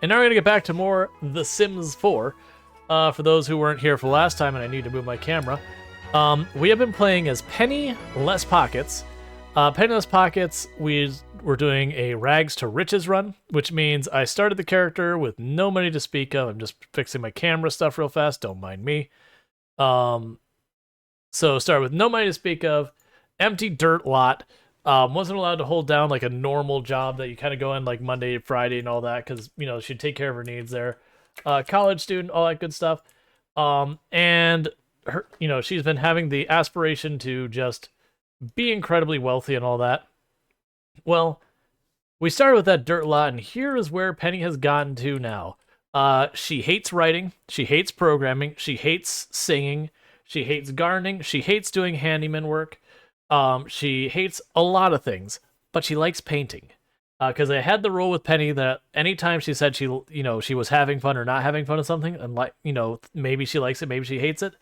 And now we're going to get back to more The Sims 4. For those who weren't here for last time and I need to move my camera, we have been playing as Penny Less Pockets. Penny Less Pockets, we were doing a rags to riches run, which means I started the character with no money to speak of. I'm just fixing my camera stuff real fast, don't mind me. So start with no money to speak of, empty dirt lot. Wasn't allowed to hold down like a normal job that you kind of go in like Monday to Friday and all that because, you know, she'd take care of her needs there. College student, all that good stuff. And her, you know, she's been having the aspiration to just be incredibly wealthy and all that. Well, we started with that dirt lot, and here is where Penny has gotten to now. She hates writing, she hates programming, she hates singing, she hates gardening, she hates doing handyman work. She hates a lot of things, but she likes painting. Because I had the rule with Penny that anytime she said she was having fun or not having fun with something, and like, you know, maybe she likes it, maybe she hates it.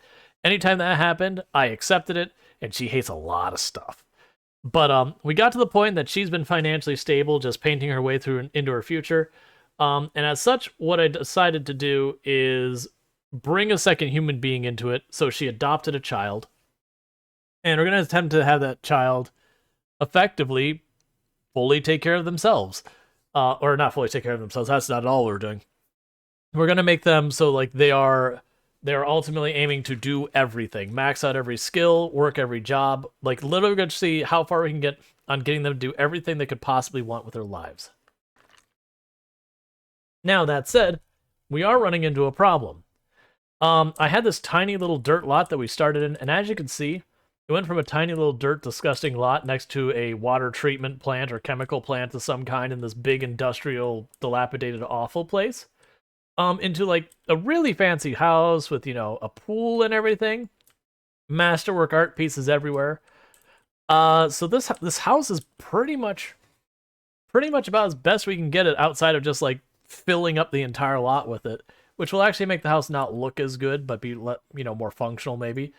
Anytime that happened, I accepted it, and she hates a lot of stuff. But we got to the point that she's been financially stable, just painting her way through into her future. And as such, what I decided to do is bring a second human being into it. So she adopted a child. And we're going to attempt to have that child effectively fully take care of themselves. Or not fully take care of themselves. That's not all we're doing. We're going to make them so like they are ultimately aiming to do everything. Max out every skill, work every job. Like literally going to see how far we can get on getting them to do everything they could possibly want with their lives. Now, that said, we are running into a problem. I had this tiny little dirt lot that we started in, and as you can see, it went from a tiny little dirt, disgusting lot next to a water treatment plant or chemical plant of some kind in this big industrial, dilapidated, awful place, into like a really fancy house with, you know, a pool and everything, masterwork art pieces everywhere. So this house is pretty much about as best we can get it outside of just like filling up the entire lot with it, which will actually make the house not look as good, but be, you know, more functional maybe.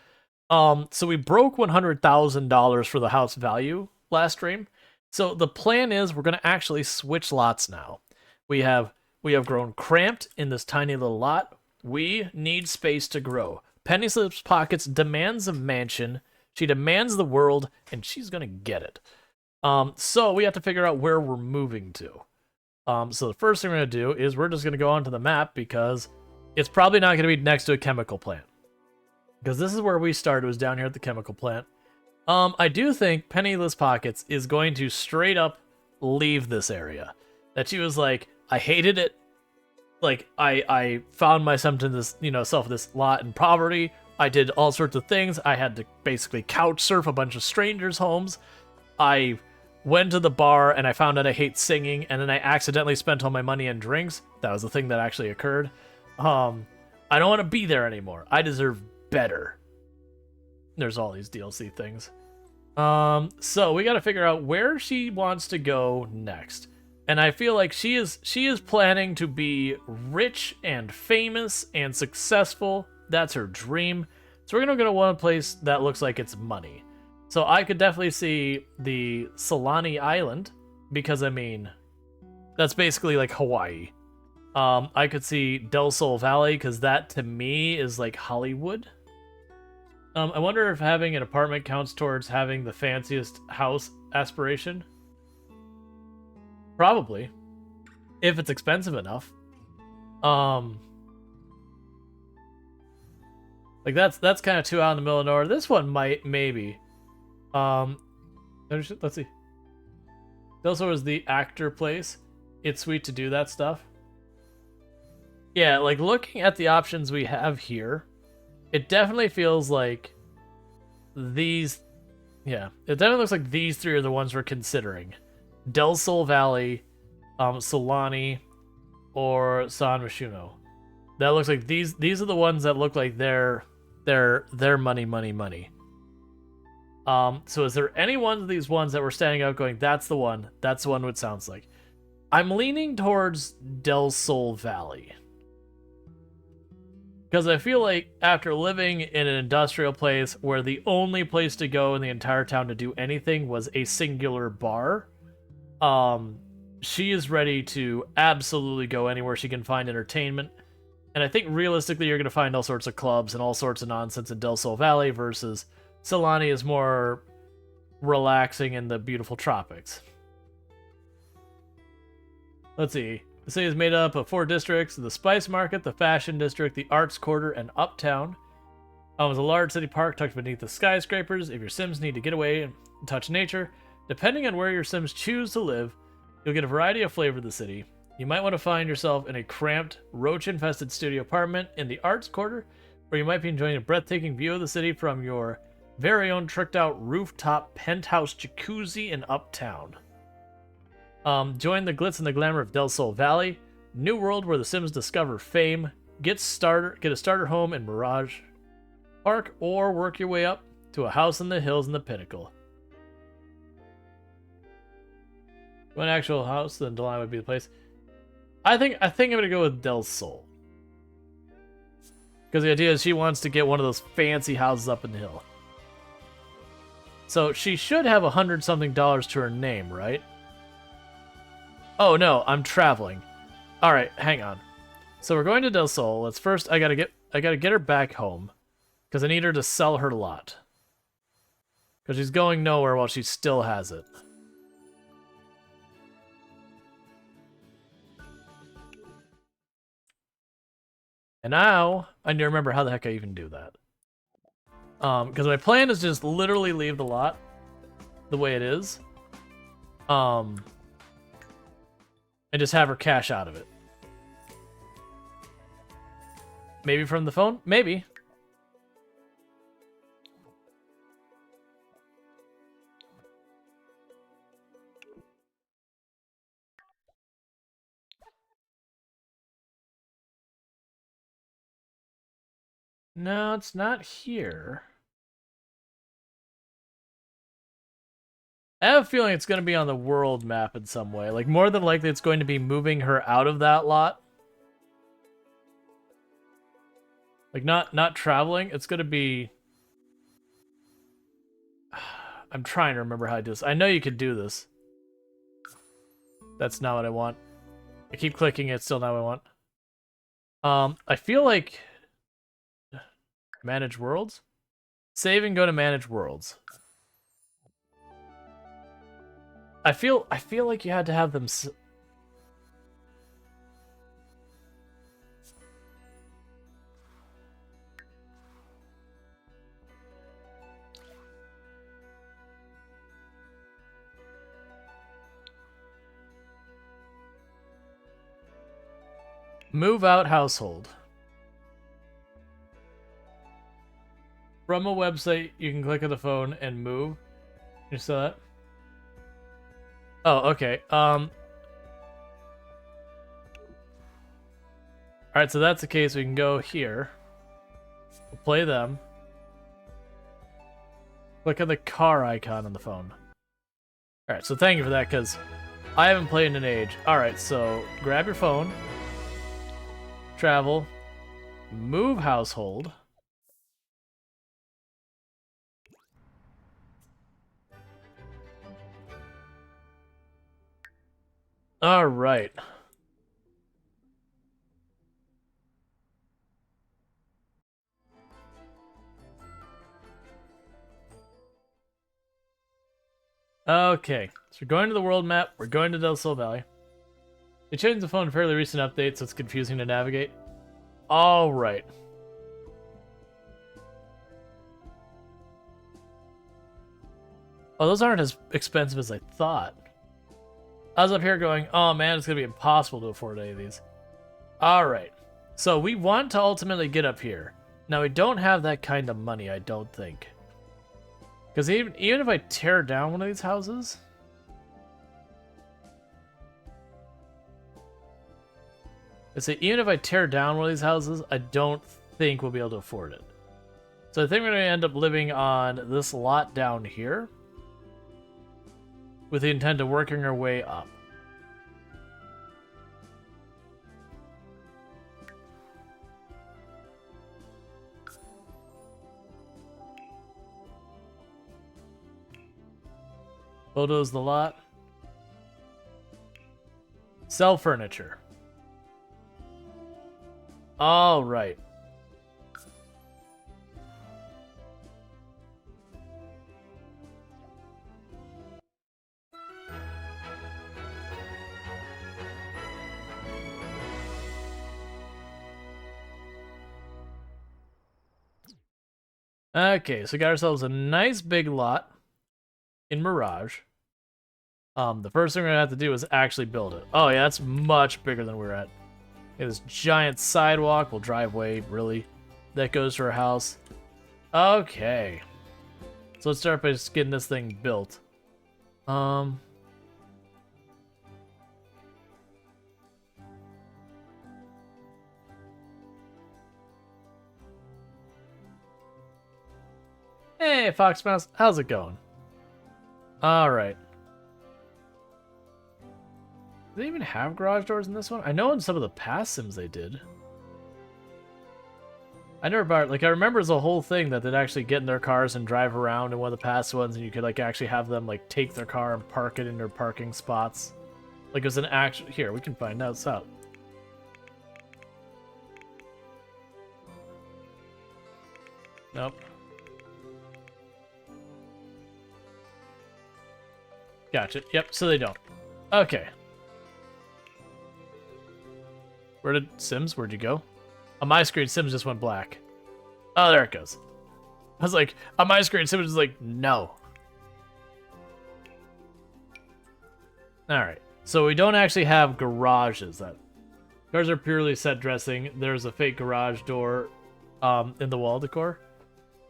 So we broke $100,000 for the house value last stream. So the plan is we're going to actually switch lots now. We have grown cramped in this tiny little lot. We need space to grow. Penny Slips Pockets demands a mansion. She demands the world, and she's going to get it. So we have to figure out where we're moving to. So the first thing we're going to do is we're just going to go onto the map because it's probably not going to be next to a chemical plant. Because this is where we started, was down here at the chemical plant. I do think Penniless Pockets is going to straight up leave this area. That she was like, I hated it. Like, I found myself in this, you know, this lot in poverty. I did all sorts of things. I had to basically couch surf a bunch of strangers' homes. I went to the bar and I found out I hate singing, and then I accidentally spent all my money in drinks. That was the thing that actually occurred. I don't want to be there anymore. I deserve better. There's all these DLC things. So we got to figure out where she wants to go next. And I feel like she is planning to be rich and famous and successful. That's her dream. So we're going to go to one place that looks like it's money. So I could definitely see the Solani Island, because I mean, that's basically like Hawaii. I could see Del Sol Valley, because that to me is like Hollywood. I wonder if having an apartment counts towards having the fanciest house aspiration. Probably. If it's expensive enough. Like that's kind of too out in the middle of nowhere. This one might, maybe. Let's see. Del Sol is the actor place. It's sweet to do that stuff. Yeah, like looking at the options we have here, it definitely feels like these, yeah, it definitely looks like these three are the ones we're considering. Del Sol Valley, Solani, or San Myshuno. That looks like these are the ones that look like they're money. So is there any one of these ones that we're standing out going, that's the one it sounds like? I'm leaning towards Del Sol Valley. Because I feel like after living in an industrial place where the only place to go in the entire town to do anything was a singular bar, she is ready to absolutely go anywhere she can find entertainment. And I think realistically, you're going to find all sorts of clubs and all sorts of nonsense in Del Sol Valley versus Solani is more relaxing in the beautiful tropics. Let's see. The city is made up of 4 districts: the Spice Market, the Fashion District, the Arts Quarter, and Uptown. It's a large city park tucked beneath the skyscrapers. If your Sims need to get away and touch nature, depending on where your Sims choose to live, you'll get a variety of flavor of the city. You might want to find yourself in a cramped, roach-infested studio apartment in the Arts Quarter, or you might be enjoying a breathtaking view of the city from your very own tricked-out rooftop penthouse jacuzzi in Uptown. Join the glitz and the glamour of Del Sol Valley, new world where the Sims discover fame. Get a starter home in Mirage Park, or work your way up to a house in the hills in the Pinnacle. One actual house, then Delon would be the place. I think I'm gonna go with Del Sol, because the idea is she wants to get one of those fancy houses up in the hill. So she should have $100-something to her name, right? Oh no, I'm traveling. All right, hang on. So we're going to Del Sol. Let's first. I gotta get her back home, because I need her to sell her lot. Because she's going nowhere while she still has it. And now I need to remember how the heck I even do that. Because my plan is just literally leave the lot the way it is. And just have her cash out of it. Maybe from the phone? Maybe. No, it's not here. I have a feeling it's going to be on the world map in some way. Like, more than likely it's going to be moving her out of that lot. Like, not traveling. It's going to be... I'm trying to remember how I do this. I know you could do this. That's not what I want. I keep clicking it, still not what I want. I feel like... Manage worlds? Save and go to manage worlds. I feel like you had to have them... Move out household. From a website, you can click on the phone and move. You saw that? Oh, okay. Alright, so that's the case. We can go here. We'll play them. Click on the car icon on the phone. Alright, so thank you for that, because I haven't played in an age. Alright, so grab your phone. Travel. Move household. Alright. Okay, so we're going to the world map. We're going to Del Sol Valley. They changed the phone in a fairly recent update, so it's confusing to navigate. Alright. Oh, those aren't as expensive as I thought. I was up here going, oh man, it's going to be impossible to afford any of these. Alright. So we want to ultimately get up here. Now, we don't have that kind of money, I don't think. Because even if I tear down one of these houses... Let's say, even if I tear down one of these houses, I don't think we'll be able to afford it. So I think we're going to end up living on this lot down here, with the intent of working our way up. Photos the lot. Sell furniture. All right. Okay, so we got ourselves a nice big lot in Mirage. The first thing we're gonna have to do is actually build it. Oh yeah, that's much bigger than we're at. This giant sidewalk, well, driveway, really, that goes to our house. Okay, so let's start by just getting this thing built. Hey, Foxmouse, how's it going? All right. Do they even have garage doors in this one? I know in some of the past Sims they did. I never bought like I remember the whole thing that they'd actually get in their cars and drive around in one of the past ones, and you could like actually have them like take their car and park it in their parking spots. Like it was an actual. Here, we can find out. It's out. Nope. Gotcha. Yep. So they don't. Okay. Where did Sims? Where'd you go? On my screen, Sims just went black. Oh, there it goes. I was like, on my screen, Sims was like, no. Alright. So we don't actually have garages. That cars are purely set dressing. There's a fake garage door in the wall decor.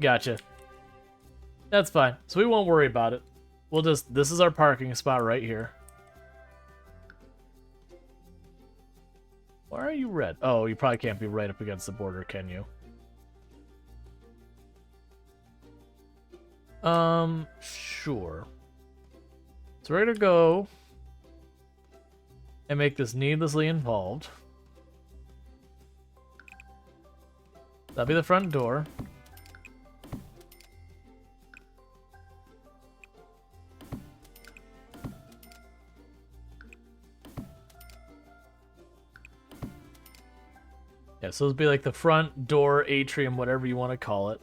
Gotcha. That's fine. So we won't worry about it. We'll just, this is our parking spot right here. Why are you red? Oh, you probably can't be right up against the border, can you? Sure. So we're gonna go and make this needlessly involved. That'll be the front door. Yeah, so it'll be like the front door, atrium, whatever you want to call it.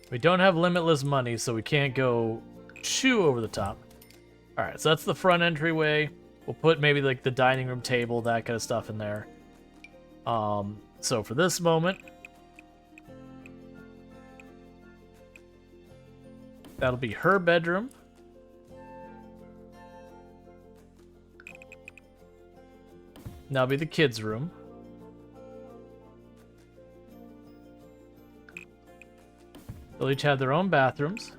We don't have limitless money, so we can't go too over the top. Alright, so that's the front entryway. We'll put maybe like the dining room table, that kind of stuff in there. So for this moment, that'll be her bedroom. That'll be the kids' room. They'll each have their own bathrooms.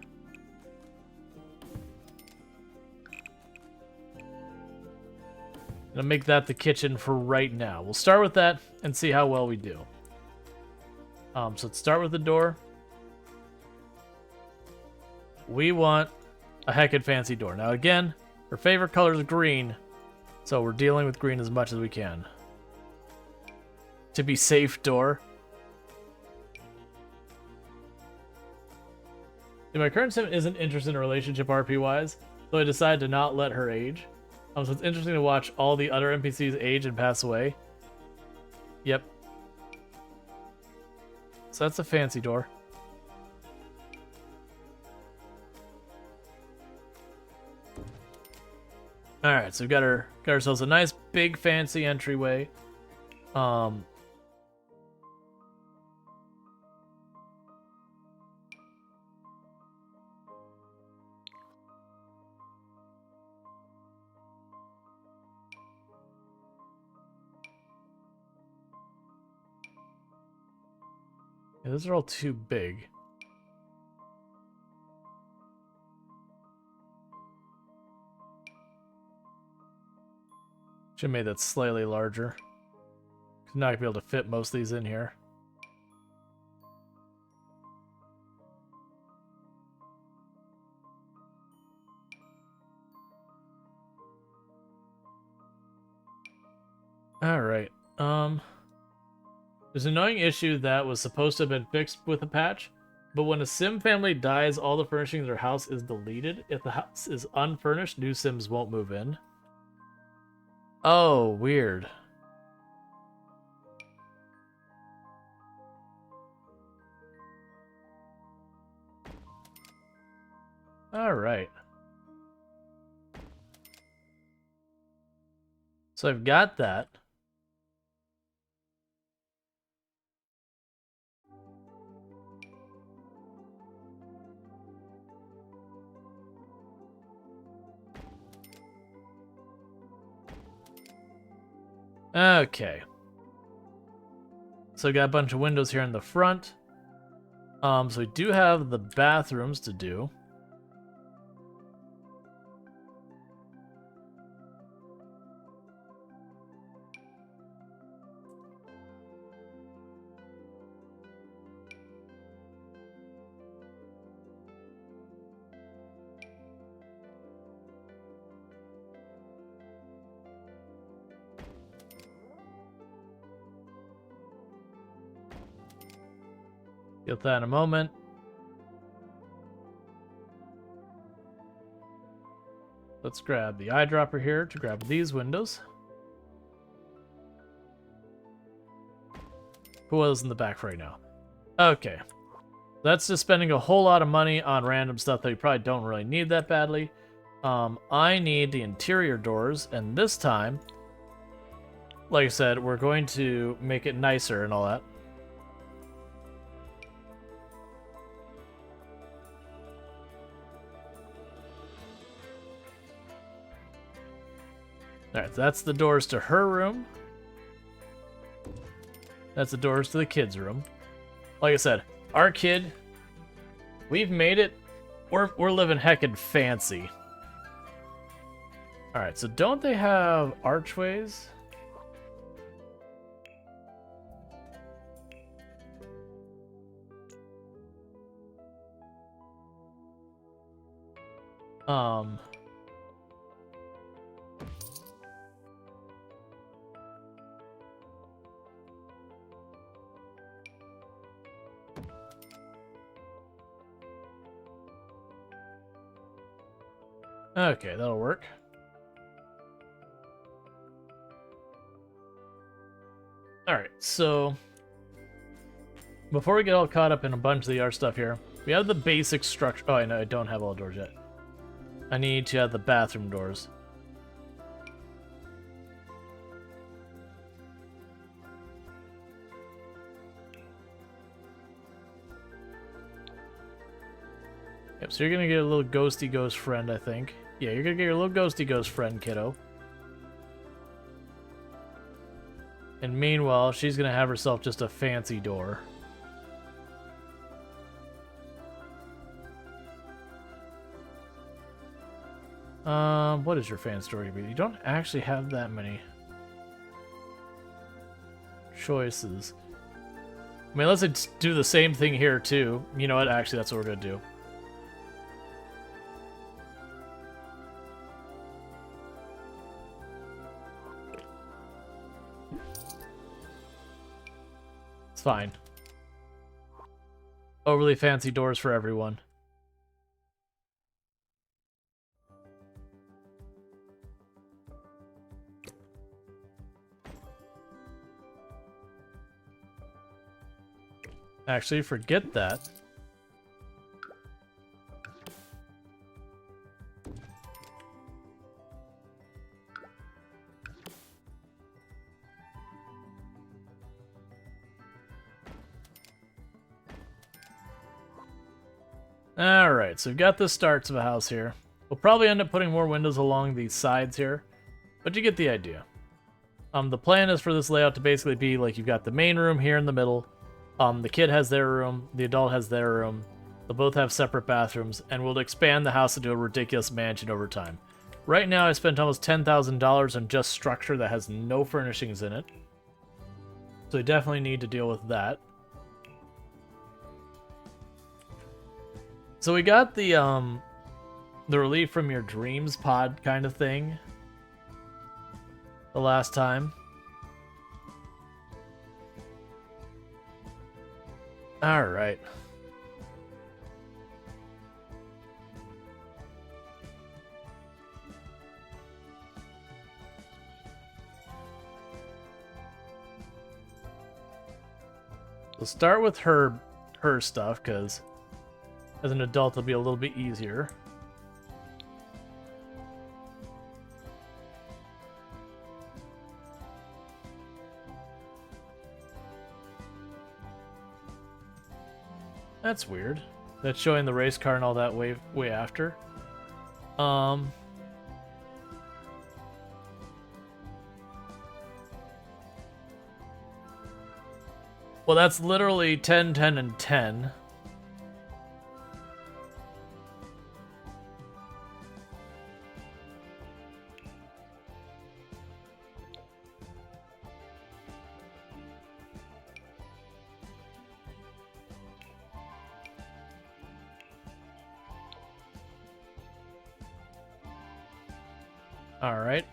Gonna make that the kitchen for right now. We'll start with that and see how well we do. So let's start with the door. We want a heckin' fancy door. Now again, her favorite color is green, so we're dealing with green as much as we can. To be safe, door. My current sim isn't interested in a relationship RP-wise, so I decided to not let her age. So it's interesting to watch all the other NPCs age and pass away. Yep. So that's a fancy door. Alright, so we've got ourselves a nice big fancy entryway. Yeah, those are all too big. Should have made that slightly larger. I'm not gonna be able to fit most of these in here. Alright, there's an annoying issue that was supposed to have been fixed with a patch. But when a sim family dies, all the furnishings in their house is deleted. If the house is unfurnished, new sims won't move in. Oh, weird. All right. So I've got that. Okay. So we got a bunch of windows here in the front. So we do have the bathrooms to do. Get that in a moment. Let's grab the eyedropper here to grab these windows. Who else in the back right now? Okay. That's just spending a whole lot of money on random stuff that you probably don't really need that badly. I need the interior doors, and this time, like I said, we're going to make it nicer and all that. Alright, so that's the doors to her room. That's the doors to the kids' room. Like I said, our kid, we've made it. We're living heckin' fancy. Alright, so don't they have archways? Okay, that'll work. Alright, so before we get all caught up in a bunch of the art stuff here, we have the basic structure. Oh, I know I don't have all the doors yet. I need to have the bathroom doors. Yep, so you're gonna get a little ghosty ghost friend, I think. Yeah, you're gonna get your little ghosty ghost friend, kiddo. And meanwhile, she's gonna have herself just a fancy door. What is your fan story gonna be? You don't actually have that many choices. I mean, let's do the same thing here, too. You know what? Actually, that's what we're gonna do. It's fine. Overly fancy doors for everyone. Actually, forget that. Alright, so we've got the starts of a house here. We'll probably end up putting more windows along these sides here, but you get the idea. The plan is for this layout to basically be like you've got the main room here in the middle, the kid has their room, the adult has their room, they'll both have separate bathrooms, and we'll expand the house into a ridiculous mansion over time. Right now I spent almost $10,000 on just structure that has no furnishings in it, so we definitely need to deal with that. So we got the relief from your dreams pod kind of thing the last time. Alright. So start with her stuff, because as an adult it'll be a little bit easier. That's weird. That's showing the race car and all that way after. Well, that's literally 10, 10, and 10. Alright,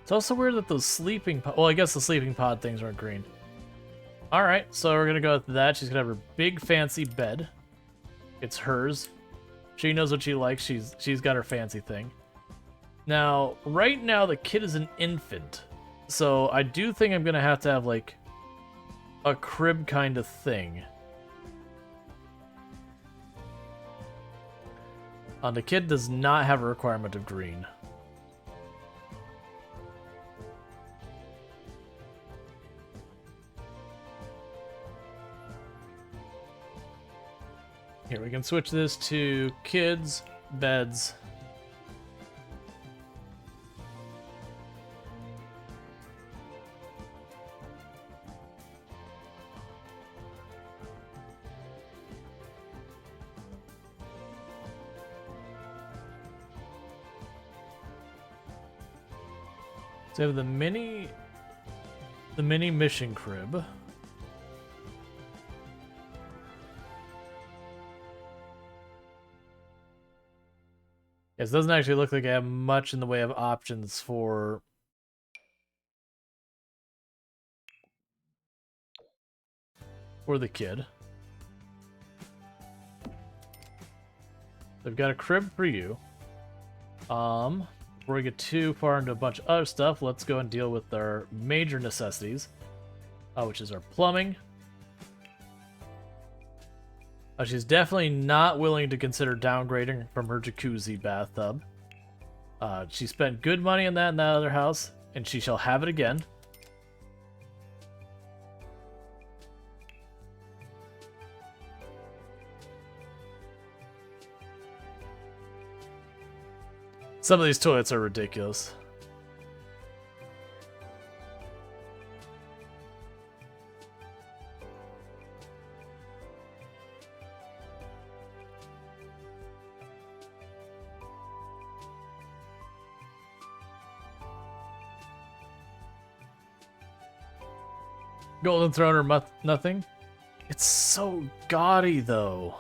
it's also weird that those sleeping well, I guess the sleeping pod things aren't green. Alright, so we're gonna go with that. She's gonna have her big fancy bed. It's hers. She knows what she likes. She's got her fancy thing. Now, right now the kid is an infant. So I do think I'm gonna have to have like a crib kind of thing. The kid does not have a requirement of green. Here, we can switch this to kids, beds. So we have the mini mission crib. Yes, it doesn't actually look like I have much in the way of options for the kid. They've got a crib for you. Before we get too far into a bunch of other stuff, let's go and deal with our major necessities, which is our plumbing. She's definitely not willing to consider downgrading from her jacuzzi bathtub. She spent good money on that in that other house, and she shall have it again. Some of these toilets are ridiculous. Golden Throne or nothing? It's so gaudy, though.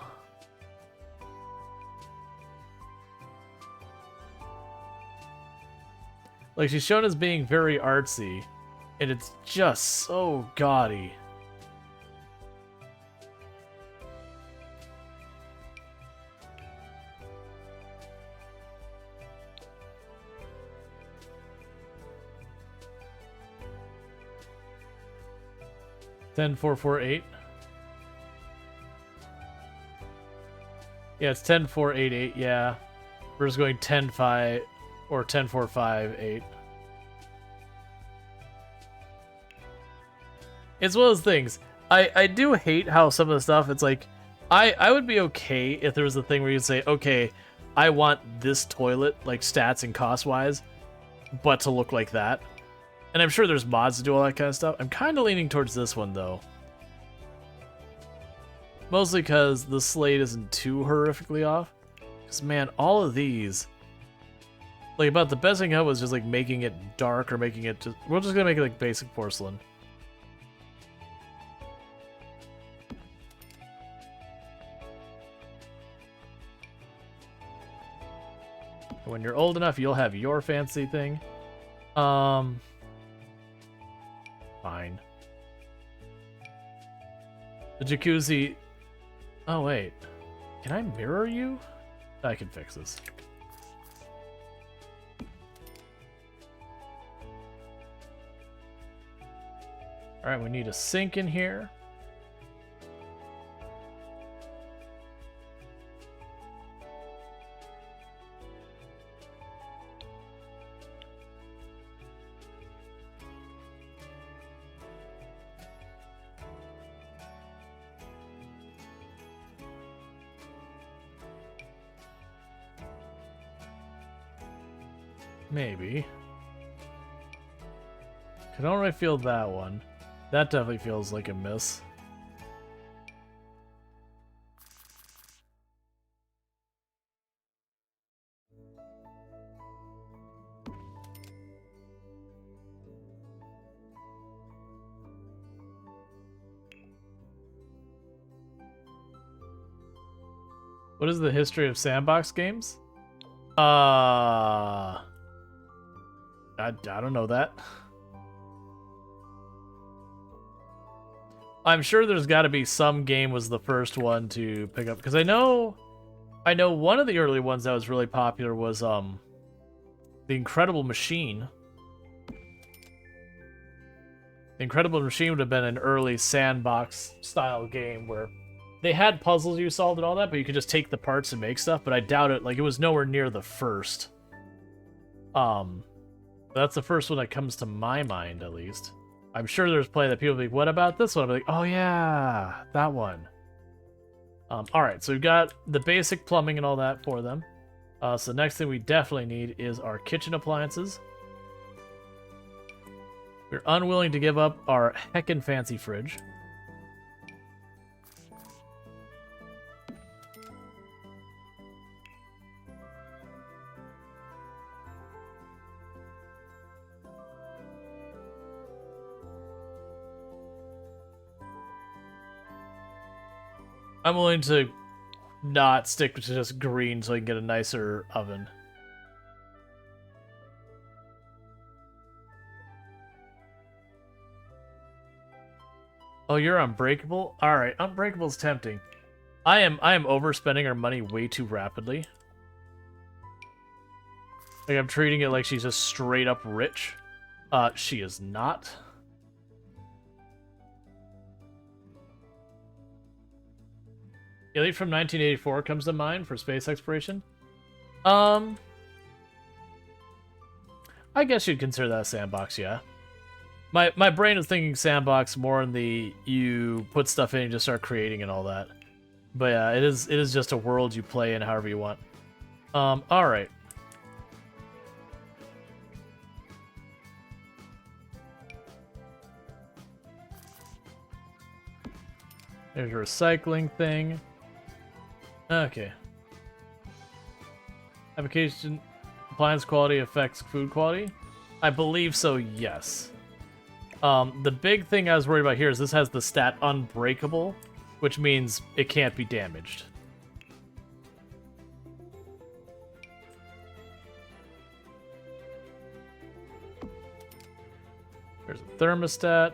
Like, she's shown as being very artsy, and it's just so gaudy. $10,448. Yeah, it's 10,488. Yeah, we're just going 10,5 or 10,458. It's one of those things. I do hate how some of the stuff, it's like, I would be okay if there was a thing where you'd say, okay, I want this toilet, like stats and cost-wise, but to look like that. And I'm sure there's mods to do all that kind of stuff. I'm kind of leaning towards this one, though. Mostly because the slate isn't too horrifically off. Because, man, all of these... Like, about the best thing I was just, like, making it dark or making it just... We're just gonna make it, like, basic porcelain. When you're old enough, you'll have your fancy thing. Fine. The jacuzzi... Oh, wait. Can I mirror you? I can fix this. Alright, we need a sink in here. Maybe. I don't really feel that one. That definitely feels like a miss. What is the history of sandbox games? I don't know that. I'm sure there's got to be some game was the first one to pick up, because I know one of the early ones that was really popular was The Incredible Machine. The Incredible Machine would have been an early sandbox style game where they had puzzles you solved and all that, but you could just take the parts and make stuff, but I doubt it. Like, it was nowhere near the first. That's the first one that comes to my mind, at least. I'm sure there's plenty that people be like, what about this one? I'll be like, oh yeah, that one. Alright, so we've got the basic plumbing and all that for them. So the next thing we definitely need is our kitchen appliances. We're unwilling to give up our heckin' fancy fridge. I'm willing to not stick to just green so I can get a nicer oven. Oh, you're unbreakable? Alright, unbreakable's tempting. I am overspending our money way too rapidly. Like, I'm treating it like she's just straight up rich. She is not. Elite from 1984 comes to mind for space exploration. I guess you'd consider that a sandbox, yeah. My brain is thinking sandbox more in the you put stuff in and just start creating and all that. But yeah, it is just a world you play in however you want. Alright. There's your recycling thing. Okay. Application appliance quality affects food quality? I believe so, yes. The big thing I was worried about here is this has the stat unbreakable, which means it can't be damaged. There's a thermostat.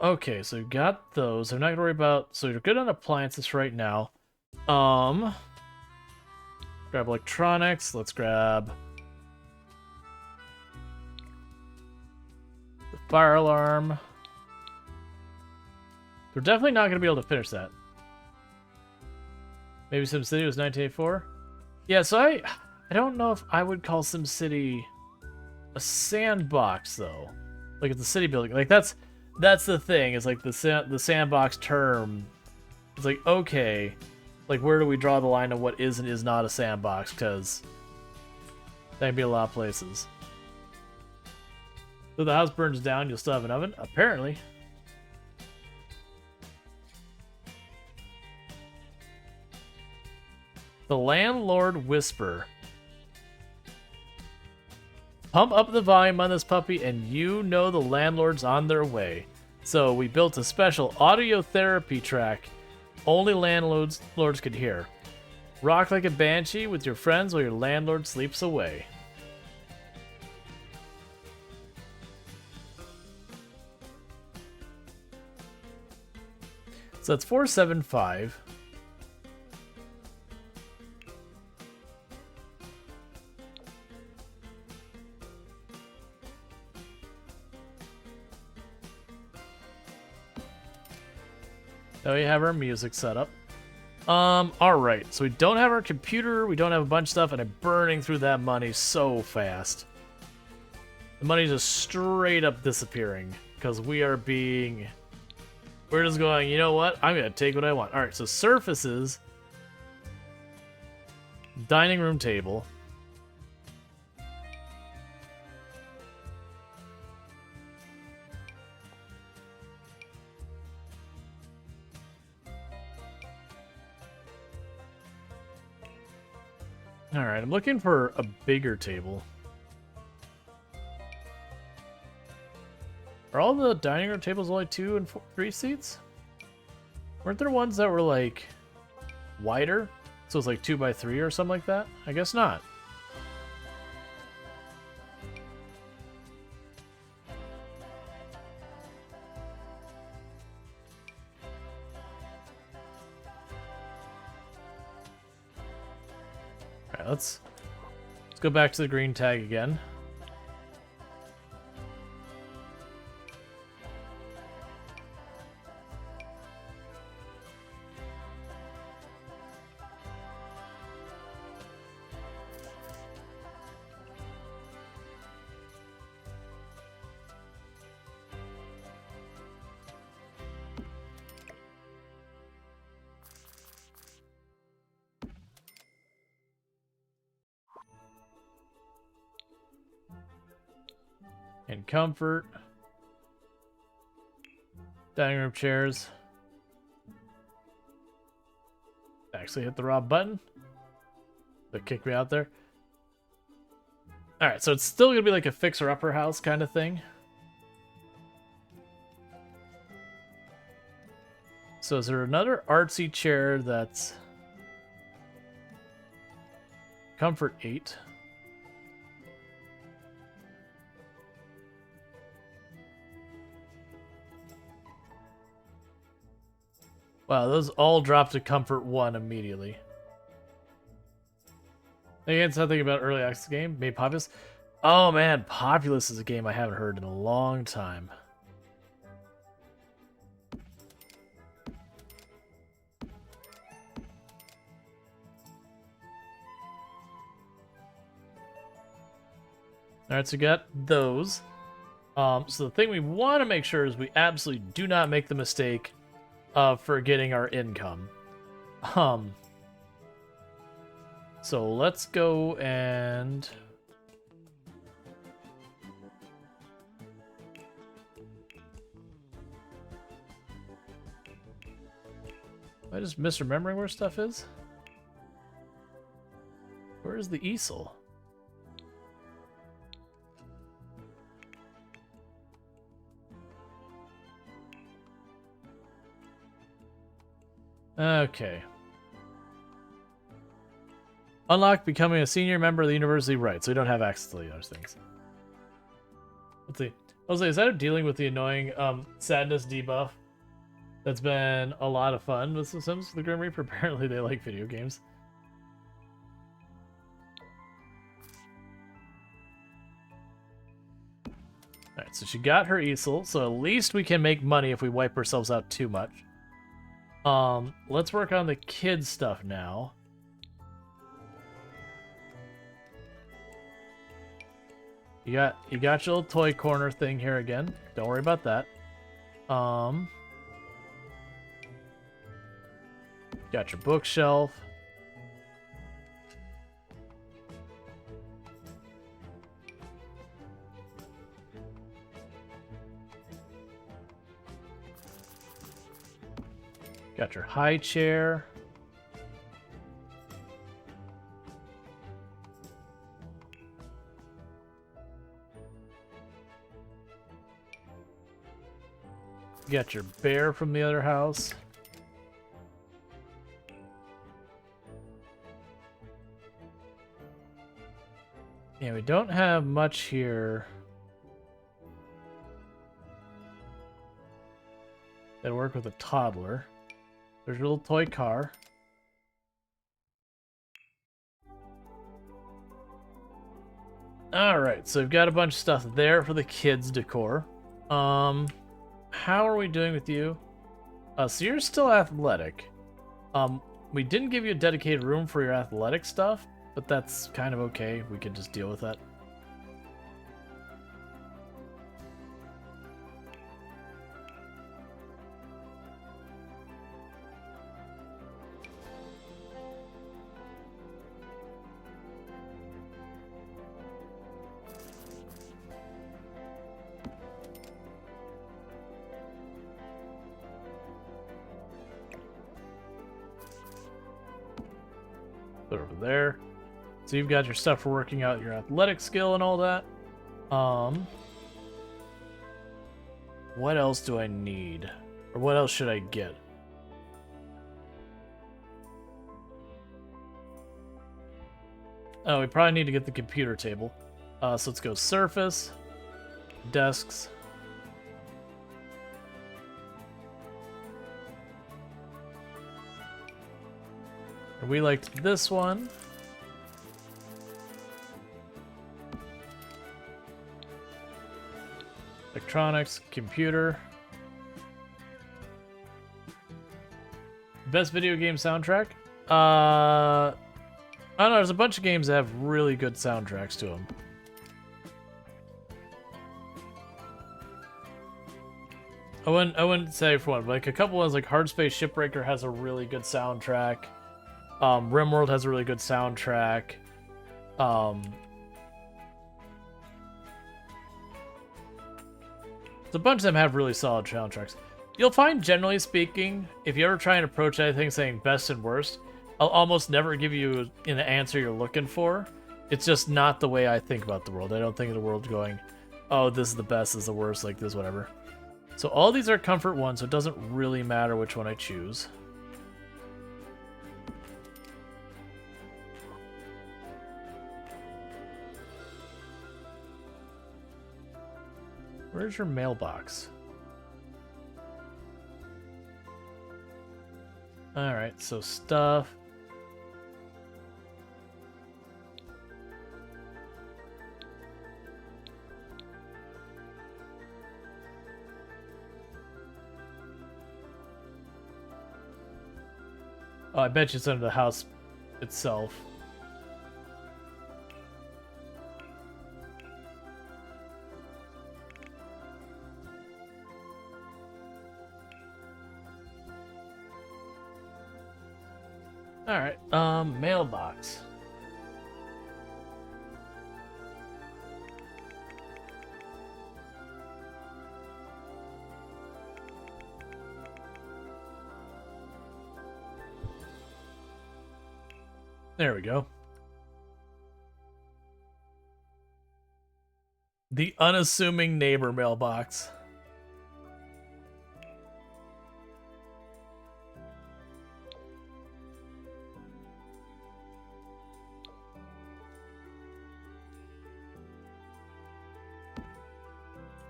Okay, so we've got those. I'm not gonna worry about... So you're good on appliances right now. Grab electronics. Let's grab... the fire alarm. We're definitely not gonna be able to finish that. Maybe SimCity was 1984? Yeah, so I don't know if I would call SimCity a sandbox, though. Like, it's a city building. Like, that's the thing, is like the sandbox term. It's like, okay, like where do we draw the line of what is and is not a sandbox? Because that can be a lot of places. So the house burns down, you'll still have an oven? Apparently. The Landlord Whisper. Pump up the volume on this puppy and you know the landlord's on their way. So we built a special audio therapy track only landlords could hear. Rock like a banshee with your friends while your landlord sleeps away. So that's 475. Now we have our music set up. Alright, so we don't have our computer, we don't have a bunch of stuff, and I'm burning through that money so fast. The money's just straight up disappearing, because we're just going, you know what, I'm gonna take what I want. Alright, so surfaces, dining room table. Alright, I'm looking for a bigger table. Are all the dining room tables only 2 and 3 seats? Weren't there ones that were like wider? So it's like 2 by 3 or something like that? I guess not. Alright, let's go back to the green tag again. And comfort. Dining room chairs. Actually hit the wrong button. That kicked me out there. Alright, so it's still gonna be like a fixer-upper house kind of thing. So is there another artsy chair that's comfort 8? Wow, those all dropped to comfort 1 immediately. Again, something about early access game made Populous. Oh man, Populous is a game I haven't heard in a long time. Alright, so we got those. So the thing we want to make sure is we absolutely do not make the mistake of forgetting our income. So let's go and am I just misremembering where stuff is? Where is the easel? Okay. Unlock becoming a senior member of the university, right? So we don't have access to the other things. Let's see. Jose, instead of dealing with the annoying sadness debuff, that's been a lot of fun with the Sims, the Grim Reaper. Apparently they like video games. Alright, so she got her easel, so at least we can make money if we wipe ourselves out too much. Let's work on the kids stuff now. You got your little toy corner thing here again. Don't worry about that. Got your bookshelf. Got your high chair. You got your bear from the other house. Yeah, we don't have much here that work with a toddler. There's your little toy car. Alright, so we've got a bunch of stuff there for the kids' decor. How are we doing with you? So you're still athletic. We didn't give you a dedicated room for your athletic stuff, but that's kind of okay. We can just deal with that. Put it over there. So you've got your stuff for working out your athletic skill and all that. What else do I need? Or what else should I get? Oh, we probably need to get the computer table. So let's go surface, desks. We liked this one. Electronics, computer. Best video game soundtrack? I don't know, there's a bunch of games that have really good soundtracks to them. I wouldn't say for one, but like a couple ones like Hard Space Shipbreaker has a really good soundtrack. RimWorld has a really good soundtrack. So a bunch of them have really solid soundtracks. You'll find, generally speaking, if you ever try and approach anything saying best and worst, I'll almost never give you an answer you're looking for. It's just not the way I think about the world. I don't think of the world going, oh, this is the best, this is the worst, like this, whatever. So all these are comfort ones, so it doesn't really matter which one I choose. Where's your mailbox? Alright, so stuff. Oh, I bet you it's under the house itself. Alright, mailbox. There we go. The unassuming neighbor mailbox.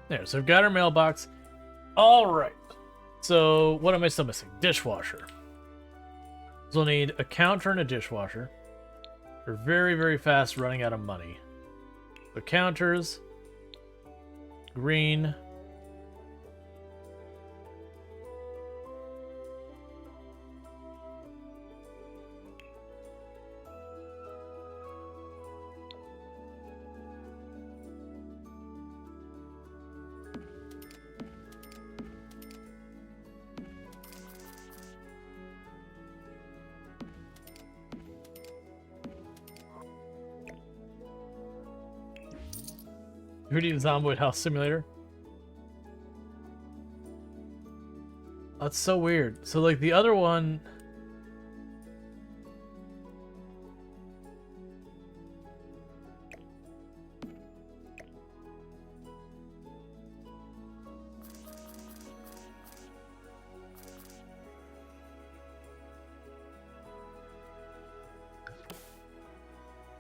There, so I've got our mailbox. All right. So what am I still missing? Dishwasher. So we'll need a counter and a dishwasher. We're very, very fast running out of money. The counters. Green. Who needs Zomboid House Simulator? That's so weird. So, like, the other one...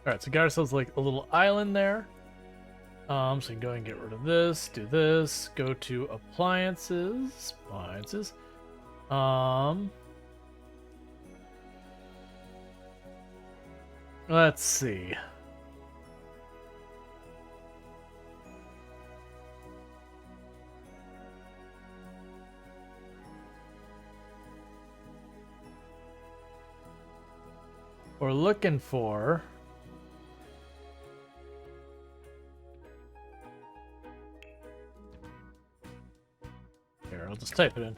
Alright, so got ourselves, like, a little island there. So we can go and get rid of this, do this, go to appliances, let's see. we're looking for... Here, I'll just type it in.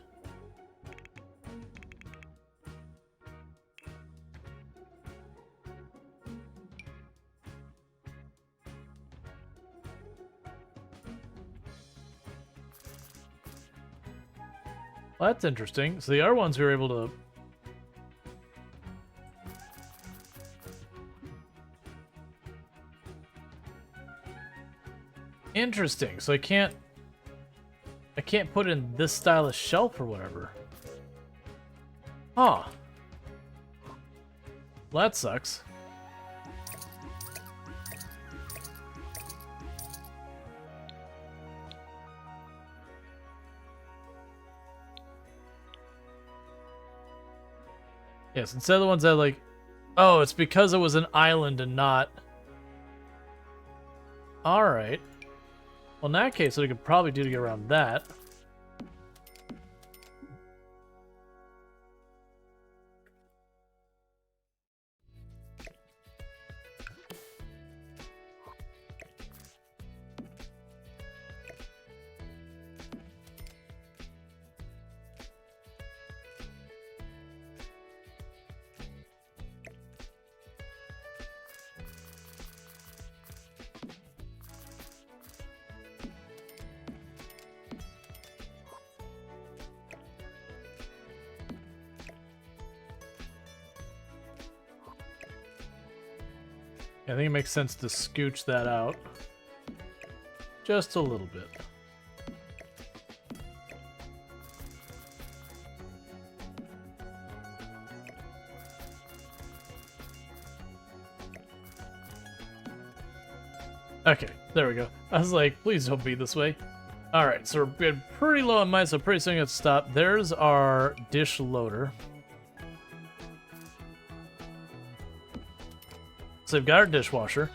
Well, that's interesting. So the other ones we were able to... Interesting. So I can't put in this style of shelf or whatever. Huh. Well, that sucks. Yes, instead of the ones that like... Oh, it's because it was an island and not... Alright. Well, in that case, what I could probably do to get around that... I think it makes sense to scooch that out just a little bit. Okay, there we go. I was like, please don't be this way. Alright, so we're getting pretty low on mine, so pretty soon it's stop. There's our dish loader. So we've got our dishwasher.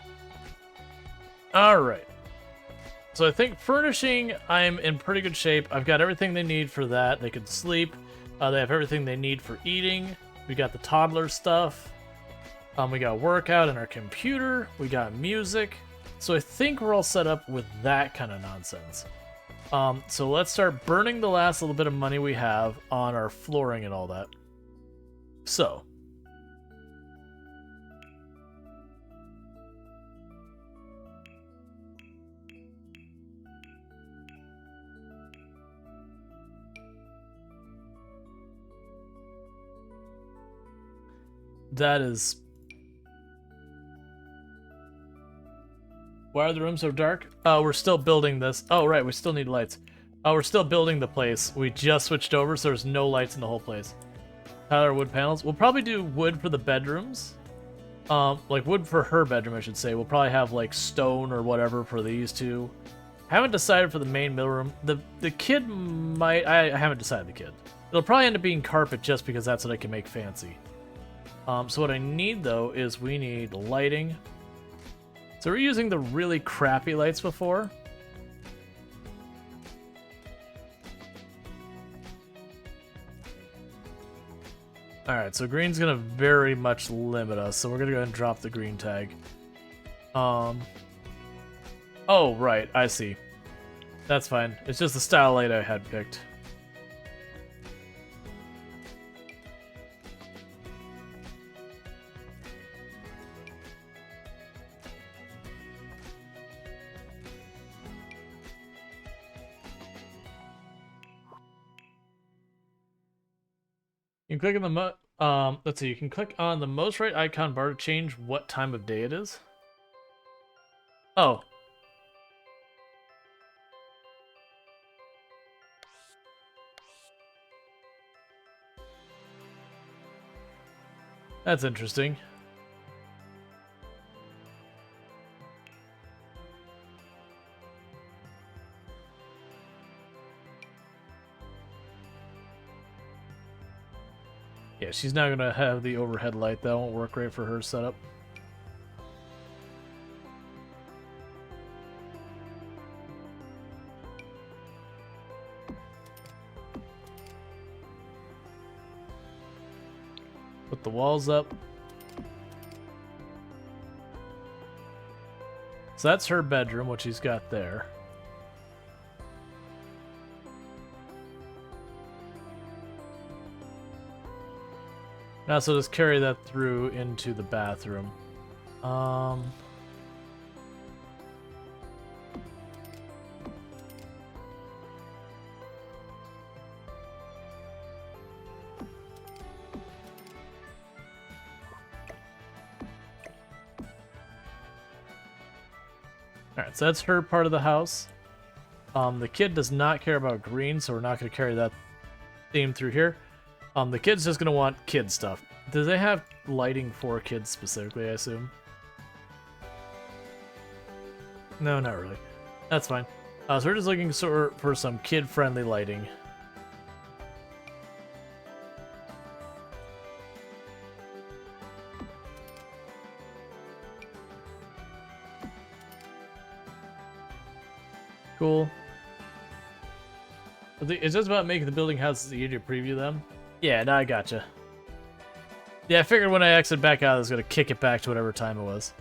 Alright. So I think furnishing, I'm in pretty good shape. I've got everything they need for that. They can sleep. They have everything they need for eating. We got the toddler stuff. We got workout in our computer. We got music. So I think we're all set up with that kind of nonsense. So let's start burning the last little bit of money we have on our flooring and all that. So... That is... Why are the rooms so dark? Oh, we're still building this. Oh, right, we still need lights. Oh, we're still building the place. We just switched over, so there's no lights in the whole place. Tyler, wood panels. We'll probably do wood for the bedrooms. Like wood for her bedroom, I should say. We'll probably have like stone or whatever for these two. Haven't decided for the main middle room. The kid might... I haven't decided the kid. It'll probably end up being carpet just because that's what I can make fancy. So what I need, though, is we need lighting. So we're using the really crappy lights before. Alright, so green's going to very much limit us, so we're going to go ahead and drop the green tag. Oh, right, I see. That's fine. It's just the style light I had picked. You can click on the let's see, you can click on the most right icon bar to change what time of day it is. Oh. That's interesting. Yeah, she's not going to have the overhead light. That won't work great for her setup. Put the walls up. So that's her bedroom, what she's got there. Now, so just carry that through into the bathroom. Alright, so that's her part of the house. The kid does not care about green, so we're not going to carry that theme through here. The kid's just going to want kid stuff. Do they have lighting for kids specifically, I assume? No, not really. That's fine. So we're just looking for some kid-friendly lighting. Cool. It's just about making the building houses easier to preview them. Yeah, no, I gotcha. Yeah, I figured when I exit back out, I was going to kick it back to whatever time it was.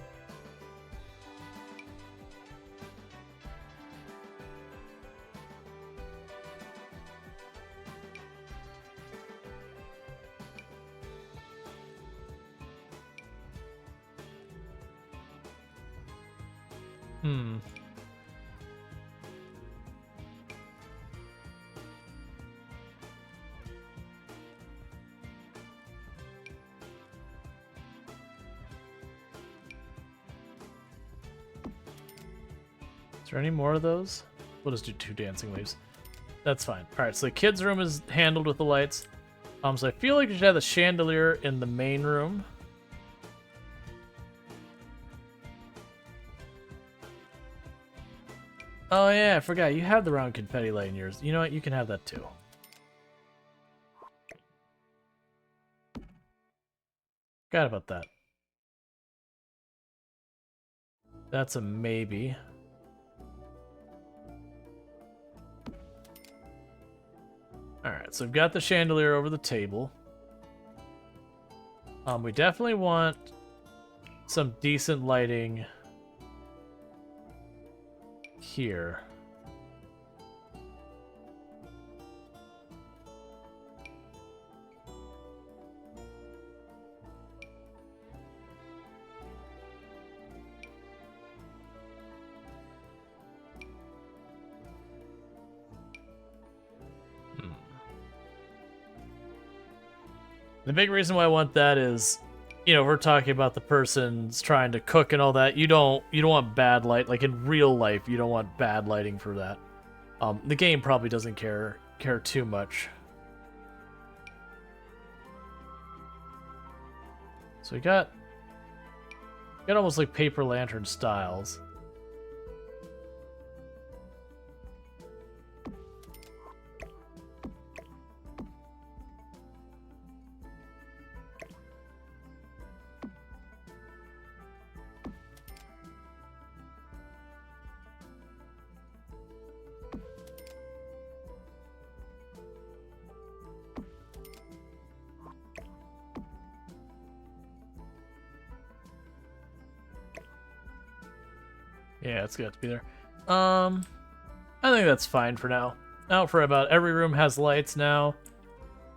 Is there any more of those? We'll just do 2 dancing leaves. That's fine. Alright, so the kids' room is handled with the lights. So I feel like we should have the chandelier in the main room. Oh yeah, I forgot. You have the round confetti light in yours. You know what? You can have that too. Forgot about that. That's a maybe. Alright, so we've got the chandelier over the table. We definitely want some decent lighting here. The big reason why I want that is, you know, we're talking about the person's trying to cook and all that. You don't want bad light. Like in real life, you don't want bad lighting for that. The game probably doesn't care too much. So we got almost like paper lantern styles. Yeah, it's got to be there. I think that's fine for now. Now for about every room has lights now.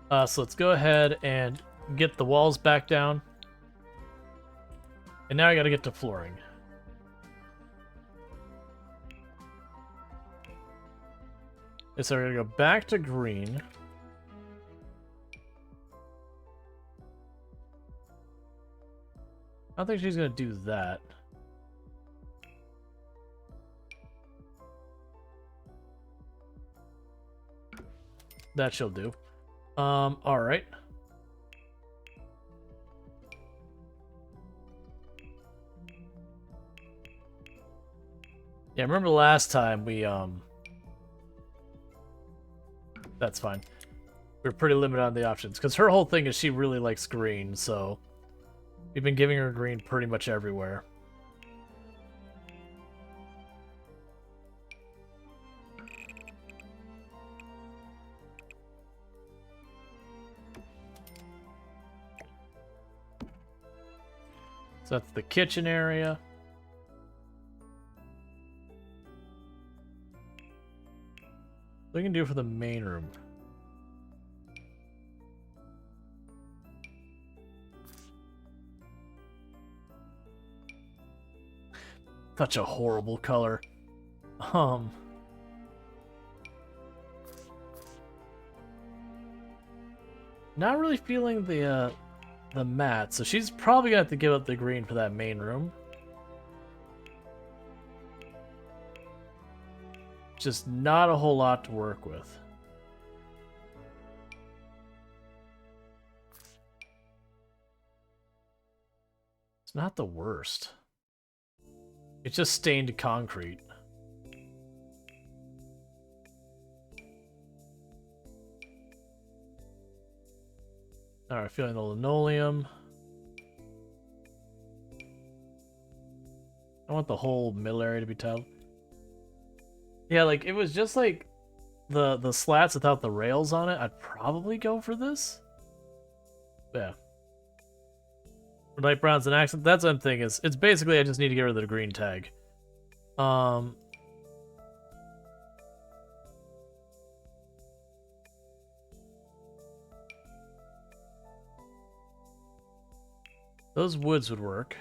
So let's go ahead and get the walls back down. And now I gotta get to flooring. Okay, so we're gonna go back to green. I don't think she's gonna do that. That she'll do. Alright. Yeah, remember last time we, that's fine. We're pretty limited on the options, because her whole thing is she really likes green, so we've been giving her green pretty much everywhere. So that's the kitchen area. What we can do for the main room. Such a horrible color. Not really feeling the matte, so she's probably gonna have to give up the green for that main room. Just not a whole lot to work with. It's not the worst. It's just stained concrete. Alright, feeling the linoleum. I want the whole middle area to be tiled. Yeah, like, it was just like the slats without the rails on it. I'd probably go for this. Yeah. Light brown's an accent. That's one thing, is it's basically I just need to get rid of the green tag. Those woods would work.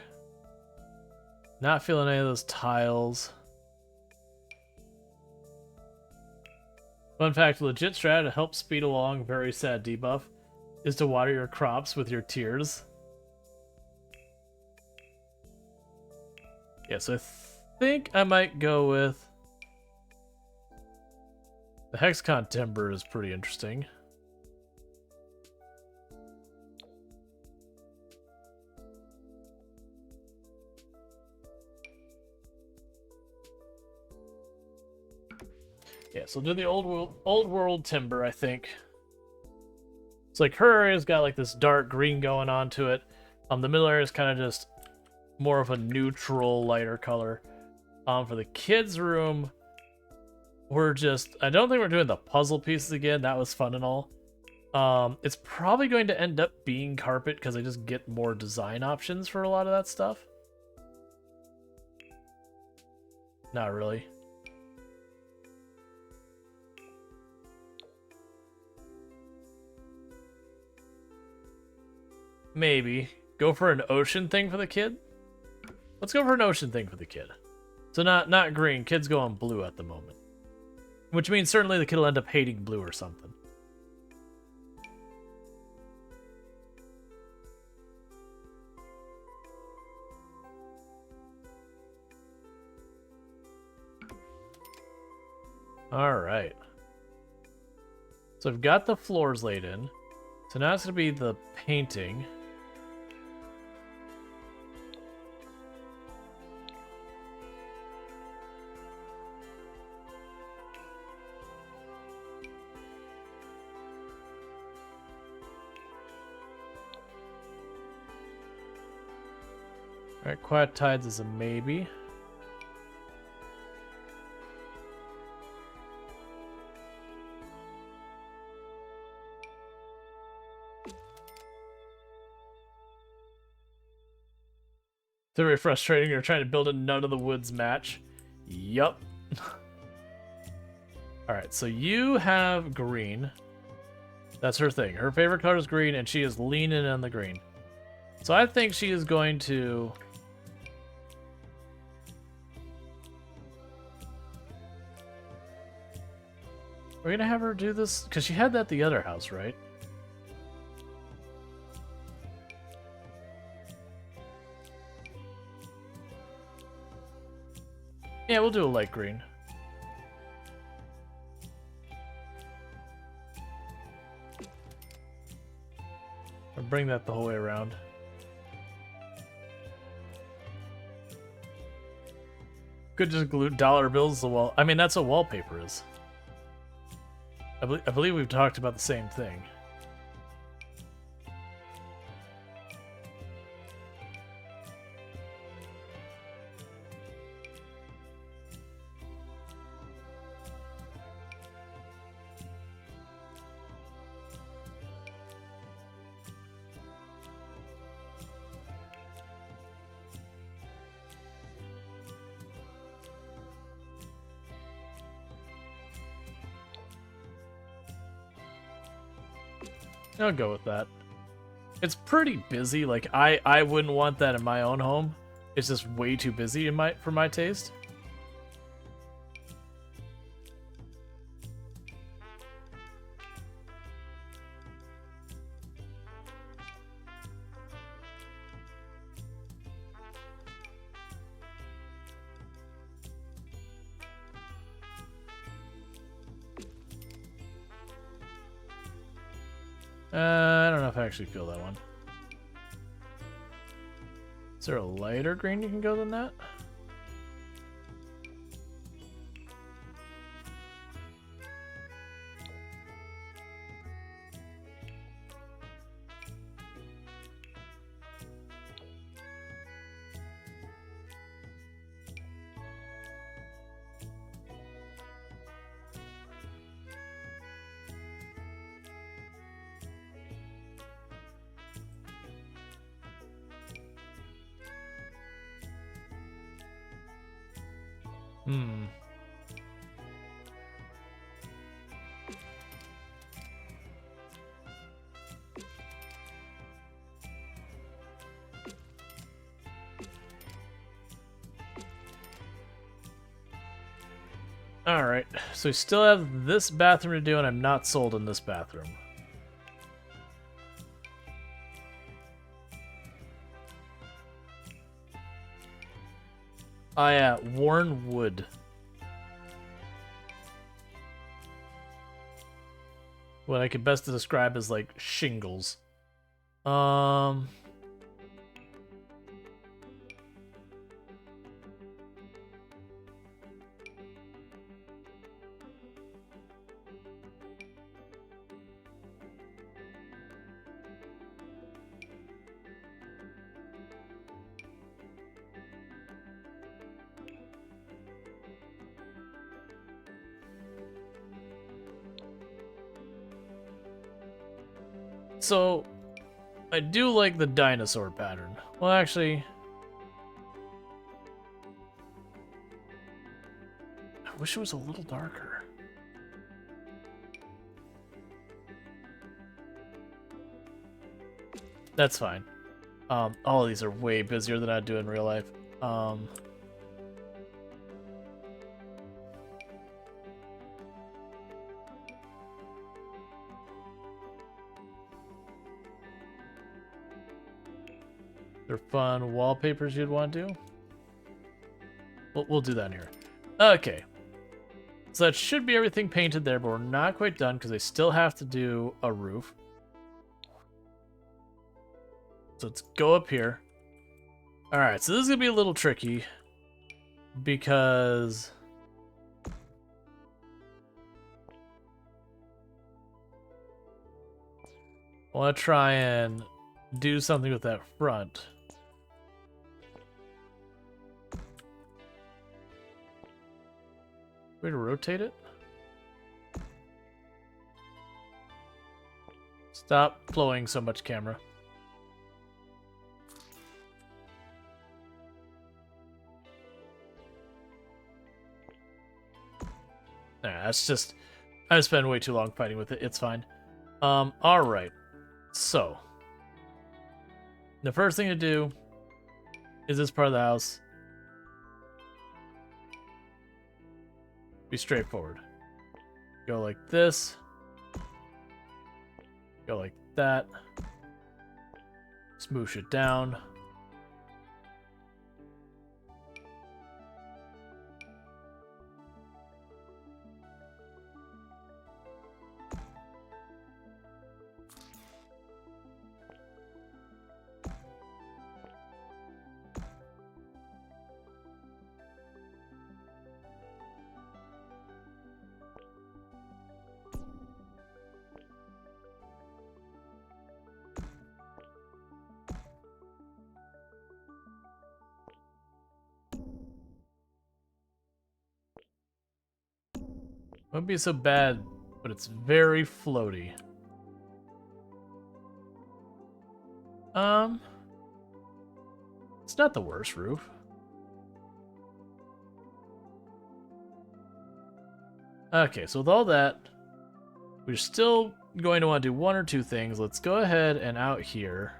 Not feeling any of those tiles. Fun fact, legit strat to help speed along very sad debuff is to water your crops with your tears. Yeah, so I think I might go with the Hexcon Timber is pretty interesting. Yeah, so do the old world timber, I think. It's like her area's got like this dark green going on to it. The middle area is kind of just more of a neutral, lighter color. For the kids' room, we're just... I don't think we're doing the puzzle pieces again. That was fun and all. It's probably going to end up being carpet because I just get more design options for a lot of that stuff. Not really. Maybe. Go for an ocean thing for the kid? Let's go for an ocean thing for the kid. So not green. Kid's going blue at the moment. Which means certainly the kid will end up hating blue or something. Alright. So I've got the floors laid in. So now it's going to be the painting. Alright, Quiet Tides is a maybe. It's very frustrating. You're trying to build a None of the Woods match. Yup. Alright, so you have green. That's her thing. Her favorite color is green, and she is leaning on the green. So I think she is going to... We're gonna have her do this because she had that at the other house, right? Yeah, we'll do a light green. Or bring that the whole way around. Could just glue dollar bills to the wall. I mean, that's what wallpaper is. I believe we've talked about the same thing. I'll go with that. It's pretty busy. Like I wouldn't want that in my own home. It's just way too busy for my taste. I don't know if I actually feel that one. Is there a lighter green you can go than that? Hmm. Alright, so we still have this bathroom to do, and I'm not sold in this bathroom. Oh yeah, worn wood. What I could best describe as like shingles. So, I do like the dinosaur pattern. Well, actually, I wish it was a little darker. That's fine. All of these are way busier than I'd do in real life. They're fun wallpapers you'd want to do. We'll do that in here. Okay. So that should be everything painted there, but we're not quite done because they still have to do a roof. So let's go up here. Alright, so this is going to be a little tricky because I want to try and do something with that front. Way to rotate it? Stop flowing so much, camera. Nah, that's just... I spent way too long fighting with it. It's fine. Alright. So. The first thing to do is this part of the house. Be straightforward. Go like this. Go like that. Smoosh it down. Won't be so bad, but it's very floaty. It's not the worst roof. Okay, so with all that, we're still going to want to do one or two things. Let's go ahead and out here.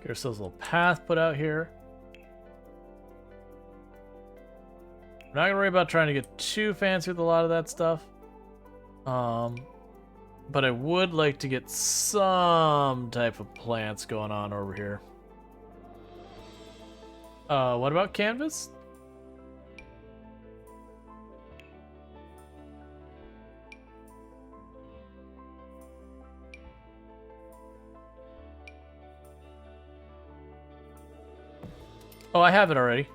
Get ourselves a little path put out here. We're not gonna worry about trying to get too fancy with a lot of that stuff. But I would like to get some type of plants going on over here. What about canvas? Oh, I have it already.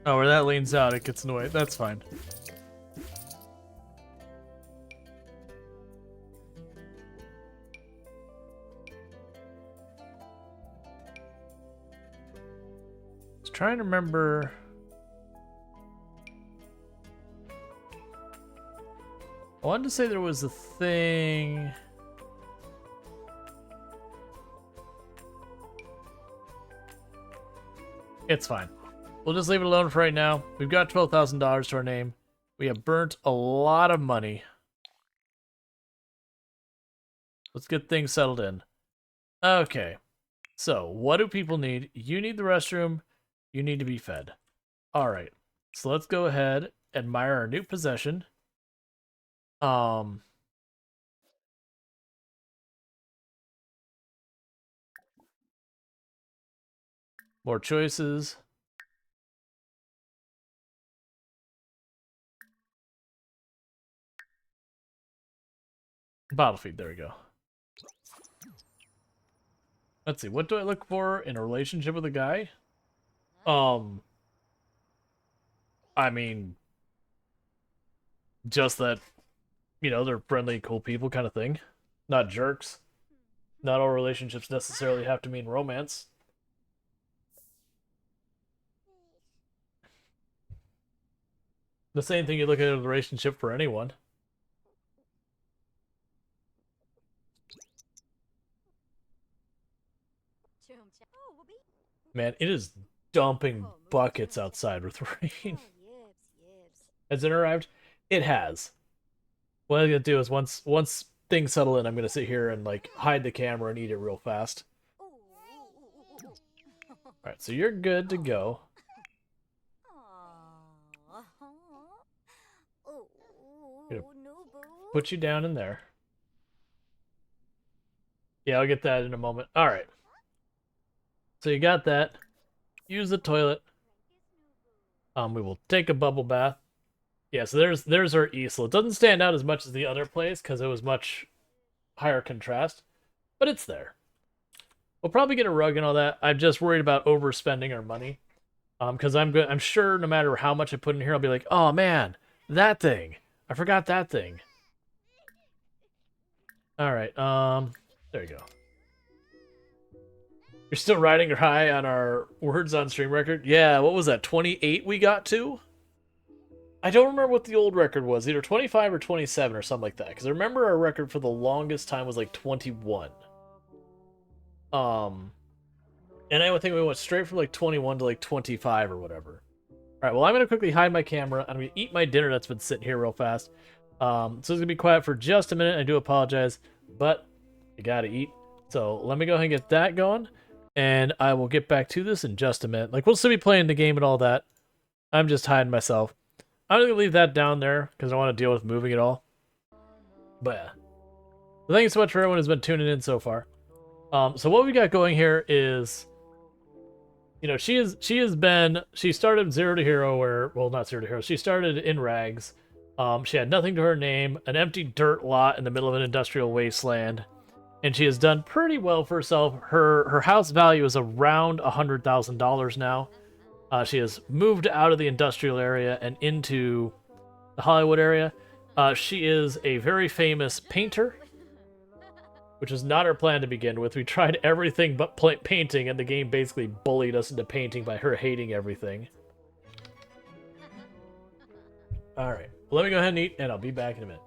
Oh, where that leans out, it gets annoyed. That's fine. Trying to remember. I wanted to say there was a thing. It's fine. We'll just leave it alone for right now. We've got $12,000 to our name. We have burnt a lot of money. Let's get things settled in. Okay. So, what do people need? You need the restroom. You need to be fed. All right. So let's go ahead and admire our new possession. More choices. Bottle feed, there we go. Let's see, what do I look for in a relationship with a guy? I mean, just that, you know, they're friendly, cool people kind of thing. Not jerks. Not all relationships necessarily have to mean romance. The same thing you look at in a relationship for anyone. Man, it is dumping buckets outside with rain. Has it arrived? It has. What I'm gonna do is once things settle in, I'm gonna sit here and like hide the camera and eat it real fast. Alright, so you're good to go. Gonna put you down in there. Yeah, I'll get that in a moment. Alright. So you got that. Use the toilet. We will take a bubble bath. Yeah, so there's our easel. It doesn't stand out as much as the other place because it was much higher contrast, but it's there. We'll probably get a rug and all that. I'm just worried about overspending our money. Because I'm sure no matter how much I put in here, I'll be like, oh man, that thing. I forgot that thing. Alright, there you go. You're still riding high on our words on stream record? Yeah, what was that, 28 we got to? I don't remember what the old record was, either 25 or 27 or something like that. Because I remember our record for the longest time was like 21. And I would think we went straight from like 21 to like 25 or whatever. Alright, well I'm going to quickly hide my camera. I'm going to eat my dinner that's been sitting here real fast. So it's going to be quiet for just a minute. I do apologize, but I got to eat. So let me go ahead and get that going. And I will get back to this in just a minute. Like, we'll still be playing the game and all that. I'm just hiding myself. I'm going to leave that down there because I don't want to deal with moving it all. But yeah. So thank you so much for everyone who's been tuning in so far. So what we got going here is, you know, she started 0 to hero where, well, not 0 to hero. She started in rags. She had nothing to her name, an empty dirt lot in the middle of an industrial wasteland. And she has done pretty well for herself. Her house value is around $100,000 now. She has moved out of the industrial area and into the Hollywood area. She is a very famous painter, which is not our plan to begin with. We tried everything but painting, and the game basically bullied us into painting by her hating everything. Alright, well, let me go ahead and eat, and I'll be back in a minute.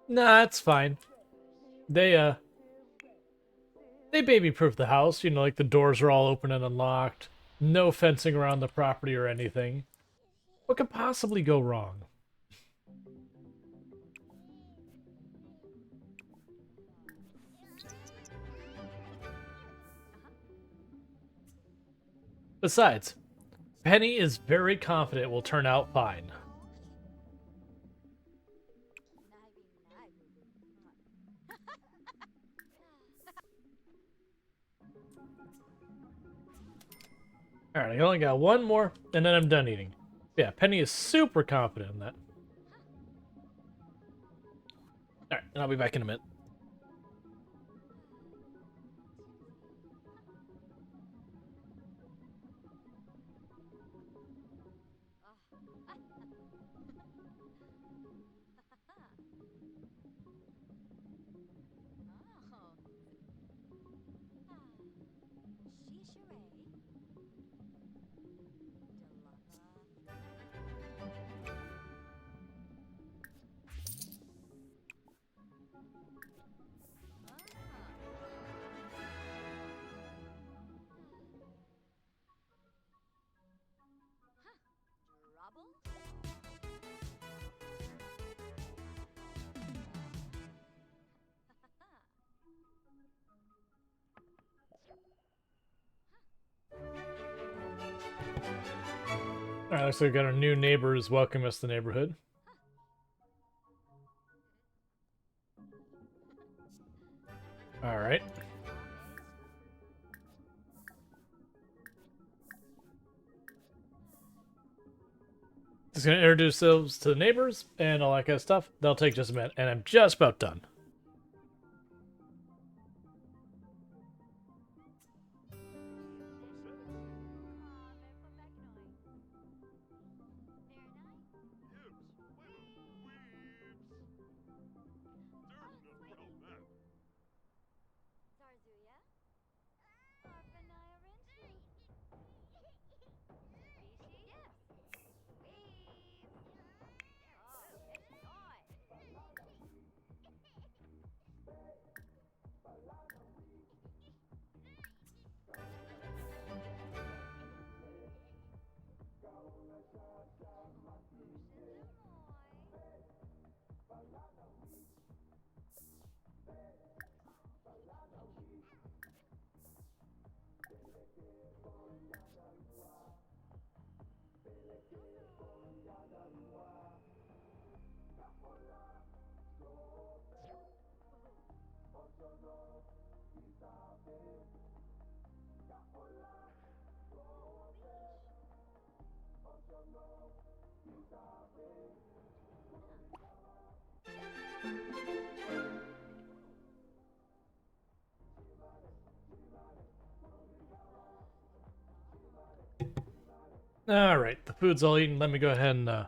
Nah, it's fine. They they baby-proof the house. You know, like the doors are all open and unlocked. No fencing around the property or anything. What could possibly go wrong? Besides, Penny is very confident it will turn out fine. Alright, I only got one more, and then I'm done eating. Yeah, Penny is super confident in that. Alright, and I'll be back in a minute. Alright, looks like we got our new neighbors welcome us to the neighborhood. Alright. Just gonna introduce ourselves to the neighbors and all that kind of stuff. That'll take just a minute, and I'm just about done. Alright, the food's all eaten. Let me go ahead and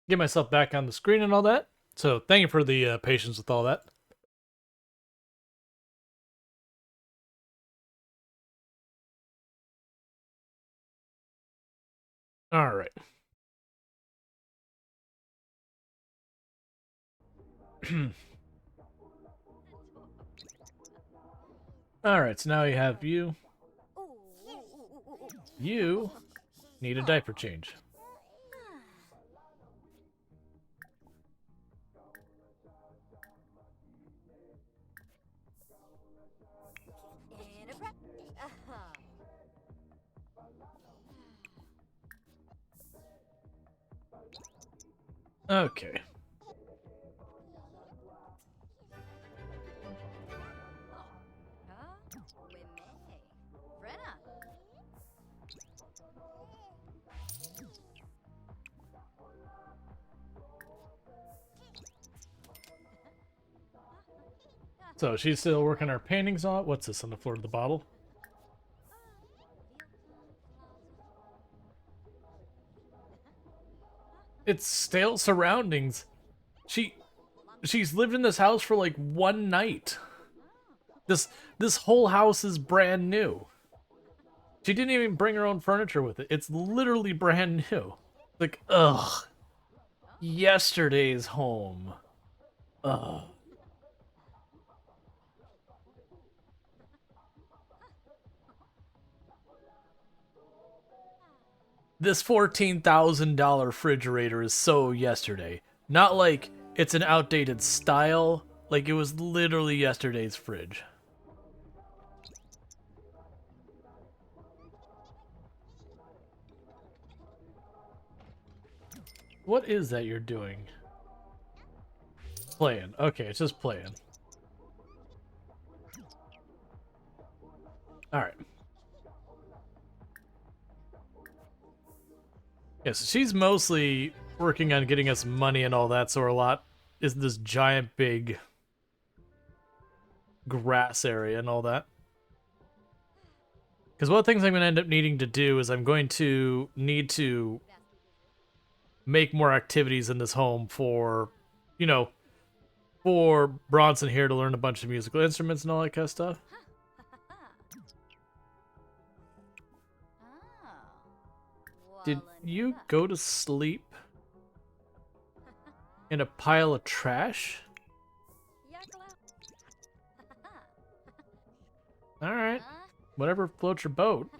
get myself back on the screen and all that. So thank you for the patience with all that. Alright. Alright, so now you have you. You need a diaper change. Okay. So she's still working her paintings on it. What's this on the floor of the bottle? It's stale surroundings. She's lived in this house for like one night. This whole house is brand new. She didn't even bring her own furniture with it. It's literally brand new. Like, ugh. Yesterday's home. Ugh. This $14,000 refrigerator is so yesterday. Not like it's an outdated style. Like it was literally yesterday's fridge. What is that you're doing? Playing. Okay, it's just playing. Alright. Yeah, so she's mostly working on getting us money and all that, so a lot is this giant big grass area and all that. Because one of the things I'm going to end up needing to do is I'm going to need to make more activities in this home for, you know, for Bronson here to learn a bunch of musical instruments and all that kind of stuff. Did you go to sleep in a pile of trash? Alright. Whatever floats your boat.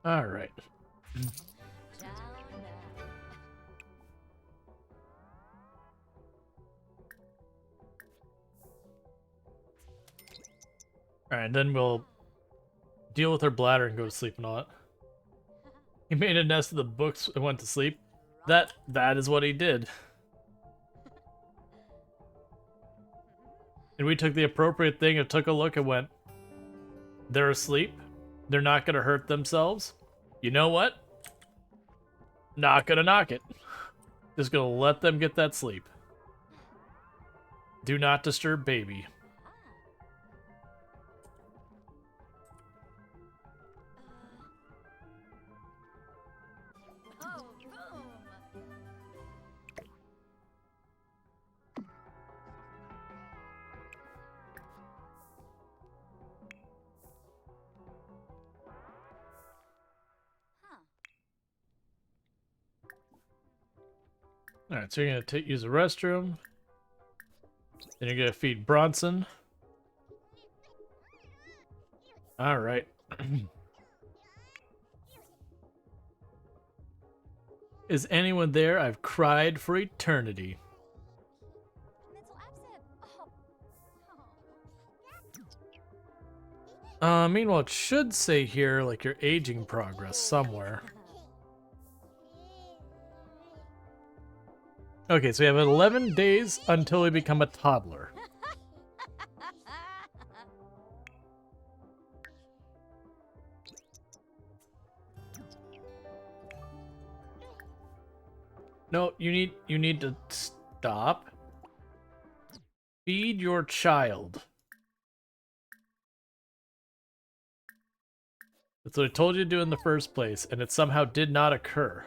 Alright. Alright, then we'll deal with her bladder and go to sleep and all that. He made a nest of the books and went to sleep. That is what he did. And we took the appropriate thing and took a look and went, they're asleep. They're not going to hurt themselves. You know what? Not going to knock it. Just going to let them get that sleep. Do not disturb baby. Alright, so you're going to use the restroom. Then you're going to feed Bronson. Alright. Is anyone there? I've cried for eternity. Meanwhile, it should say here, like, your aging progress somewhere. Okay, so we have 11 days until we become a toddler. No, you need to stop. Feed your child. That's what I told you to do in the first place, and it somehow did not occur.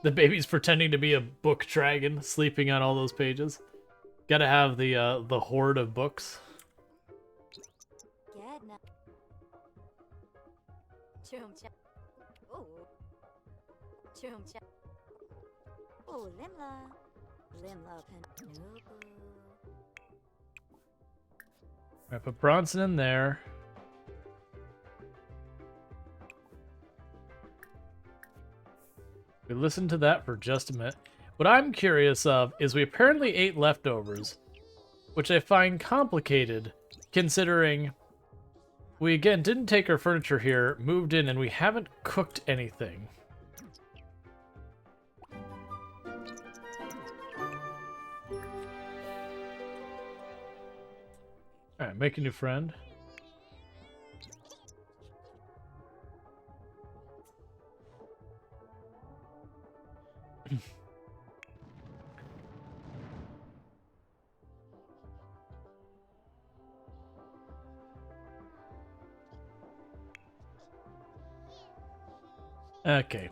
The baby's pretending to be a book dragon, sleeping on all those pages. Gotta have the hoard of books. Alright, put Bronson in there. We listened to that for just a minute. What I'm curious of is we apparently ate leftovers, which I find complicated considering we again didn't take our furniture here, moved in, and we haven't cooked anything. Alright, make a new friend. Okay.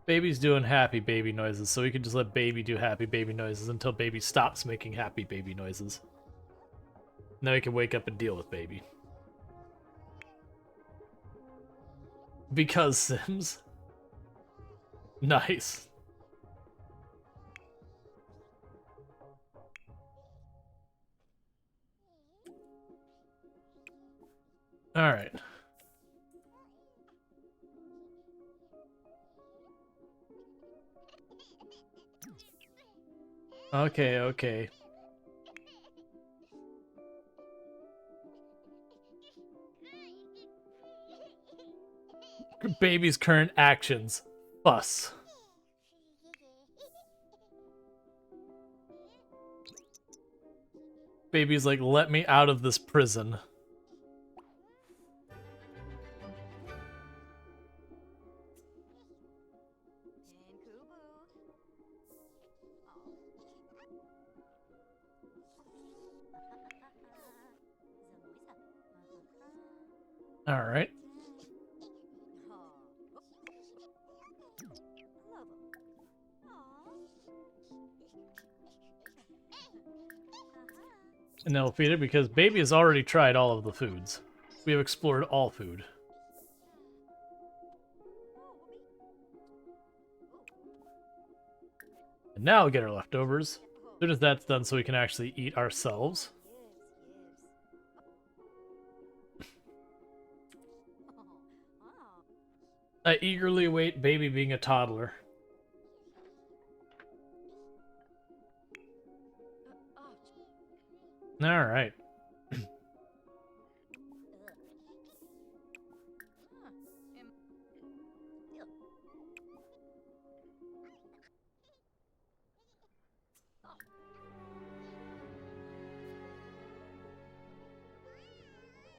Baby's doing happy baby noises, so we can just let baby do happy baby noises until baby stops making happy baby noises. Now we can wake up and deal with baby. Because Sims. Nice. Alright. Okay, okay. Baby's current actions. Fuss. Baby's like, let me out of this prison. Alright. And now we'll feed it because Baby has already tried all of the foods. We have explored all food. And now we'll get our leftovers. As soon as that's done so we can actually eat ourselves. I eagerly await Baby being a toddler. Alright.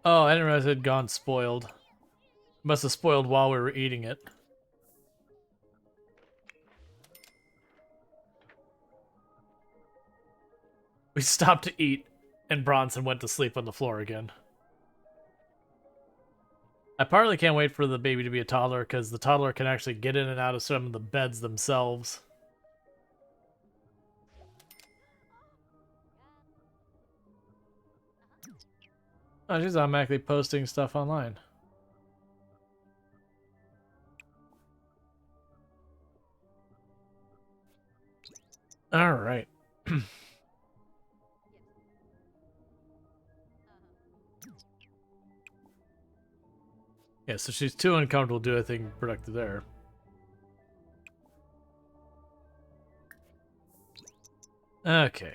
Oh, I didn't realize it had gone spoiled. Must have spoiled while we were eating it. We stopped to eat, and Bronson went to sleep on the floor again. I partly can't wait for the baby to be a toddler, because the toddler can actually get in and out of some of the beds themselves. Oh, she's automatically posting stuff online. Alright. Yeah, so she's too uncomfortable to do anything productive there. Okay.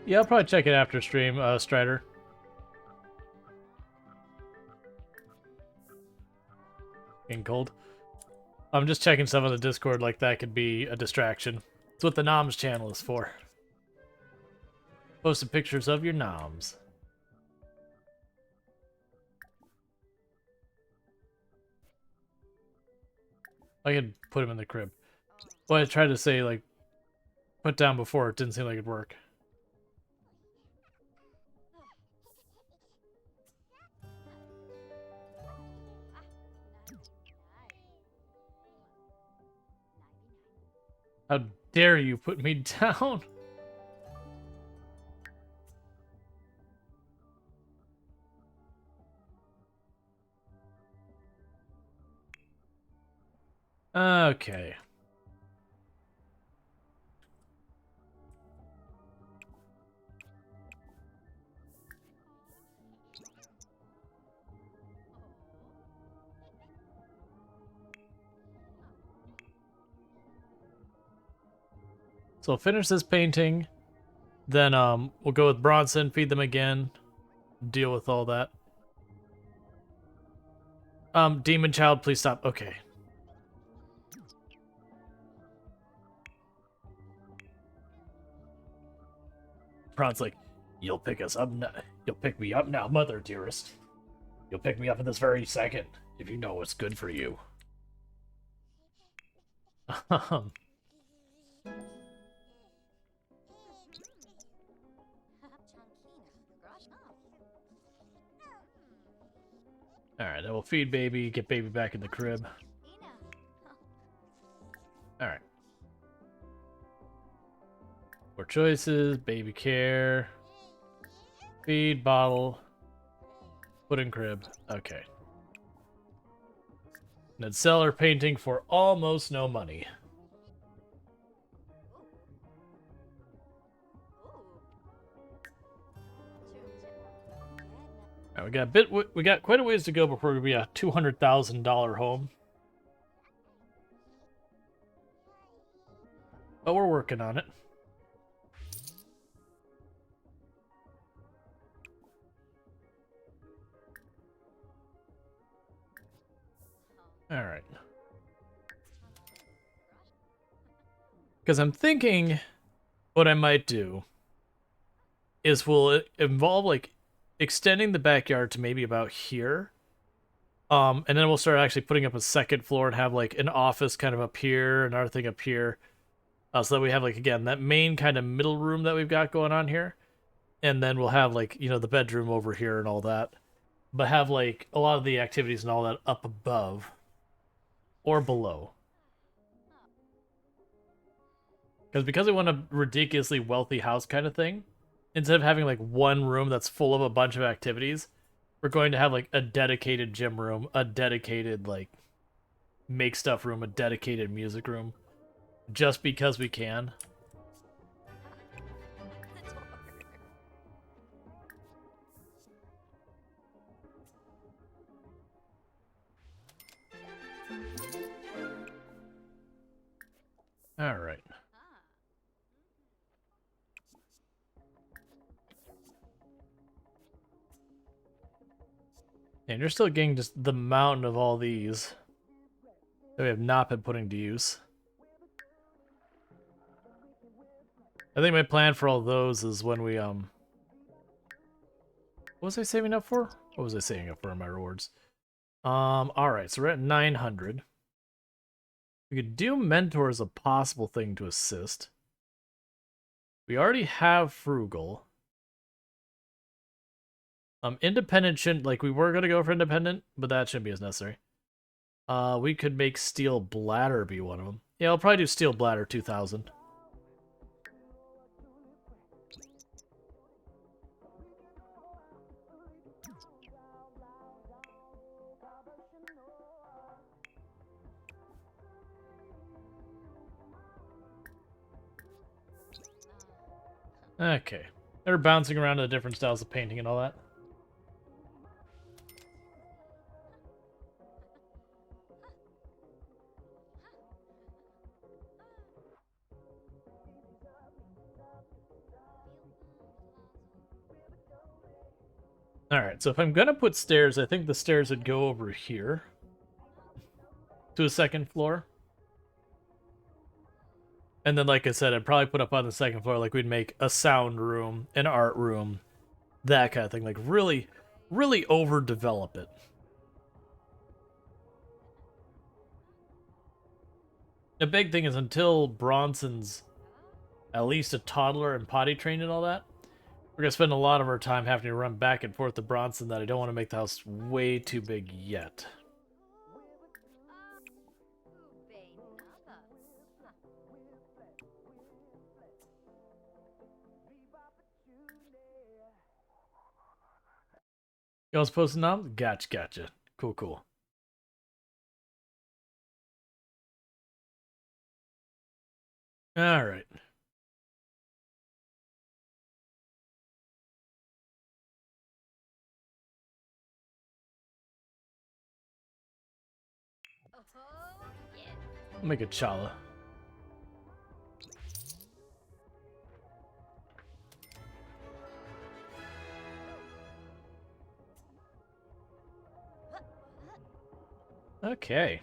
Yeah, I'll probably check it after stream, Strider. Getting cold. I'm just checking stuff on the Discord, like that could be a distraction. That's what the Noms channel is for. Posting pictures of your Noms. I could put him in the crib. Well, I tried to say, like, put down before, it didn't seem like it'd work. How dare you put me down? Okay. So finish this painting, then we'll go with Bronson, feed them again, deal with all that. Demon Child, please stop. Okay. Bron's like, you'll pick us up now. You'll pick me up now, mother dearest. You'll pick me up in this very second, if you know what's good for you. Alright, then we'll feed baby, get baby back in the crib. Alright. More choices, baby care, feed, bottle, put in crib. Okay. And then cellar painting for almost no money. Right, we got quite a ways to go before we get a $200,000 home. But we're working on it. All right. Because I'm thinking what I might do is we'll involve like extending the backyard to maybe about here. And then we'll start actually putting up a second floor and have like an office kind of up here, another thing up here. So that we have like, again, that main kind of middle room that we've got going on here. And then we'll have like, you know, the bedroom over here and all that. But have like a lot of the activities and all that up above or below. Because we want a ridiculously wealthy house kind of thing, instead of having like one room that's full of a bunch of activities, we're going to have like a dedicated gym room, a dedicated like make stuff room, a dedicated music room, just because we can. All right. And you're still getting just the mountain of all these that we have not been putting to use. I think my plan for all those is when we, what was I saving up for? What was I saving up for in my rewards? Alright, so we're at 900. We could do mentor as a possible thing to assist. We already have frugal. Independent shouldn't, like, we were gonna go for independent, but that shouldn't be as necessary. We could make steel bladder be one of them. Yeah, I'll probably do steel bladder 2000. Okay. They're bouncing around to the different styles of painting and all that. Alright, so if I'm gonna put stairs, I think the stairs would go over here to a second floor. And then, like I said, I'd probably put up on the second floor, like we'd make a sound room, an art room, that kind of thing. Like really, really overdevelop it. The big thing is until Bronson's at least a toddler and potty trained and all that, we're going to spend a lot of our time having to run back and forth to Bronson that I don't want to make the house way too big yet. You was posting now? Gotcha. Cool. Alright. I'll make a chala. Okay.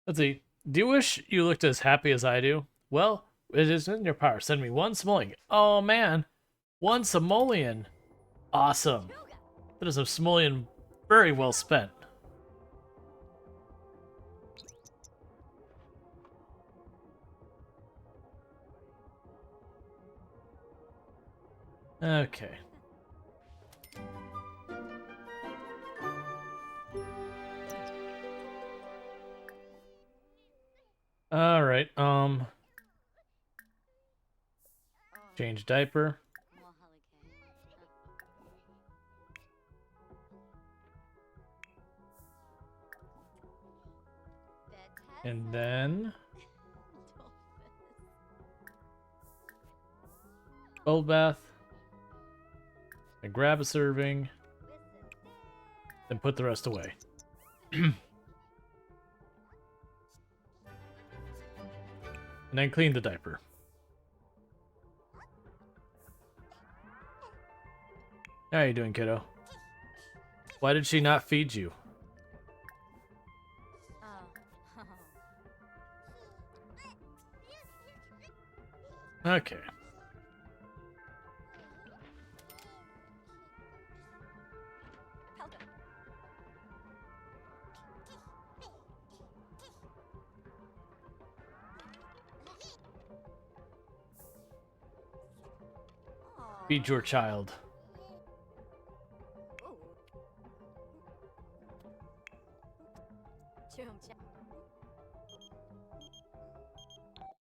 Let's see. Do you wish you looked as happy as I do? Well, it is in your power. Send me one simoleon. Oh man, one simoleon. Awesome. That is a simoleon very well spent. Okay. All right. Change diaper. And then bubble bath. And grab a serving. Then put the rest away. And then clean the diaper. How are you doing, kiddo? Why did she not feed you? Okay. Feed your child.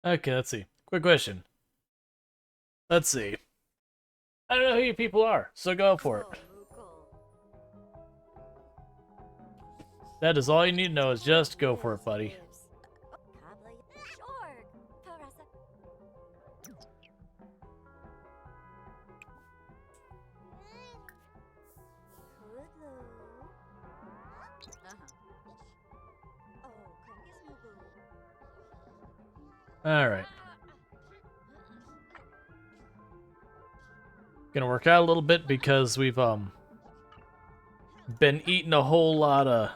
Okay, let's see. Quick question. Let's see. I don't know who you people are, so go for it. That is all you need to know, is just go for it, buddy. Alright. Gonna work out a little bit because we've been eating a whole lot of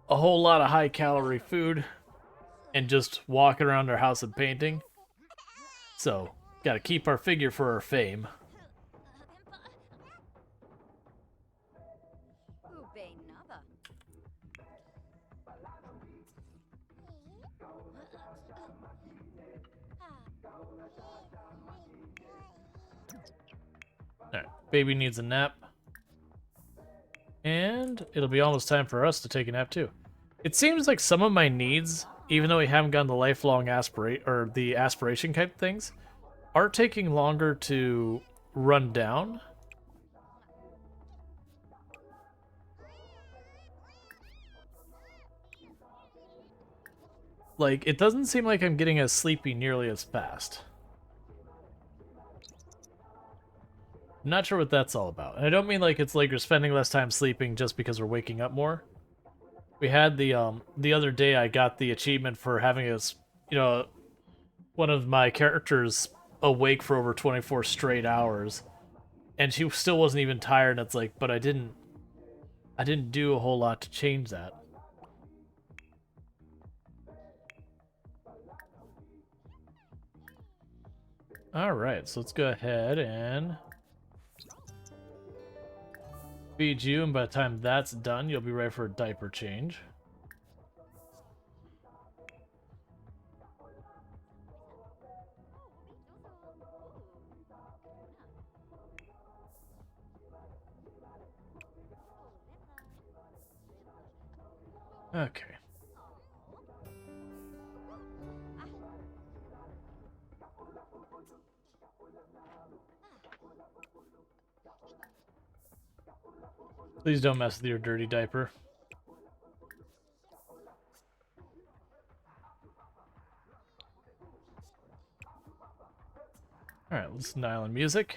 high calorie food and just walking around our house and painting. So, gotta keep our figure for our fame. Alright, baby needs a nap. And it'll be almost time for us to take a nap too. It seems like some of my needs, even though we haven't gotten the lifelong aspiration type things, are taking longer to run down. Like, it doesn't seem like I'm getting as sleepy nearly as fast. I'm not sure what that's all about. And I don't mean like it's like you're spending less time sleeping just because we're waking up more. We had the other day I got the achievement for having us, you know, one of my characters awake for over 24 straight hours. And she still wasn't even tired, and it's like, but I didn't do a whole lot to change that. Alright, so let's go ahead and feed you, and by the time that's done, you'll be ready for a diaper change. Okay. Please don't mess with your dirty diaper. Alright, let's dial in music.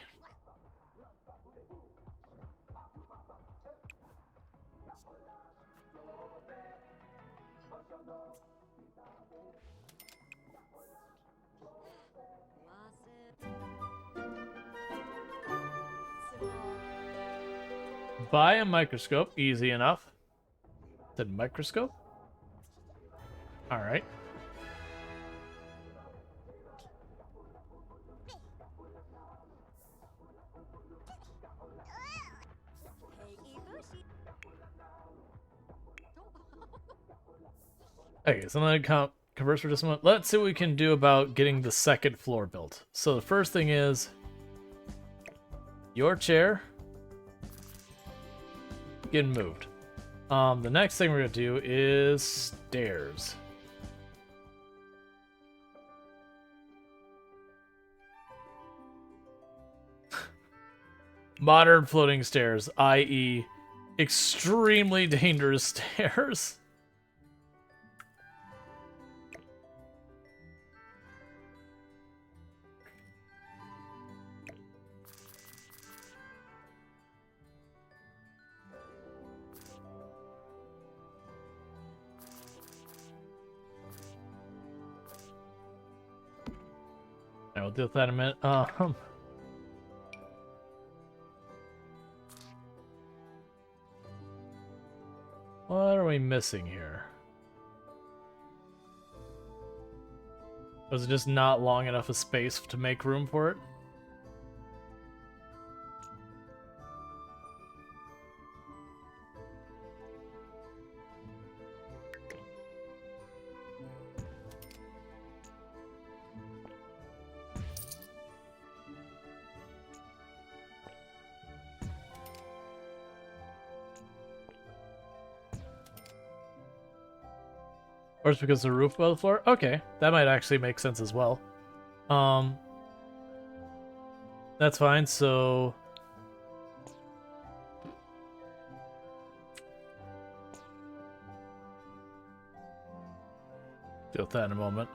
Buy a microscope, easy enough. Said microscope? Alright. Okay, so I'm gonna converse for just a moment. Let's see what we can do about getting the second floor built. So the first thing is your chair getting moved. The next thing we're gonna do is stairs. Modern floating stairs, i.e. extremely dangerous stairs. I will deal with that in a minute. What are we missing here? Was it just not long enough a space to make room for it? Or it's because the roof above the floor? Okay, that might actually make sense as well. That's fine, so... deal with that in a moment.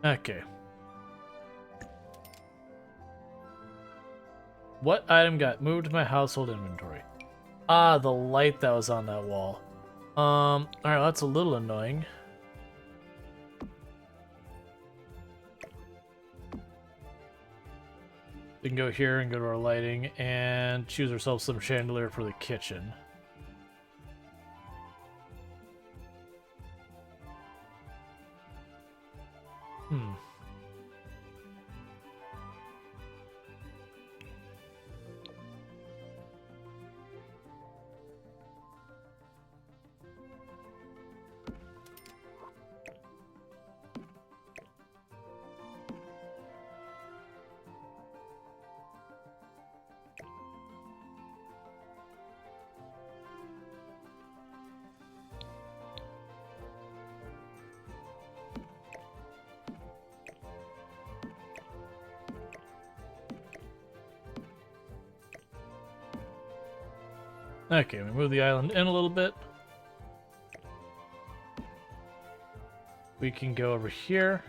Okay. What item got moved to my household inventory? Ah, the light that was on that wall. Alright, well, that's a little annoying. We can go here and go to our lighting and choose ourselves some chandelier for the kitchen. Okay, we move the island in a little bit. We can go over here.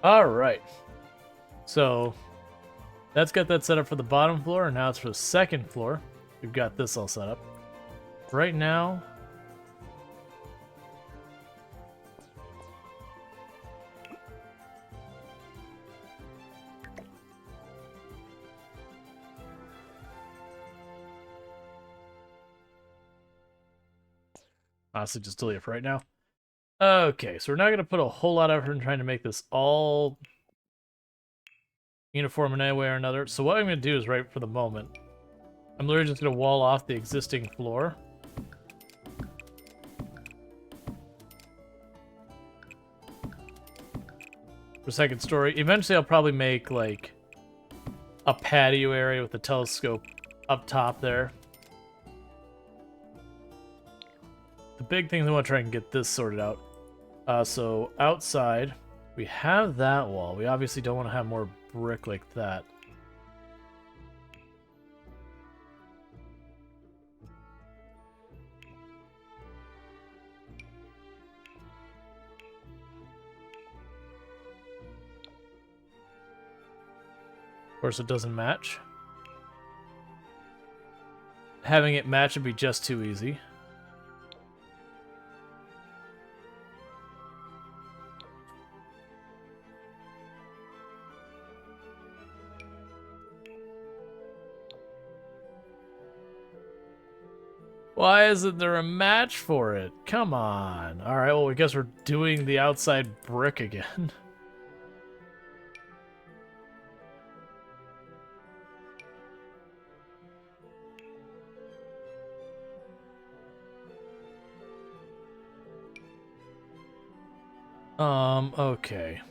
Alright. So, that's got that set up for the bottom floor, and now it's for the second floor. We've got this all set up. Right now... honestly, just delete it for right now. Okay, so we're not going to put a whole lot of effort in trying to make this all uniform in any way or another. So what I'm going to do is, right for the moment, I'm literally just going to wall off the existing floor. For second story. Eventually I'll probably make, like, a patio area with a telescope up top there. The big thing is I want to try and get this sorted out. So outside, we have that wall. We obviously don't want to have more brick like that. Of course, it doesn't match. Having it match would be just too easy. Why isn't there a match for it? Come on. Alright, well, I guess we're doing the outside brick again. Okay.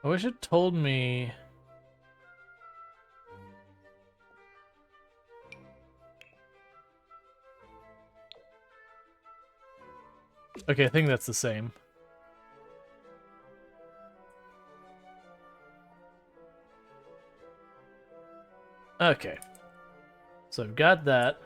I wish it told me... Okay, I think that's the same. Okay. So I've got that.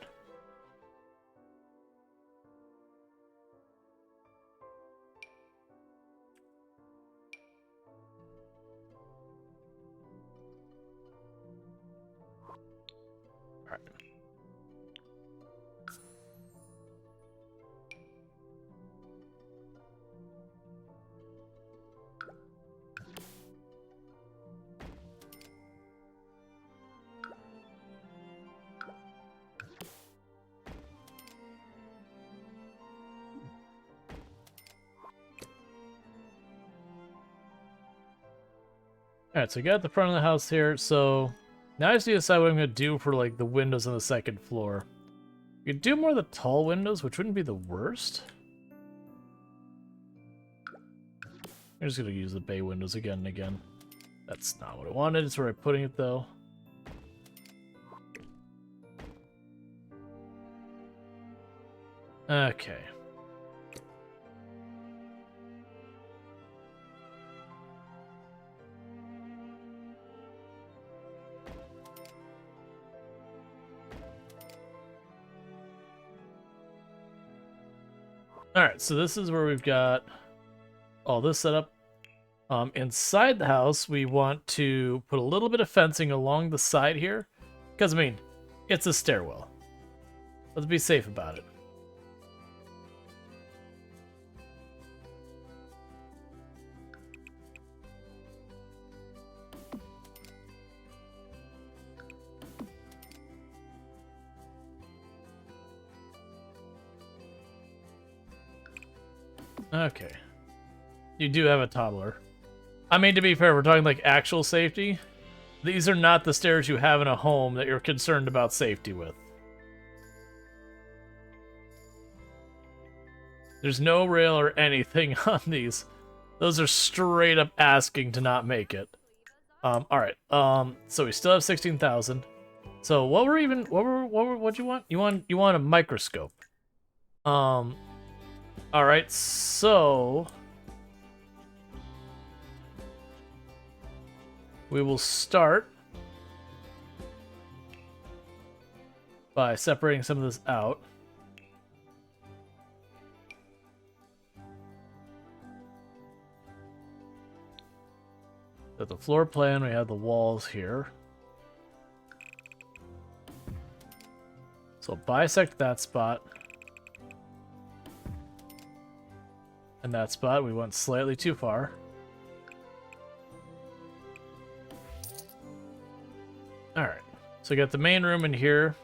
Alright, so I got the front of the house here, so now I just need to decide what I'm going to do for, like, the windows on the second floor. You could do more of the tall windows, which wouldn't be the worst. I'm just going to use the bay windows again and again. That's not what I wanted, it's where I'm putting it, though. Okay. Alright, so this is where we've got all this set up. Inside the house, we want to put a little bit of fencing along the side here. Because, I mean, it's a stairwell. Let's be safe about it. Okay. You do have a toddler. I mean, to be fair, we're talking like actual safety. These are not the stairs you have in a home that you're concerned about safety with. There's no rail or anything on these. Those are straight up asking to not make it. Alright. So we still have 16,000. So what were even what'd you want? You want a microscope. Alright, so we will start by separating some of this out. Got the floor plan, we have the walls here. So bisect that spot. And that spot, we went slightly too far. Alright, so we got the main room in here.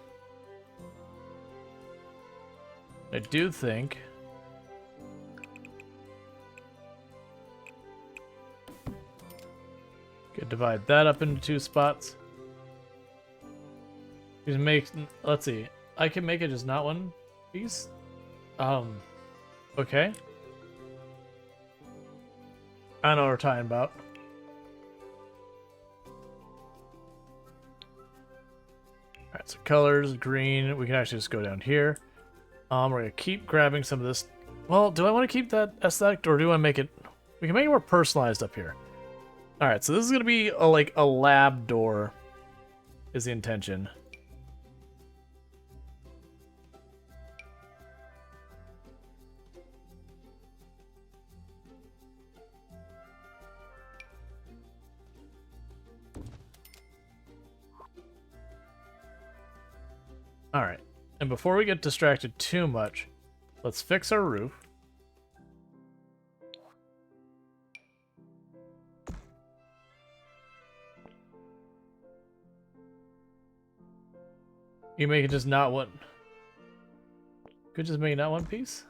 I do think could divide that up into two spots. Just make, let's see, I can make it just not one piece. Okay. I know what we're talking about. Alright, so colors, green. We can actually just go down here. We're going to keep grabbing some of this. Well, do I want to keep that aesthetic, or do I want to make it... We can make it more personalized up here. Alright, so this is going to be like a lab door is the intention. Alright, and before we get distracted too much, let's fix our roof. You make it just not one. Could just make it not one piece?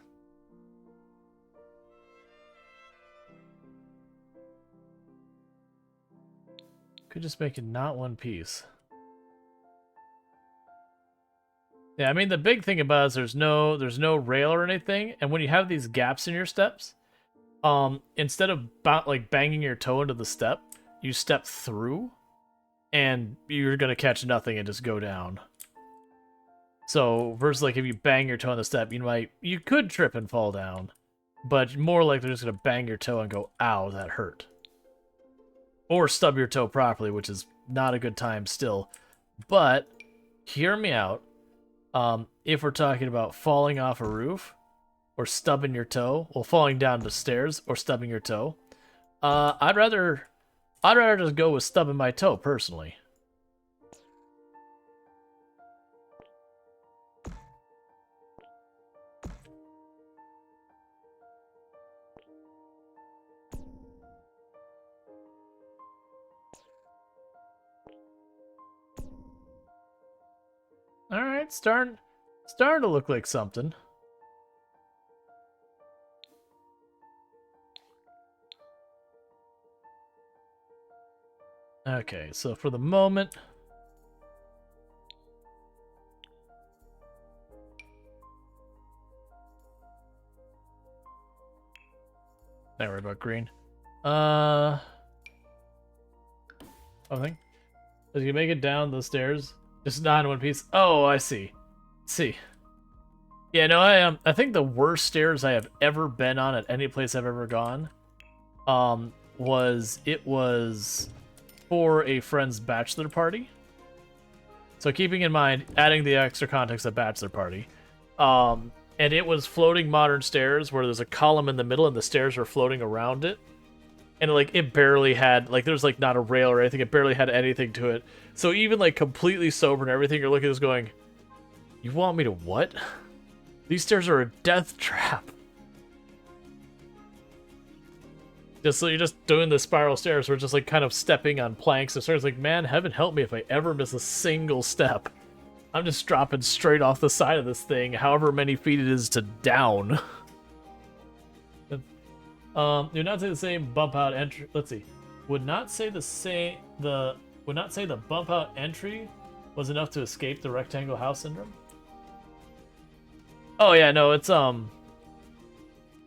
Could just make it not one piece. Yeah, I mean the big thing about it is there's no rail or anything, and when you have these gaps in your steps, instead of like banging your toe into the step, you step through, and you're gonna catch nothing and just go down. So versus like if you bang your toe on the step, you could trip and fall down, but more likely you're just gonna bang your toe and go, ow, that hurt. Or stub your toe properly, which is not a good time still. But hear me out. If we're talking about falling off a roof or stubbing your toe, well, falling down the stairs or stubbing your toe, I'd rather just go with stubbing my toe personally. All right, starting to look like something. Okay, so for the moment, don't worry about green. I think. Does you make it down the stairs? Just not in one piece. Oh, I see. Yeah, no, I think the worst stairs I have ever been on at any place I've ever gone, was for a friend's bachelor party. So keeping in mind, adding the extra context of bachelor party, and it was floating modern stairs where there's a column in the middle and the stairs were floating around it. And like it barely had, like there's like not a rail or anything, it barely had anything to it. So even like completely sober and everything, you're looking at this going, you want me to what? These stairs are a death trap. Just so you're just doing the spiral stairs, we're just like kind of stepping on planks and stairs. Like, man, heaven help me if I ever miss a single step. I'm just dropping straight off the side of this thing, however many feet it is to down. Do not say the same bump out entry. Let's see. Would not say the bump out entry was enough to escape the rectangle house syndrome. Oh yeah, no, it's what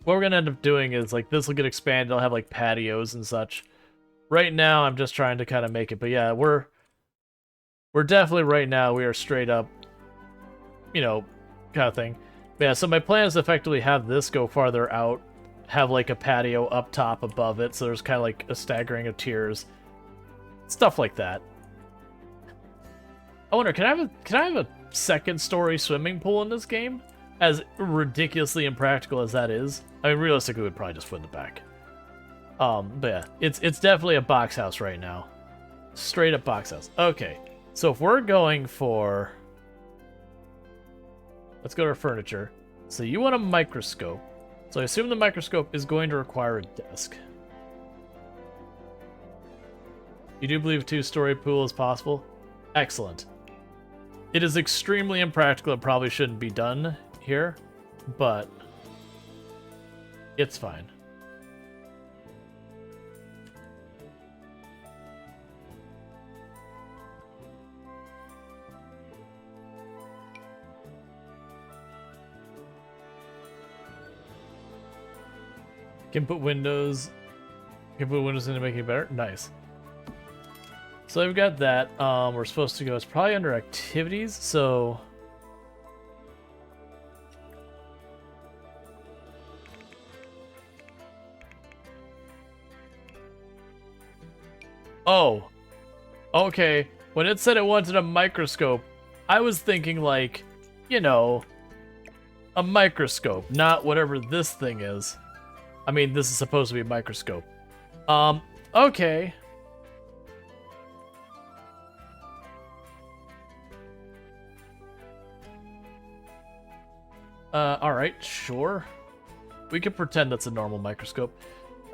we're gonna end up doing is like this will get expanded. I'll have like patios and such. Right now, I'm just trying to kind of make it, but yeah, we're definitely right now we are straight up, kind of thing. But yeah, so my plan is to effectively have this go farther out. Have like a patio up top above it, so there's kind of like a staggering of tiers, stuff like that. I wonder, can I have a second story swimming pool in this game? As ridiculously impractical as that is, I mean, realistically, we'd probably just put in the back. But yeah, it's definitely a box house right now, straight up box house. Okay, so if we're going for, let's go to our furniture. So you want a microscope. So I assume the microscope is going to require a desk. You do believe a two-story pool is possible? Excellent. It is extremely impractical. It probably shouldn't be done here, but it's fine. Can put windows in to make it better. Nice. So I've got that. We're supposed to go. It's probably under activities. So oh, okay. When it said it wanted a microscope, I was thinking like, a microscope, not whatever this thing is. I mean, this is supposed to be a microscope. Okay. Alright, sure. We could pretend that's a normal microscope.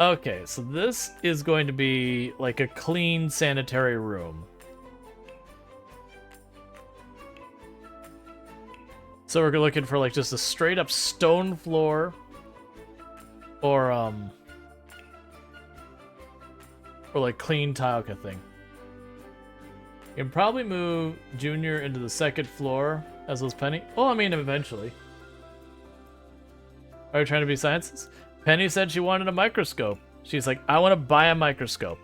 Okay, so this is going to be like a clean sanitary room. So we're looking for like just a straight up stone floor. Or like clean tile kind of thing. You can probably move Junior into the second floor as was Penny. Well, I mean, eventually. Are you trying to be scientists? Penny said she wanted a microscope. She's like, I want to buy a microscope.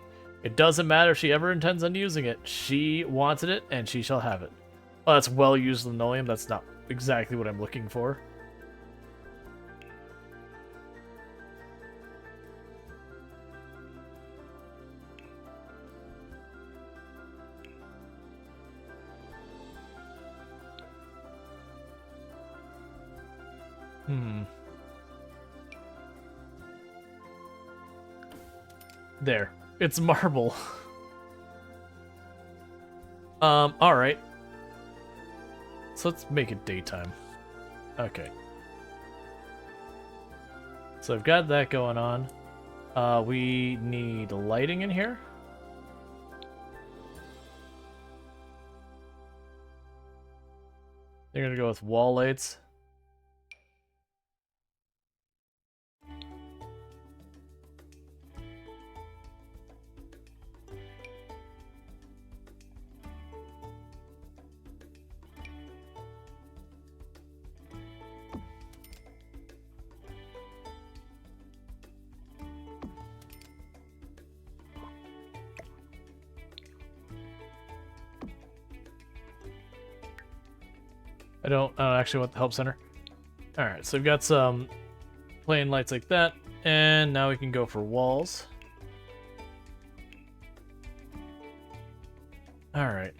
It doesn't matter if she ever intends on using it. She wanted it, and she shall have it. Oh, that's well-used linoleum. That's not exactly what I'm looking for. There. It's marble. Alright. So let's make it daytime. Okay. So I've got that going on. We need lighting in here. They're gonna go with wall lights. I don't actually want the help center. Alright, so we've got some plain lights like that, and now we can go for walls. Alright.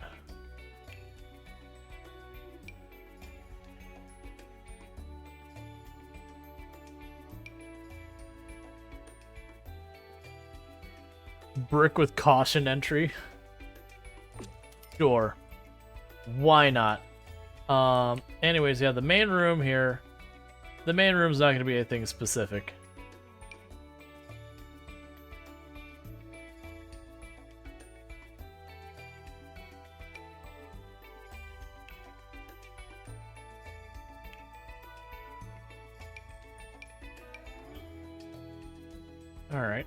Brick with caution entry. Sure. Why not? Anyways, yeah, the main room here. The main room's not going to be anything specific. All right.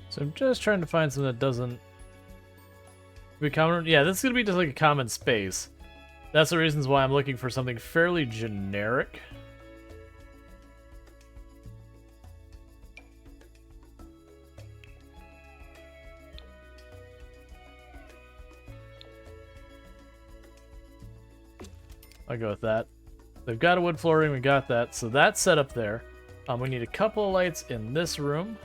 So I'm just trying to find something that doesn't be common. Yeah, this is gonna be just like a common space. That's the reasons why I'm looking for something fairly generic. I'll go with that. They've got a wood flooring, we got that. So that's set up there. We need a couple of lights in this room.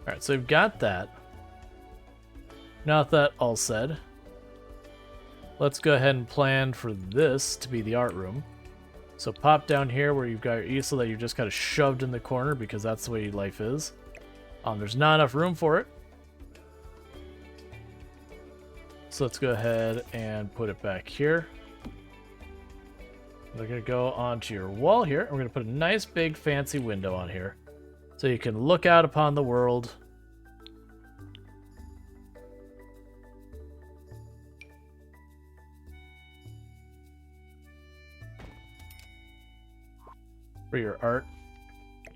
Alright, so we've got that. Now that all said, let's go ahead and plan for this to be the art room. So pop down here where you've got your easel that you've just kind of shoved in the corner because that's the way life is. There's not enough room for it. So let's go ahead and put it back here. We're going to go onto your wall here. And we're going to put a nice big fancy window on here so you can look out upon the world. For your art.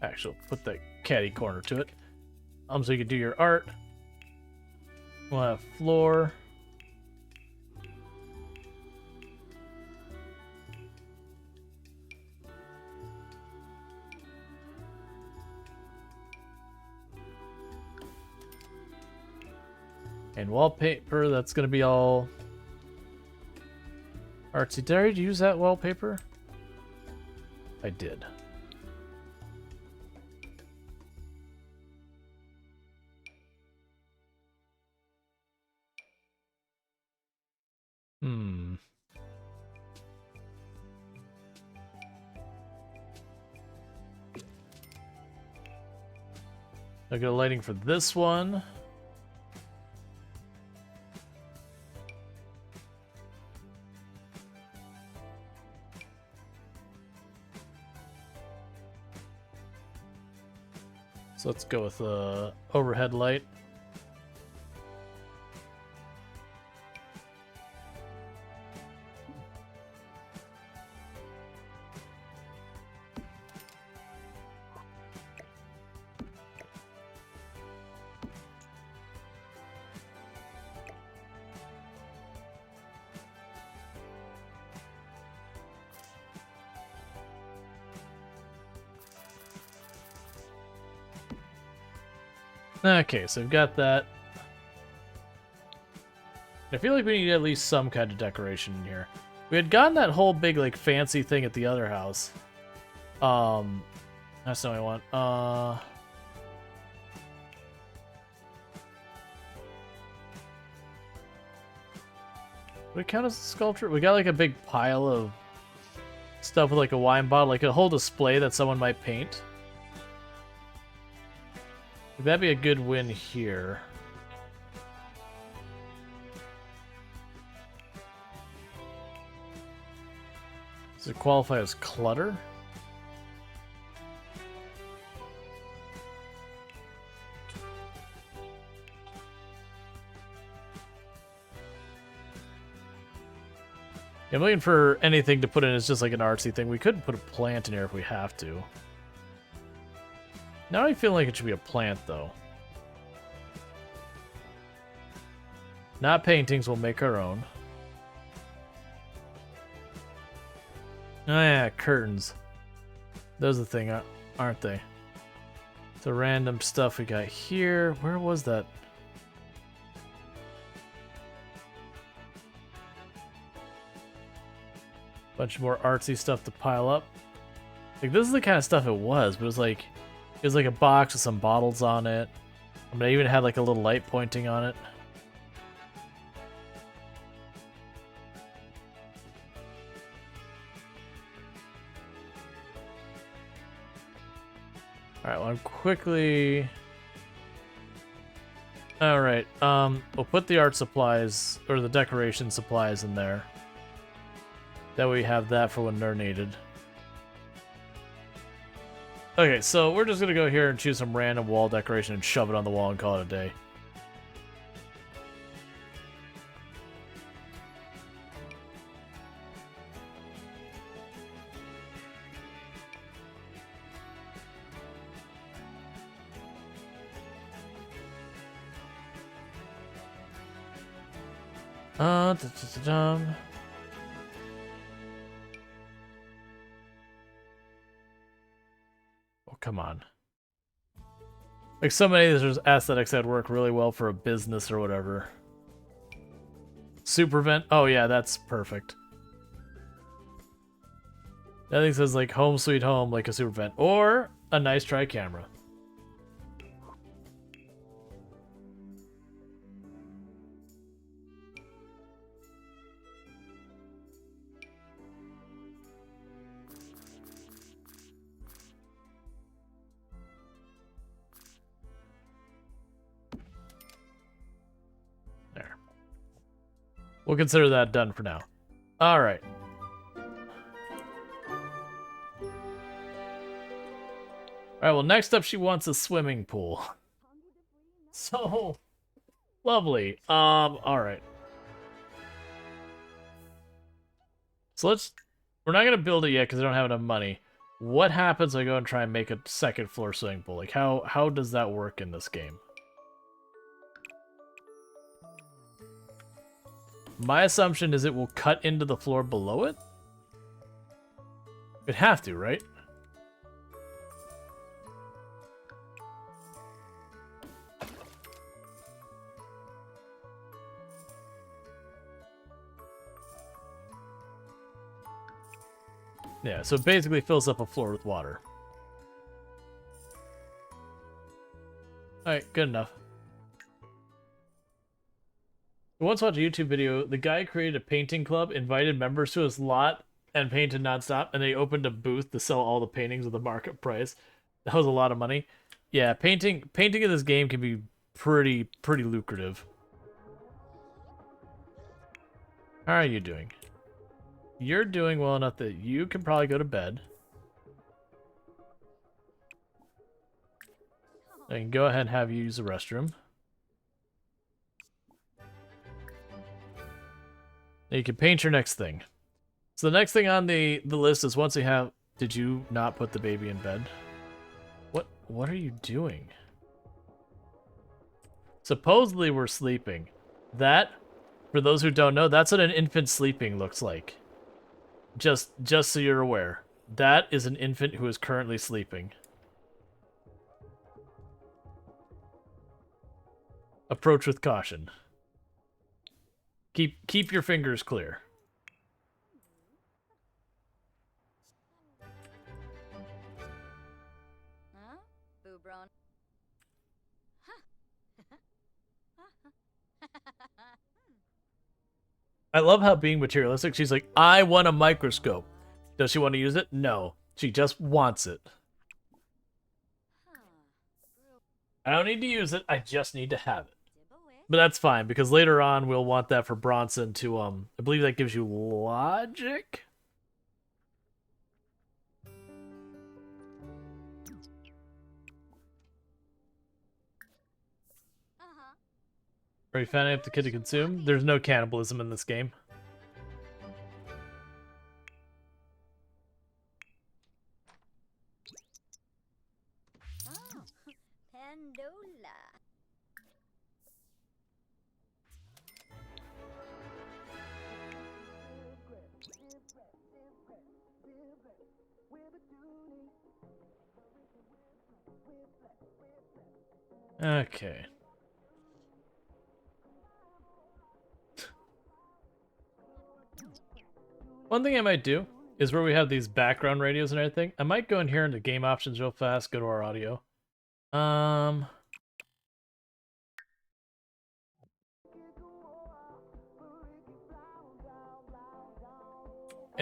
Actually, put the catty corner to it. So you can do your art. We'll have floor. And wallpaper, that's going to be all artsy. Did I already use that wallpaper? I did. I'll get a lighting for this one. So let's go with the overhead light. Okay, so we've got that. I feel like we need at least some kind of decoration in here. We had gotten that whole big, like, fancy thing at the other house. That's not what I want. Would it count as a sculpture? We got, like, a big pile of stuff with, like, a wine bottle, like a whole display that someone might paint. That'd be a good win here. Does it qualify as clutter? I'm looking for anything to put in as just like an artsy thing. We could put a plant in here if we have to. Now I feel like it should be a plant, though. Not paintings, we'll make our own. Oh yeah, curtains. Those are the thing, aren't they? The random stuff we got here. Where was that? Bunch more artsy stuff to pile up. Like, this is the kind of stuff it was, but it was like a box with some bottles on it. I mean, I even had like a little light pointing on it. Alright, well, I'm quickly... Alright, we'll put the art supplies, or the decoration supplies in there. That way we have that for when they're needed. Okay, so we're just gonna go here and choose some random wall decoration and shove it on the wall and call it a day. Oh, come on. Like, so many of these aesthetics that work really well for a business or whatever. Super vent. Oh, yeah, that's perfect. That thing says, like, home sweet home, like a super vent. Or a nice try camera. We'll consider that done for now. Alright. Alright, well, next up she wants a swimming pool. So lovely. Alright. So we're not gonna build it yet because I don't have enough money. What happens when I go and try and make a second floor swimming pool? Like, how does that work in this game? My assumption is it will cut into the floor below it? It'd have to, right? Yeah, so it basically fills up a floor with water. Alright, good enough. I once watched a YouTube video. The guy created a painting club, invited members to his lot, and painted nonstop, and they opened a booth to sell all the paintings at the market price. That was a lot of money. Yeah, painting in this game can be pretty lucrative. How are you doing? You're doing well enough that you can probably go to bed. I can go ahead and have you use the restroom. Now you can paint your next thing. So the next thing on the list is once you have... Did you not put the baby in bed? What are you doing? Supposedly we're sleeping. That, for those who don't know, that's what an infant sleeping looks like. Just so you're aware. That is an infant who is currently sleeping. Approach with caution. Keep your fingers clear. I love how being materialistic, she's like, I want a microscope. Does she want to use it? No. She just wants it. I don't need to use it, I just need to have it. But that's fine, because later on we'll want that for Bronson to, I believe that gives you logic? Are you fanning up the kid to consume? There's no cannibalism in this game. Okay. One thing I might do is where we have these background radios and everything, I might go in here into game options real fast, go to our audio. And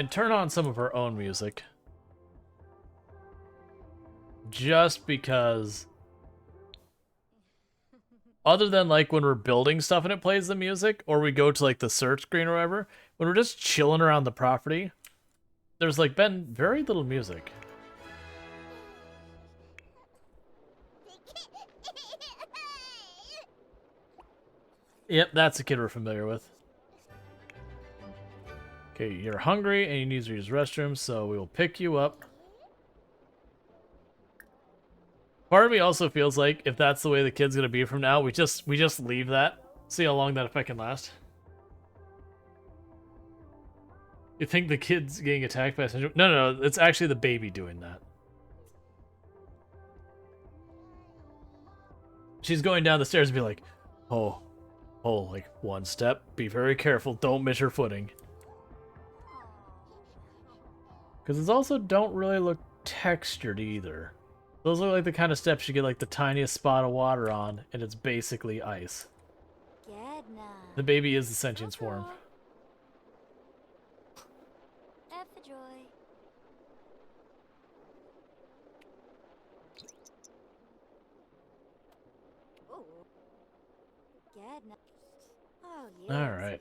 turn on some of our own music. Just because... Other than, like, when we're building stuff and it plays the music, or we go to, like, the search screen or whatever, when we're just chilling around the property, there's, like, been very little music. Yep, that's a kid we're familiar with. Okay, you're hungry and you need to use the restroom, so we will pick you up. Part of me also feels like if that's the way the kid's gonna be from now, we just leave that. See how long that effect can last. You think the kid's getting attacked by a syndrome? No, it's actually the baby doing that. She's going down the stairs and be like, oh, like one step, be very careful, don't miss your footing. Because it's also don't really look textured either. Those look like the kind of steps you get like the tiniest spot of water on, and it's basically ice. The baby is the sentient swarm. All right.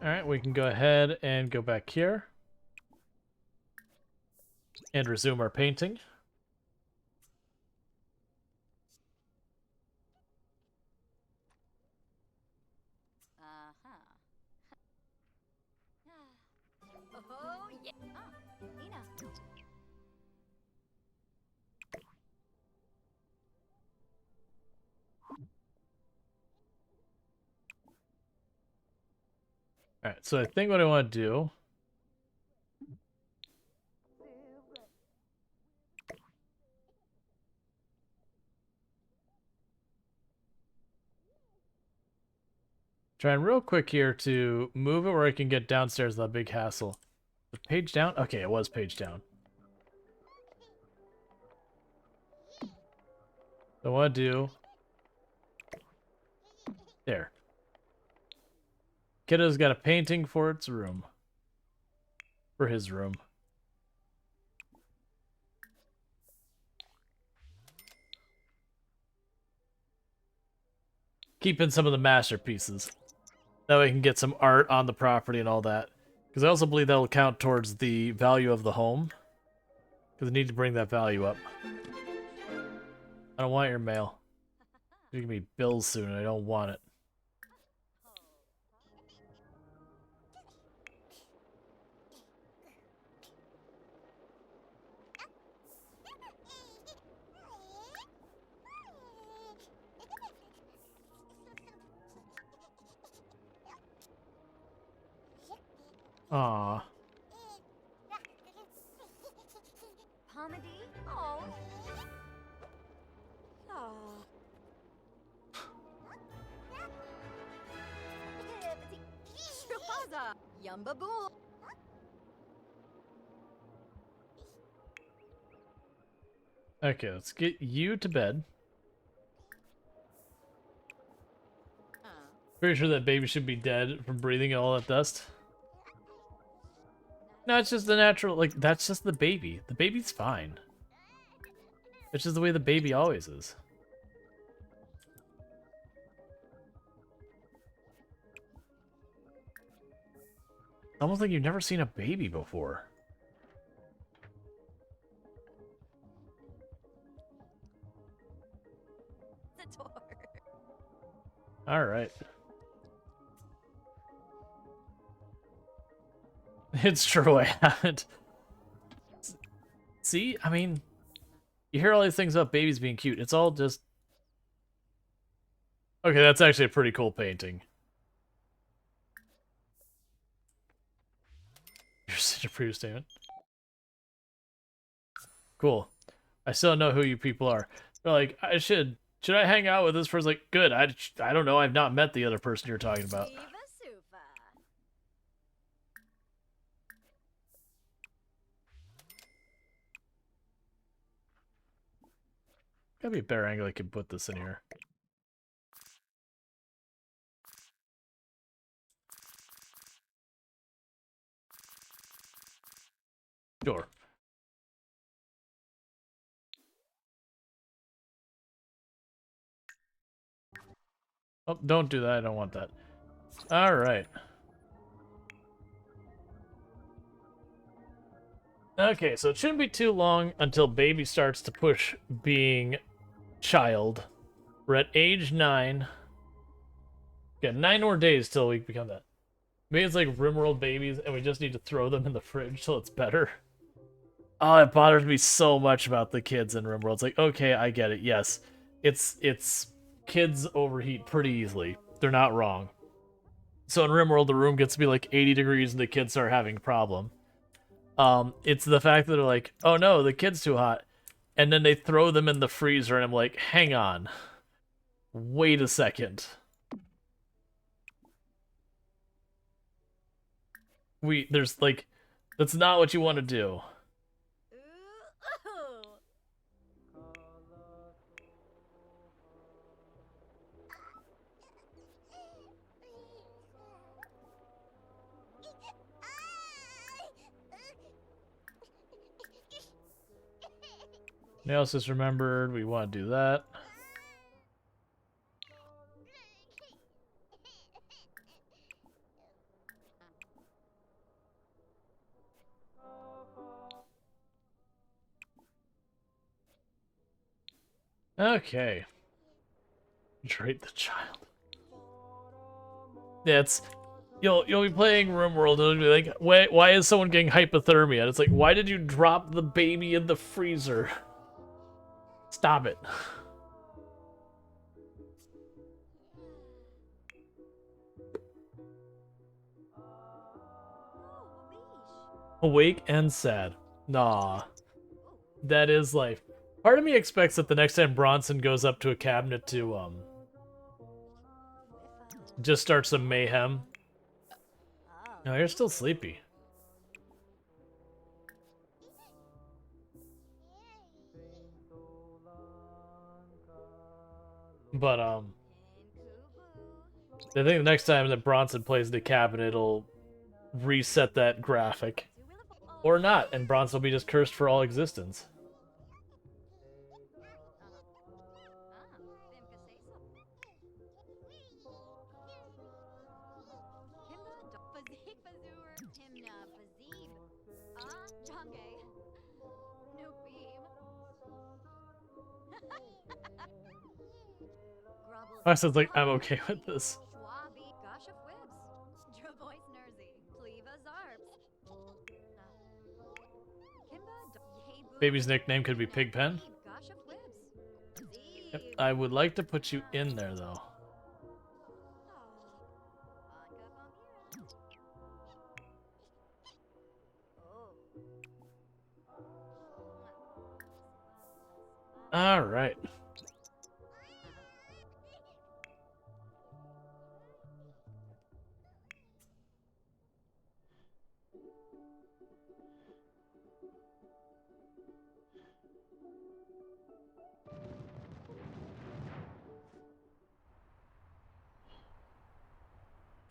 Alright, we can go ahead and go back here. And resume our painting. Alright, so I think what I want to do... Trying real quick here to move it where I can get downstairs without big hassle. Page down? Okay, it was page down. So what I want to do There. Kiddo's got a painting for its room. For his room. Keep in some of the masterpieces. That way we can get some art on the property and all that. Because I also believe that'll count towards the value of the home. Because I need to bring that value up. I don't want your mail. You're gonna be bills soon and I don't want it. Aww. Oh. Yumba boo. Okay, let's get you to bed. Pretty sure that baby should be dead from breathing in all that dust. No, it's just the natural, like, that's just the baby. The baby's fine. It's just the way the baby always is. Almost like you've never seen a baby before. Alright. It's true, I haven't. See, I mean, you hear all these things about babies being cute. It's all just... Okay, that's actually a pretty cool painting. You're such a proof statement. Cool. I still don't know who you people are. They're like, should I hang out with this person? Like, good. I don't know. I've not met the other person you're talking about. Gotta be a better angle I can put this in here. Sure. Oh, don't do that. I don't want that. All right. Okay, so it shouldn't be too long until baby starts to push being child. We're at age 9. Got 9 more days till we become that. Maybe it's like RimWorld babies and we just need to throw them in the fridge till it's better. Oh, it bothers me so much about the kids in RimWorld. It's like, okay, I get it. Yes, it's kids overheat pretty easily. They're not wrong. So in RimWorld, the room gets to be like 80 degrees and the kids start having a problem. It's the fact that they're like, oh no, the kid's too hot. And then they throw them in the freezer and I'm like, hang on. Wait a second. There's like, that's not what you want to do. Nails just remembered we want to do that. Okay. Treat the child. Yeah, you'll be playing RimWorld and it'll be like, why is someone getting hypothermia? And it's like, why did you drop the baby in the freezer? Stop it. Awake and sad. Nah. That is life. Part of me expects that the next time Bronson goes up to a cabinet to, just start some mayhem. No, you're still sleepy. But, I think the next time that Bronson plays the cabinet, it'll reset that graphic. Or not, and Bronson will be just cursed for all existence. I was like, I'm okay with this. Baby's nickname could be Pigpen. Yep, I would like to put you in there, though. All right.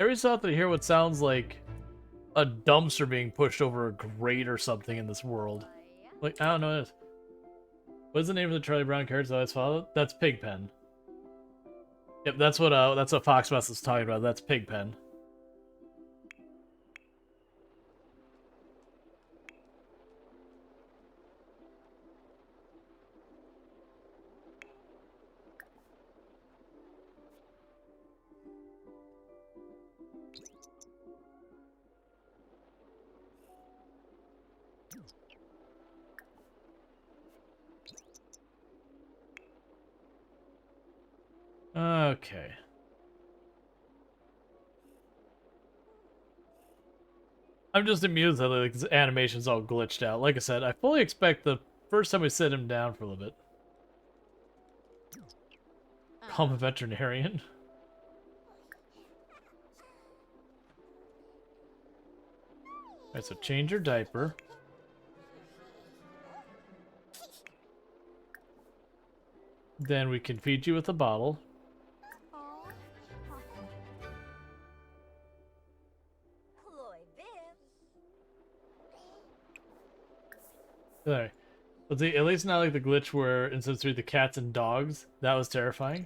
Every so often I hear what sounds like a dumpster being pushed over a grate or something in this world. Like, I don't know this. What's the name of the Charlie Brown character that I follow? That's Pigpen. Yep, that's what Foxmouse is talking about. That's Pigpen. Okay. I'm just amused that like this animation's all glitched out. Like I said, I fully expect the first time we sit him down for a little bit. Call him a veterinarian. Alright, so change your diaper. Then we can feed you with a bottle. There. Let's see, at least not like the glitch where instead of the cats and dogs. That was terrifying.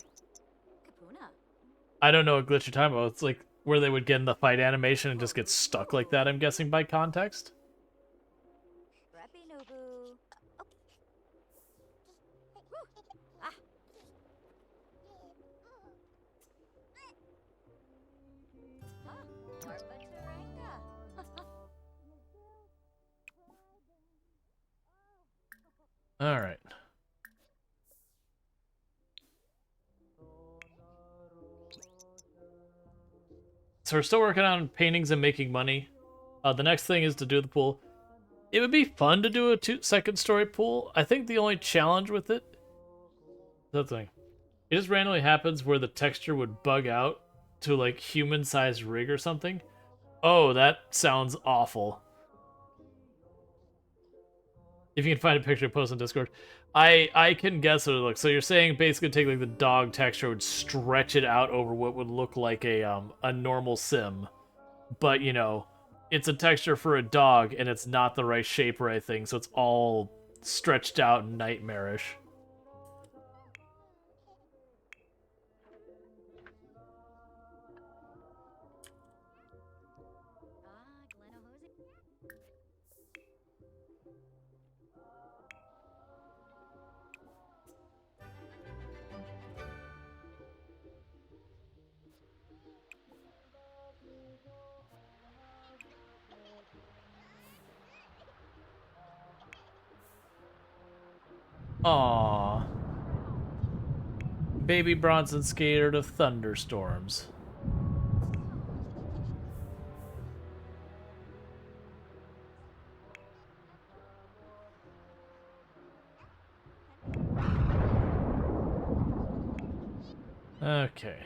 I don't know what glitch you're talking about. It's like where they would get in the fight animation and just get stuck like that, I'm guessing, by context. Alright. So we're still working on paintings and making money. The next thing is to do the pool. It would be fun to do a second story pool. I think the only challenge with it... That thing. It just randomly happens where the texture would bug out to like human-sized rig or something. Oh, that sounds awful. If you can find a picture, post on Discord. I can guess what it looks. So you're saying basically take like the dog texture, would stretch it out over what would look like a normal sim, but you know, it's a texture for a dog and it's not the right shape or anything, so it's all stretched out and nightmarish. Aww. Baby Bronson scared of thunderstorms. Okay.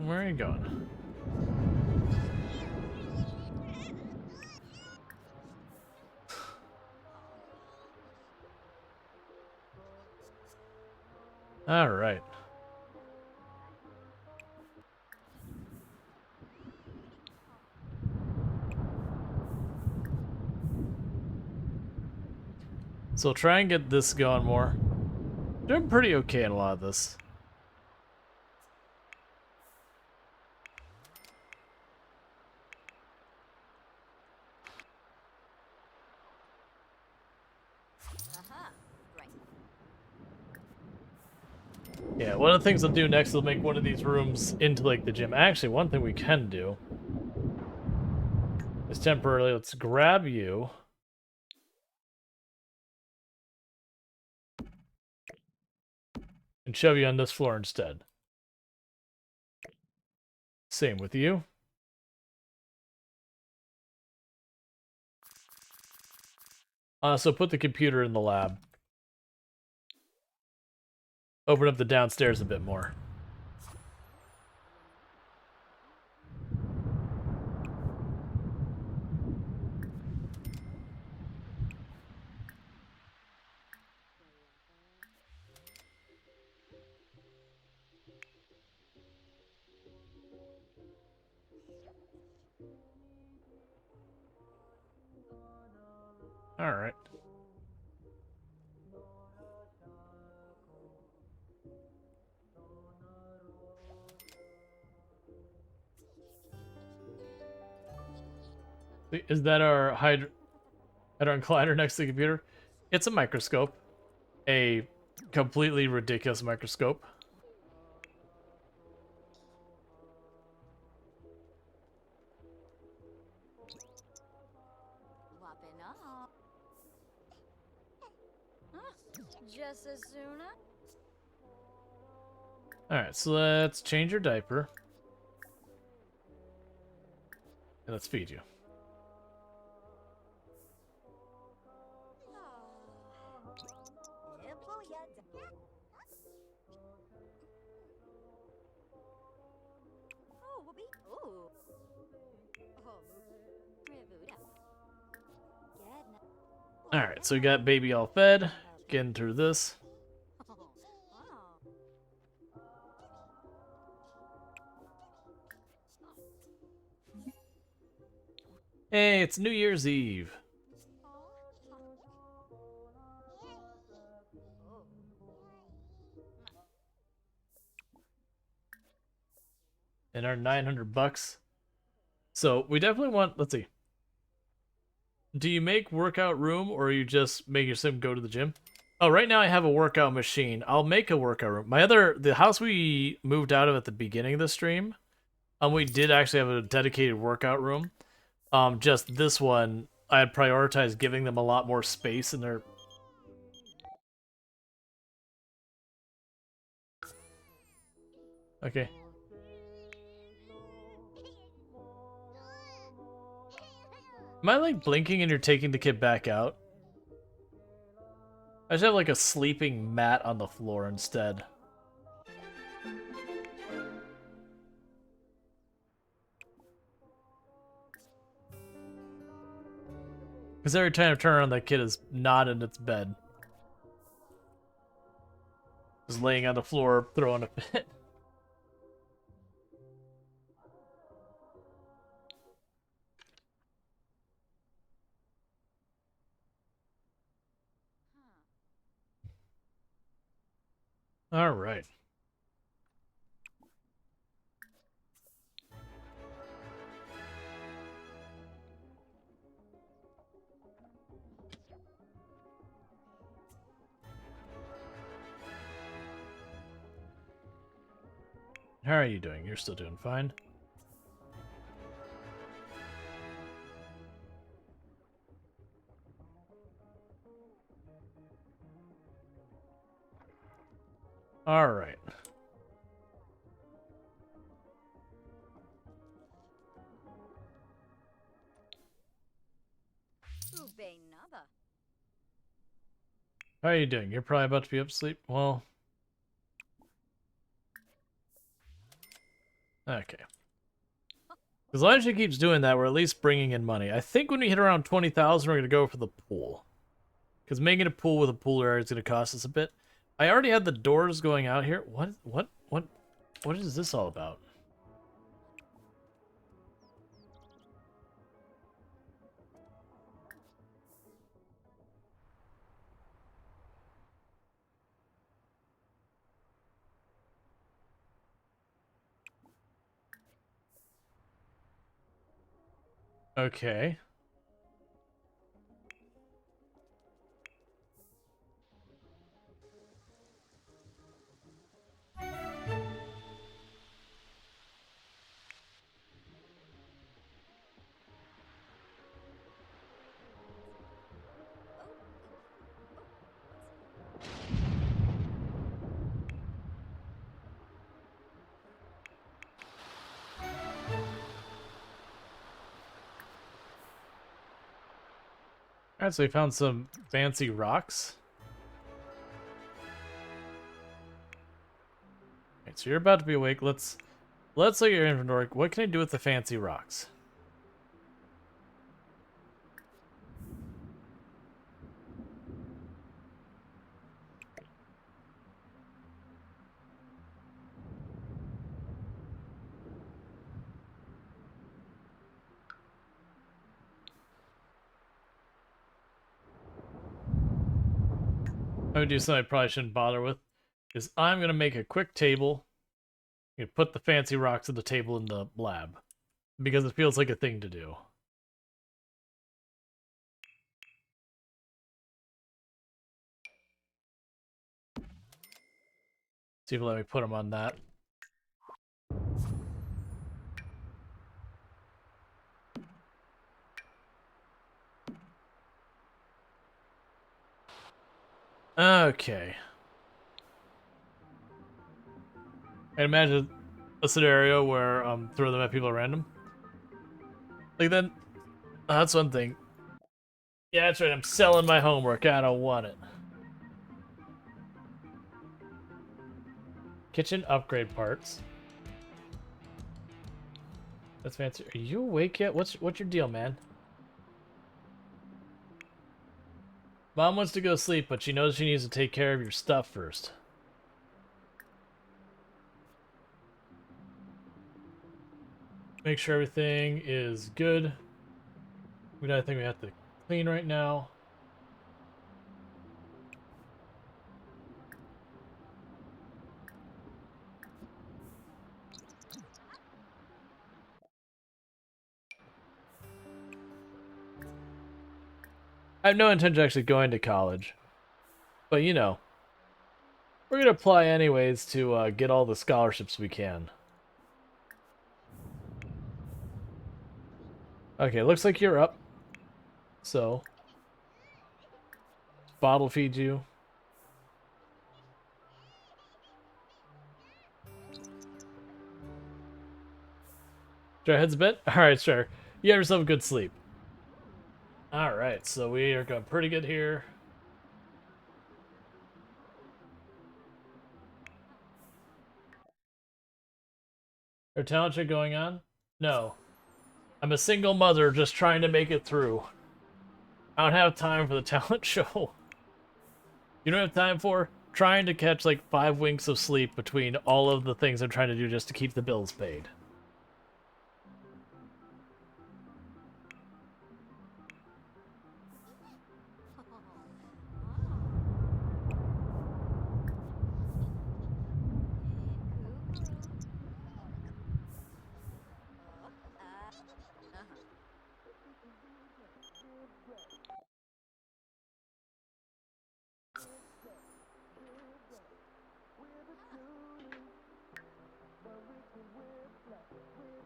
Where are you going? All right. So try and get this going more. Doing pretty okay in a lot of this. Aha. Right. Yeah, one of the things I'll do next is make one of these rooms into like the gym. Actually, one thing we can do is temporarily, let's grab you. And shove you on this floor instead. Same with you. So put the computer in the lab. Open up the downstairs a bit more. All right. Is that our hadron collider next to the computer? It's a microscope. A completely ridiculous microscope. Whopping up. Huh? Just as soon as. Alright, so let's change your diaper. And let's feed you. Oh, whoopee. Ooh. Oh, Rivuda. Alright, so we got baby all fed. Getting through this. Wow. Hey, it's New Year's Eve. And our 900 bucks. So we definitely want, let's see. Do you make workout room or you just make your sim go to the gym? Oh, right now I have a workout machine. I'll make a workout room. The house we moved out of at the beginning of the stream, we did actually have a dedicated workout room. Just this one, I had prioritized giving them a lot more space in their... Okay. Am I like blinking and you're taking the kid back out? I should have like a sleeping mat on the floor instead. Because every time I turn around, that kid is not in its bed. Just laying on the floor, throwing a fit. All right. How are you doing? You're still doing fine. All right. Naba. How are you doing? You're probably about to be up to sleep. Well, okay. As long as she keeps doing that, we're at least bringing in money. I think when we hit around 20,000, we're going to go for the pool. Because making a pool with a pool area is going to cost us a bit. I already had the doors going out here. What is this all about? Okay. Alright, so we found some fancy rocks. Alright, so you're about to be awake. Let's look at your inventory. What can I do with the fancy rocks? I'm gonna do something I probably shouldn't bother with. Is I'm gonna make a quick table. You put the fancy rocks on the table in the lab. Because it feels like a thing to do. See if it'll let me put them on that. Okay. I imagine a scenario where throw them at people at random. Like then, that's one thing. Yeah, that's right. I'm selling my homework. I don't want it. Kitchen upgrade parts. That's fancy. Are you awake yet? What's your deal, man? Mom wants to go sleep, but she knows she needs to take care of your stuff first. Make sure everything is good. We got anything we have to clean right now. I have no intention of actually going to college. But you know, we're gonna apply anyways to get all the scholarships we can. Okay, looks like you're up. So, bottle feed you. Should our heads a bit? Alright, sure. You have yourself a good sleep. Alright, so we are going pretty good here. Are talent show going on? No. I'm a single mother just trying to make it through. I don't have time for the talent show. You don't have time for trying to catch like 5 winks of sleep between all of the things I'm trying to do just to keep the bills paid.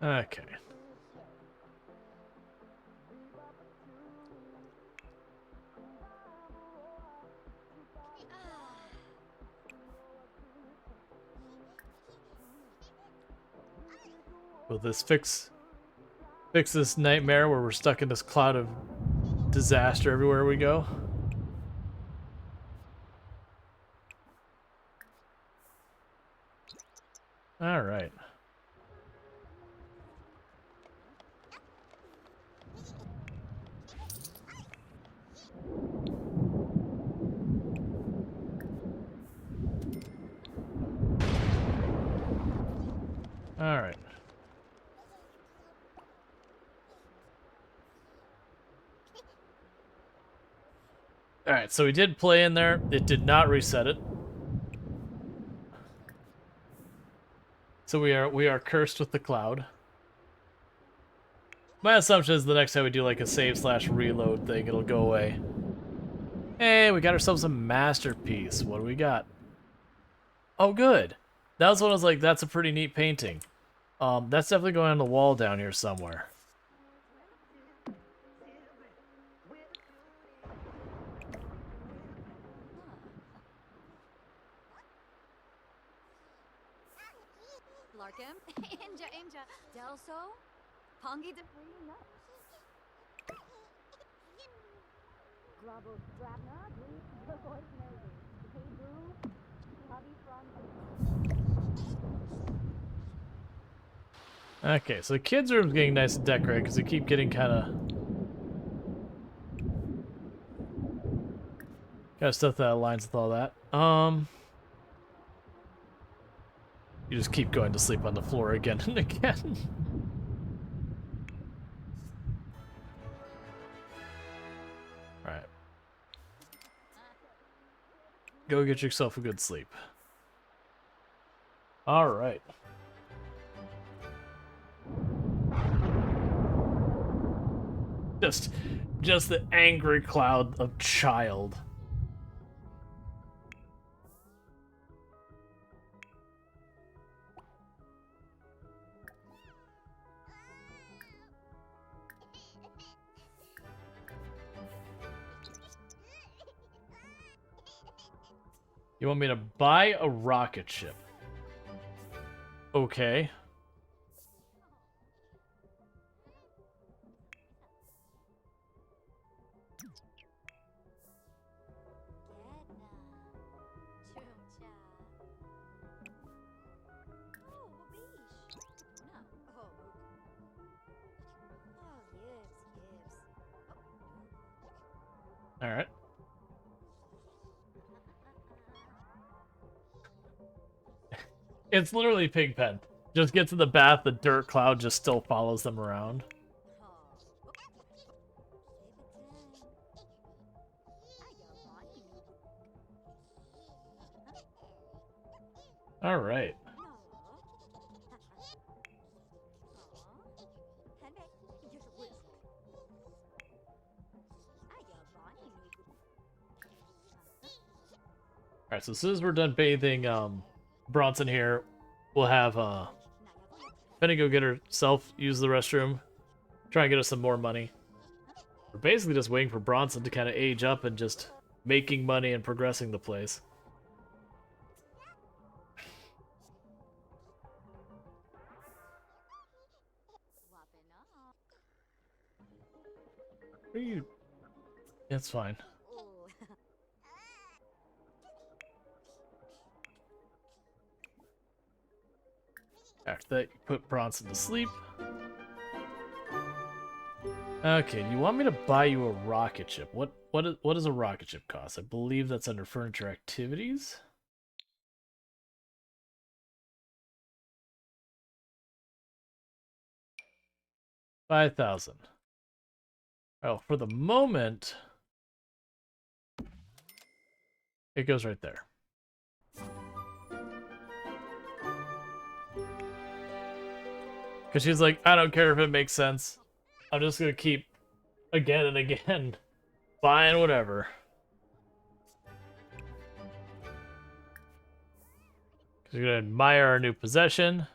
Okay. Will this fix this nightmare where we're stuck in this cloud of disaster everywhere we go? All right. Alright. Alright, so we did play in there. It did not reset it. So we are cursed with the cloud. My assumption is the next time we do like a save/reload thing, it'll go away. Hey, we got ourselves a masterpiece. What do we got? Oh, good. That was when I was like, that's a pretty neat painting. That's definitely going on the wall down here somewhere. Larkham, Inja, Delso, Pongi de no. Global Drabna, the voice maybe. Hey Boo, Hubby from. Okay, so the kids' room's getting nice and decorated because we keep getting kind of stuff that aligns with all that. You just keep going to sleep on the floor again and again. Alright. Go get yourself a good sleep. Alright. Just the angry cloud of child. You want me to buy a rocket ship? Okay. Alright. It's literally Pigpen. Just get to the bath, the dirt cloud just still follows them around. Alright. Alright, so as soon as we're done bathing Bronson here, we'll have Penny go get herself, use the restroom, try and get us some more money. We're basically just waiting for Bronson to kind of age up and just making money and progressing the place. What are you? It's fine. After that, you put Bronson to sleep. Okay, you want me to buy you a rocket ship? What does a rocket ship cost? I believe that's under furniture activities. $5,000. Oh, for the moment, it goes right there. Because she's like, I don't care if it makes sense. I'm just going to keep, again and again, buying whatever. Because you're going to admire our new possession.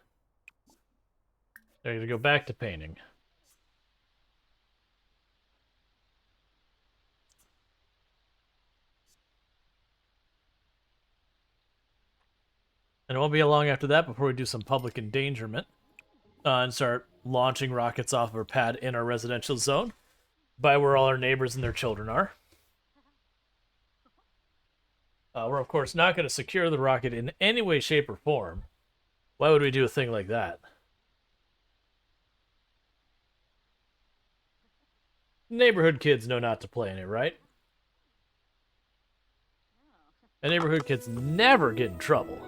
They're going to go back to painting. And it won't be long after that before we do some public endangerment. And start launching rockets off of our pad in our residential zone by where all our neighbors and their children are. We're, of course, not going to secure the rocket in any way, shape, or form. Why would we do a thing like that? Neighborhood kids know not to play in it, right? And neighborhood kids never get in trouble.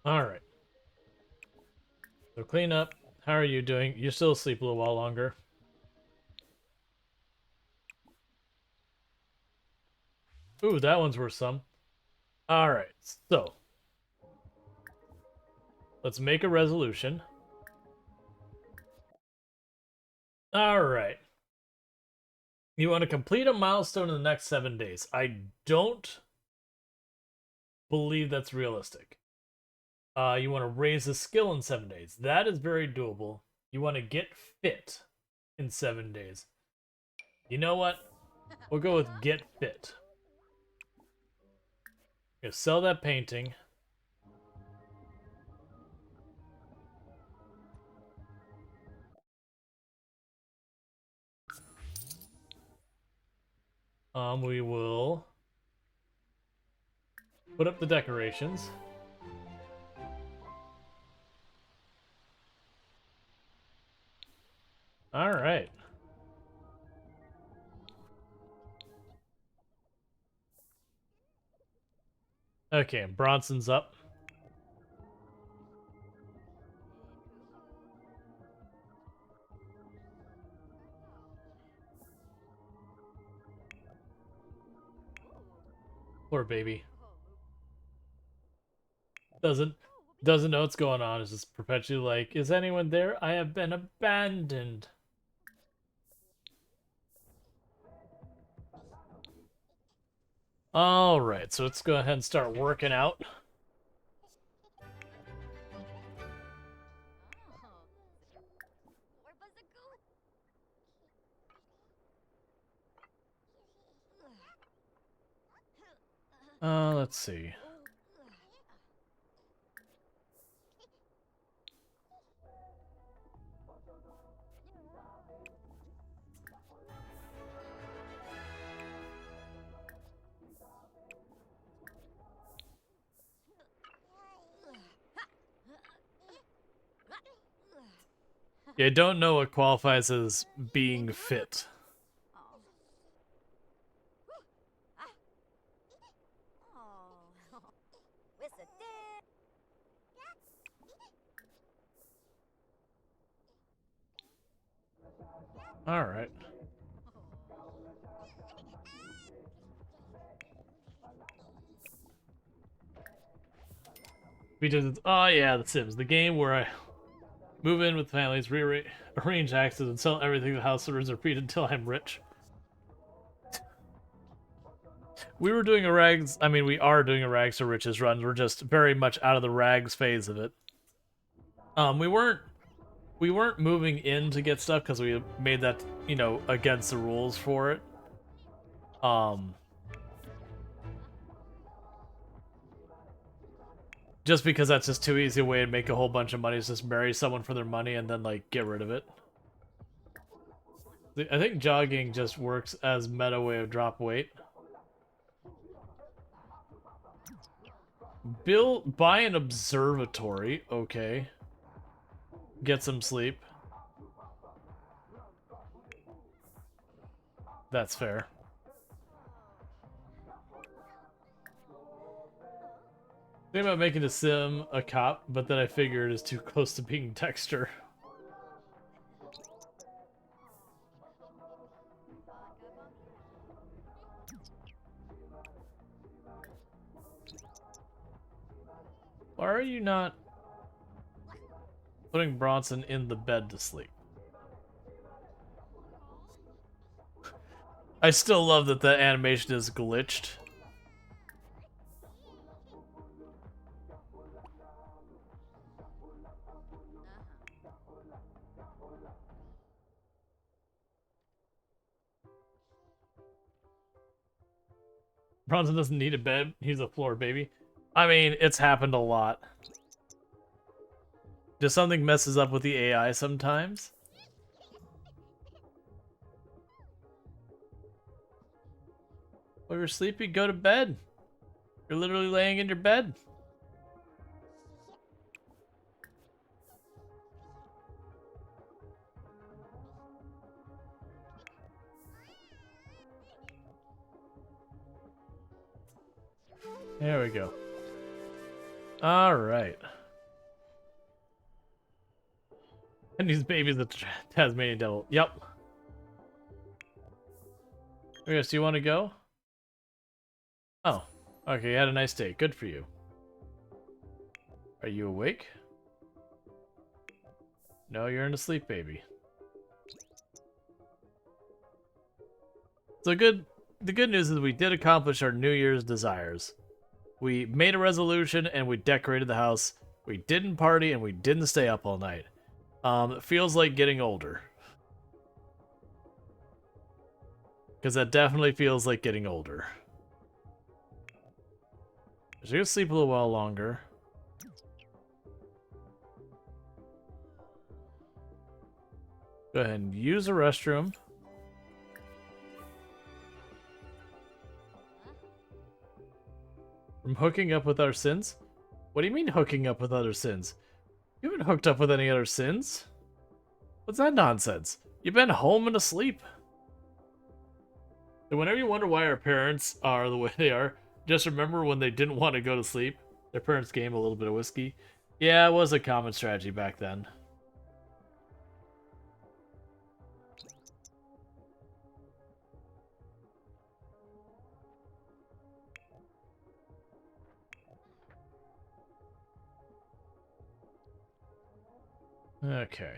Alright. So clean up. How are you doing? You're still asleep a little while longer. Ooh, that one's worth some. Alright, so. Let's make a resolution. Alright. You want to complete a milestone in the next 7 days. I don't believe that's realistic. You want to raise a skill in 7 days. That is very doable. You want to get fit in 7 days. You know what? We'll go with get fit. Gonna sell that painting. We will put up the decorations. All right. Okay, Bronson's up. Poor baby. Doesn't know what's going on. Is just perpetually like, is anyone there? I have been abandoned. All right, so let's go ahead and start working out. Let's see. Yeah, I don't know what qualifies as being fit. All right. Oh yeah, The Sims, the game where I move in with families, rearrange taxes, and sell everything the house serves repeat until I'm rich. We were doing a rags. I mean, we are doing a rags to riches run. We're just very much out of the rags phase of it. We weren't moving in to get stuff because we made that, you know, against the rules for it. Just because that's just too easy a way to make a whole bunch of money is just marry someone for their money and then like get rid of it. I think jogging just works as meta way of drop weight. Buy an observatory, okay. Get some sleep. That's fair. Thinking about making a sim a cop, but then I figured it's too close to being Dexter. Why are you not putting Bronson in the bed to sleep? I still love that the animation is glitched. Bronson doesn't need a bed. He's a floor baby. I mean, it's happened a lot. Just something messes up with the AI sometimes. While you're sleepy, go to bed. You're literally laying in your bed. There we go. All right. And these babies, the Tasmanian devil. Yep. Okay, so you want to go? Oh, okay. You had a nice day. Good for you. Are you awake? No, you're in a sleep, baby. So the good news is we did accomplish our New Year's desires. We made a resolution and we decorated the house. We didn't party and we didn't stay up all night. It feels like getting older. Because that definitely feels like getting older. So you're gonna sleep a little while longer. Go ahead and use a restroom. From hooking up with our sins? What do you mean hooking up with other sins? You haven't hooked up with any other sins. What's that nonsense? You've been home and asleep. And whenever you wonder why our parents are the way they are, just remember when they didn't want to go to sleep, their parents gave them a little bit of whiskey. Yeah, it was a common strategy back then. Okay.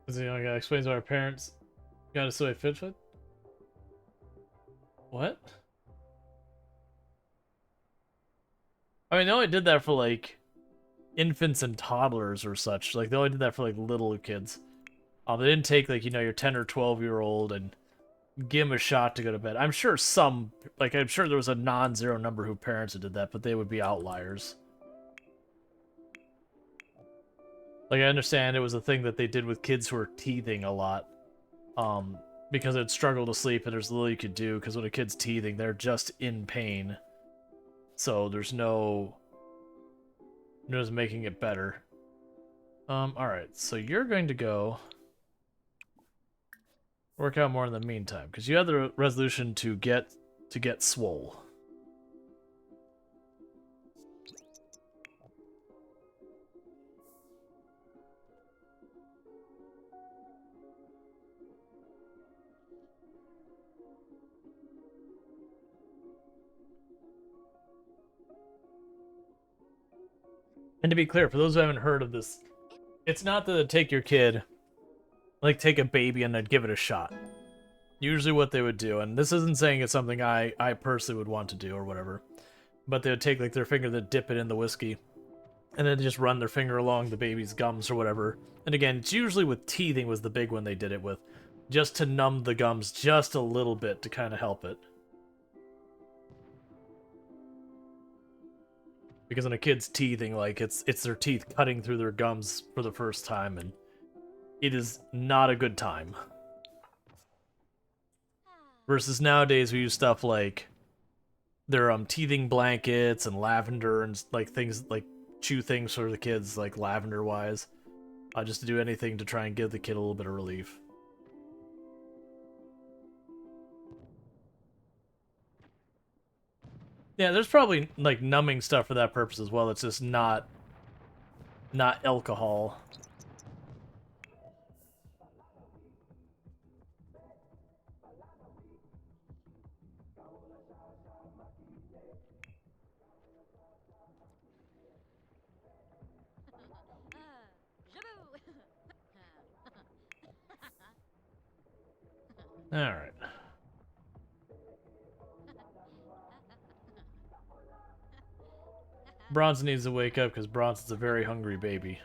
Is the young guy explains to our parents got us so fit. What? I mean, they only did that for like infants and toddlers or such. Like they only did that for like little kids. They didn't take like your 10 or 12-year-old and give him a shot to go to bed. I'm sure I'm sure there was a non-zero number who parents that did that, but they would be outliers. Like I understand it was a thing that they did with kids who were teething a lot. Because they'd struggle to sleep and there's little you could do, because when a kid's teething, they're just in pain. So there's no making it better. Alright, so you're going to go work out more in the meantime, because you have the resolution to get swole. And to be clear, for those who haven't heard of this, it's not to take your kid, like take a baby and then give it a shot. Usually what they would do, and this isn't saying it's something I personally would want to do or whatever, but they would take like their finger, to dip it in the whiskey, and then just run their finger along the baby's gums or whatever. And again, it's usually with teething was the big one they did it with, just to numb the gums just a little bit to kind of help it. Because when a kid's teething, like it's their teeth cutting through their gums for the first time, and it is not a good time. Versus nowadays we use stuff like their teething blankets and lavender and like things like chew things for the kids, like lavender wise, just to do anything to try and give the kid a little bit of relief. Yeah, there's probably like numbing stuff for that purpose as well. It's just not alcohol. All right. Bronson needs to wake up because Bronson's a very hungry baby.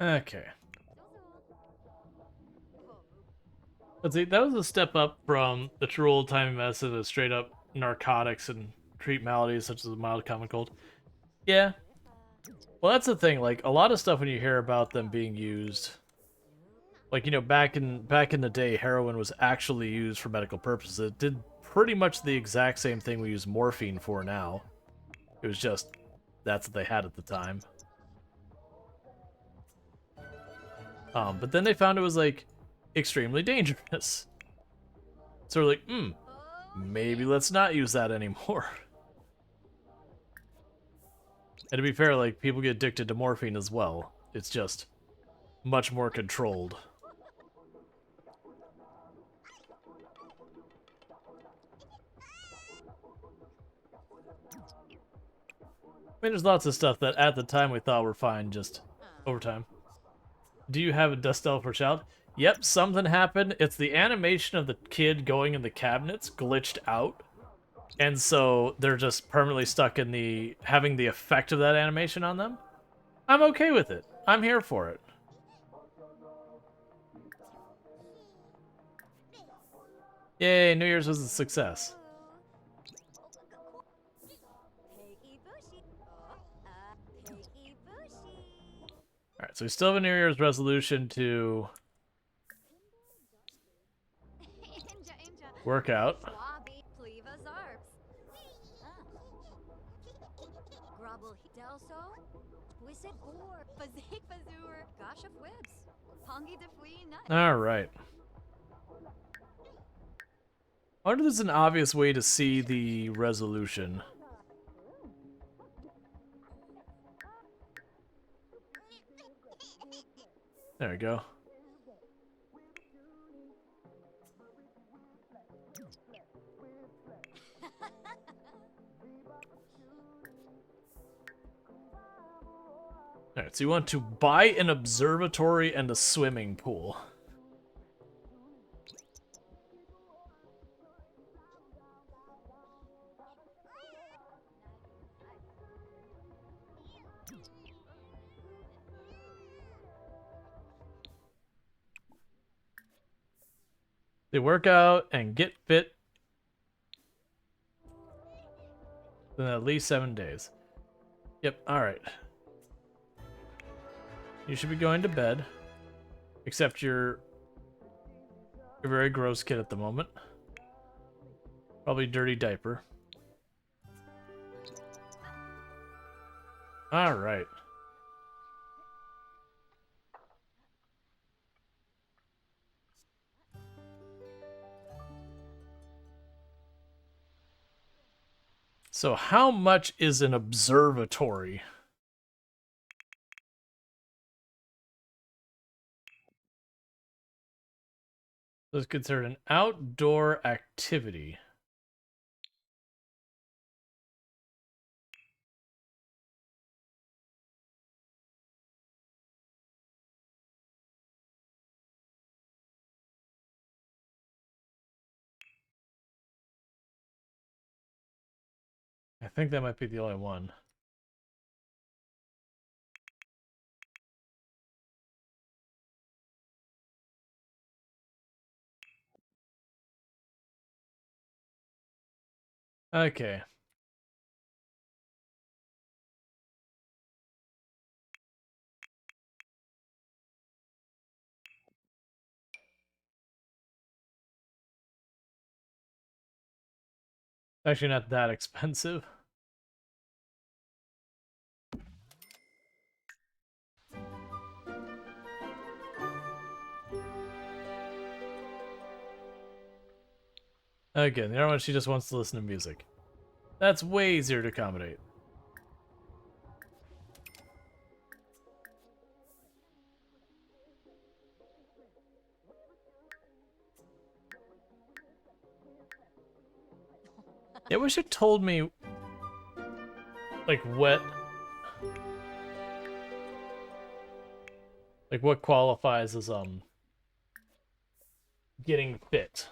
Okay. Let's see, that was a step up from the Rual timing medicine to straight up narcotics and treat maladies such as a mild common cold. Yeah. Well, that's the thing. Like a lot of stuff when you hear about them being used, like back in the day, heroin was actually used for medical purposes. It did pretty much the exact same thing we use morphine for now. It was just that's what they had at the time. But then they found it was like extremely dangerous. So we're like, maybe let's not use that anymore. And to be fair, like people get addicted to morphine as well. It's just much more controlled. I mean, there's lots of stuff that at the time we thought were fine, just over time. Do you have a dust elf or child? Yep, something happened. It's the animation of the kid going in the cabinets glitched out. And so they're just permanently stuck in having the effect of that animation on them. I'm okay with it. I'm here for it. Yay, New Year's was a success. Alright, so we still have a New Year's resolution to work out. Alright. I wonder if there's an obvious way to see the resolution. There we go. Alright, so you want to buy an observatory and a swimming pool. They work out and get fit in at least 7 days. Yep, alright. You should be going to bed. Except you're a very gross kid at the moment. Probably dirty diaper. Alright. So how much is an observatory? So it's considered an outdoor activity. I think that might be the only one. Okay. Actually not that expensive. Again, the other one, she just wants to listen to music. That's way easier to accommodate. They wish it told me, like, what qualifies as, getting fit.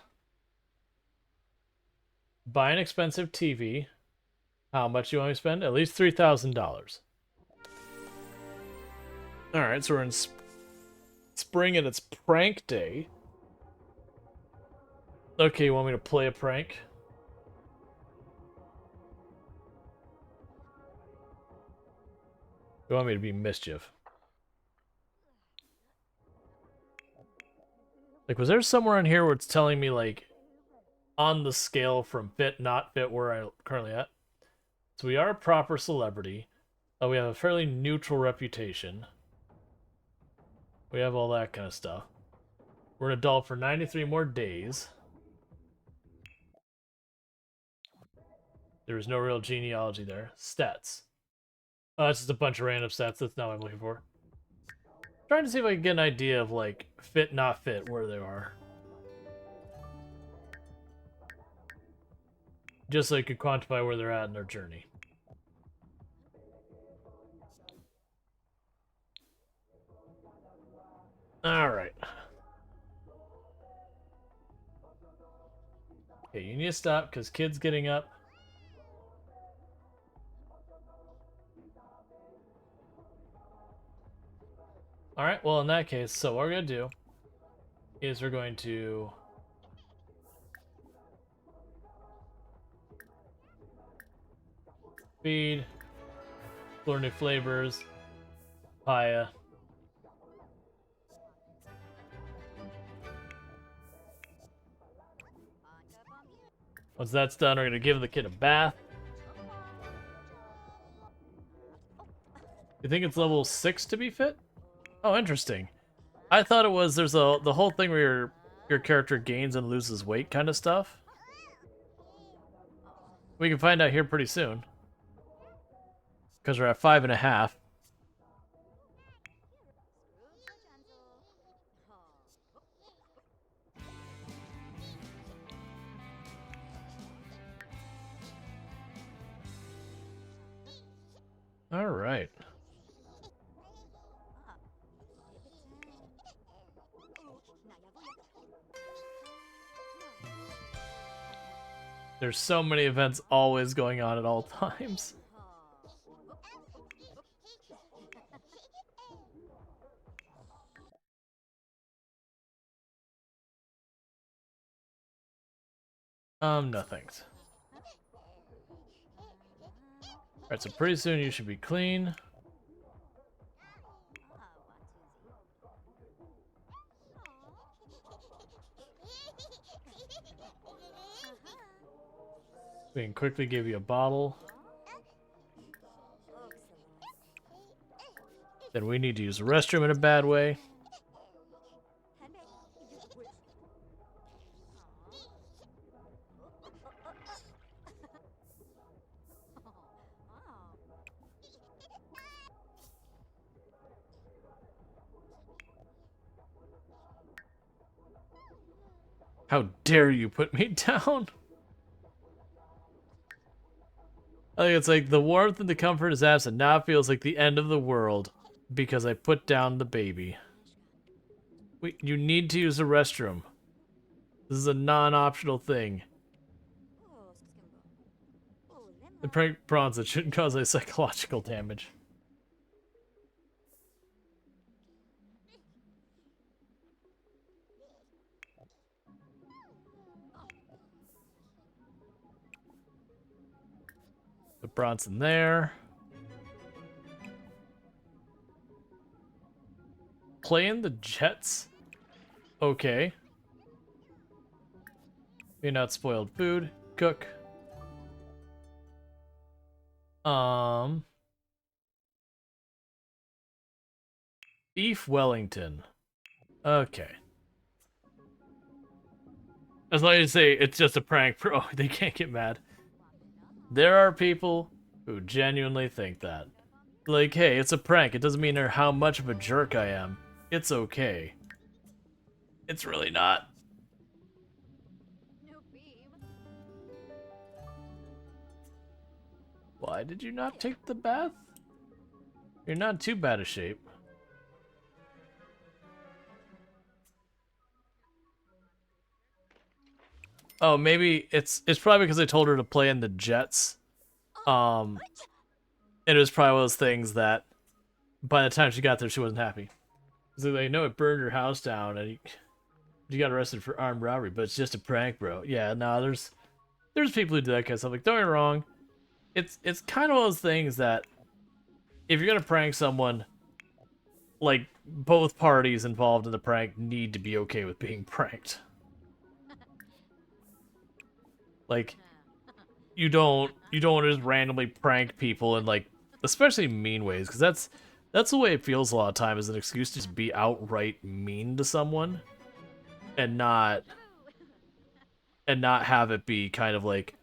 Buy an expensive TV. How much do you want me to spend? At least $3,000. Alright, so we're in spring and it's prank day. Okay, you want me to play a prank? You want me to be mischief? Like, was there somewhere in here where it's telling me, like, on the scale from fit, not fit, where I'm currently at? So we are a proper celebrity. We have a fairly neutral reputation. We have all that kind of stuff. We're an adult for 93 more days. There was no real genealogy there. Stats. Oh, that's just a bunch of random stats. That's not what I'm looking for. Trying to see if I can get an idea of, like, fit, not fit, where they are. Just so you could quantify where they're at in their journey. Alright. Okay, you need to stop, because kid's getting up. Alright, well, in that case, so what we're going to do is we're going to feed, explore new flavors, papaya. Once that's done, we're going to give the kid a bath. You think it's level 6 to be fit? Oh, interesting. I thought it was the whole thing where your character gains and loses weight kind of stuff. We can find out here pretty soon. Because we're at 5.5. Alright. There's so many events always going on at all times. No thanks. Alright, so pretty soon you should be clean. We can quickly give you a bottle. Then we need to use the restroom in a bad way. How dare you put me down? I think it's like the warmth and the comfort is absent. Now it feels like the end of the world because I put down the baby. Wait, you need to use the restroom. This is a non-optional thing. The prank bronze shouldn't cause any psychological damage. Put Bronson there. Playing the Jets? Okay. Being out spoiled food. Cook. Beef Wellington. Okay. As long as you say it's just a prank, bro, they can't get mad. There are people who genuinely think that. Like, hey, it's a prank. It doesn't mean how much of a jerk I am. It's okay. It's really not. Why did you not take the bath? You're not too bad a shape. Oh, maybe it's probably because I told her to play in the Jets. And it was probably one of those things that by the time she got there, she wasn't happy. So they know it burned her house down, and You got arrested for armed robbery, but it's just a prank, bro. Yeah, nah, there's people who do that kind of stuff. Like, don't get me wrong, it's kind of one of those things that if you're gonna prank someone, like both parties involved in the prank need to be okay with being pranked. Like, you don't want to just randomly prank people in like especially mean ways, because that's the way it feels a lot of time as an excuse to just be outright mean to someone and not have it be kind of like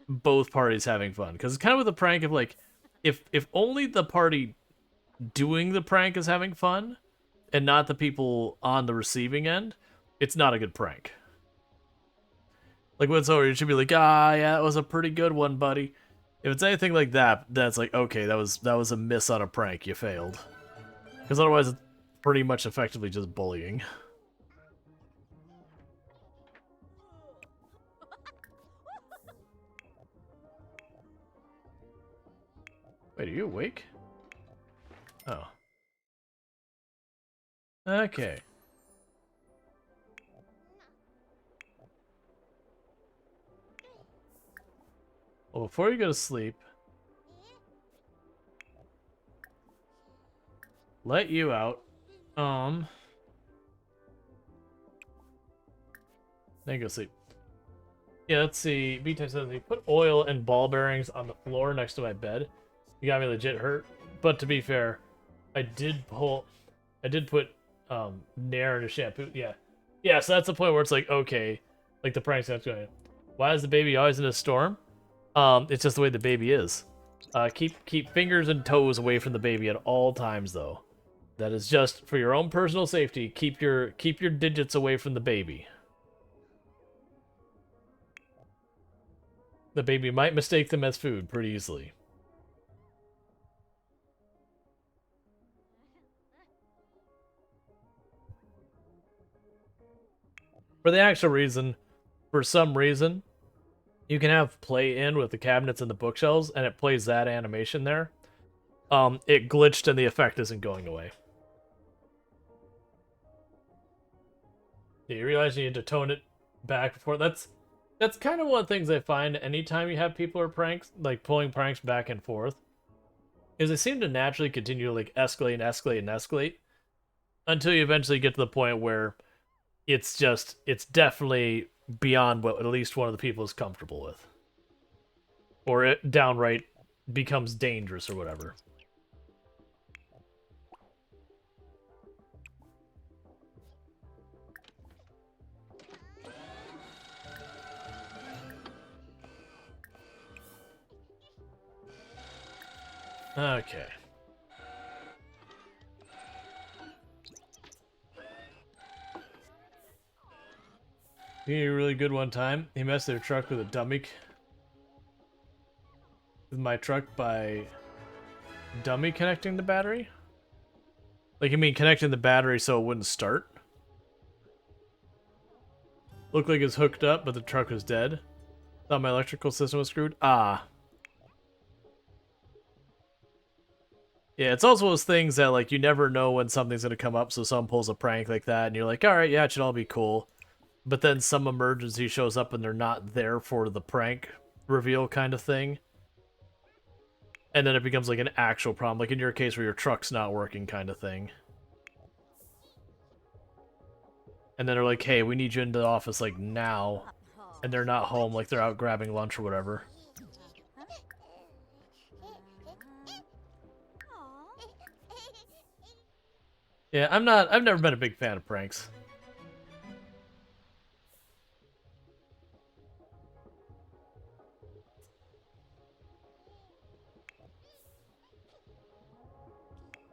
both parties having fun. Because it's kind of with a prank of like if only the party doing the prank is having fun and not the people on the receiving end, it's not a good prank. Like when it's over, you should be like, ah, yeah, that was a pretty good one, buddy. If it's anything like that, that's like, okay, that was a miss on a prank. You failed. Because otherwise, it's pretty much effectively just bullying. Wait, are you awake? Oh. Okay. Well, before you go to sleep, let you out. Then go sleep. Yeah, let's see. B-Type says he put oil and ball bearings on the floor next to my bed. You got me legit hurt. But to be fair, I did put Nair in a shampoo. Yeah. Yeah, so that's the point where it's like, okay, like the prank stuff's going. Why is the baby always in a storm? It's just the way the baby is. Keep fingers and toes away from the baby at all times, though. That is just for your own personal safety. Keep your digits away from the baby. The baby might mistake them as food pretty easily. For the actual reason, for some reason, you can have play in with the cabinets and the bookshelves, and it plays that animation there. It glitched and the effect isn't going away. Yeah, you realize you need to tone it back before that's kind of one of the things I find anytime you have people are pranks, like pulling pranks back and forth, is they seem to naturally continue to like escalate and escalate and escalate until you eventually get to the point where it's definitely beyond what at least one of the people is comfortable with. Or it downright becomes dangerous or whatever. Okay. He a really good one time. He messed their truck with a dummy. With my truck by dummy connecting the battery? Like, you mean connecting the battery so it wouldn't start? Looked like it's hooked up, but the truck was dead. Thought my electrical system was screwed. Ah. Yeah, it's also those things that, like, you never know when something's gonna come up, so someone pulls a prank like that, and you're like, alright, yeah, it should all be cool. But then some emergency shows up and they're not there for the prank reveal kind of thing. And then it becomes like an actual problem, like in your case where your truck's not working kind of thing. And then they're like, hey, we need you into the office like now. And they're not home, like they're out grabbing lunch or whatever. Yeah, I've never been a big fan of pranks.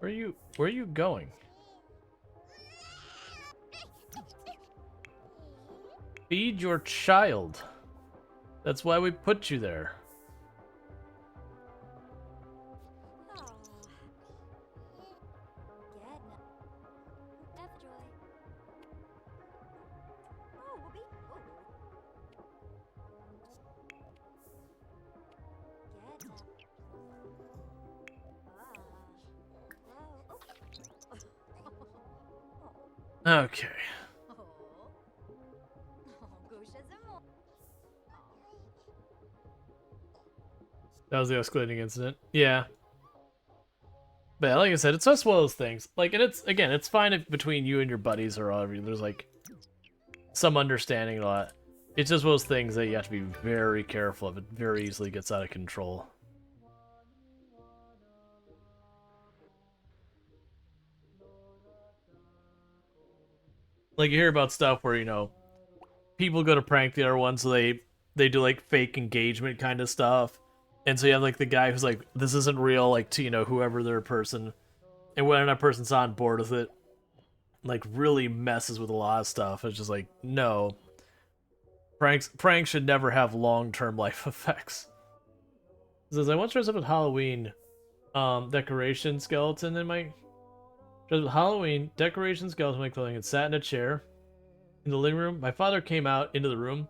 Where are you going? Feed your child. That's why we put you there. Okay. That was the escalating incident. Yeah. But yeah, like I said, it's just one of those things. Like, and it's, again, it's fine if between you and your buddies or whatever, there's like some understanding and all that. It's just one of those things that you have to be very careful of. It very easily gets out of control. Like, you hear about stuff where, people go to prank the other one, so they do like fake engagement kind of stuff. And so you have like the guy who's like, this isn't real, like to whoever their person, and when that person's on board with it, like really messes with a lot of stuff. It's just like, no, pranks should never have long-term life effects. It says I once dressed up with Halloween decoration skeleton in my dressed with Halloween decoration skeleton in my clothing and sat in a chair in the living room. My father came out into the room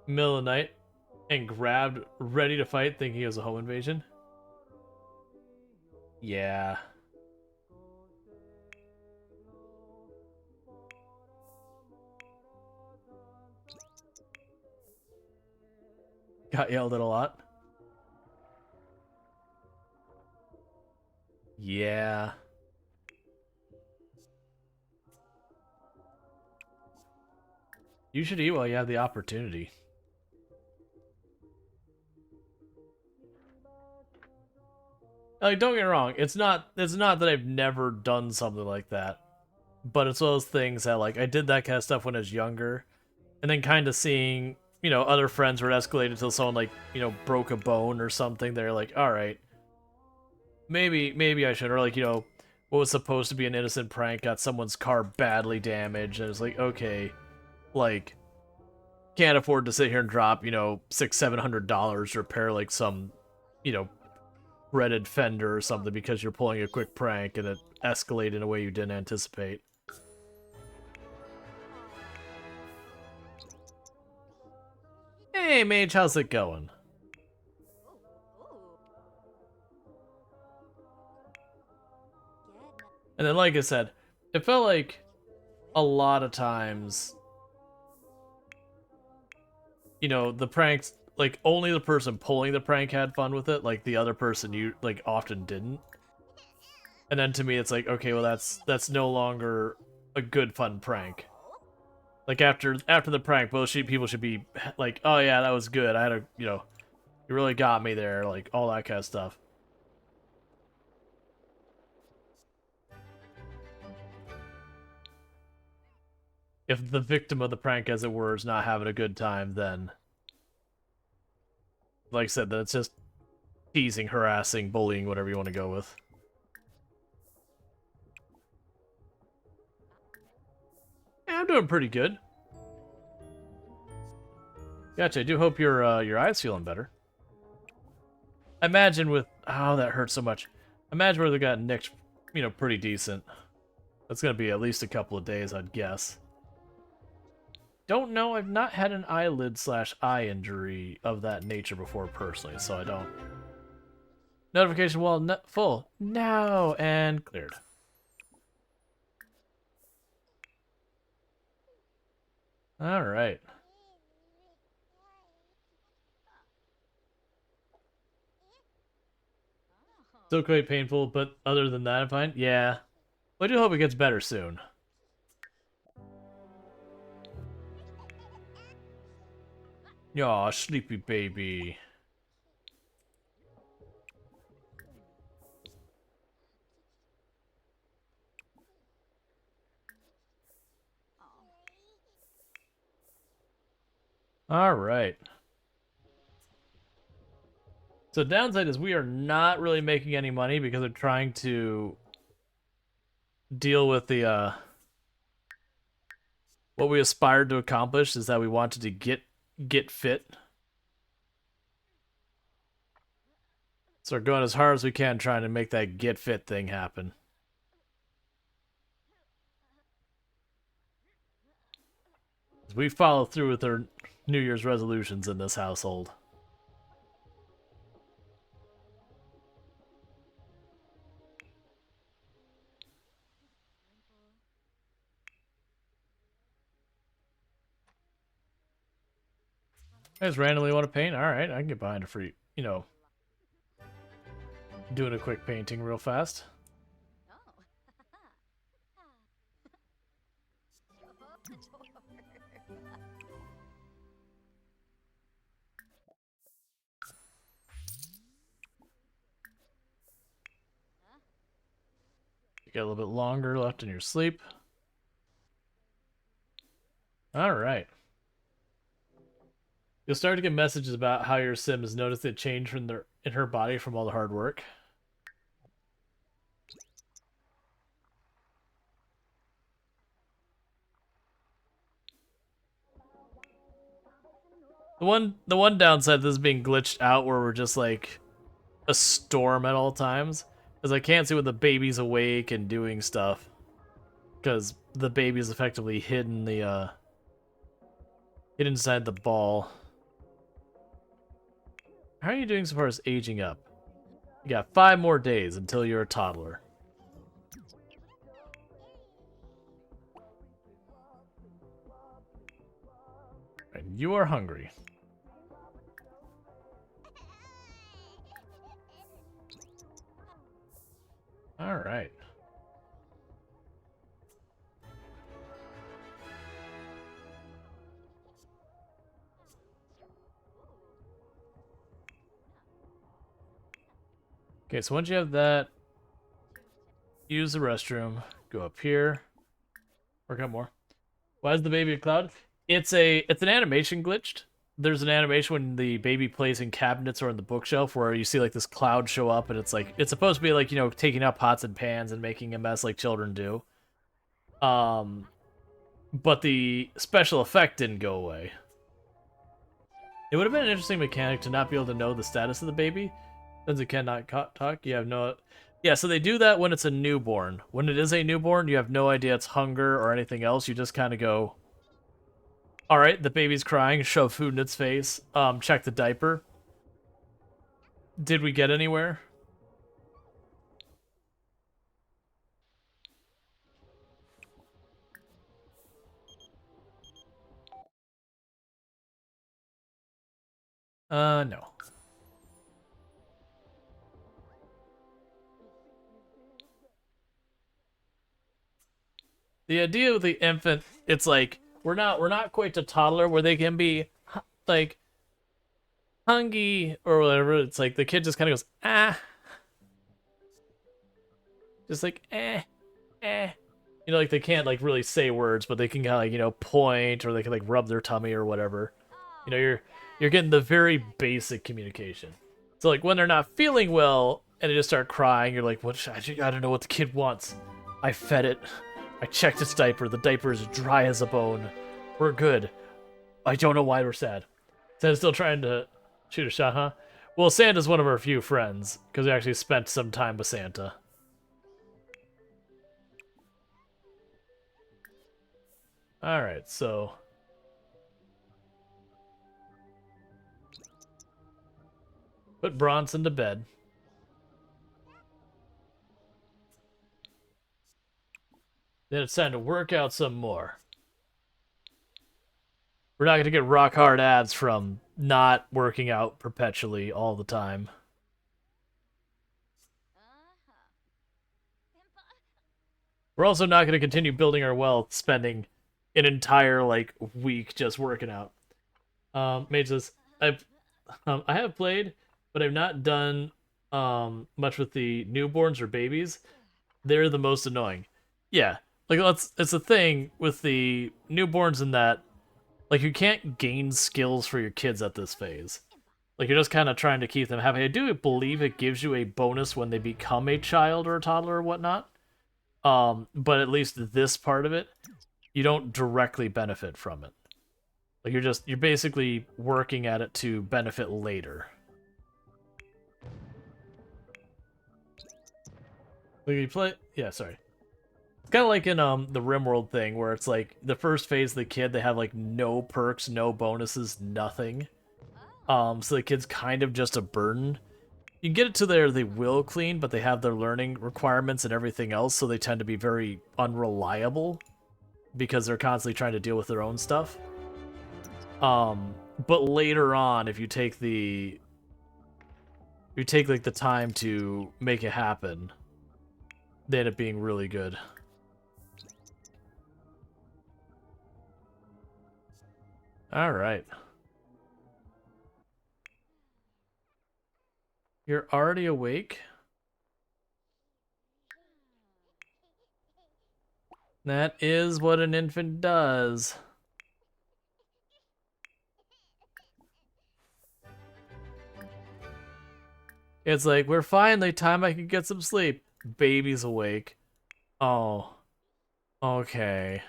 middle of the night and grabbed, ready to fight, thinking it was a home invasion. Yeah. Got yelled at a lot. Yeah. You should eat while you have the opportunity. Like, don't get me wrong, it's not that I've never done something like that. But it's one of those things that, like, I did that kind of stuff when I was younger, and then kind of seeing, other friends were escalated until someone, like, broke a bone or something. They're like, all right, maybe I should. Or, like, what was supposed to be an innocent prank got someone's car badly damaged, and it's like, okay, like, can't afford to sit here and drop, $600-700 to repair, like, some, you know, breaded fender or something because you're pulling a quick prank and it escalated in a way you didn't anticipate. Hey, Mage, how's it going? And then, like I said, it felt like a lot of times, the pranks, like, only the person pulling the prank had fun with it, like, the other person, like, often didn't. And then to me, it's like, okay, well, that's no longer a good, fun prank. Like, after the prank, both people should be like, oh, yeah, that was good. I had you really got me there, like, all that kind of stuff. If the victim of the prank, as it were, is not having a good time, then, like I said, that's just teasing, harassing, bullying, whatever you want to go with. Yeah, I'm doing pretty good. Gotcha. I do hope your eye's feeling better. Imagine with that hurts so much. Imagine where they got nicked, pretty decent. That's gonna be at least a couple of days, I'd guess. Don't know. I've not had an eyelid/eye injury of that nature before personally, so I don't. Notification wall full. No, and cleared. All right. Still quite painful, but other than that, I'm fine. Yeah. Well, I do hope it gets better soon. Aw, sleepy baby. All right. So downside is we are not really making any money because we're trying to deal with the what we aspired to accomplish is that we wanted to get fit. So we're going as hard as we can trying to make that get fit thing happen. We follow through with our New Year's resolutions in this household. I just randomly want to paint. All right, I can get behind a free, Doing a quick painting real fast. You got a little bit longer left in your sleep. All right. You'll start to get messages about how your sim has noticed a change in her body from all the hard work. The one downside of this being glitched out where we're just like a storm at all times is I can't see when the baby's awake and doing stuff because the baby's effectively hidden hidden inside the ball. How are you doing so far as aging up? You got 5 more days until you're a toddler. And you are hungry. All right. Okay, so once you have that, use the restroom, go up here, work out more. Why is the baby a cloud? It's an animation glitched. There's an animation when the baby plays in cabinets or in the bookshelf where you see like this cloud show up and it's like it's supposed to be like, you know, taking out pots and pans and making a mess like children do. But the special effect didn't go away. It would have been an interesting mechanic to not be able to know the status of the baby, since it cannot talk. You have no... Yeah, so they do that when it's a newborn. When it is a newborn, you have no idea it's hunger or anything else. You just kind of go, all right, the baby's crying, shove food in its face, check the diaper. Did we get anywhere? No. The idea with the infant, it's like we're not quite to toddler where they can be like hungry or whatever. It's like the kid just kind of goes just like you know, like they can't like really say words, but they can kind of like, you know, point or they can like rub their tummy or whatever. You know, you're getting the very basic communication. So like when they're not feeling well and they just start crying, you're like, what? I don't know what the kid wants. I fed it. I checked its diaper. The diaper is dry as a bone. We're good. I don't know why we're sad. Santa's still trying to shoot a shot, huh? Well, Santa's one of our few friends because we actually spent some time with Santa. All right, so put Bronson to bed. Then it's time to work out some more. We're not going to get rock hard abs from not working out perpetually all the time. We're also not going to continue building our wealth spending an entire like week just working out. Mage says, I have played, but I've not done much with the newborns or babies. They're the most annoying. Yeah, like it's a thing with the newborns in that like you can't gain skills for your kids at this phase. Like you're just kind of trying to keep them happy. I do believe it gives you a bonus when they become a child or a toddler or whatnot. But at least this part of it, you don't directly benefit from it. Like you're basically working at it to benefit later. Like you play, yeah, sorry. It's kind of like in the RimWorld thing where it's like the first phase of the kid they have like no perks, no bonuses, nothing. So the kid's kind of just a burden. You can get it to there they will clean, but they have their learning requirements and everything else, so they tend to be very unreliable because they're constantly trying to deal with their own stuff. But later on, if you take the you take like the time to make it happen, they end up being really good. All right. You're already awake? That is what an infant does. It's like, we're finally time I can get some sleep. Baby's awake. Oh. Okay.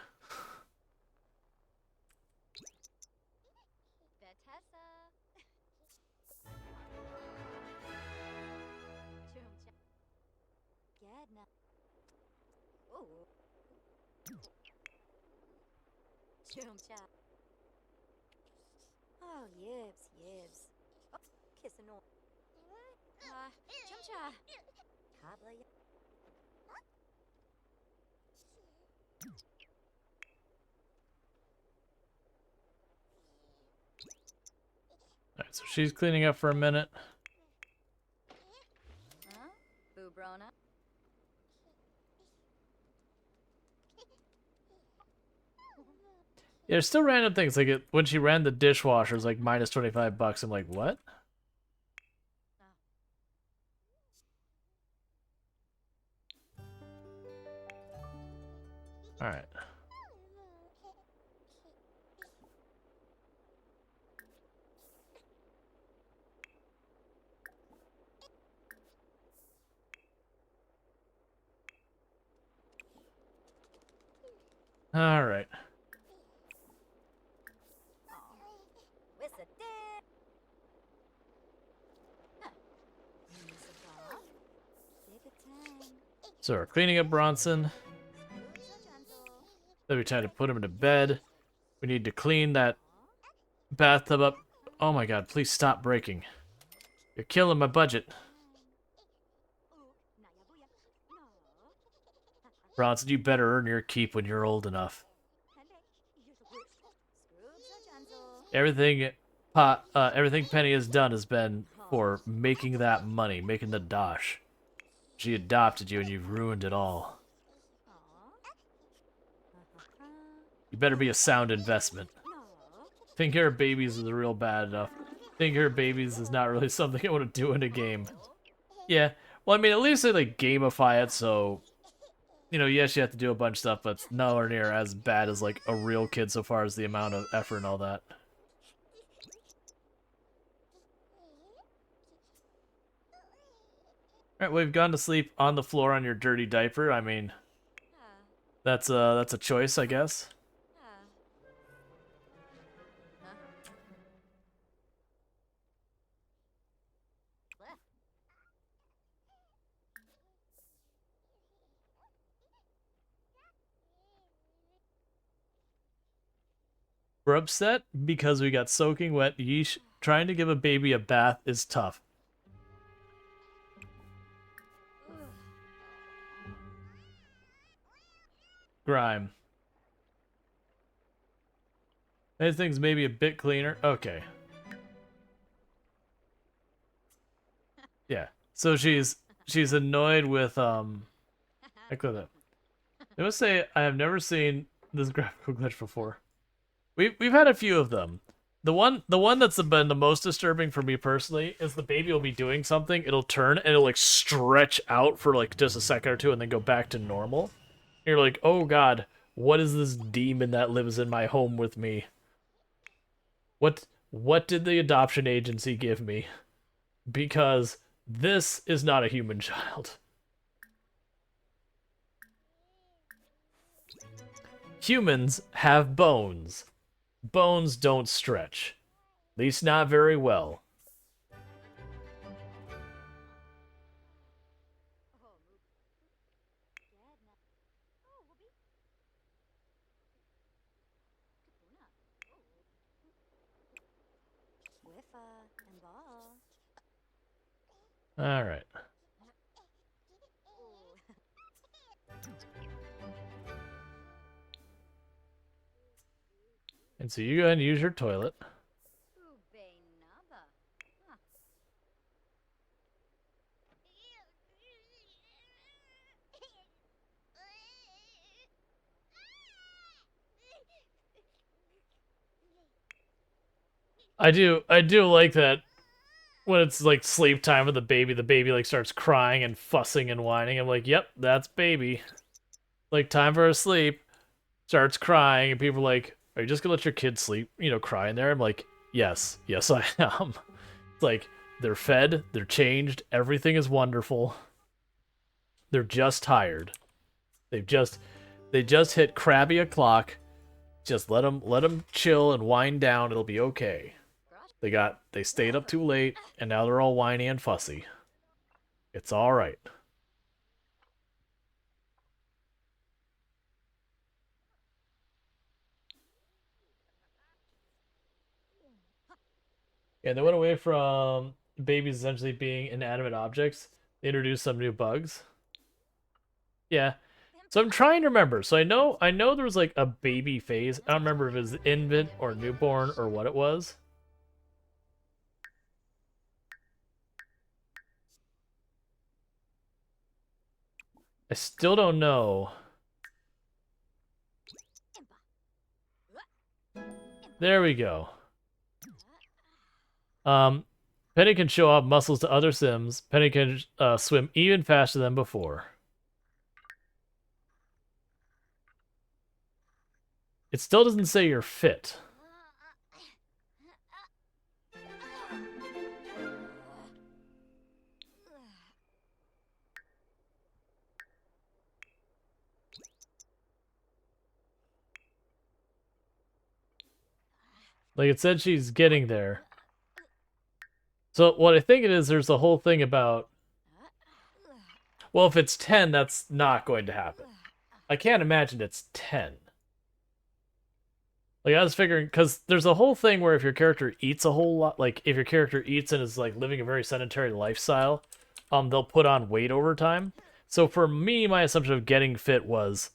Oh, yibs, yibs. Oh, kissing on. Chumcha. Tabla. Alright, so she's cleaning up for a minute. Huh? Bubrona. Yeah, there's still random things. Like when she ran the dishwasher, it's like minus 25 bucks. I'm like, what? Alright. Alright. So we're cleaning up Bronson. Then we time to put him to bed. We need to clean that bathtub up. Oh my god, please stop breaking. You're killing my budget. Bronson, you better earn your keep when you're old enough. Everything Penny has done has been for making that money, making the dosh. She adopted you and you've ruined it all. You better be a sound investment. Taking care of babies is real bad enough. Taking care of babies is not really something I want to do in a game. Yeah, well, I mean, at least they like gamify it, so you know, yes, you have to do a bunch of stuff, but it's nowhere near as bad as like a real kid so far as the amount of effort and all that. Alright, we've gone to sleep on the floor on your dirty diaper. I mean, that's a choice, I guess. We're upset because we got soaking wet. Yeesh. Trying to give a baby a bath is tough. Grime. These things maybe a bit cleaner. Okay. Yeah. So she's annoyed with I click that. I must say I have never seen this graphical glitch before. We've had a few of them. The one that's been the most disturbing for me personally is the baby will be doing something, it'll turn and it'll like stretch out for like just a second or two and then go back to normal. And you're like, oh god, what is this demon that lives in my home with me? What did the adoption agency give me? Because this is not a human child. Humans have bones. Bones don't stretch. At least not very well. Alright. And so you go ahead and use your toilet. I do like that when it's like sleep time with the baby like starts crying and fussing and whining. I'm like, yep, that's baby. Like time for her sleep. Starts crying, and people are like, "Are you just gonna let your kid sleep? You know, cry in there?" I'm like, "Yes, yes, I am." It's like they're fed, they're changed, everything is wonderful. They're just tired. They've just they just hit crabby o'clock. Just let them chill and wind down. It'll be okay. They stayed up too late, and now they're all whiny and fussy. It's all right. Yeah, they went away from babies essentially being inanimate objects. They introduced some new bugs. Yeah. So I'm trying to remember. So I know there was like a baby phase. I don't remember if it was infant or newborn or what it was. I still don't know. There we go. Um, Penny can show off muscles to other Sims. Penny can swim even faster than before. It still doesn't say you're fit. Like it said she's getting there. So what I think it is, there's a whole thing about, well, if it's 10, that's not going to happen. I can't imagine it's 10. Like I was figuring, because there's a whole thing where if your character eats a whole lot, like if your character eats and is like living a very sedentary lifestyle, they'll put on weight over time. So for me, my assumption of getting fit was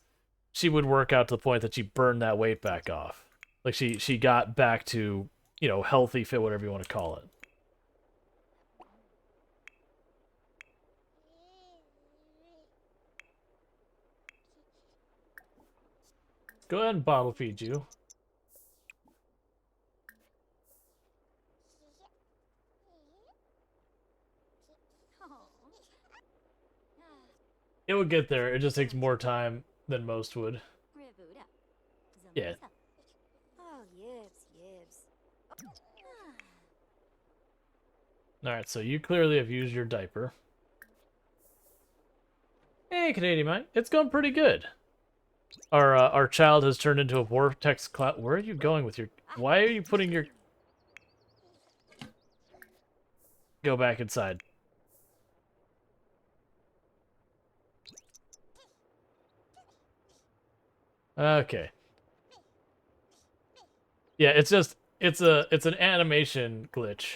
she would work out to the point that she burned that weight back off. Like she got back to, you know, healthy, fit, whatever you want to call it. Go ahead and bottle feed you. It would get there. It just takes more time than most would. Yeah. Alright, so you clearly have used your diaper. Hey, Canadian mate. It's going pretty good. Our child has turned into a vortex cloud. Where are you going with your... Why are you putting your... Go back inside. Okay. Yeah, it's just... It's an animation glitch.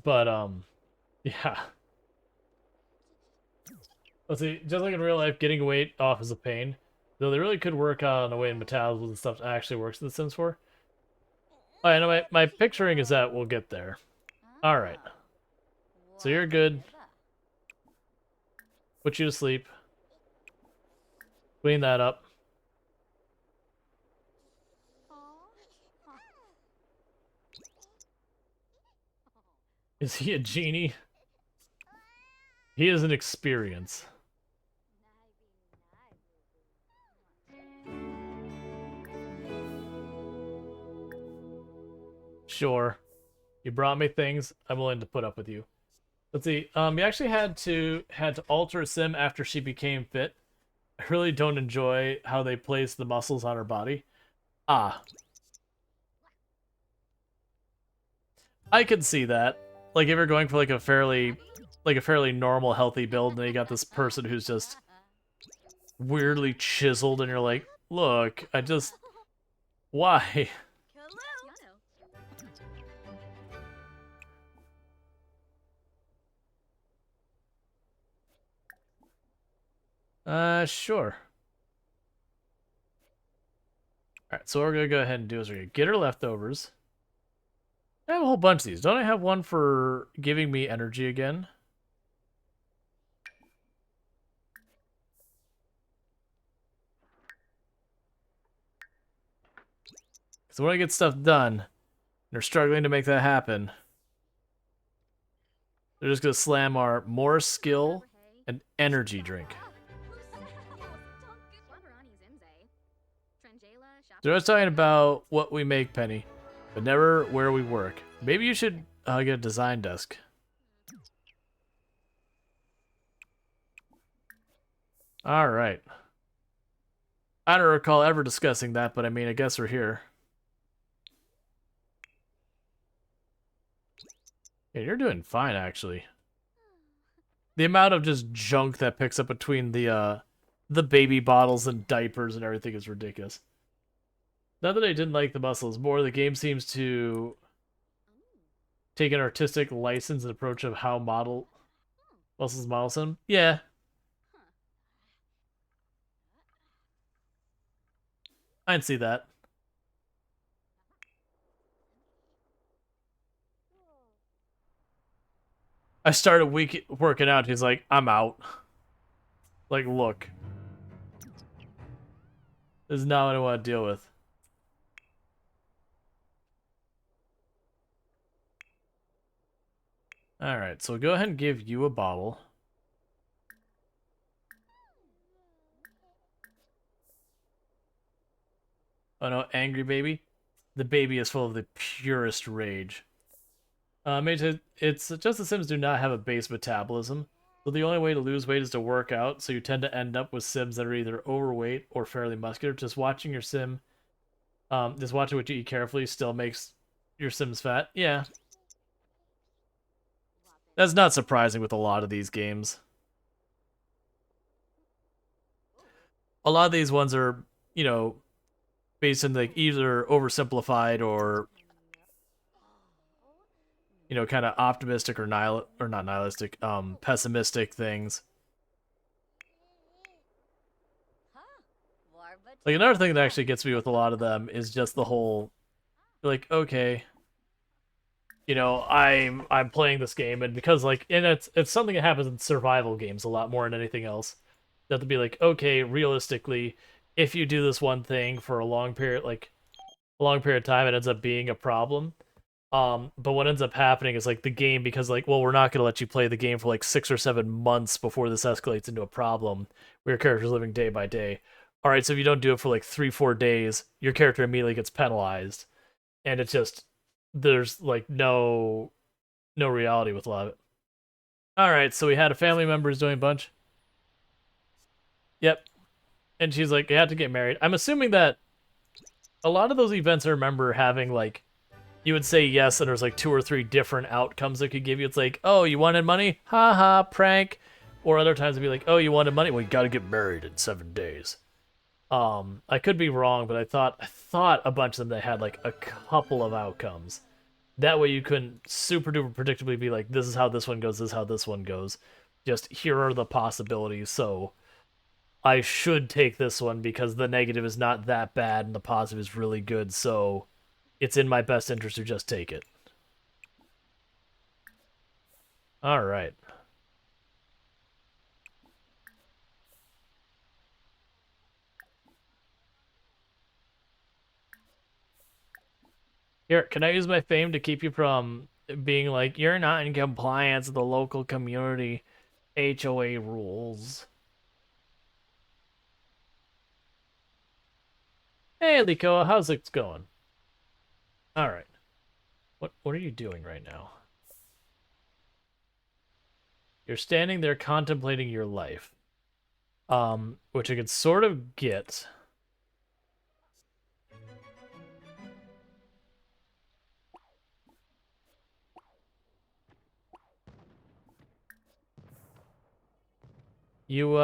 But, yeah. Let's see, just like in real life, getting weight off is a pain. Though they really could work on a way in metabolism and stuff actually works in The Sims 4. Oh, yeah, no, my picturing is that we'll get there. Alright. So you're good. Put you to sleep. Clean that up. Is he a genie? He is an experience. Sure. You brought me things. I'm willing to put up with you. Let's see. You actually had to alter a sim after she became fit. I really don't enjoy how they place the muscles on her body. Ah, I could see that. Like if you're going for like a fairly normal, healthy build, and then you got this person who's just weirdly chiseled, and you're like, look, I just why? Sure. Alright, so what we're gonna go ahead and do is we're gonna get her leftovers. I have a whole bunch of these. Don't I have one for giving me energy again? Because when I get stuff done, they're struggling to make that happen. They're just gonna slam our more skill and energy drink. They're always talking about what we make, Penny, but never where we work. Maybe you should get a design desk. All right. I don't recall ever discussing that, but I mean, I guess we're here. Yeah, you're doing fine, actually. The amount of just junk that picks up between the baby bottles and diapers and everything is ridiculous. Not that I didn't like the muscles, more the game seems to take an artistic license and approach of how muscles model them. Yeah. I'd see that. I started working out. He's like, I'm out. Like, look. This is not what I want to deal with. Alright, so go ahead and give you a bottle. Oh no, angry baby? The baby is full of the purest rage. It's just the Sims do not have a base metabolism, so the only way to lose weight is to work out, so you tend to end up with Sims that are either overweight or fairly muscular. Just watching your Sim, just watching what you eat carefully still makes your Sims fat. Yeah. That's not surprising with a lot of these games. A lot of these ones are, you know, based on like either oversimplified or kind of optimistic or not nihilistic, pessimistic things. Like another thing that actually gets me with a lot of them is just the whole, like, okay, I'm playing this game, and because and it's something that happens in survival games a lot more than anything else. That to be like, okay, realistically, if you do this one thing for a long period, of time, it ends up being a problem. But what ends up happening is like the game, because like, well, we're not gonna let you play the game for like 6 or 7 months before this escalates into a problem where your character's living day by day. All right, so if you don't do it for like 3-4 days, your character immediately gets penalized, and it's just there's like no reality with a lot of it. All right, so we had a family member who's doing a bunch. Yep, and she's like, you have to get married. I'm assuming that a lot of those events I remember having like you would say yes, and there's like 2 or 3 different outcomes it could give you. It's like, oh, you wanted money? Ha ha, prank. Or other times it'd be like, oh, you wanted money? Well, you gotta get married in 7 days. I could be wrong, but I thought a bunch of them they had like a couple of outcomes. That way you couldn't super duper predictably be like, this is how this one goes, this is how this one goes. Just here are the possibilities, so I should take this one because the negative is not that bad and the positive is really good, so it's in my best interest to just take it. All right. Here, can I use my fame to keep you from being like, you're not in compliance with the local community HOA rules? Hey, Likoa, how's it going? All right. What are you doing right now? You're standing there contemplating your life. Which I could sort of get. You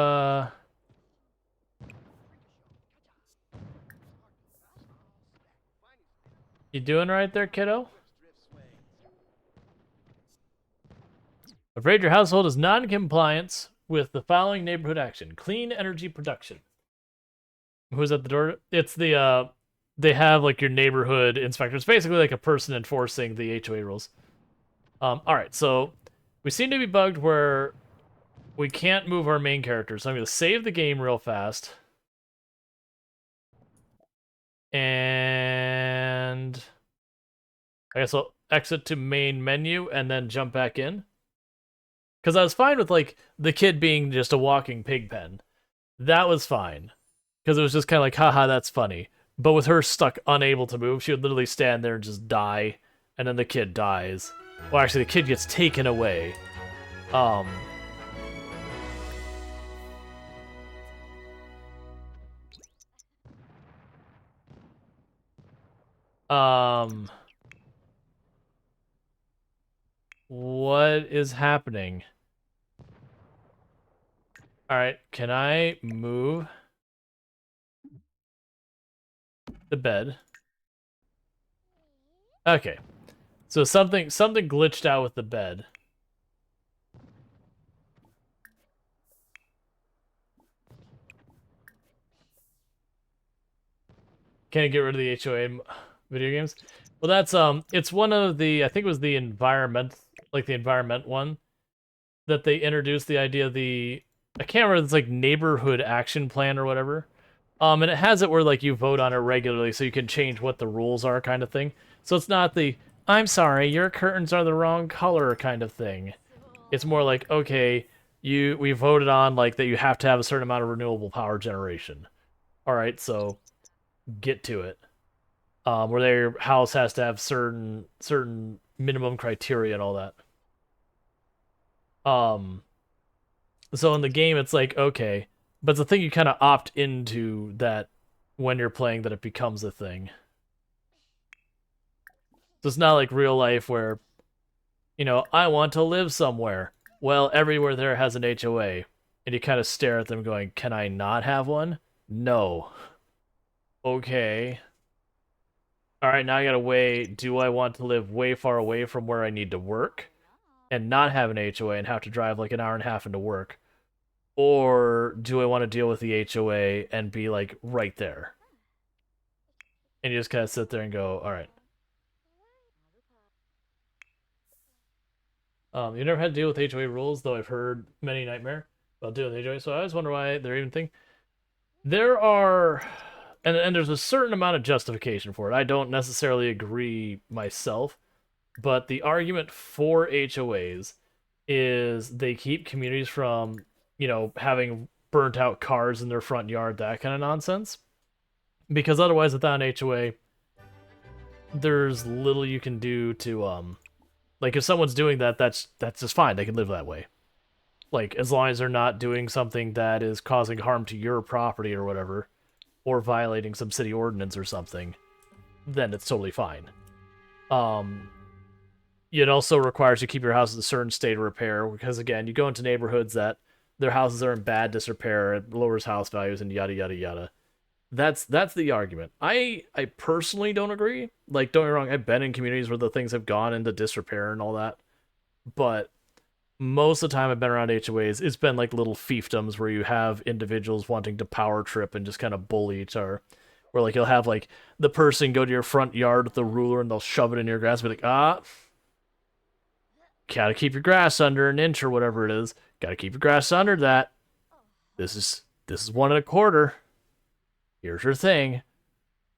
you doing right there, kiddo? Afraid your household is not in compliance with the following neighborhood action: clean energy production. Who's at the door? It's the they have like your neighborhood inspector. It's basically like a person enforcing the HOA rules. All right, so we seem to be bugged where we can't move our main character. So I'm gonna save the game real fast. And I guess I'll exit to main menu and then jump back in. Because I was fine with like the kid being just a walking pig pen. That was fine. Because it was just kind of like, haha, that's funny. But with her stuck unable to move, she would literally stand there and just die, and then the kid dies. Well, actually, the kid gets taken away. Um, um, what is happening? All right, can I move the bed? Okay, so something glitched out with the bed. Can I get rid of the HOA video games? Well, that's it's one of the, I think it was the environment, like the environment one, that they introduced the idea of the, I can't remember, it's like neighborhood action plan or whatever. And it has it where like you vote on it regularly, so you can change what the rules are, kind of thing. So it's not the I'm sorry, your curtains are the wrong color kind of thing. It's more like, okay, we voted on like that you have to have a certain amount of renewable power generation. All right, so get to it. Where their house has to have certain minimum criteria and all that. Um, so in the game, it's like okay, but it's a thing you kind of opt into that when you're playing that it becomes a thing. So it's not like real life where I want to live somewhere. Well, everywhere there has an HOA, and you kind of stare at them, going, "Can I not have one?" No. Okay. All right, now I gotta weigh, do I want to live way far away from where I need to work and not have an HOA and have to drive like an hour and a half into work? Or do I want to deal with the HOA and be like right there? And you just kind of sit there and go, all right. You never had to deal with HOA rules, though I've heard many nightmare about dealing with HOA, so I always wonder why they're even thing. There are, and there's a certain amount of justification for it. I don't necessarily agree myself, but the argument for HOAs is they keep communities from, having burnt out cars in their front yard, that kind of nonsense. Because otherwise, without an HOA, there's little you can do to like if someone's doing that, that's just fine. They can live that way. Like as long as they're not doing something that is causing harm to your property or whatever, or violating some city ordinance or something, then it's totally fine. Um, it also requires you keep your house in a certain state of repair because again, you go into neighborhoods that their houses are in bad disrepair, it lowers house values, and yada yada yada. That's the argument. I personally don't agree. Like, don't get me wrong, I've been in communities where the things have gone into disrepair and all that, but most of the time I've been around HOAs, it's been like little fiefdoms where you have individuals wanting to power trip and just kind of bully each other. Where like you'll have like the person go to your front yard with the ruler and they'll shove it in your grass and be like, gotta keep your grass under an inch or whatever it is. Gotta keep your grass under that. This is 1 1/4. Here's your thing.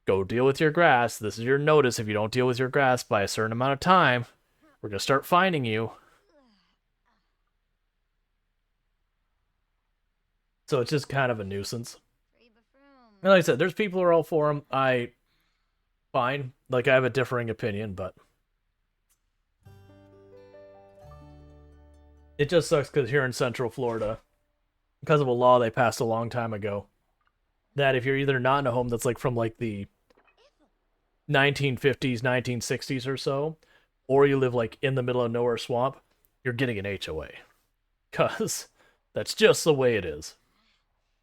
Go deal with your grass. This is your notice. If you don't deal with your grass by a certain amount of time, we're gonna start fining you. So it's just kind of a nuisance. And like I said, there's people who are all for them. Fine. Like I have a differing opinion, but it just sucks because here in Central Florida, because of a law they passed a long time ago, that if you're either not in a home that's like from like the 1950s, 1960s or so, or you live like in the middle of nowhere swamp, you're getting an HOA. Cause that's just the way it is.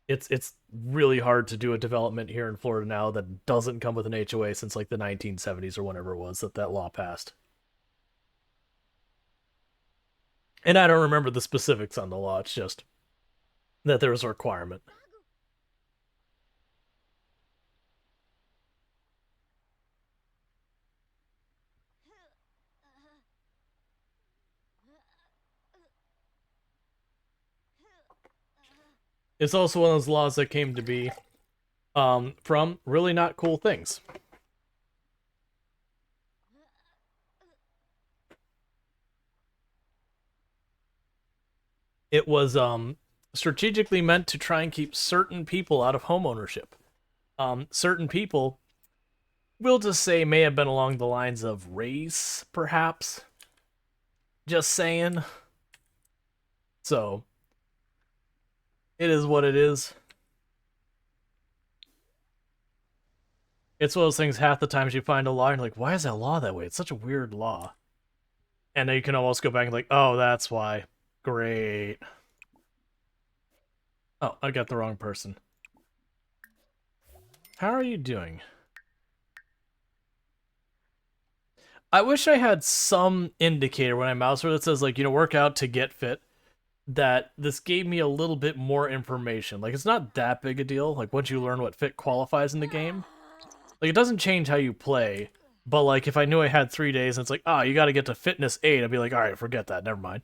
It's really hard to do a development here in Florida now that doesn't come with an HOA since like the 1970s or whenever it was that law passed. And I don't remember the specifics on the law. It's just that there was a requirement. It's also one of those laws that came to be from really not cool things. It was strategically meant to try and keep certain people out of home ownership. Certain people, we'll just say, may have been along the lines of race, perhaps. Just saying. So, it is what it is. It's one of those things, half the times you find a law and you're like, why is that law that way? It's such a weird law. And then you can almost go back and like, oh, that's why. Great. Oh, I got the wrong person. How are you doing? I wish I had some indicator when I mouse where that says, like, work out to get fit. That this gave me a little bit more information. Like, it's not that big a deal. Like, once you learn what fit qualifies in the game, like, it doesn't change how you play. But, like, if I knew I had 3 days and it's like, you got to get to fitness 8, I'd be like, all right, forget that. Never mind.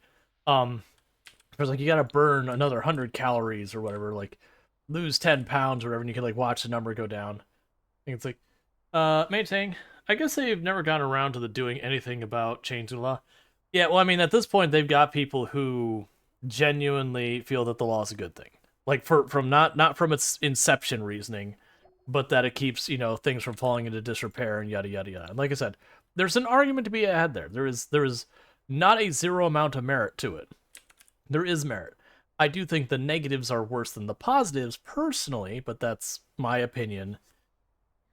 It was like, you got to burn another 100 calories or whatever, like, lose 10 pounds or whatever, and you can, like, watch the number go down. And it's like, maintain. I guess they've never gotten around to the doing anything about changing the law. Yeah, well, I mean, at this point, they've got people who genuinely feel that the law is a good thing. Like, from not from its inception reasoning, but that it keeps, things from falling into disrepair and yada yada yada. And like I said, there's an argument to be had there. There is not a zero amount of merit to it. There is merit. I do think the negatives are worse than the positives personally, but that's my opinion.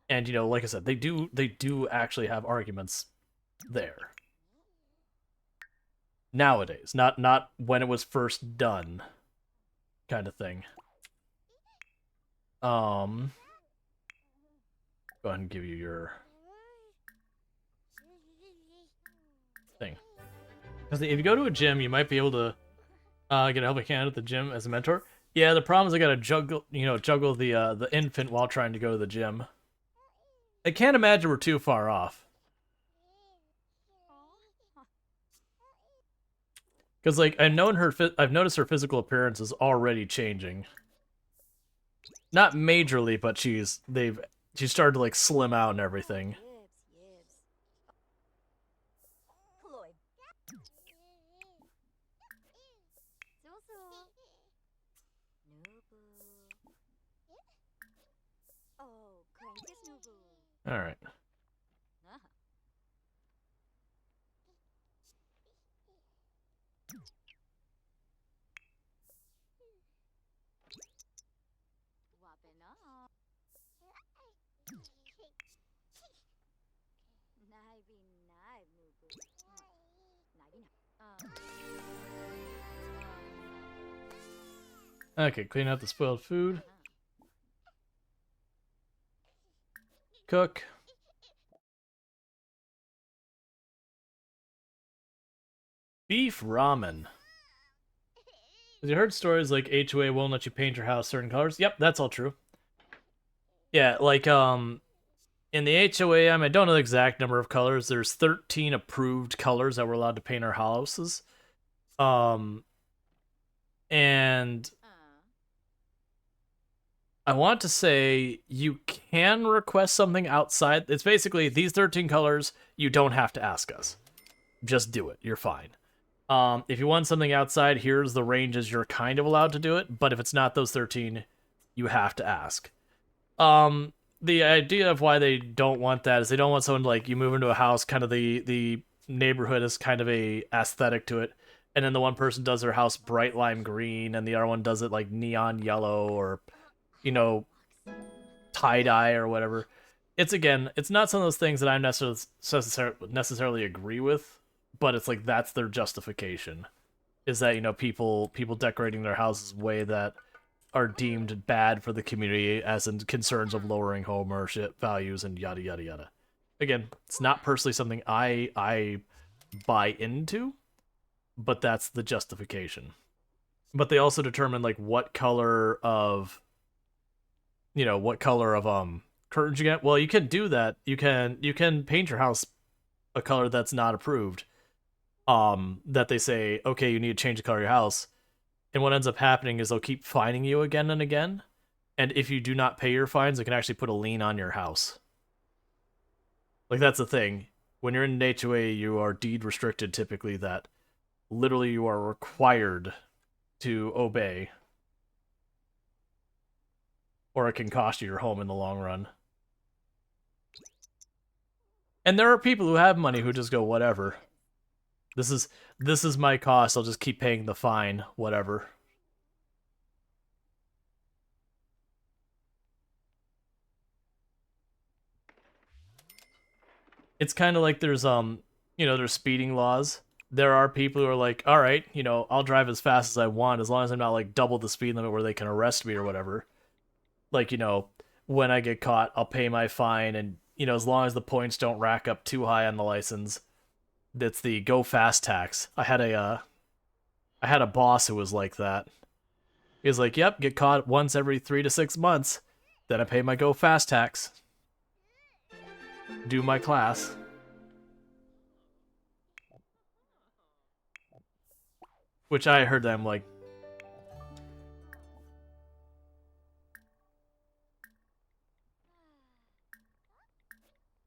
And like I said, they do actually have arguments there. Nowadays, not when it was first done, kind of thing. Go ahead and give you your thing. Because if you go to a gym, you might be able to get a helping hand at the gym as a mentor. Yeah, the problem is I gotta juggle the infant while trying to go to the gym. I can't imagine we're too far off. Because like I've noticed her physical appearance is already changing. Not majorly, but she's started to like slim out and everything. All right. Okay, clean out the spoiled food. Cook. Beef ramen. Have you heard stories like HOA won't let you paint your house certain colors? Yep, that's all true. Yeah, like in the HOA, I don't know the exact number of colors. There's 13 approved colors that we're allowed to paint our houses. And I want to say you can request something outside. It's basically these 13 colors. You don't have to ask us. Just do it. You're fine. If you want something outside, here's the ranges you're kind of allowed to do it. But if it's not those 13, you have to ask. The idea of why they don't want that is they don't want someone to, like, you move into a house, kind of the neighborhood is kind of a aesthetic to it, and then the one person does their house bright lime green and the other one does it like neon yellow or tie-dye or whatever. It's not some of those things that I necessarily agree with, but it's like that's their justification, is that people decorating their houses way that are deemed bad for the community, as in concerns of lowering home ownership values and yada yada yada. Again, it's not personally something I buy into, but that's the justification. But they also determine like what color of curtains you get. Well, you can do that. You can paint your house a color that's not approved. That they say, okay, you need to change the color of your house. And what ends up happening is they'll keep finding you again and again. And if you do not pay your fines, it can actually put a lien on your house. Like, that's the thing. When you're in an HOA, you are deed restricted typically, that literally you are required to obey, or it can cost you your home in the long run. And there are people who have money who just go, whatever. This is my cost. I'll just keep paying the fine, whatever. It's kind of like there's speeding laws. There are people who are like, all right, I'll drive as fast as I want as long as I'm not like double the speed limit where they can arrest me or whatever. Like, when I get caught, I'll pay my fine, and as long as the points don't rack up too high on the license. That's the go fast tax. I had a boss who was like that. He was like, "Yep, get caught once every 3 to 6 months, then I pay my go fast tax, do my class." Which I heard them like,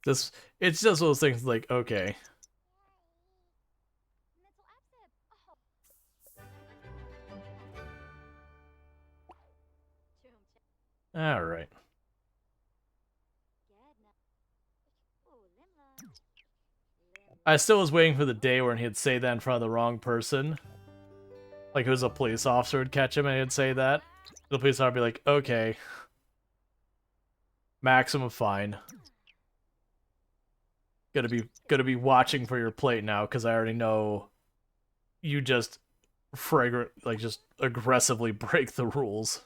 this. It's just one of those things like, okay, all right. I still was waiting for the day where he'd say that in front of the wrong person. Like, it was a police officer would catch him and he'd say that. The police officer would be like, okay, maximum fine. Gonna be watching for your plate now, because I already know you just just aggressively break the rules.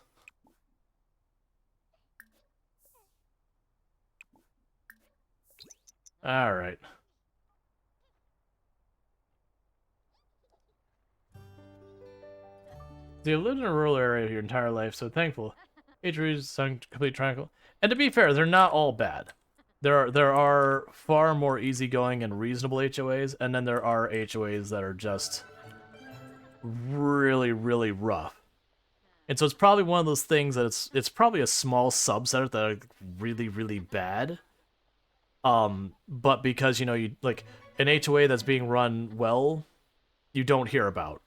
All right. So you lived in a rural area your entire life, so thankful. HOAs sound complete tranquil. And to be fair, they're not all bad. There are far more easygoing and reasonable HOAs, and then there are HOAs that are just really, really rough. And so it's probably one of those things that it's probably a small subset that are really, really bad. But because you like an HOA that's being run well, you don't hear about,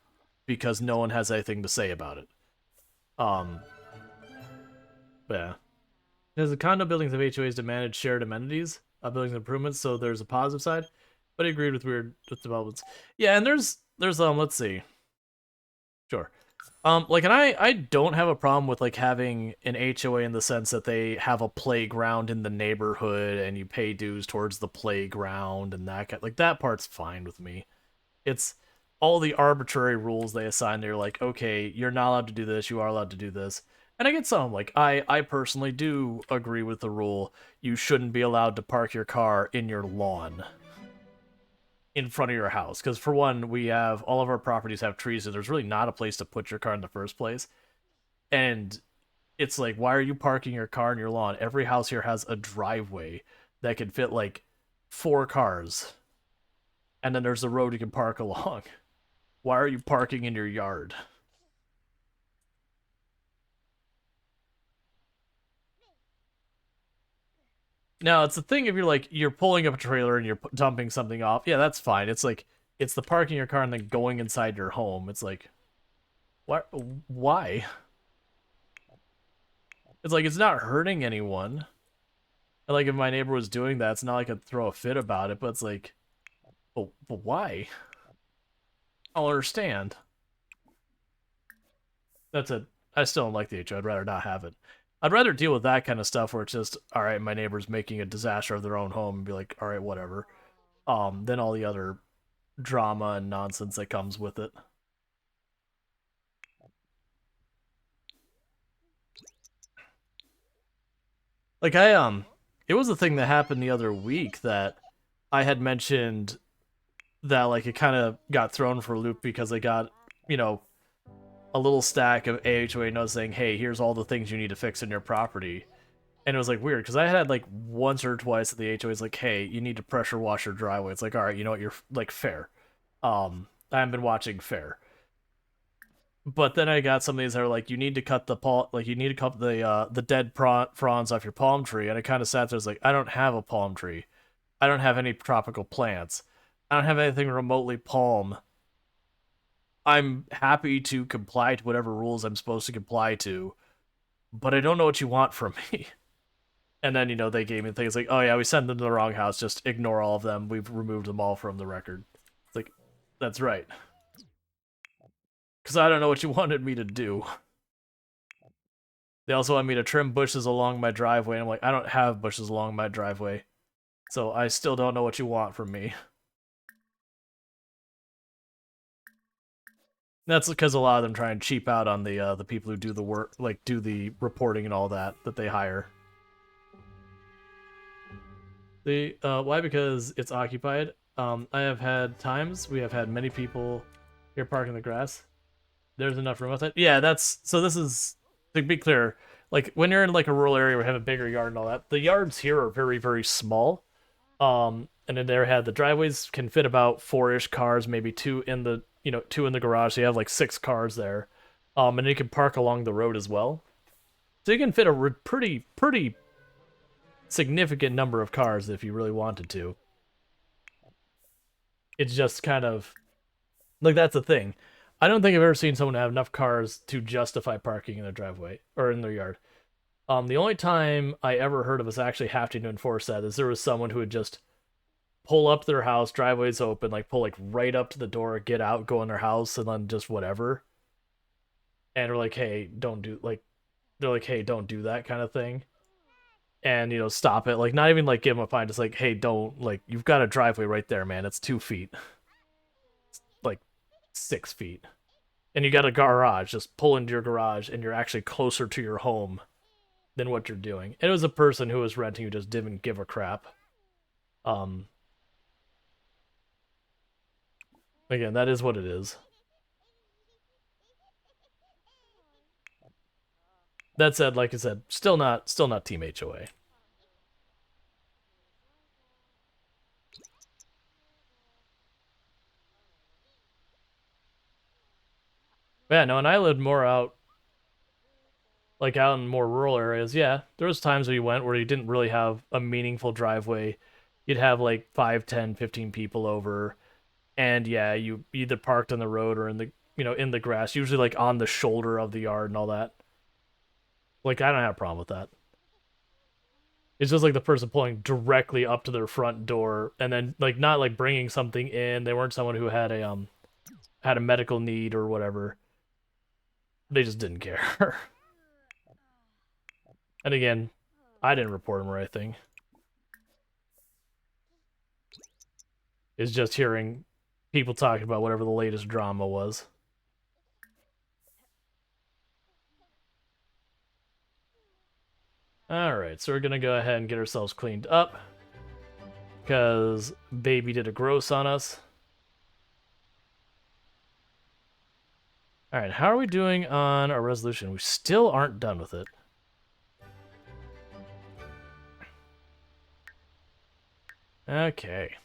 because no one has anything to say about it. Um, yeah. There's the condo buildings of HOAs to manage shared amenities, buildings improvements, so there's a positive side. But I agreed with developments. Yeah, and there's let's see. Sure. Like, and I don't have a problem with like having an HOA in the sense that they have a playground in the neighborhood and you pay dues towards the playground and like that part's fine with me. It's all the arbitrary rules they assign. They're like, okay, you're not allowed to do this, you are allowed to do this. And I get some, like, I personally do agree with the rule, you shouldn't be allowed to park your car in your lawn in front of your house, because for one, we have all of our properties have trees, and there's really not a place to put your car in the first place. And it's like, why are you parking your car in your lawn? Every house here has a driveway that can fit like 4 cars, and then there's a road you can park along. Why are you parking in your yard? Now, it's the thing, if you're pulling up a trailer and you're dumping something off, yeah, that's fine. It's like, it's the parking your car and then going inside your home. It's like, what? Why? It's like, it's not hurting anyone. And like, if my neighbor was doing that, it's not like I'd throw a fit about it, but it's like, but why? I'll understand. That's it. I still don't like the HO. I'd rather not have it. I'd rather deal with that kind of stuff where it's just, all right, my neighbor's making a disaster of their own home, and be like, all right, whatever. Than all the other drama and nonsense that comes with it. Like, it was a thing that happened the other week that I had mentioned, that like it kind of got thrown for a loop because I got, you know, a little stack of AHOA notes saying, "Hey, here's all the things you need to fix in your property." And it was like weird because I had like once or twice at the HOA is like, "Hey, you need to pressure wash your driveway." It's like, all right, you know what, you're like fair. I haven't been watching fair. But then I got some of these that are like, you need to cut you need to cut the dead fronds off your palm tree, and I kind of sat there, I was like, I don't have a palm tree, I don't have any tropical plants, I don't have anything remotely palm. I'm happy to comply to whatever rules I'm supposed to comply to, but I don't know what you want from me. And then, they gave me things like, oh yeah, we sent them to the wrong house, just ignore all of them, we've removed them all from the record. It's like, that's right. Because I don't know what you wanted me to do. They also want me to trim bushes along my driveway, and I'm like, I don't have bushes along my driveway. So I still don't know what you want from me. That's because a lot of them try and cheap out on the people who do the work, like do the reporting and all that they hire. Why? Because it's occupied. I have had times we have had many people here parking the grass. There's enough room outside. Yeah, that's so. This is to be clear. Like when you're in like a rural area where you have a bigger yard and all that, the yards here are very very small. And in there had the driveways can fit about four-ish cars, maybe two in the garage. So you have like six cars there. And you can park along the road as well. So you can fit a pretty significant number of cars if you really wanted to. It's just kind of like that's the thing. I don't think I've ever seen someone have enough cars to justify parking in their driveway or in their yard. The only time I ever heard of us actually having to enforce that is there was someone who would just pull up to their house, driveways open, like pull like right up to the door, get out, go in their house, and then just whatever. And we're like, hey, don't do like they're like, hey, don't do that kind of thing. And stop it. Like not even like give them a fine, just like, hey, don't like you've got a driveway right there, man. It's 2 feet. It's like 6 feet. And you got a garage, just pull into your garage and you're actually closer to your home than what you're doing. It was a person who was renting who just didn't give a crap. Um Again, that is what it is. That said, like I said, still not Team HOA. But yeah, no, and I lived more out like out in more rural areas. Yeah, there was times where you went where you didn't really have a meaningful driveway. You'd have like 5, 10, 15 people over, and yeah, you either parked on the road or in the grass, usually like on the shoulder of the yard and all that. Like I don't have a problem with that. It's just like the person pulling directly up to their front door and then like not like bringing something in. They weren't someone who had a medical need or whatever. They just didn't care. And again, I didn't report them or anything. It's just hearing people talking about whatever the latest drama was. Alright, so we're gonna go ahead and get ourselves cleaned up. Because baby did a gross on us. Alright, how are we doing on our resolution? We still aren't done with it. Okay.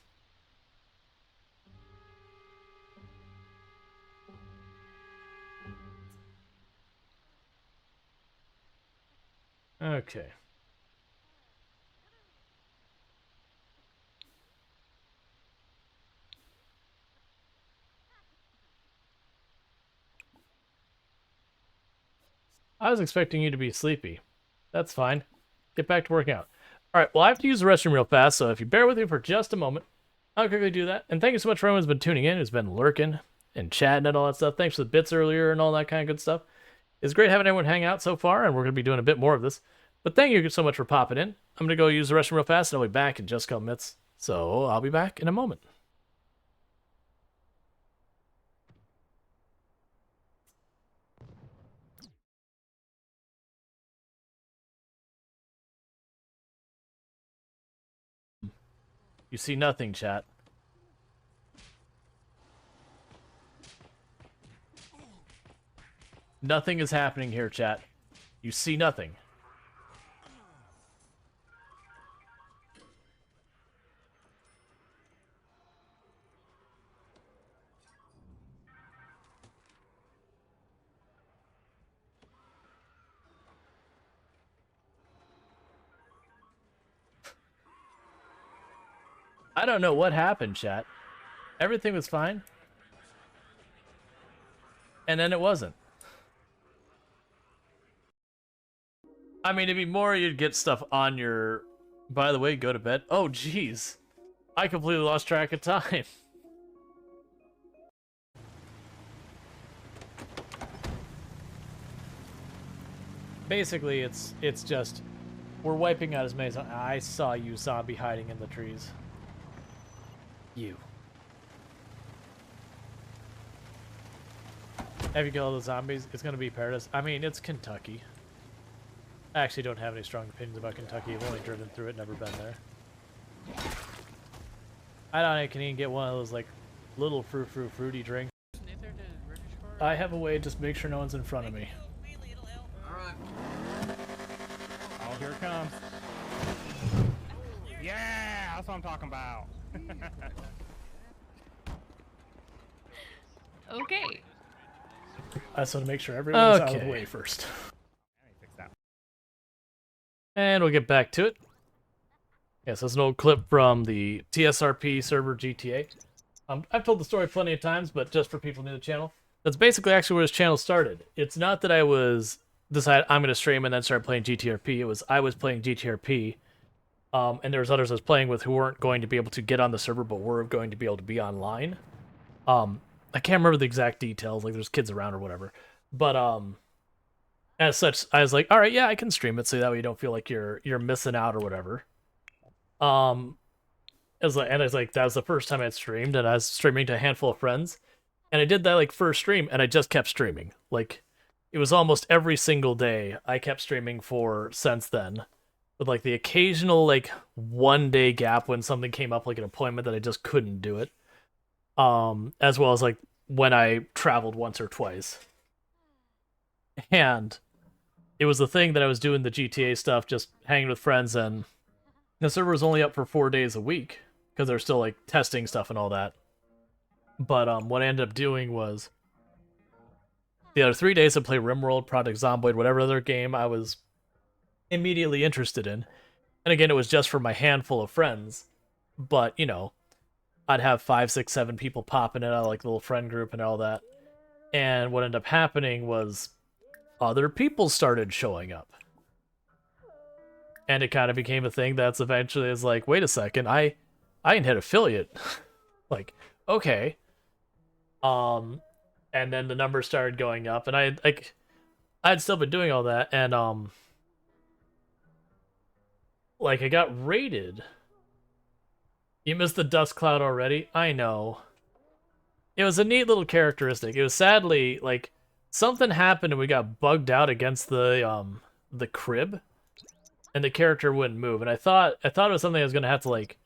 Okay. I was expecting you to be sleepy. That's fine. Get back to working out. Alright, well, I have to use the restroom real fast, so if you bear with me for just a moment, I'll quickly do that. And thank you so much for everyone who's been tuning in, who's been lurking and chatting and all that stuff. Thanks for the bits earlier and all that kind of good stuff. It's great having everyone hang out so far, and we're going to be doing a bit more of this. But thank you so much for popping in. I'm going to go use the restroom real fast, and I'll be back in just a couple minutes. So I'll be back in a moment. You see nothing, chat. Nothing is happening here, chat. You see nothing. I don't know what happened, chat. Everything was fine. And then it wasn't. I mean, it'd be more you'd get stuff on your... By the way, go to bed. Oh, jeez. I completely lost track of time. Basically, it's just... We're wiping out as many... I saw you, zombie, hiding in the trees. You. Have you killed all the zombies? It's gonna be paradise. I mean, it's Kentucky. I actually don't have any strong opinions about Kentucky. I've only driven through it, never been there. I don't know, I can even get one of those, like, little fruity drinks. I have a way to just make sure no one's in front of me. Alright. Oh, here it comes. Yeah, that's what I'm talking about. Okay. I just want to make sure everyone's out of the Okay. way first. Let me fix that. And we'll get back to it. Yes, that's an old clip from the TSRP server GTA. I've told the story plenty of times, but just for people new to the channel, that's basically actually where this channel started. It's not that I was decided I'm going to stream and then start playing GTRP. It was I was playing GTRP, and there was others I was playing with who weren't going to be able to get on the server, but were going to be able to be online. I can't remember the exact details, like there's kids around or whatever. But as such, I was like, all right, yeah, I can stream it, so that way you don't feel like you're missing out or whatever. It was like that was the first time I'd streamed, and I was streaming to a handful of friends, and I did that like first stream, and I just kept streaming. Like it was almost every single day I kept streaming for since then, with like the occasional like 1 day gap when something came up like an appointment that I just couldn't do it. As well as like when I traveled once or twice. And it was the thing that I was doing the GTA stuff, just hanging with friends, and the server was only up for 4 days a week because they're still like testing stuff and all that. But what I ended up doing was the other 3 days I played RimWorld, Project Zomboid, whatever other game I was immediately interested in. And again, it was just for my handful of friends, but you know, I'd have 5, 6, 7 people popping in out of like the little friend group and all that. And what ended up happening was other people started showing up. And it kind of became a thing that's eventually is like, wait a second, I can hit affiliate. Like, okay. And then the numbers started going up, and I'd still been doing all that, and like I got raided. You missed the dust cloud already? I know. It was a neat little characteristic. It was sadly like something happened and we got bugged out against the crib, and the character wouldn't move. And I thought it was something I was gonna have to like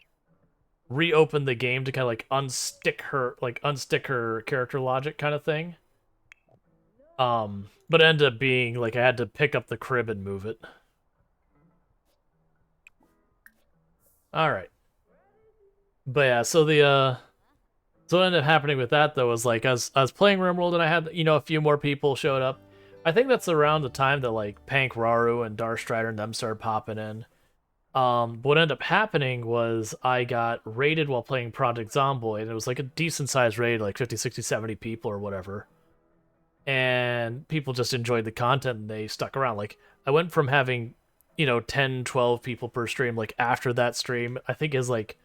reopen the game to kind of like unstick her character logic kind of thing. But it ended up being like I had to pick up the crib and move it. All right. But yeah, so so what ended up happening with that though was like I was playing RimWorld, and I had, you know, a few more people showed up. I think that's around the time that like Pank Raru and Darstrider and them started popping in. But what ended up happening was I got raided while playing Project Zomboid, and it was like a decent sized raid, like 50, 60, 70 people or whatever. And people just enjoyed the content and they stuck around. Like I went from having, you know, 10, 12 people per stream, like after that stream, I think is like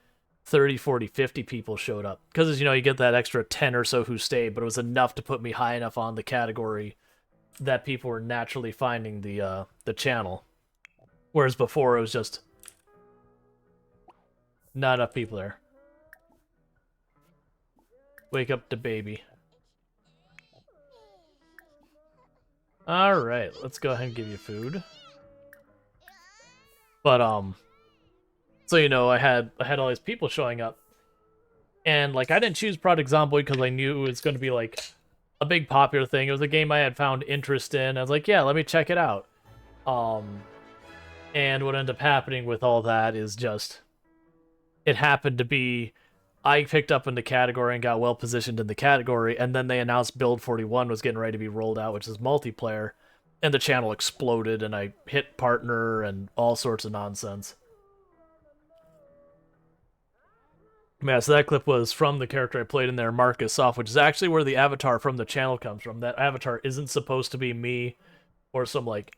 30, 40, 50 people showed up. Because, as you know, you get that extra 10 or so who stayed, but it was enough to put me high enough on the category that people were naturally finding the channel. Whereas before, it was just not enough people there. Wake up the baby. Alright, let's go ahead and give you food. But, so, you know, I had all these people showing up, and like I didn't choose Project Zomboid because I knew it was going to be like a big popular thing. It was a game I had found interest in. I was like, yeah, let me check it out. And what ended up happening with all that is just it happened to be I picked up in the category and got well positioned in the category, and then they announced Build 41 was getting ready to be rolled out, which is multiplayer, and the channel exploded, and I hit partner and all sorts of nonsense. Yeah, so that clip was from the character I played in there, Marcus Soft, which is actually where the avatar from the channel comes from. That avatar isn't supposed to be me or some like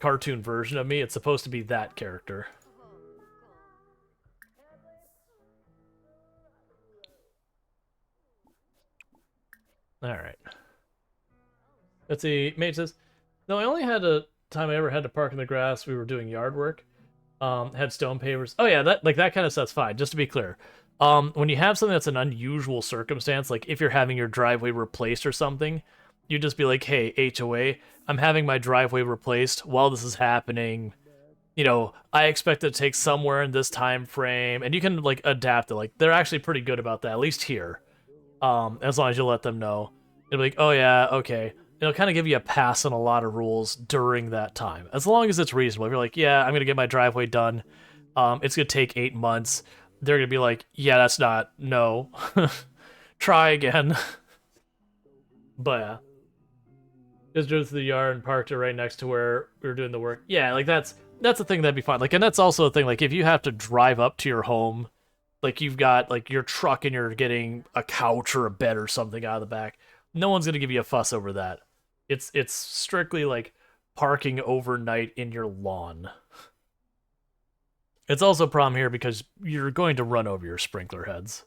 cartoon version of me. It's supposed to be that character. All right. Let's see. Mate says, no, I only had a time I ever had to park in the grass. We were doing yard work. Had stone pavers. Oh yeah, that kind of stuff's fine. Just to be clear, when you have something that's an unusual circumstance, like if you're having your driveway replaced or something, you just be like, hey, HOA, I'm having my driveway replaced while this is happening. You know, I expect it to take somewhere in this time frame, and you can like adapt it. Like they're actually pretty good about that, at least here. As long as you let them know, it'll be like, oh yeah, okay. It'll kind of give you a pass on a lot of rules during that time, as long as it's reasonable. If you're like, yeah, I'm gonna get my driveway done, it's gonna take 8 months. They're gonna be like, yeah, that's not no. Try again. But yeah, just drove to the yard and parked it right next to where we were doing the work. Yeah, like that's a thing that'd be fine. Like, and that's also a thing. Like, if you have to drive up to your home, like you've got like your truck and you're getting a couch or a bed or something out of the back, no one's gonna give you a fuss over that. It's strictly like parking overnight in your lawn. It's also a problem here because you're going to run over your sprinkler heads.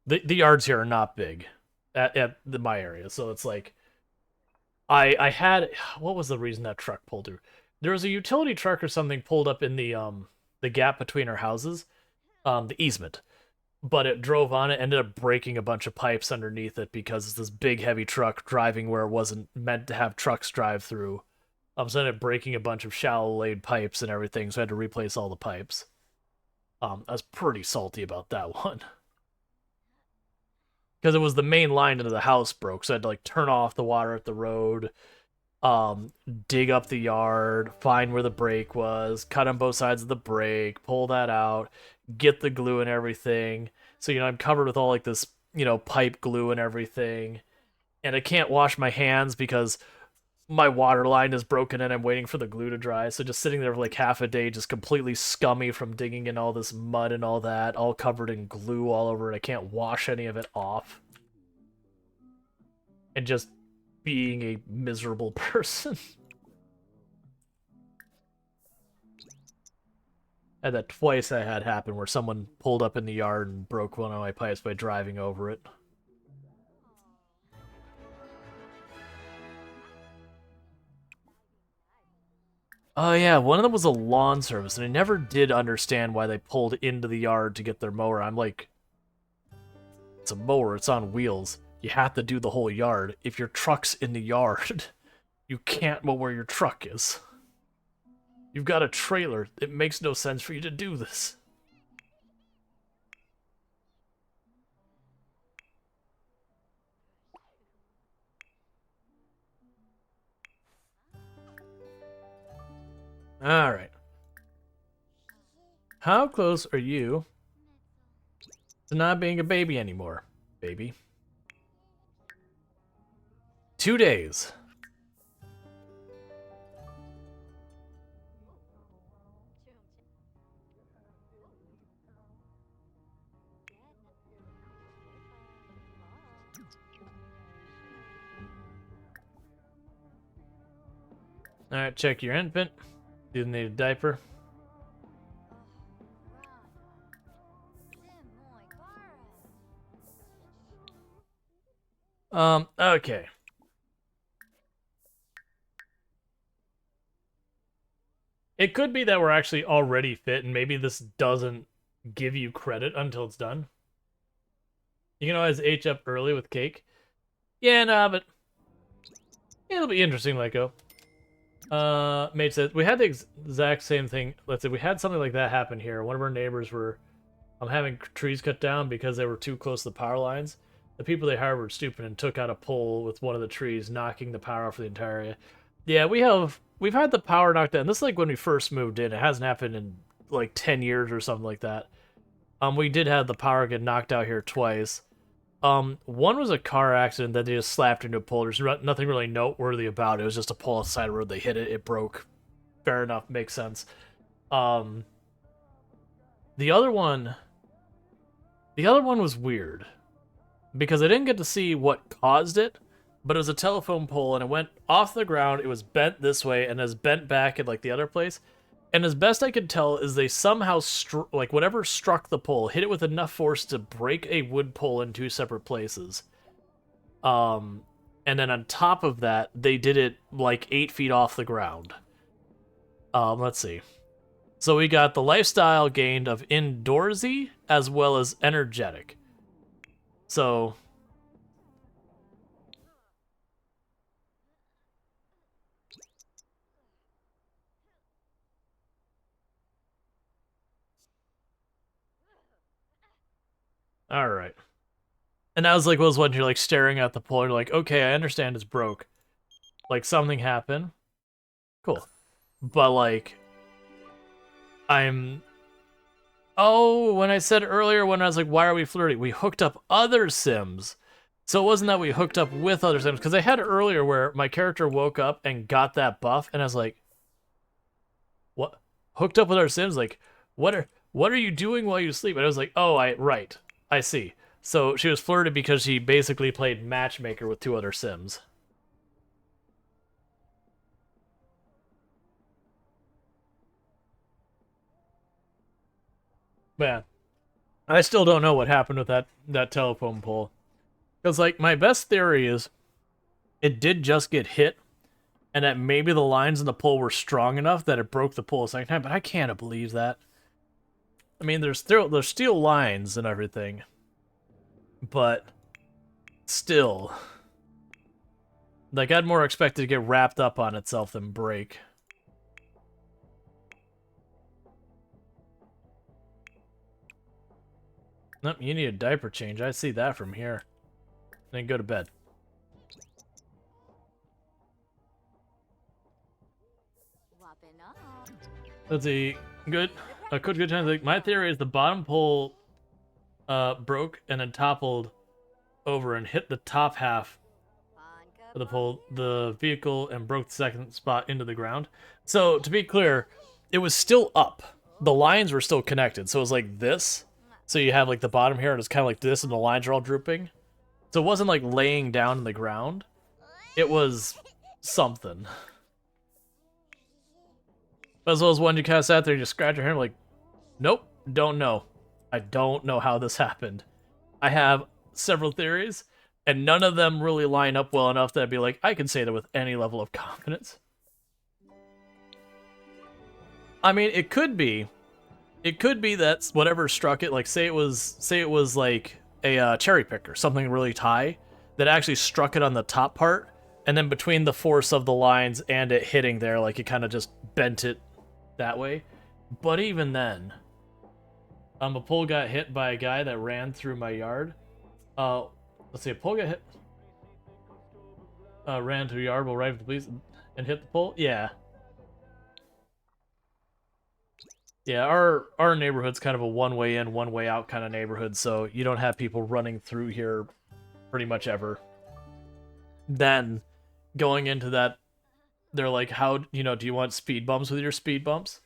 The yards here are not big at my area, so it's like I had, what was the reason that truck pulled through? There was a utility truck or something pulled up in the gap between our houses, the easement, but it drove on it, ended up breaking a bunch of pipes underneath it because it's this big heavy truck driving where it wasn't meant to have trucks drive through. So it ended up breaking a bunch of shallow laid pipes and everything, so I had to replace all the pipes. I was pretty salty about that one. Because it was the main line into the house broke, so I had to like turn off the water at the road, dig up the yard, find where the break was, cut on both sides of the break, pull that out, get the glue and everything. So, you know, I'm covered with all like this, you know, pipe glue and everything. And I can't wash my hands because my water line is broken and I'm waiting for the glue to dry. So just sitting there for like half a day, just completely scummy from digging in all this mud and all that, all covered in glue all over it. I can't wash any of it off. And just being a miserable person. Had that twice I had happen where someone pulled up in the yard and broke one of my pipes by driving over it. Oh yeah, one of them was a lawn service, and I never did understand why they pulled into the yard to get their mower. I'm like, it's a mower, it's on wheels. You have to do the whole yard. If your truck's in the yard, you can't mow where your truck is. You've got a trailer. It makes no sense for you to do this. Alright. How close are you to not being a baby anymore, baby? 2 days. Alright, check your infant. Do you need a diaper? Okay. It could be that we're actually already fit, and maybe this doesn't give you credit until it's done. You can always H up early with cake. Yeah, nah, but it'll be interesting, let go. Mate said, we had the exact same thing. Let's say we had something like that happen here. One of our neighbors were having trees cut down because they were too close to the power lines. The people they hired were stupid and took out a pole with one of the trees, knocking the power off for the entire area. Yeah, we've had the power knocked down. This is like when we first moved in. It hasn't happened in like 10 years or something like that. We did have the power get knocked out here twice. One was a car accident that they just slapped into a pole. There's nothing really noteworthy about it. It was just a pole on the side of the road. They hit it. It broke fair enough, makes sense. The other one was weird because I didn't get to see what caused it, but it was a telephone pole and it went off the ground. It was bent this way and is bent back at like the other place. And as best I could tell, is they somehow like whatever struck the pole hit it with enough force to break a wood pole in two separate places. And then on top of that, they did it like 8 feet off the ground. Let's see. So we got the lifestyle gained of indoorsy as well as energetic. So all right. And that was like was when you're like staring at the pole, you're like, okay, I understand it's broke. Like something happened. Cool. But like oh, when I said earlier when I was like, why are we flirting? We hooked up other Sims. So it wasn't that we hooked up with other Sims, because I had it earlier where my character woke up and got that buff, and I was like, what? Hooked up with our Sims? Like, what are you doing while you sleep? And I was like, oh, right. I see. So she was flirted because she basically played matchmaker with 2 other Sims. Man, I still don't know what happened with that telephone pole. Because, like, my best theory is it did just get hit, and that maybe the lines in the pole were strong enough that it broke the pole a second time, but I can't believe that. I mean, there's steel lines and everything, but still. Like, I'd more expect it to get wrapped up on itself than break. Nope, you need a diaper change. I see that from here. Then go to bed. Let's see. Good. A good time. Like, my theory is the bottom pole broke and then toppled over and hit the top half of the pole, the vehicle, and broke the second spot into the ground. So, to be clear, it was still up. The lines were still connected. So it was like this. So you have like the bottom here and it's kind of like this and the lines are all drooping. So it wasn't like laying down in the ground. It was something. But as well as one you kind of sat there and just scratch your head like, nope, don't know. I don't know how this happened. I have several theories, and none of them really line up well enough that I'd be like, I can say that with any level of confidence. I mean, it could be that whatever struck it, like say it was like a cherry picker, something really high, that actually struck it on the top part, and then between the force of the lines and it hitting there, like it kind of just bent it that way. But even then, a pole got hit by a guy that ran through my yard. Let's see, a pole got hit. Ran through yard, will arrive at the police and hit the pole. Yeah. Yeah, our neighborhood's kind of a one-way in, one-way out kind of neighborhood, so you don't have people running through here pretty much ever. Then, going into that, they're like, how, do you want speed bumps with your speed bumps?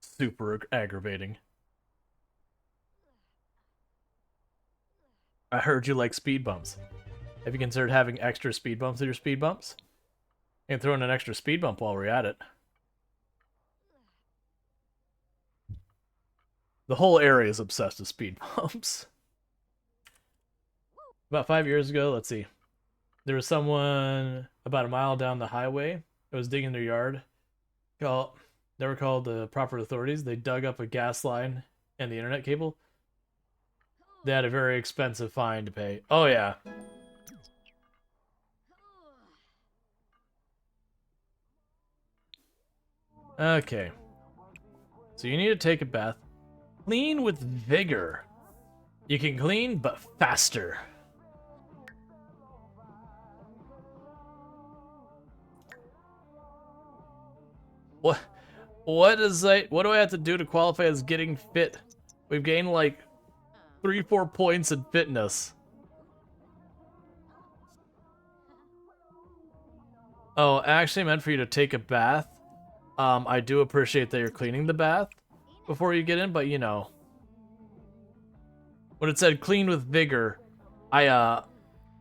Super aggravating. I heard you like speed bumps. Have you considered having extra speed bumps with your speed bumps? And throw in an extra speed bump while we're at it. The whole area is obsessed with speed bumps. About 5 years ago, let's see. There was someone about a mile down the highway that was digging their yard. They were called the proper authorities. They dug up a gas line and the internet cable. They had a very expensive fine to pay. Oh, yeah. Okay. So you need to take a bath. Clean with vigor. You can clean, but faster. What do I have to do to qualify as getting fit? We've gained like 3-4 points in fitness. Oh, I actually meant for you to take a bath. I do appreciate that you're cleaning the bath before you get in, but you know, when it said clean with vigor, I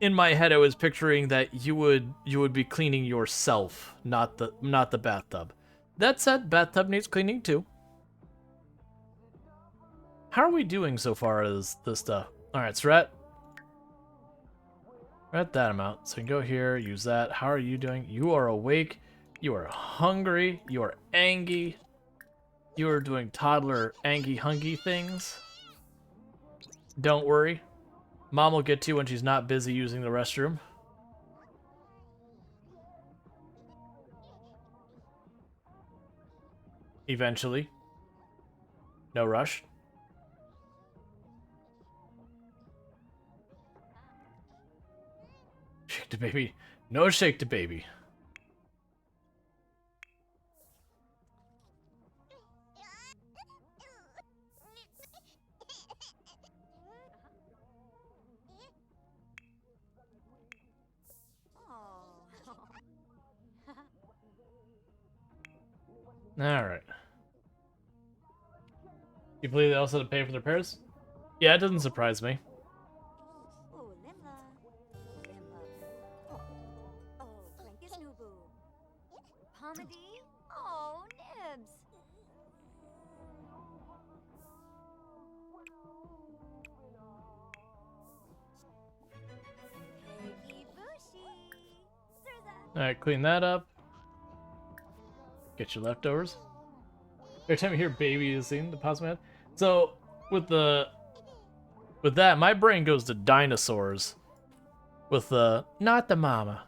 in my head I was picturing that you would be cleaning yourself, not the bathtub. That said, bathtub needs cleaning too. How are we doing so far as this stuff? All right, so we're at that amount. So we can go here, use that. How are you doing? You are awake. You are hungry. You are angry. You are doing toddler angy hungy things. Don't worry. Mom will get to you when she's not busy using the restroom. Eventually. No rush. Shake the baby. No shake the baby. Alright. You believe they also had to pay for their repairs? Yeah, it doesn't surprise me. Oh, nibs. Alright, clean that up. Get your leftovers. Every time you hear baby is seen, the pops my head. So with that, my brain goes to dinosaurs. With the not the mama.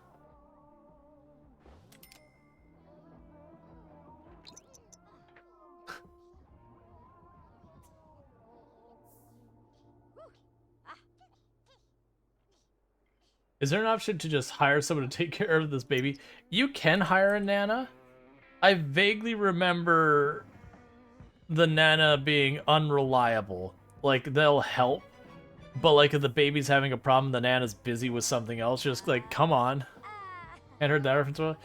Is there an option to just hire someone to take care of this baby? You can hire a Nana. I vaguely remember the Nana being unreliable. Like, they'll help, but like if the baby's having a problem, the Nana's busy with something else. Just like, come on. And heard that reference well?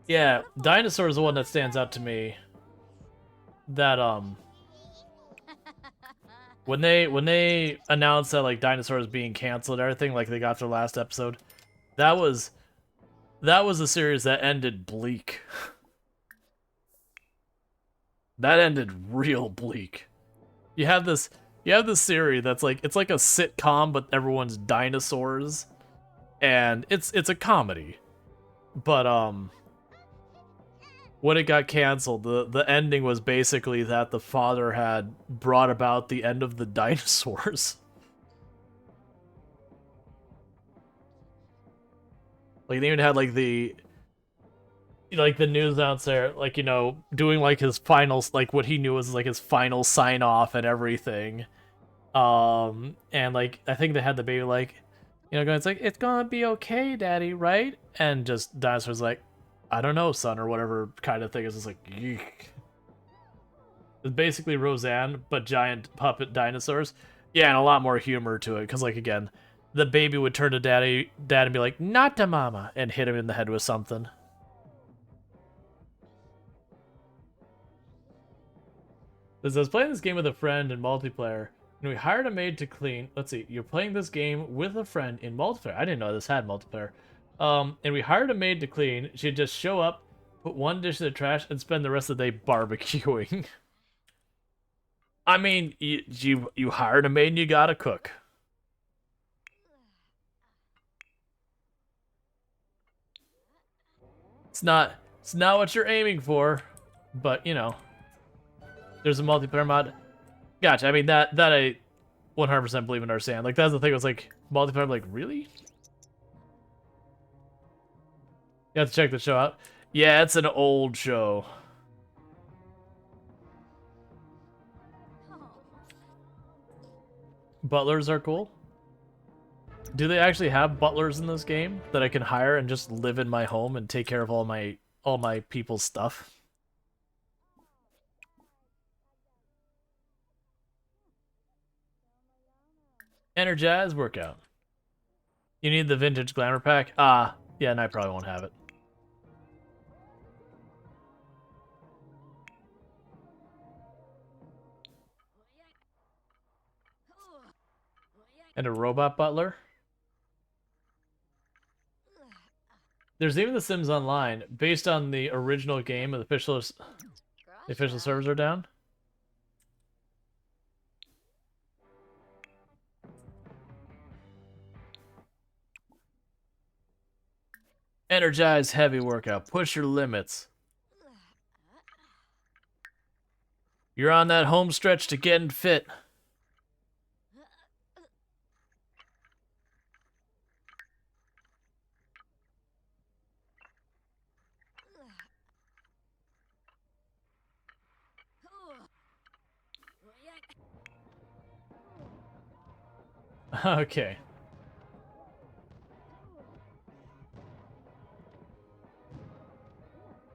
Yeah, Dinosaur is the one that stands out to me. That when they announced that like Dinosaur is being canceled and everything, like they got their last episode, that was a series that ended bleak. That ended real bleak. You have this series that's like, it's like a sitcom, but everyone's dinosaurs, and it's a comedy. But when it got canceled, the ending was basically that the father had brought about the end of the dinosaurs. Like they even had like the, you know, like the news announcer, like, you know, doing like his final, like what he knew was like his final sign off and everything. And like I think they had the baby like, you know, going, it's like, it's gonna be okay, daddy, right? And just Dinosaur's like, I don't know, son, or whatever kind of thing. It's just like, eek. It's basically Roseanne, but giant puppet dinosaurs. Yeah, and a lot more humor to it, because like again, the baby would turn to dad and be like, not to mama, and hit him in the head with something. This I was playing this game with a friend in multiplayer, and we hired a maid to clean. Let's see, you're playing this game with a friend in multiplayer. I didn't know this had multiplayer. And we hired a maid to clean. She'd just show up, put one dish in the trash, and spend the rest of the day barbecuing. I mean, you hired a maid and you gotta cook. It's not what you're aiming for, but you know, there's a multiplayer mod. Gotcha. I mean that I 100% believe and understand. Like that's the thing. It was like multiplayer. I'm like, really? You have to check the show out. Yeah, it's an old show. Butlers are cool. Do they actually have butlers in this game that I can hire and just live in my home and take care of all my people's stuff? Energize workout. You need the vintage glamour pack? Ah, yeah, and I probably won't have it. And a robot butler. There's even The Sims Online, based on the original game, and the official servers are down. Energize heavy workout. Push your limits. You're on that home stretch to getting fit. Okay.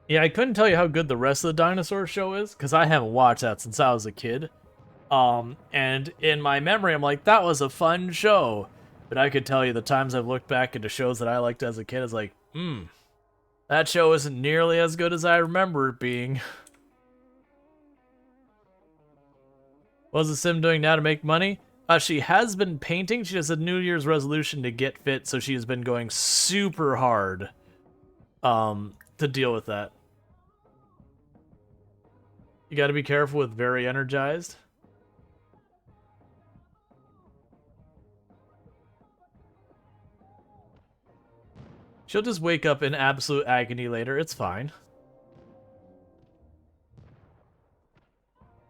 Yeah, I couldn't tell you how good the rest of the dinosaur show is, because I haven't watched that since I was a kid. And in my memory, I'm like, that was a fun show. But I could tell you the times I've looked back into shows that I liked as a kid, it's like, that show isn't nearly as good as I remember it being. What's the sim doing now to make money? She has been painting. She has a New Year's resolution to get fit, so she has been going super hard to deal with that. You gotta be careful with very energized. She'll just wake up in absolute agony later. It's fine.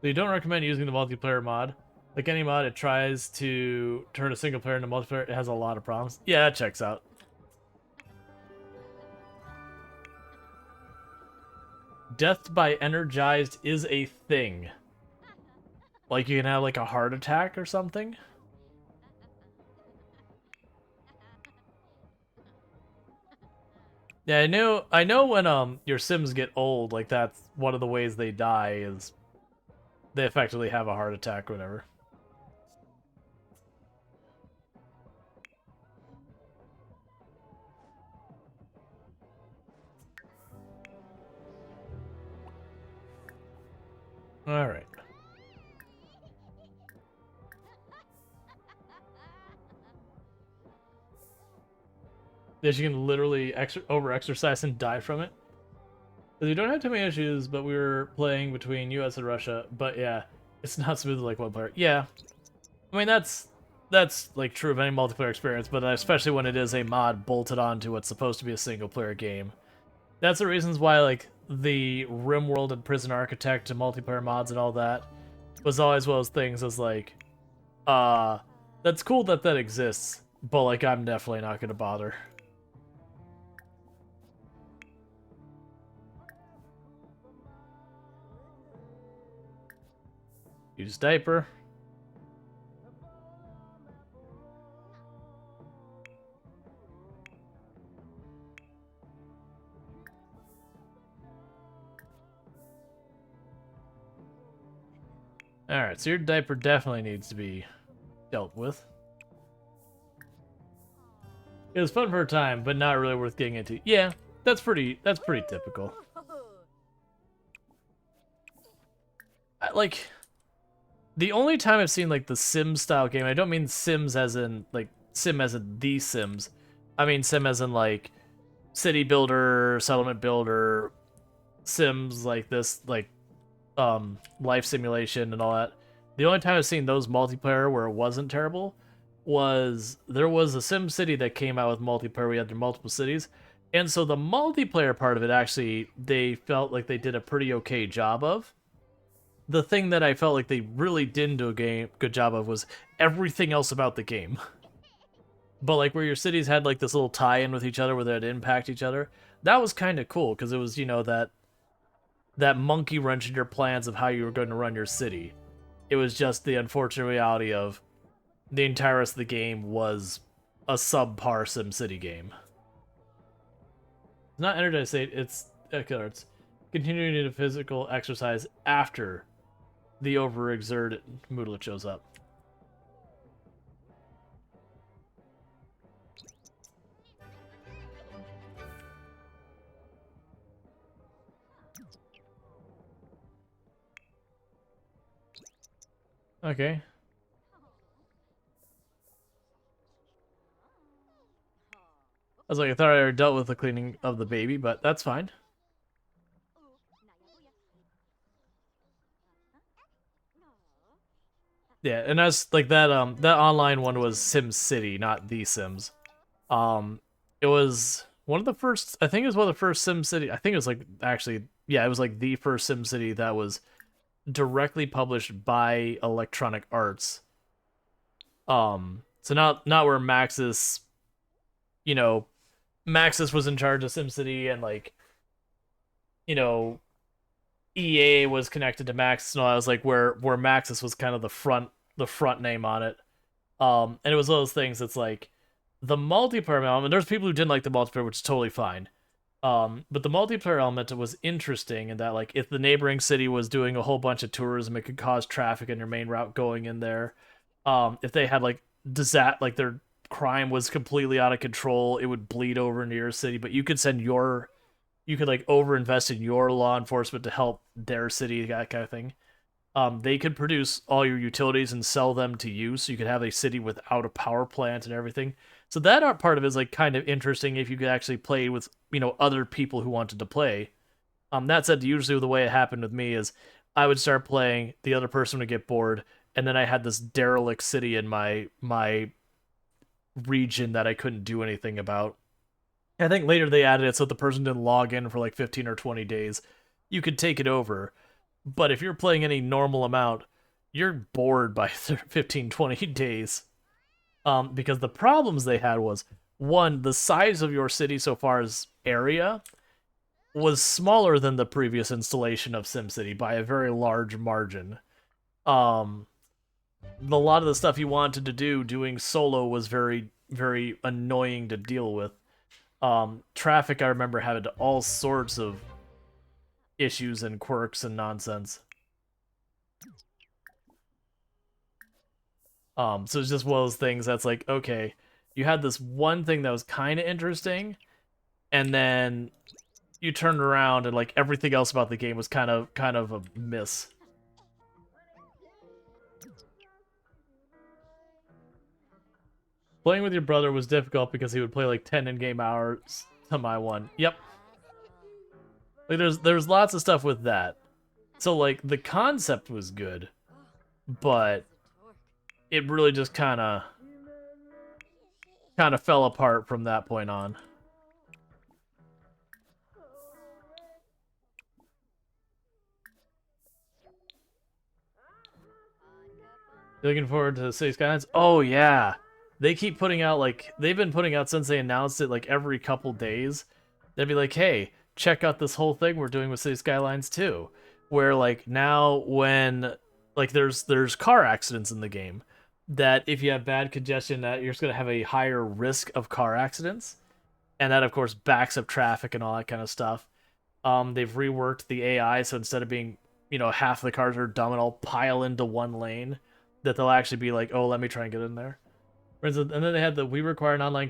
So you don't recommend using the multiplayer mod. Like any mod, it tries to turn a single player into multiplayer. It has a lot of problems. Yeah, it checks out. Death by energized is a thing. Like you can have like a heart attack or something. Yeah, I know when your Sims get old, like that's one of the ways they die is they effectively have a heart attack or whatever. All right. That you can literally over-exercise and die from it. We don't have too many issues, but we were playing between US and Russia. But yeah, it's not smooth like one player. Yeah, I mean that's like true of any multiplayer experience, but especially when it is a mod bolted onto what's supposed to be a single player game. That's the reasons why like the RimWorld and Prison Architect and multiplayer mods and all that was always one of those things as like, that's cool that that exists, but like I'm definitely not gonna bother. Use diaper. Alright, so your diaper definitely needs to be dealt with. It was fun for a time, but not really worth getting into. Yeah, that's pretty typical. Like, the only time I've seen like the Sims style game, I don't mean Sims as in like Sim as in the Sims. I mean Sim as in like city builder, settlement builder, Sims like this, like life simulation and all that. The only time I've seen those multiplayer where it wasn't terrible was there was a Sim City that came out with multiplayer. We had their multiple cities, and so the multiplayer part of it actually they felt like they did a pretty okay job of. The thing that I felt like they really didn't do a good job of was everything else about the game. But like where your cities had like this little tie-in with each other where they'd impact each other, that was kind of cool because it was, you know, that monkey wrench in your plans of how you were going to run your city. It was just the unfortunate reality of the entire rest of the game was a subpar SimCity game. It's not energized state, it's continuing to physical exercise after the overexerted moodlet shows up. Okay. was like, I thought I already dealt with the cleaning of the baby, but that's fine. Yeah, and that's like that online one was Sim City, not The Sims. It was one of the first. I think it was one of the first Sim City. I think it was like actually, yeah, it was like the first Sim City that was directly published by Electronic Arts. So not where Maxis, you know, Maxis was in charge of SimCity and like, you know, EA was connected to Maxis and all. I was like where Maxis was kind of the front name on it. And it was one of those things that's like the multiplayer element. There's people who didn't like the multiplayer, which is totally fine. But the multiplayer element was interesting in that like if the neighboring city was doing a whole bunch of tourism, it could cause traffic in your main route going in there. If they had like like their crime was completely out of control, it would bleed over into your city. But you could like overinvest in your law enforcement to help their city, that kind of thing. They could produce all your utilities and sell them to you, so you could have a city without a power plant and everything. So that art part of it is like kind of interesting if you could actually play with other people who wanted to play. That said, usually the way it happened with me is I would start playing, the other person would get bored, and then I had this derelict city in my region that I couldn't do anything about. I think later they added it so the person didn't log in for like 15 or 20 days. You could take it over. But if you're playing any normal amount, you're bored by 15, 20 days. Because the problems they had was, one, the size of your city so far as area was smaller than the previous installation of SimCity by a very large margin. Um, a lot of the stuff you wanted to do doing solo was very, very annoying to deal with. Traffic, I remember, had all sorts of issues and quirks and nonsense. So it's just one of those things that's like, okay, you had this one thing that was kind of interesting, and then you turned around and like everything else about the game was kind of a miss. Playing with your brother was difficult because he would play like 10 in-game hours to my one. Yep. Like there's lots of stuff with that. So like the concept was good, but it really just kind of fell apart from that point on. You looking forward to City Skylines? Oh yeah. They keep putting out like they've been putting out since they announced it like every couple days. They'd be like, "Hey, check out this whole thing we're doing with City Skylines 2." Where like now when like there's car accidents in the game that if you have bad congestion that you're just going to have a higher risk of car accidents, and that of course backs up traffic and all that kind of stuff. They've reworked the AI so instead of being half the cars are dumb and all pile into one lane, that they'll actually be like, oh, let me try and get in there. And then they had we require an online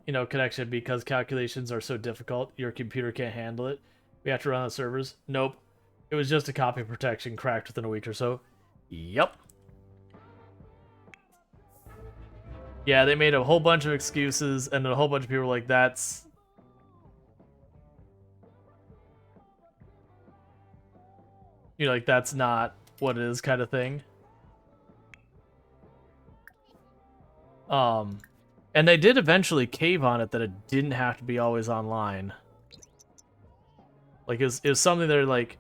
connection because calculations are so difficult. Your computer can't handle it. We have to run on the servers. Nope. It was just a copy protection cracked within a week or so. Yep. Yeah, they made a whole bunch of excuses, and then a whole bunch of people were like, that's... like, that's not what it is kind of thing. And they did eventually cave on it that it didn't have to be always online. Like, it was something they're like,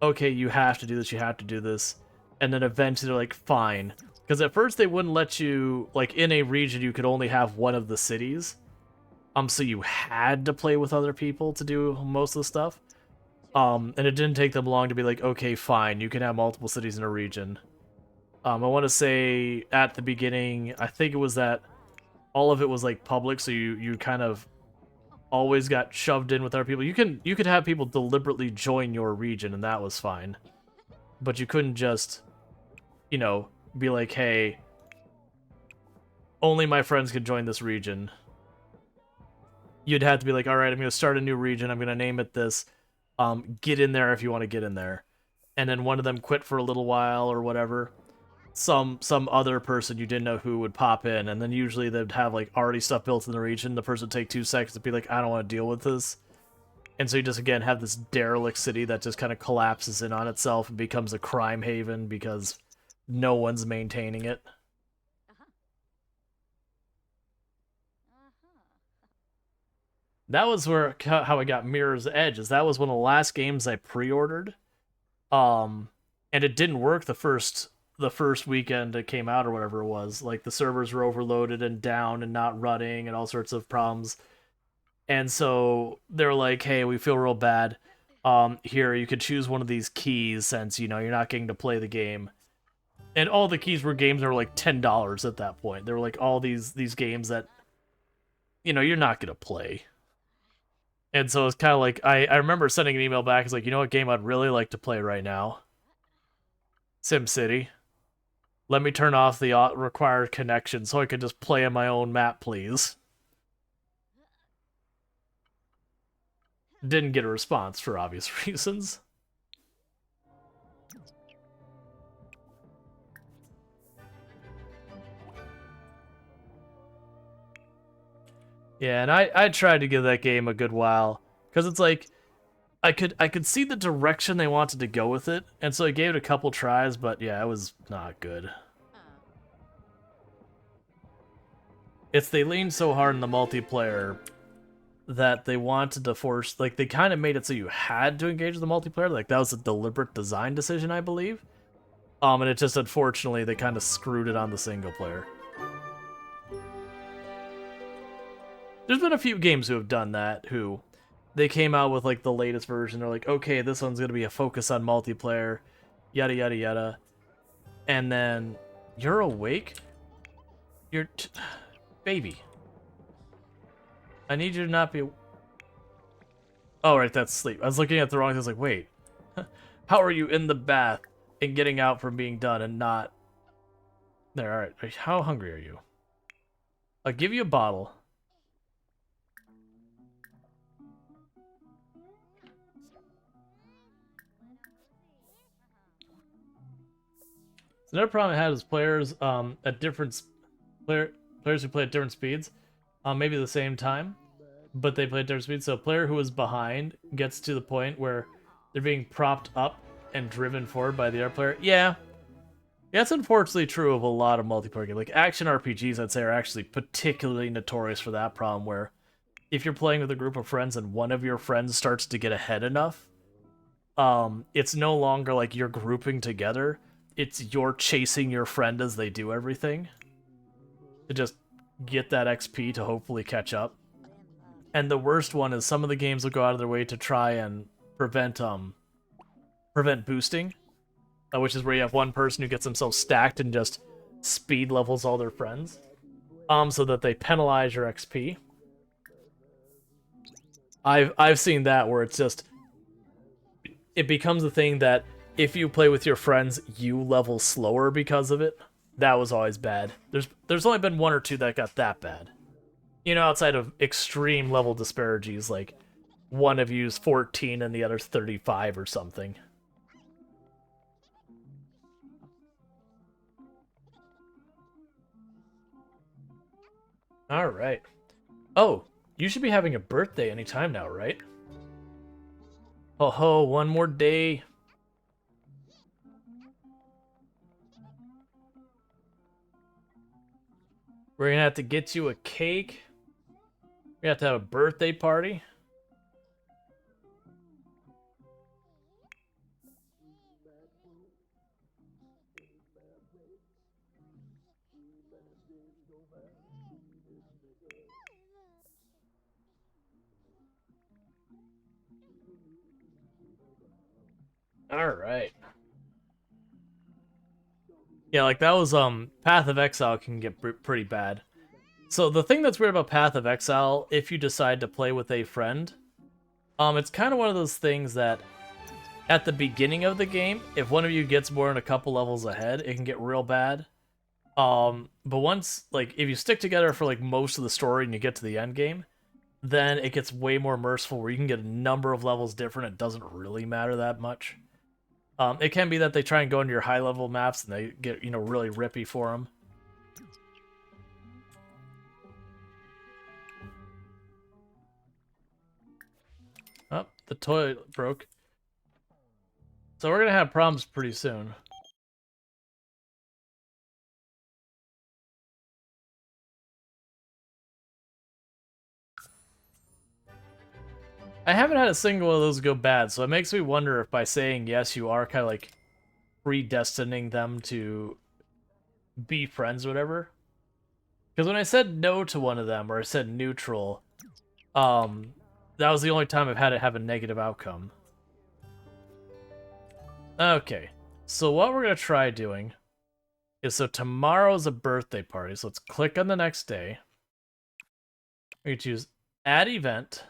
okay, you have to do this, you have to do this. And then eventually they're like, fine. Because at first they wouldn't let you, like, in a region you could only have one of the cities. So you had to play with other people to do most of the stuff. And it didn't take them long to be like, okay, fine, you can have multiple cities in a region. I want to say at the beginning, I think it was that all of it was like public, so you kind of always got shoved in with other people. You could have people deliberately join your region, and that was fine. But you couldn't just, be like, hey, only my friends can join this region. You'd have to be like, all right, I'm going to start a new region. I'm going to name it this. Get in there if you want to get in there. And then one of them quit for a little while or whatever. some other person you didn't know who would pop in, and then usually they'd have like already stuff built in the region. The person would take 2 seconds to be like, I don't want to deal with this. And so you just again have this derelict city that just kind of collapses in on itself and becomes a crime haven because no one's maintaining it. Uh-huh. Uh-huh. That was where how I got Mirror's Edge. Is that was one of the last games I pre-ordered, and it didn't work the first weekend it came out or whatever it was. Like the servers were overloaded and down and not running and all sorts of problems. And so they're like, "Hey, we feel real bad. Here you could choose one of these keys since you're not getting to play the game." And all the keys were games that were like $10 at that point. They were like all these games that you're not gonna play. And so it's kind of like I remember sending an email back. It's like, you know what game I'd really like to play right now? SimCity. Let me turn off the required connection so I can just play on my own map, please. Didn't get a response for obvious reasons. Yeah, and I tried to give that game a good while because it's like I could see the direction they wanted to go with it, and so I gave it a couple tries, but yeah, it was not good. It's they leaned so hard in the multiplayer that they wanted to force, like they kind of made it so you had to engage with the multiplayer, like that was a deliberate design decision, I believe. And it just unfortunately they kind of screwed it on the single player. There's been a few games who have done that, who they came out with like the latest version. They're like, okay, this one's gonna be a focus on multiplayer, yada yada yada, and then you're awake. You're baby. I need you to not be. Oh right, that's sleep. I was looking at the wrong thing. I was like, wait, how are you in the bath and getting out from being done and not there? All right, how hungry are you? I'll give you a bottle. So another problem I had is players at different players who play at different speeds, maybe the same time, but they play at different speeds. So a player who is behind gets to the point where they're being propped up and driven forward by the other player. Yeah, that's unfortunately true of a lot of multiplayer games. Like action RPGs, I'd say, are actually particularly notorious for that problem. Where if you're playing with a group of friends and one of your friends starts to get ahead enough, it's no longer like you're grouping together. It's you're chasing your friend as they do everything to just get that XP to hopefully catch up. And the worst one is some of the games will go out of their way to try and prevent boosting, which is where you have one person who gets themselves stacked and just speed levels all their friends, so that they penalize your XP. I've seen that where it's just it becomes a thing that if you play with your friends, you level slower because of it. That was always bad. There's only been 1 or 2 that got that bad. Outside of extreme level disparities, like one of you's 14 and the other's 35 or something. All right. Oh, you should be having a birthday anytime now, right? Ho ho, one more day. We're gonna have to get you a cake. We have to have a birthday party. All right. Yeah, like that was Path of Exile can get pretty bad. So the thing that's weird about Path of Exile, if you decide to play with a friend, it's kind of one of those things that at the beginning of the game, if one of you gets more than a couple levels ahead, it can get real bad. But once, like, if you stick together for like most of the story and you get to the end game, then it gets way more merciful where you can get a number of levels different. It doesn't really matter that much. It can be that they try and go into your high level maps and they get, you know, really rippy for them. Oh, the toilet broke. So we're gonna have problems pretty soon. I haven't had a single one of those go bad, so it makes me wonder if by saying yes, you are kind of like predestining them to be friends or whatever. Because when I said no to one of them, or I said neutral, that was the only time I've had it have a negative outcome. Okay, so what we're gonna try doing is, so tomorrow's a birthday party, so let's click on the next day. We can choose add event.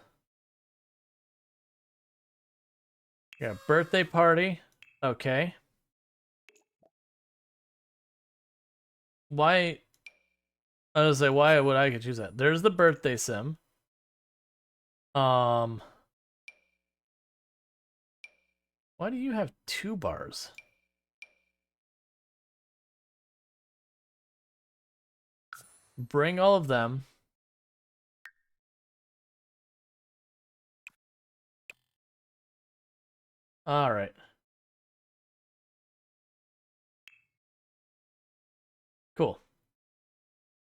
Yeah, birthday party. Okay. Why? I was say, why would I could choose that? There's the birthday sim. Why do you have 2 bars? Bring all of them. All right. Cool.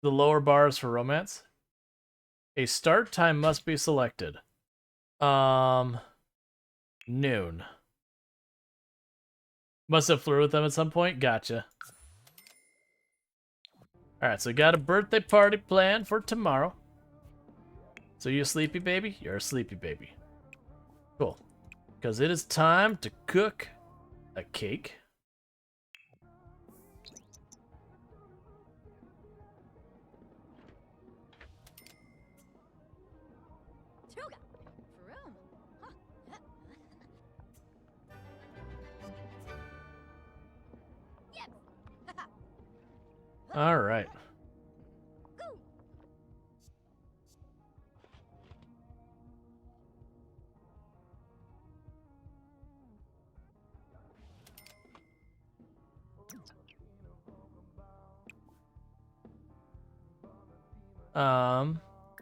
The lower bars for romance. A start time must be selected. Noon. Must have flirted with them at some point. Gotcha. All right, so got a birthday party planned for tomorrow. So you a sleepy baby? You're a sleepy baby. Cool. Because it is time to cook a cake. All right.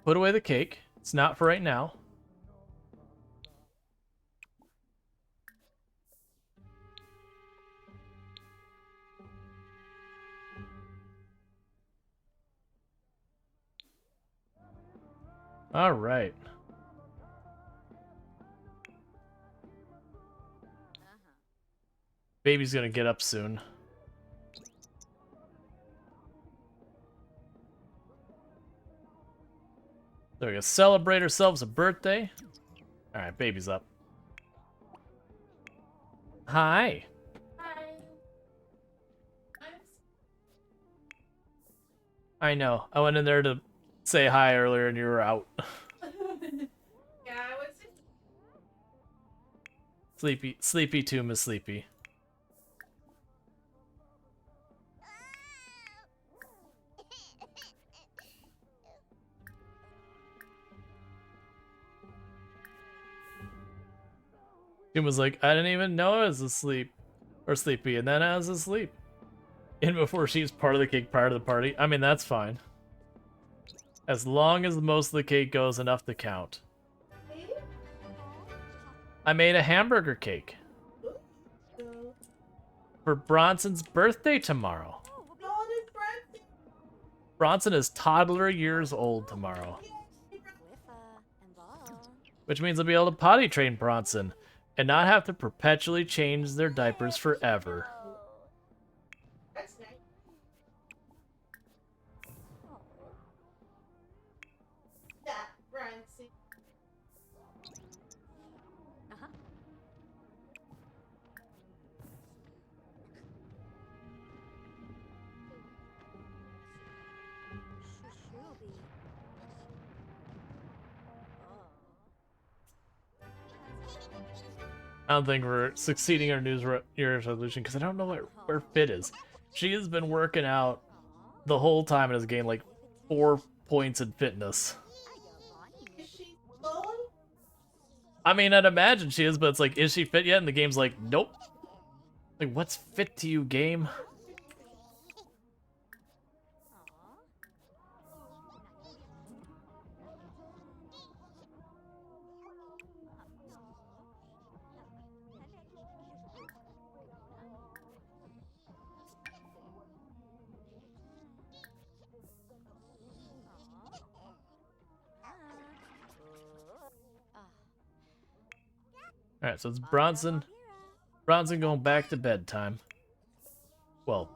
Put away the cake. It's not for right now. All right. Baby's gonna get up soon. So we gotta celebrate ourselves a birthday. All right, baby's up. Hi. Hi. I know. I went in there to say hi earlier and you were out. Yeah, I was. Sleepy. Sleepy too, Miss Sleepy. Jim was like, I didn't even know I was asleep. Or sleepy, and then I was asleep. And before she was part of the cake prior to the party. I mean, that's fine. As long as most of the cake goes enough to count. I made a hamburger cake. For Bronson's birthday tomorrow. Bronson is toddler years old tomorrow. Which means I'll be able to potty train Bronson and not have to perpetually change their diapers forever. That's nice. That Brancy. I don't think we're succeeding in our New Year's resolution because I don't know where Fit is. She has been working out the whole time and has gained like 4 points in fitness. Is she alone? I mean, I'd imagine she is, but it's like, is she fit yet? And the game's like, nope. Like, what's fit to you, game? Alright, so it's Bronson. Bronson going back to bedtime. Well,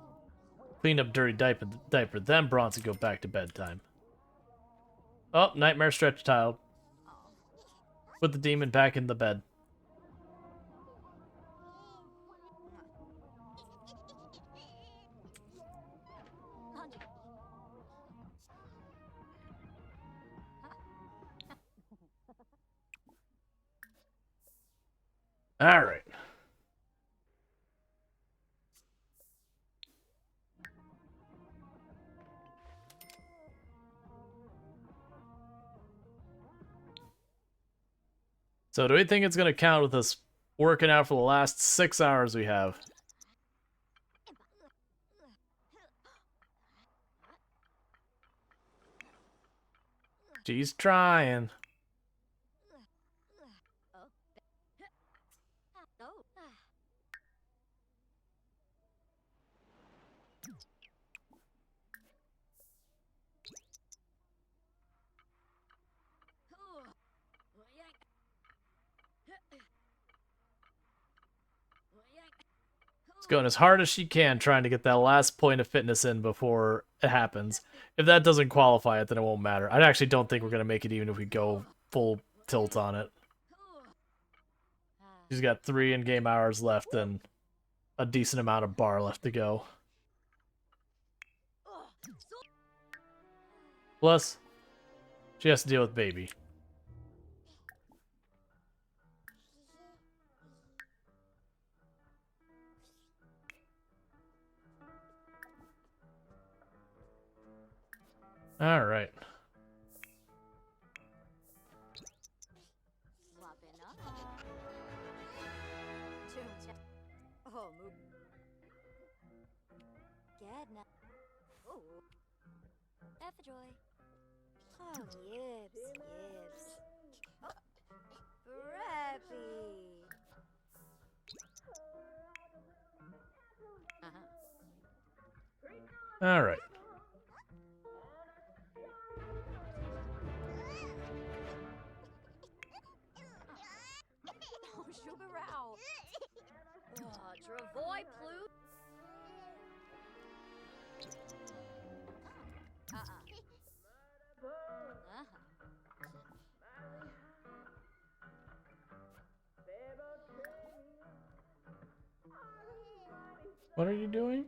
clean up dirty diaper, then Bronson go back to bedtime. Oh, nightmare stretch child. Put the demon back in the bed. Alright. So do we think it's going to count with us working out for the last 6 hours we have? She's trying. She's going as hard as she can trying to get that last point of fitness in before it happens. If that doesn't qualify it, then it won't matter. I actually don't think we're going to make it even if we go full tilt on it. She's got 3 in-game hours left and a decent amount of bar left to go. Plus, she has to deal with baby. All right. Oh, yips, yips. Oh, Brappy. All right. Oh, sugar row. Oh, Travoy Plu. What are you doing?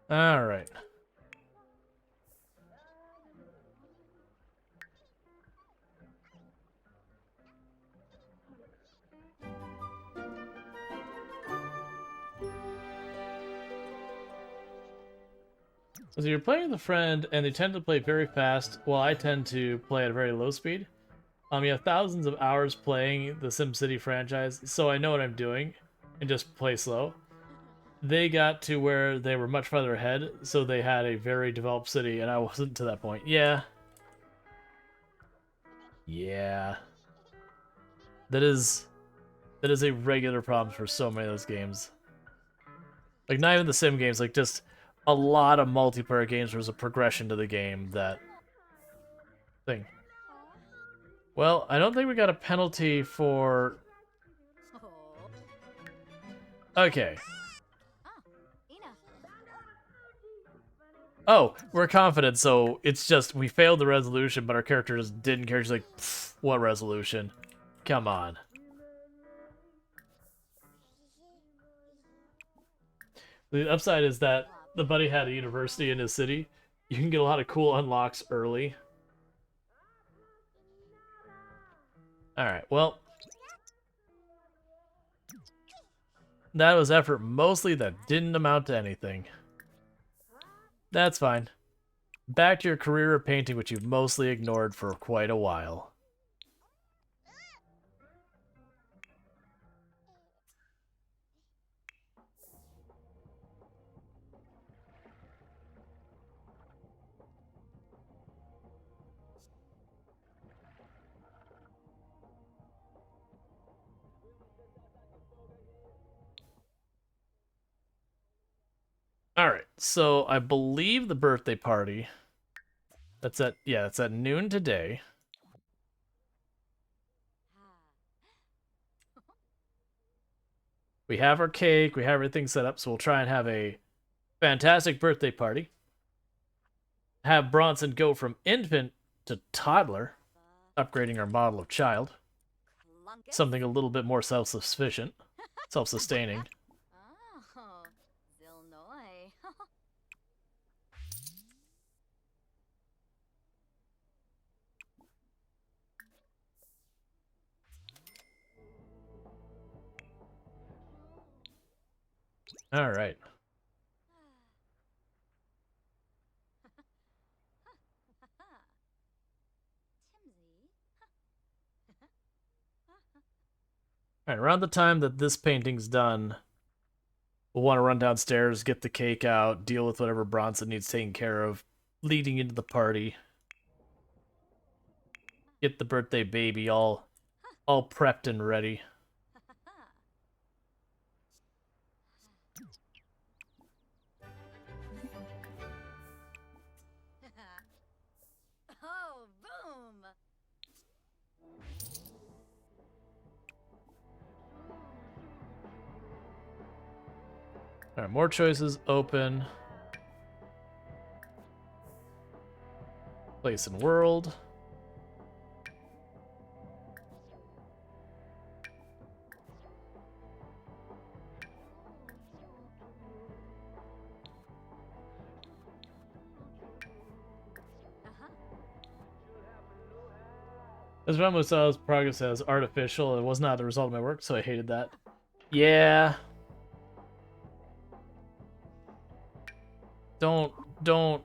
All right. So you're playing with a friend, and they tend to play very fast, while I tend to play at a very low speed. You have thousands of hours playing the SimCity franchise, so I know what I'm doing, and just play slow. They got to where they were much farther ahead, so they had a very developed city, and I wasn't to that point. Yeah. Yeah. That is a regular problem for so many of those games. Like, not even the sim games, like, just a lot of multiplayer games where there's a progression to the game that thing. Well, I don't think we got a penalty for... Okay. Oh, we're confident, so it's just we failed the resolution, but our character just didn't care. She's like, what resolution? Come on. The upside is that the buddy had a university in his city. You can get a lot of cool unlocks early. Alright, well. That was effort mostly that didn't amount to anything. That's fine. Back to your career of painting, which you've mostly ignored for quite a while. All right, so I believe the birthday party. That's at noon today. We have our cake, we have everything set up, so we'll try and have a fantastic birthday party. Have Bronson go from infant to toddler, upgrading our model of child. Something a little bit more self-sufficient, self-sustaining. Oh, Zilnoy. All right. All right, around the time that this painting's done, we'll want to run downstairs, get the cake out, deal with whatever Bronson needs taken care of, leading into the party. Get the birthday baby all prepped and ready. Oh, boom! All right, more choices open. Place in world. As Ramo saw his progress as artificial, it was not the result of my work, so I hated that. Yeah. Don't.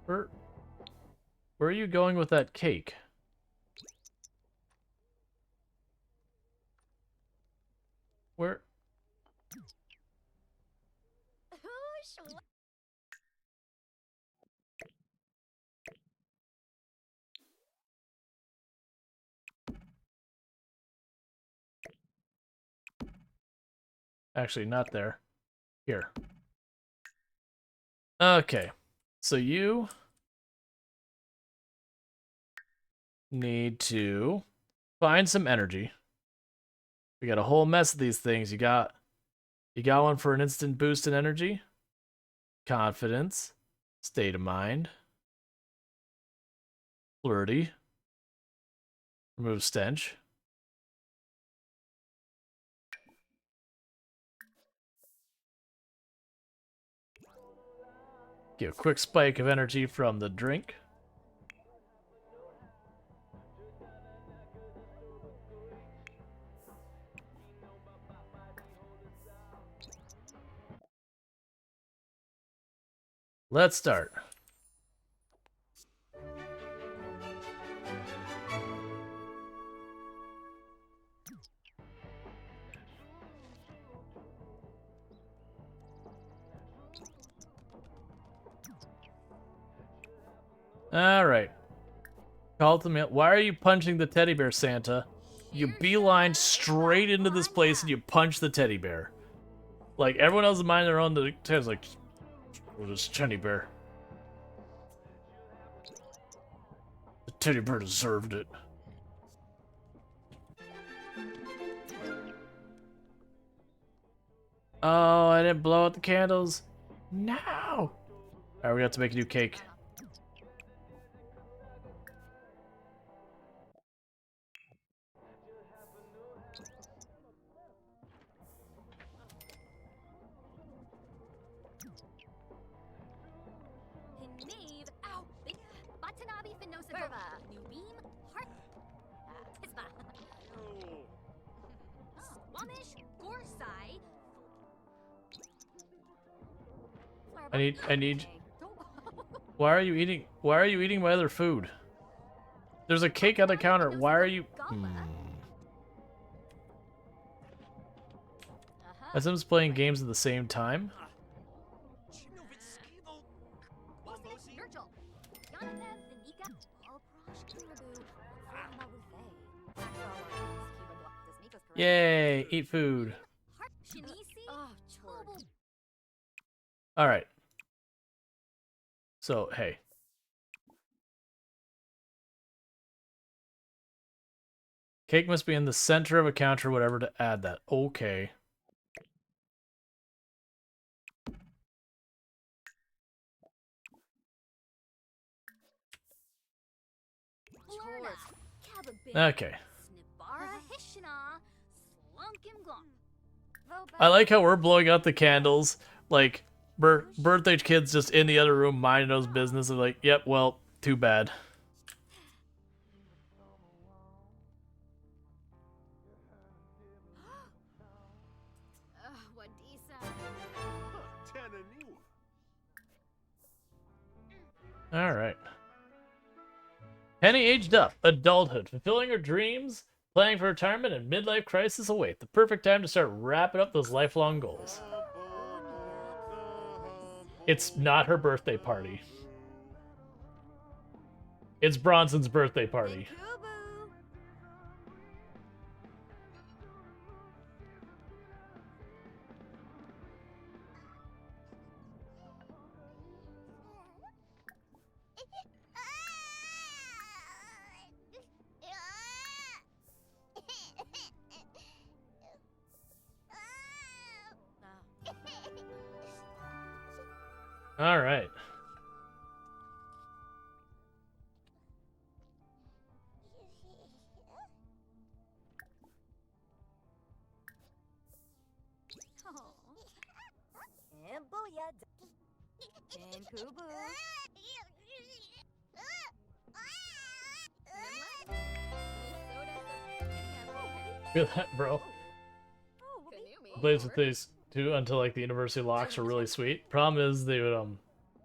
Where are you going with that cake? Where? Actually, not there. Here. Okay. So you need to find some energy. We got a whole mess of these things. You got one for an instant boost in energy, confidence, state of mind, flirty, remove stench. Get a quick spike of energy from the drink. Let's start. Alright. Call to me. Why are you punching the teddy bear, Santa? You beeline straight into this place and you punch the teddy bear. Like, everyone else is minding their own. The Ted's like, oh, this teddy bear. The teddy bear deserved it. Oh, I didn't blow out the candles. No! Alright, we have to make a new cake. Hinave, ow, Watanabe Finosa Verva, New Beam, Heart, Tisba, Wamish, Gorsai, I need. Why are you eating? Why are you eating my other food? There's a cake on the counter. Why are you? As I'm playing games at the same time. Yay! Eat food. All right. So hey. Cake must be in the center of a counter, whatever, to add that. Okay. Okay. I like how we're blowing out the candles. Like, birthday kid's just in the other room minding his business. And like, yep, well, too bad. All right. Penny aged up, adulthood, fulfilling her dreams, planning for retirement, and midlife crisis await. The perfect time to start wrapping up those lifelong goals. It's not her birthday party. It's Bronson's birthday party. All right. Feel that, bro. Plays with these two until like the university locks are really sweet. Problem is they would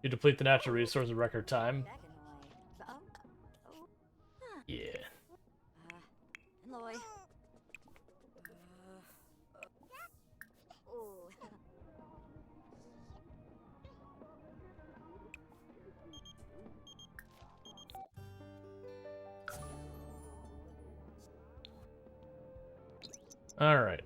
you deplete the natural resource in record time. Yeah. All right.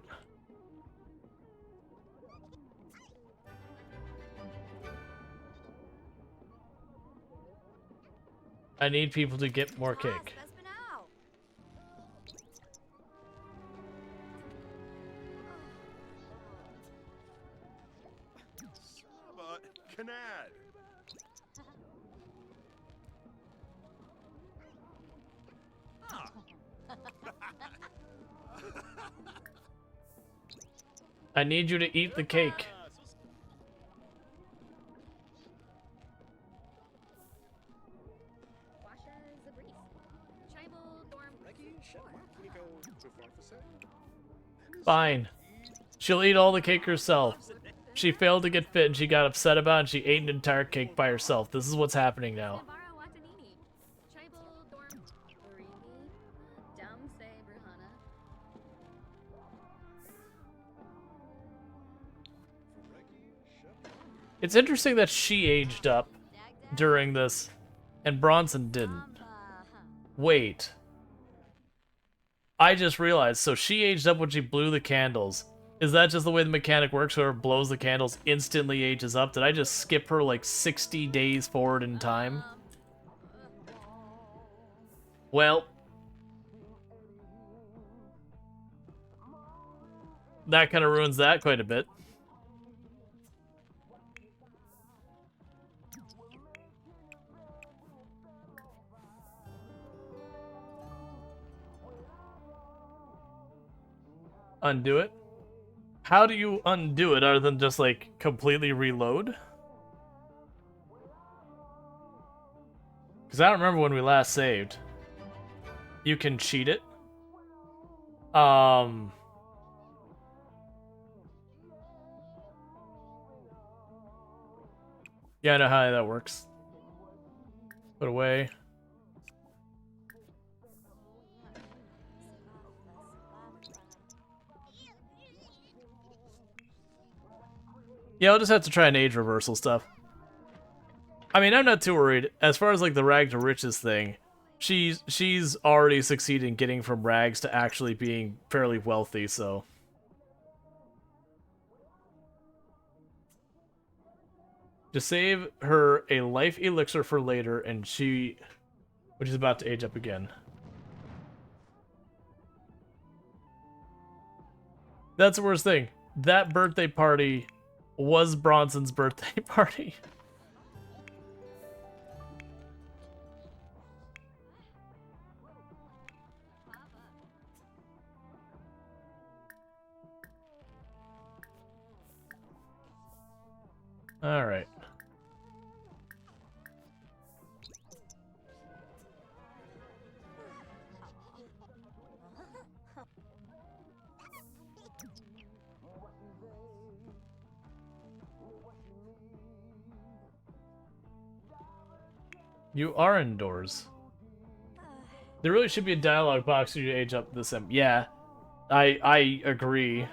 I need people to get more cake. I need you to eat the cake. Fine. She'll eat all the cake herself. She failed to get fit and she got upset about it and she ate an entire cake by herself. This is what's happening now. It's interesting that she aged up during this and Bronson didn't. Wait. I just realized, so she aged up when she blew the candles. Is that just the way the mechanic works? Whoever blows the candles instantly ages up? Did I just skip her like 60 days forward in time? Well. That kind of ruins that quite a bit. Undo it? How do you undo it other than just like completely reload? Because I don't remember when we last saved. You can cheat it. Yeah, I know how that works. Put away. Yeah, I'll just have to try an age reversal stuff. I mean, I'm not too worried. As far as like the rag to riches thing, she's already succeeded in getting from rags to actually being fairly wealthy, so. Just save her a life elixir for later, and which is about to age up again. That's the worst thing. That birthday party was Bronson's birthday party. All right. You are indoors. There really should be a dialogue box for you to age up this. Yeah, I agree.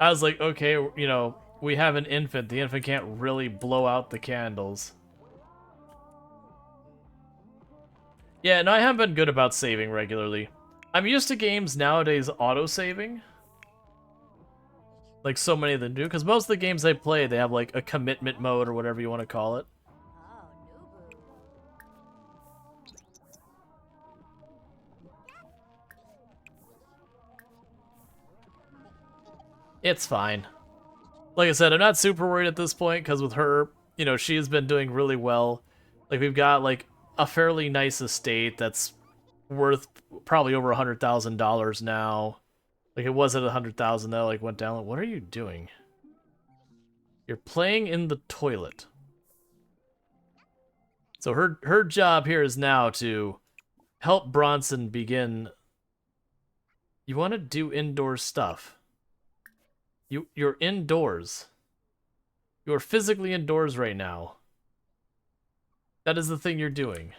I was like, okay, you know, we have an infant. The infant can't really blow out the candles. Yeah, no, I haven't been good about saving regularly. I'm used to games nowadays auto-saving. Like so many of them do, because most of the games I play, they have like a commitment mode or whatever you want to call it. It's fine. Like I said, I'm not super worried at this point, because with her, you know, she has been doing really well. Like, we've got, like, a fairly nice estate that's worth probably over $100,000 now. Like, it was at 100,000 though, like, went down. What are you doing? You're playing in the toilet. So her job here is now to help Bronson begin. You want to do indoor stuff. You're indoors. You are physically indoors right now. That is the thing you're doing.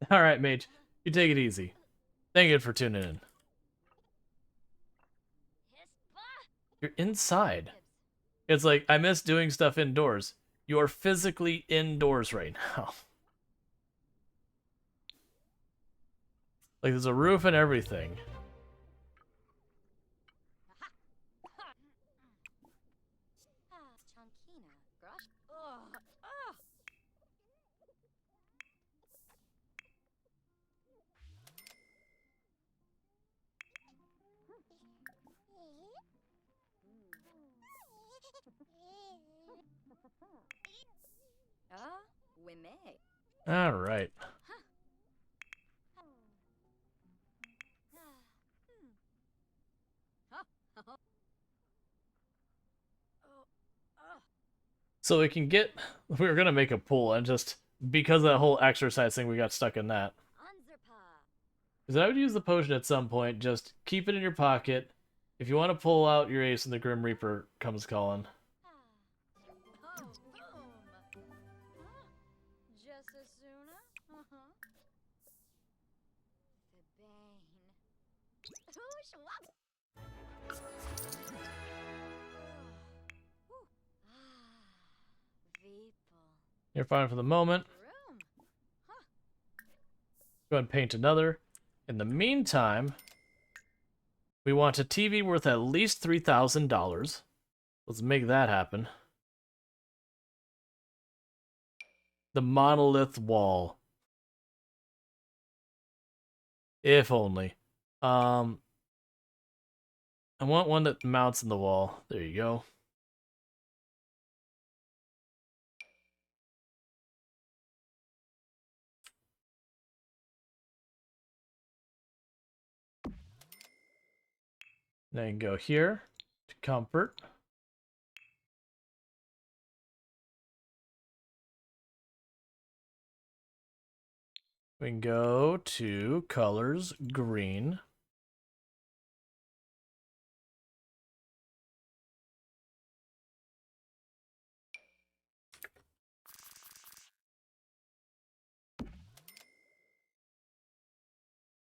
Alright, mage. You take it easy. Thank you for tuning in. You're inside. It's like, I miss doing stuff indoors. You are physically indoors right now. Like, there's a roof and everything. Alright. So we can get... We were gonna make a pool, and just... Because of that whole exercise thing, we got stuck in that. Because I would use the potion at some point, just keep it in your pocket. If you want to pull out your ace and the Grim Reaper comes calling. You're fine for the moment. Go ahead and paint another. In the meantime, we want a TV worth at least $3,000. Let's make that happen. The monolith wall. If only. I want one that mounts in the wall. There you go. Now you can go here to comfort. We can go to colors, green.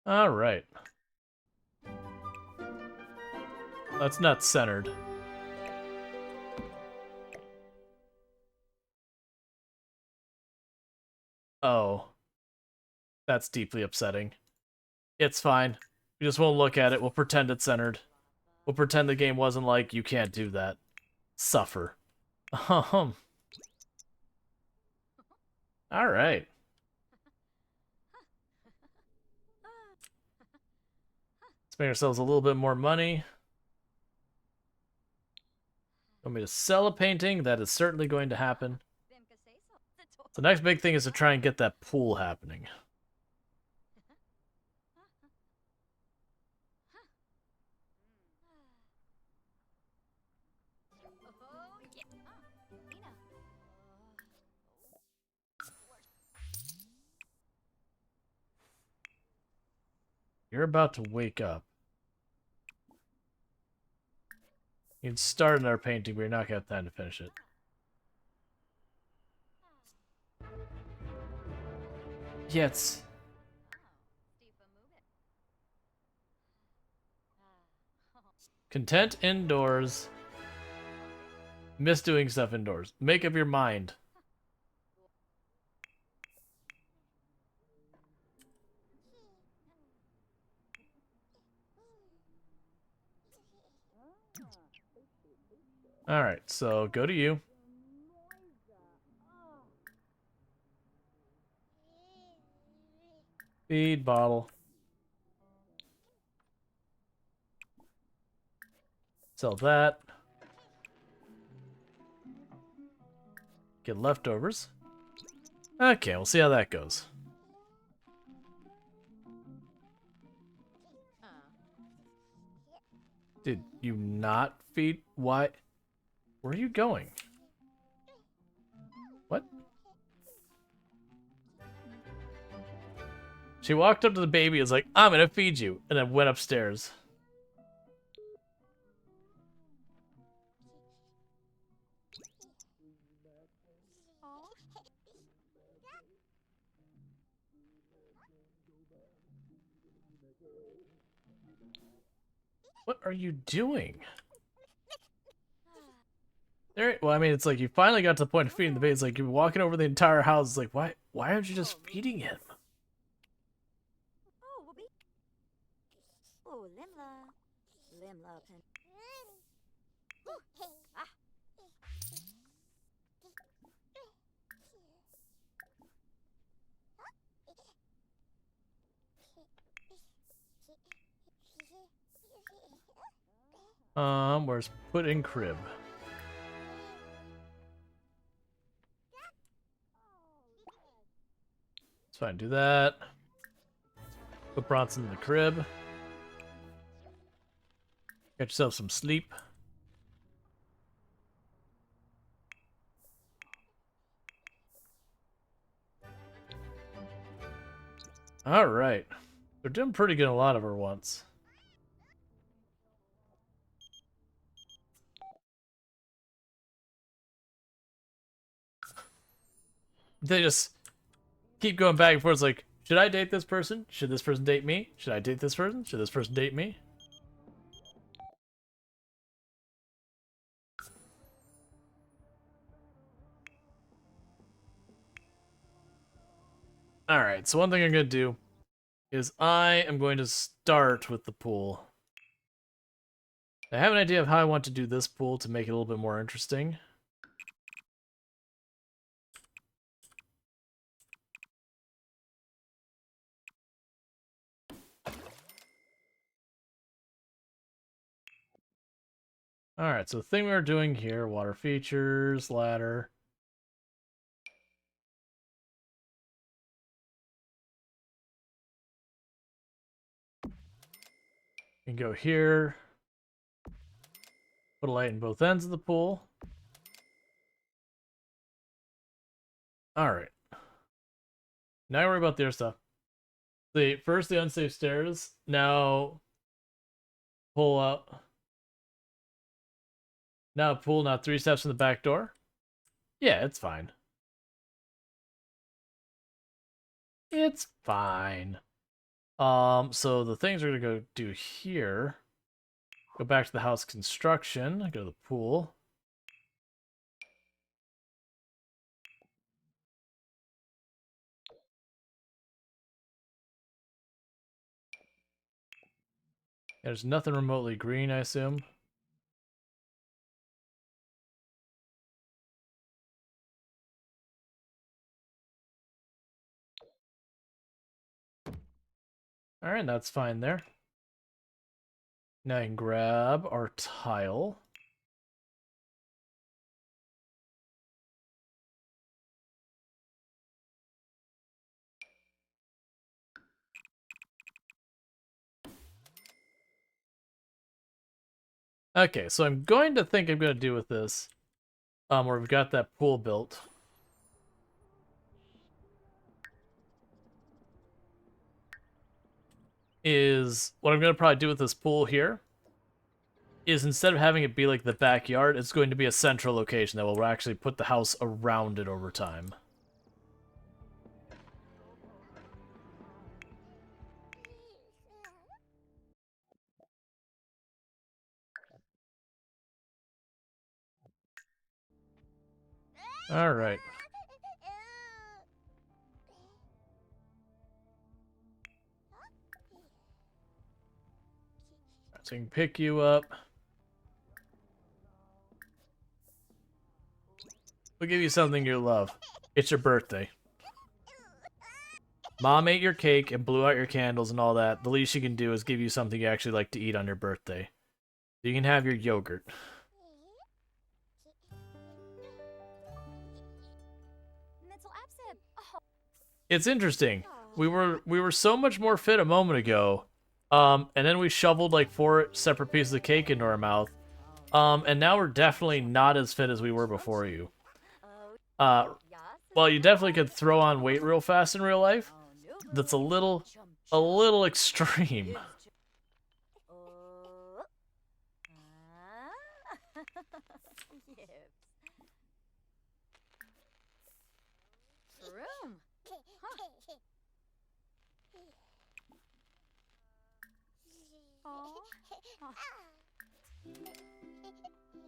All right. That's not centered. Oh. That's deeply upsetting. It's fine. We just won't look at it. We'll pretend it's centered. We'll pretend the game wasn't like, you can't do that. Suffer. Alright. Let's make ourselves a little bit more money. Want me to sell a painting? That is certainly going to happen. The next big thing is to try and get that pool happening. You're about to wake up. You can start another painting, but you're not going to have time to finish it. Yes. Content indoors. Miss doing stuff indoors. Make up your mind. Alright, so go to you. Feed bottle. Sell that. Get leftovers. Okay, we'll see how that goes. Did you not feed? Why? Where are you going? What? She walked up to the baby and was like, I'm gonna feed you, and then went upstairs. What are you doing? There, well, I mean, it's like you finally got to the point of feeding the baby. It's like you're walking over the entire house. It's like, why aren't you just feeding him? Where's put in crib? It's fine, do that. Put Bronson in the crib. Get yourself some sleep. Alright. We're doing pretty good in a lot of her once. They just keep going back and forth. It's like, should I date this person? Should this person date me? Should I date this person? Should this person date me? Alright, so one thing I'm going to do is I am going to start with the pool. I have an idea of how I want to do this pool to make it a little bit more interesting. Alright, so the thing we're doing here, water features, ladder. You can go here. Put a light in both ends of the pool. Alright. Now worry about their stuff. First the unsafe stairs. Now pull out. Now pull. Now 3 steps from the back door. Yeah, it's fine. It's fine. So the things we're gonna go do here. Go back to the house construction. Go to the pool. There's nothing remotely green, I assume. Alright, that's fine there. Now I can grab our tile. Okay, so I'm going to think I'm going to do with this, where we've got that pool built. Is what I'm going to probably do with this pool here is instead of having it be like the backyard, it's going to be a central location that will actually put the house around it over time. All right. So I can pick you up. We'll give you something you love. It's your birthday. Mom ate your cake and blew out your candles and all that. The least she can do is give you something you actually like to eat on your birthday. You can have your yogurt. It's interesting. We were so much more fit a moment ago. And then we shoveled like 4 separate pieces of cake into our mouth. And now we're definitely not as fit as we were before you. Well, you definitely could throw on weight real fast in real life. That's a little extreme.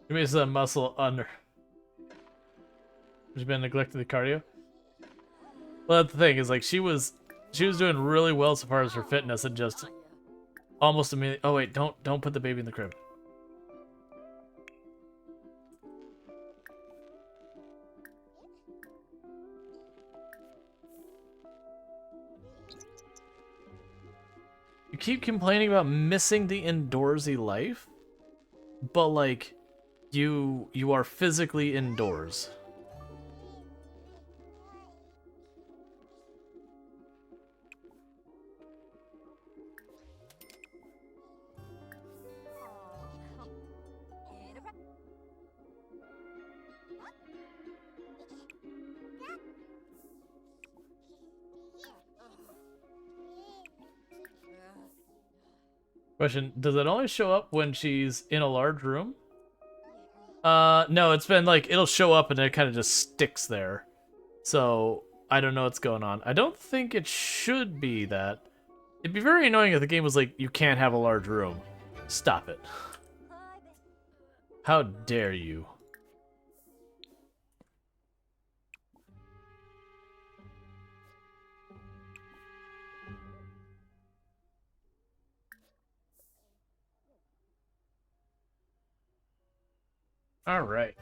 Give me some muscle under. She's been neglecting the cardio. Well, that's the thing is like she was doing really well so far as her fitness and just almost immediately. Oh wait, don't put the baby in the crib. You keep complaining about missing the indoorsy life, but like you are physically indoors. Question, does it only show up when she's in a large room? No, it's been like, it'll show up and it kind of just sticks there. So, I don't know what's going on. I don't think it should be that. It'd be very annoying if the game was like, you can't have a large room. Stop it. How dare you? All right.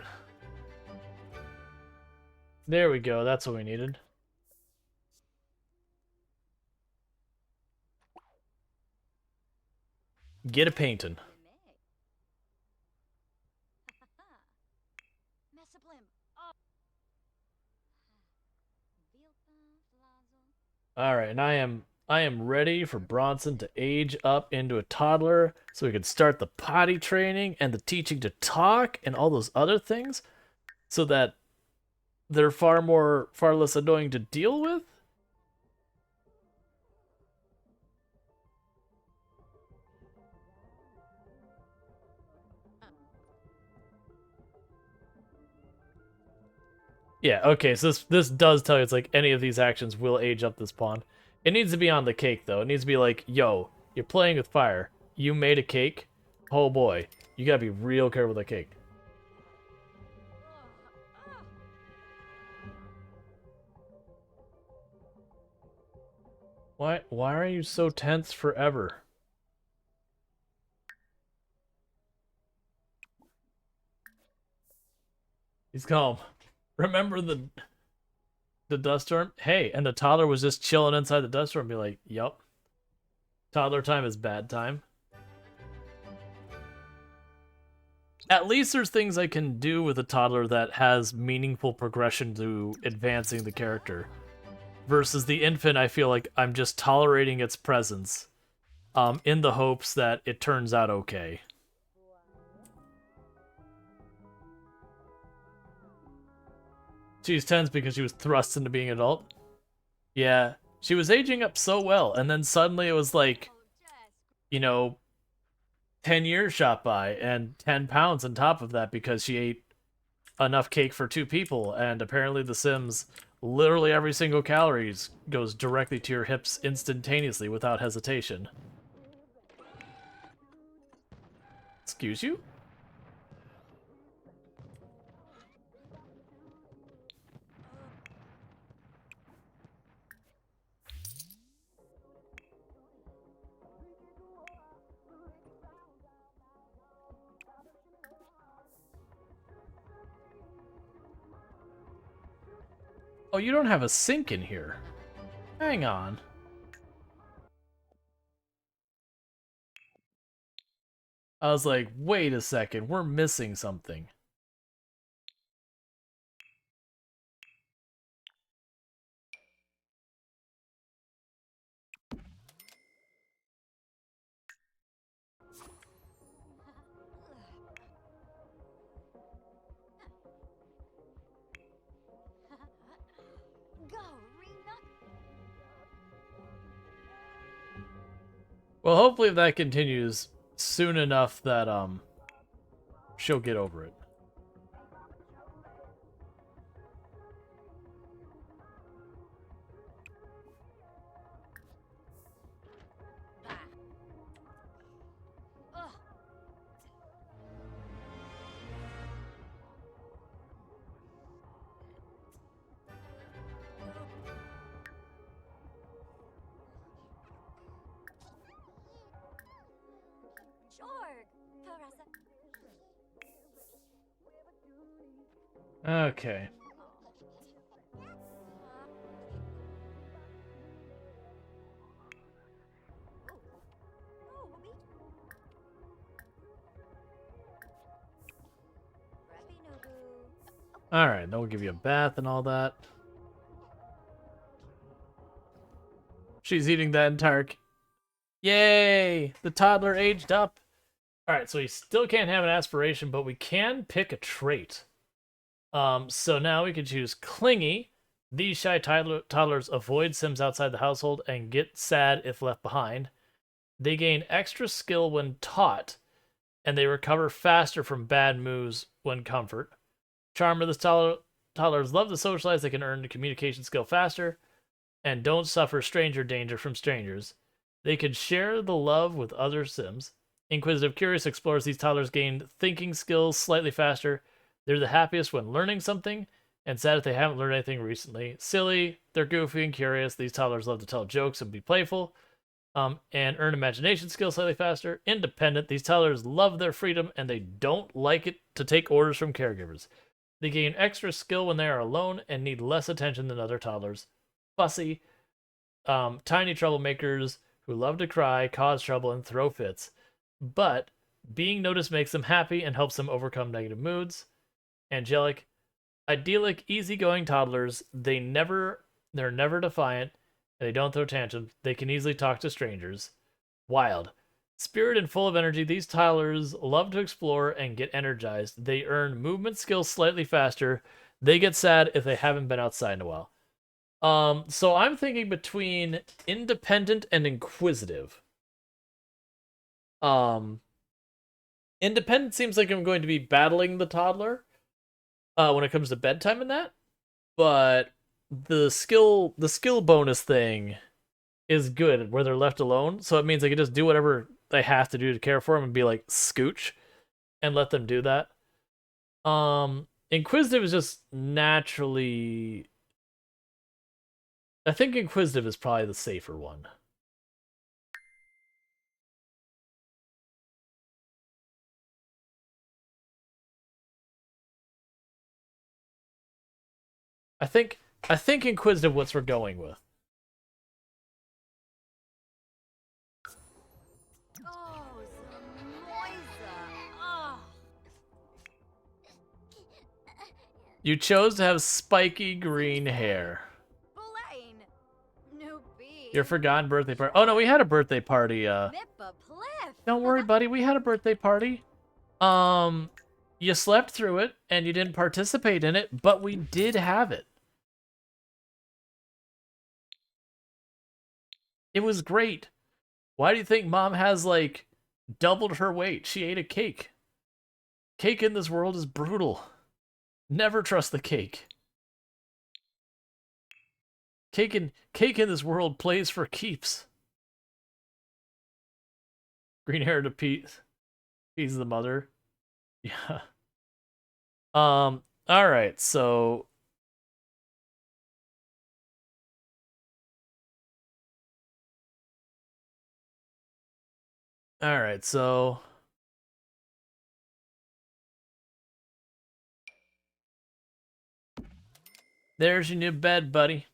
There we go. That's what we needed. Get a painting. All right, and I am ready for Bronson to age up into a toddler so we can start the potty training and the teaching to talk and all those other things so that they're far less annoying to deal with. Yeah, okay, so this does tell you it's like any of these actions will age up this pawn. It needs to be on the cake, though. It needs to be like, yo, you're playing with fire. You made a cake. Oh boy, you gotta be real careful with the cake. Why are you so tense forever? He's calm. Remember the dust storm? Hey, and the toddler was just chilling inside the dust storm. Be like, yup. Toddler time is bad time. At least there's things I can do with a toddler that has meaningful progression to advancing the character. Versus the infant, I feel like I'm just tolerating its presence, in the hopes that it turns out okay. She's tense because she was thrust into being an adult. Yeah, she was aging up so well, and then suddenly it was like, you know, 10 years shot by, and 10 pounds on top of that because she ate enough cake for 2 people, and apparently The Sims, literally every single calorie goes directly to your hips instantaneously without hesitation. Excuse you? Oh, you don't have a sink in here. Hang on. I was like, wait a second, we're missing something. Well, hopefully if that continues soon enough that she'll get over it. Okay. Alright, then we'll give you a bath and all that. She's eating that entire... Yay! The toddler aged up! Alright, so we still can't have an aspiration, but we can pick a trait. So now we can choose Clingy. These shy toddlers avoid Sims outside the household and get sad if left behind. They gain extra skill when taught, and they recover faster from bad moves when comfort. Charmer, the toddlers love to socialize. They can earn the communication skill faster and don't suffer stranger danger from strangers. They can share the love with other Sims. Inquisitive Curious explorers, these toddlers gain thinking skills slightly faster. They're the happiest when learning something, and sad if they haven't learned anything recently. Silly, they're goofy and curious. These toddlers love to tell jokes and be playful, and earn imagination skills slightly faster. Independent, these toddlers love their freedom, and they don't like it to take orders from caregivers. They gain extra skill when they are alone and need less attention than other toddlers. Fussy, tiny troublemakers who love to cry, cause trouble, and throw fits. But being noticed makes them happy and helps them overcome negative moods. Angelic, idyllic, easygoing toddlers. They're never defiant, and they don't throw tantrums. They can easily talk to strangers. Wild, spirit and full of energy. These toddlers love to explore and get energized. They earn movement skills slightly faster. They get sad if they haven't been outside in a while. So I'm thinking between independent and inquisitive. Independent seems like I'm going to be battling the toddler when it comes to bedtime and that. but the skill bonus thing is good where they're left alone. So it means they can just do whatever they have to do to care for him and be like scooch and let them do that. Inquisitive is just naturally. I think Inquisitive is probably the safer one. I think Inquisitive what's we're going with. Oh, some Moisa. Oh. You chose to have spiky green hair. Blaine. New bee. Your forgotten birthday party. Oh no, we had a birthday party. Mippa Pliff. Don't worry, buddy. We had a birthday party. You slept through it and you didn't participate in it, but we did have it. It was great. Why do you think Mom has like doubled her weight? She ate a cake. Cake in this world is brutal. Never trust the cake. Cake in this world plays for keeps. Green hair to Pete. He's the mother. Yeah. All right, so there's your new bed, buddy.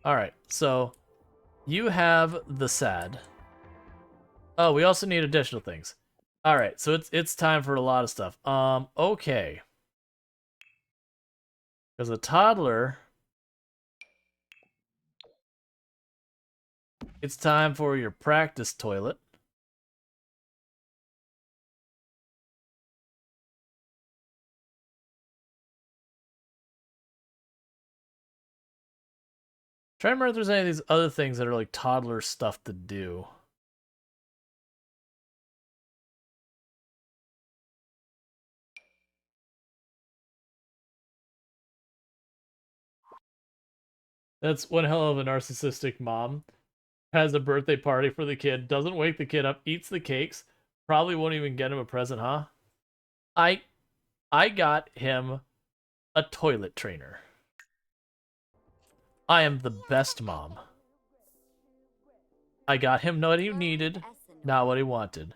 All right, so you have the sad. Oh, we also need additional things. All right, so it's time for a lot of stuff. Okay. Because a toddler, it's time for your practice toilet. Try to remember if there's any of these other things that are like toddler stuff to do. That's one hell of a narcissistic mom. Has a birthday party for the kid, doesn't wake the kid up, eats the cakes, probably won't even get him a present, huh? I got him a toilet trainer. I am the best mom. I got him what he needed, not what he wanted.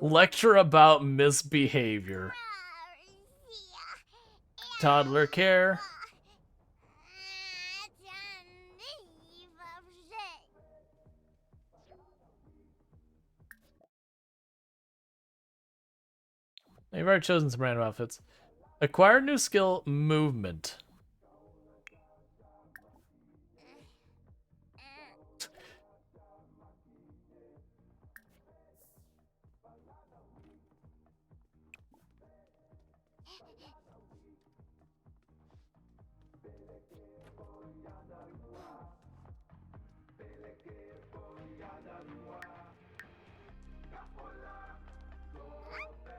Lecture about misbehavior. Toddler care. You've already chosen some random outfits. Acquire new skill, movement.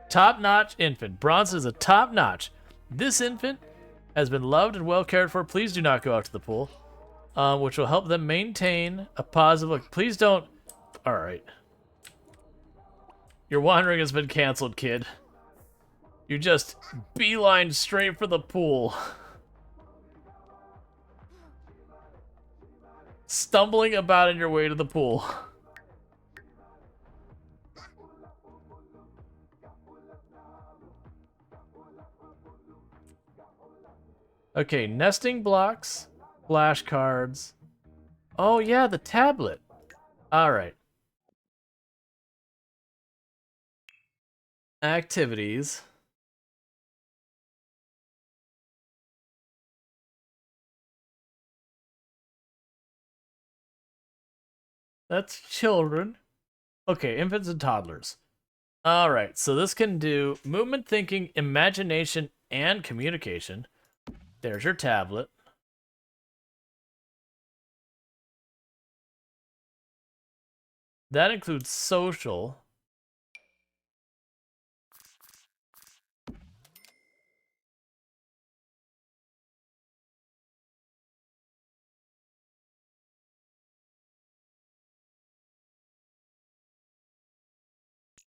Top-notch infant. Bronze is a top-notch. This infant has been loved and well cared for. Please do not go out to the pool, which will help them maintain a positive look. Please don't. All right. Your wandering has been canceled, kid. You just beelined straight for the pool. Stumbling about on your way to the pool. Okay, nesting blocks, flashcards. Oh yeah, the tablet. All right. Activities. That's children. Okay, infants and toddlers. All right, so this can do movement, thinking, imagination, and communication. There's your tablet. That includes social.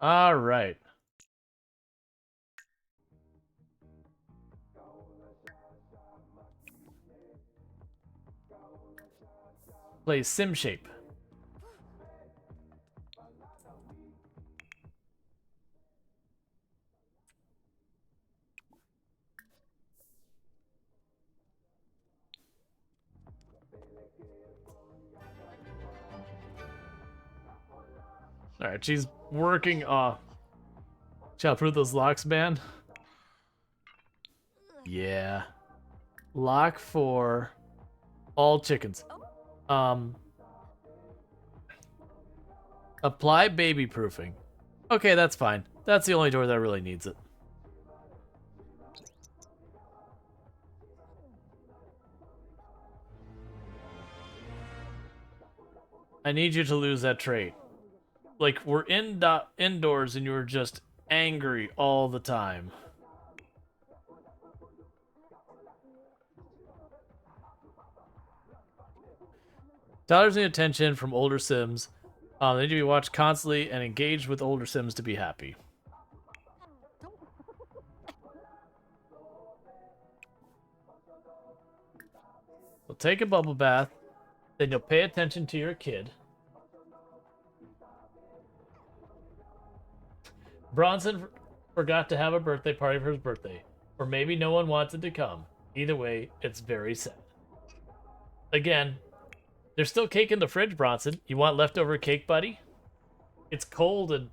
All right. Play Sim Shape. All right, she's working. Shall I approve those locks, man? Yeah. Lock for all chickens. Apply baby proofing. Okay, that's fine. That's the only door that really needs it. I need you to lose that trait. Like, we're indoors and you're just angry all the time. Toddlers need attention from older Sims. They need to be watched constantly and engaged with older Sims to be happy. Well, take a bubble bath, then you'll pay attention to your kid. Bronson forgot to have a birthday party for his birthday. Or maybe no one wanted to come. Either way, it's very sad. Again, there's still cake in the fridge, Bronson. You want leftover cake, buddy? It's cold and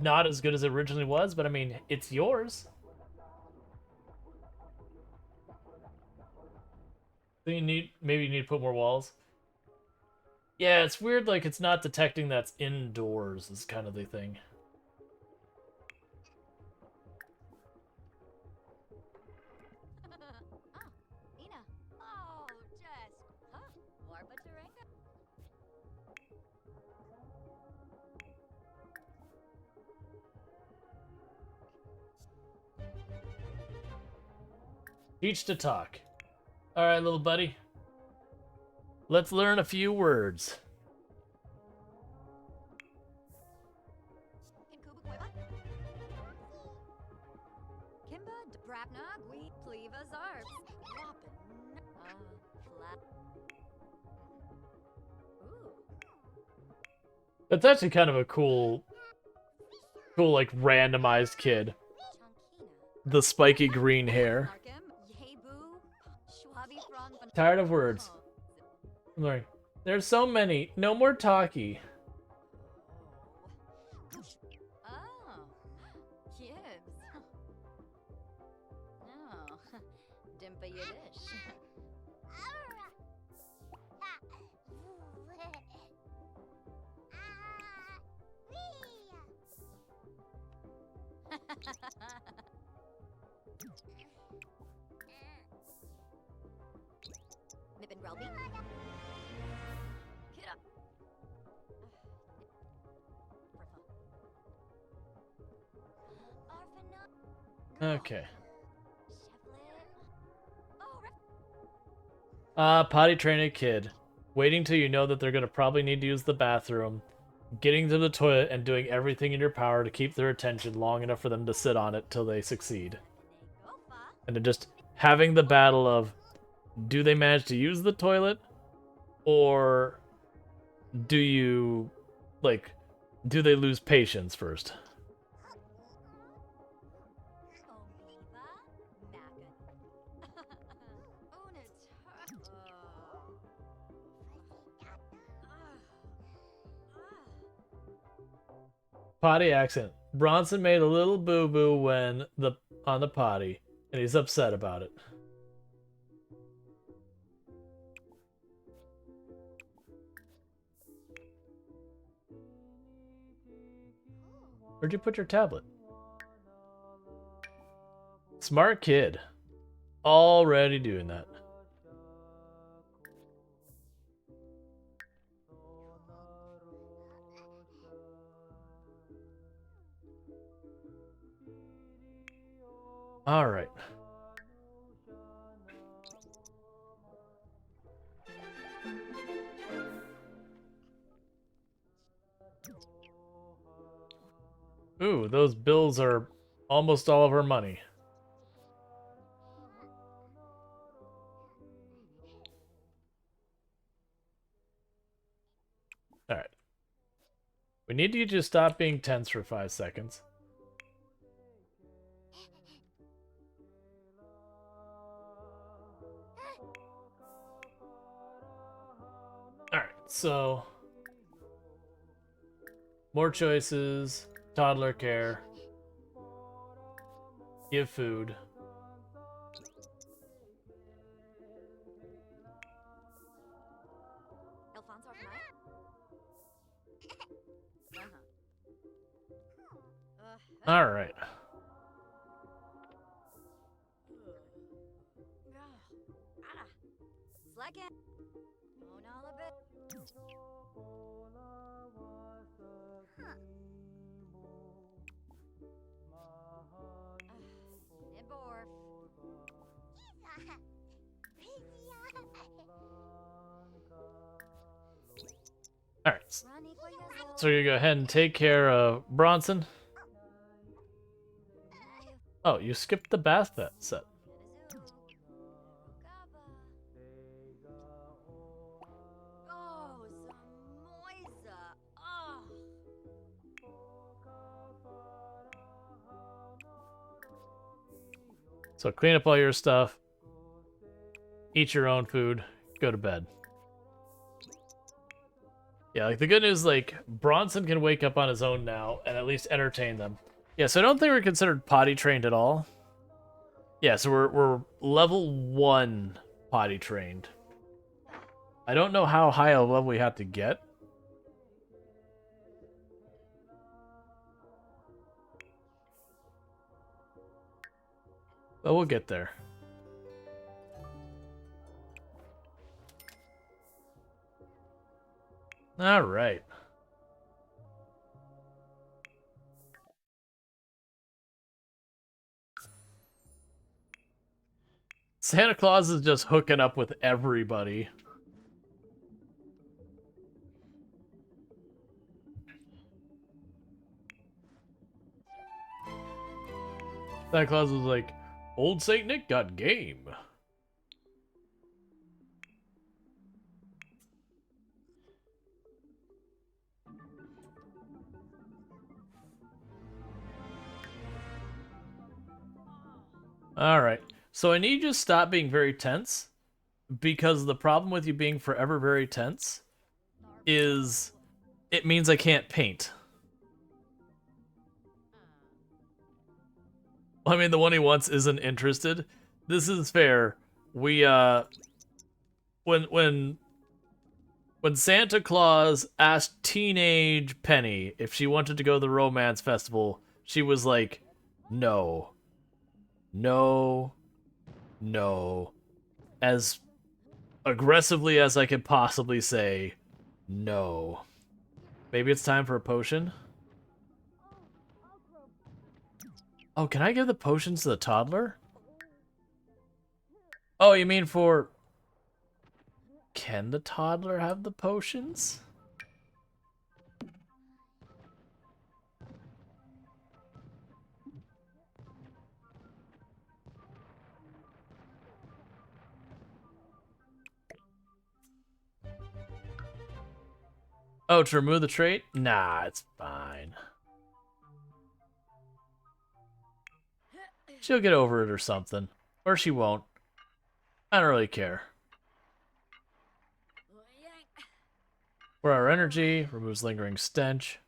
not as good as it originally was, but I mean, it's yours. So maybe you need to put more walls. Yeah, it's weird, like, it's not detecting that's indoors, is kind of the thing. Teach to talk. Alright, little buddy. Let's learn a few words. That's actually kind of a cool, like, randomized kid. The spiky green hair. Tired of words. I'm sorry. There's so many. No more talkie. Okay. Potty train a kid. Waiting till you know that they're gonna probably need to use the bathroom. Getting to the toilet and doing everything in your power to keep their attention long enough for them to sit on it till they succeed. And then just having the battle of, do they manage to use the toilet? Or do you, like, do they lose patience first? Potty accent. Bronson made a little boo-boo when on the potty, and he's upset about it. Where'd you put your tablet? Smart kid. Already doing that. All right. Ooh, those bills are almost all of our money. Alright. We need you to stop being tense for 5 seconds. Alright, so... more choices, toddler care, give food. Alright. Alright. So you're gonna go ahead and take care of Bronson. Oh, you skipped the bath set. So clean up all your stuff, eat your own food, go to bed. Yeah, like the good news, like Bronson can wake up on his own now and at least entertain them. Yeah, so I don't think we're considered potty trained at all. Yeah, so we're level 1 potty trained. I don't know how high a level we have to get. But we'll get there. All right. Santa Claus is just hooking up with everybody. Santa Claus was like, Old Saint Nick got game. Alright, so I need you to stop being very tense, because the problem with you being forever very tense is it means I can't paint. I mean, the one he wants isn't interested. This is fair. We, when Santa Claus asked teenage Penny if she wanted to go to the romance festival, she was like, no. No. No. As aggressively as I could possibly say, no. Maybe it's time for a potion? Oh, can I give the potions to the toddler? Oh, you mean for... Can the toddler have the potions? Oh, to remove the trait? Nah, it's fine. She'll get over it or something. Or she won't. I don't really care. For our energy, removes lingering stench.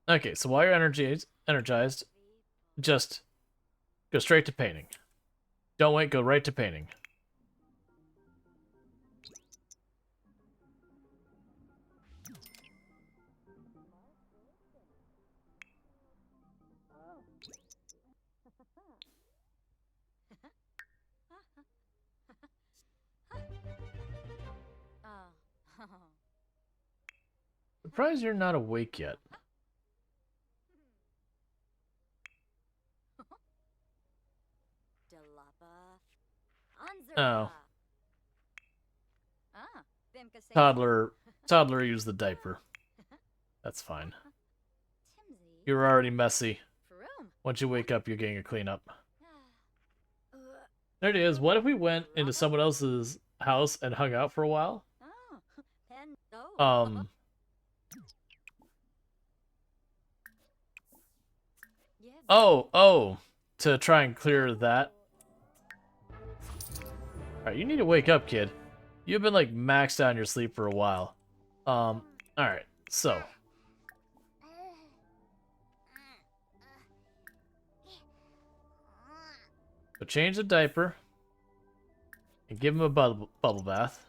Okay, so while you're energized, just go straight to painting. Don't wait, go right to painting. Surprised you're not awake yet. Oh. Ah, Bimka say Toddler used the diaper. That's fine. Timsy. You're already messy. Faroom. Once you wake up, you're getting a cleanup. Uh, There it is. What if we went into someone else's house and hung out for a while? oh, pen. Oh. Um, Yeah. oh, to try and clear that. Alright, you need to wake up, kid. You've been, like, maxed out on your sleep for a while. Alright, so. So change the diaper. And give him a bubble bath.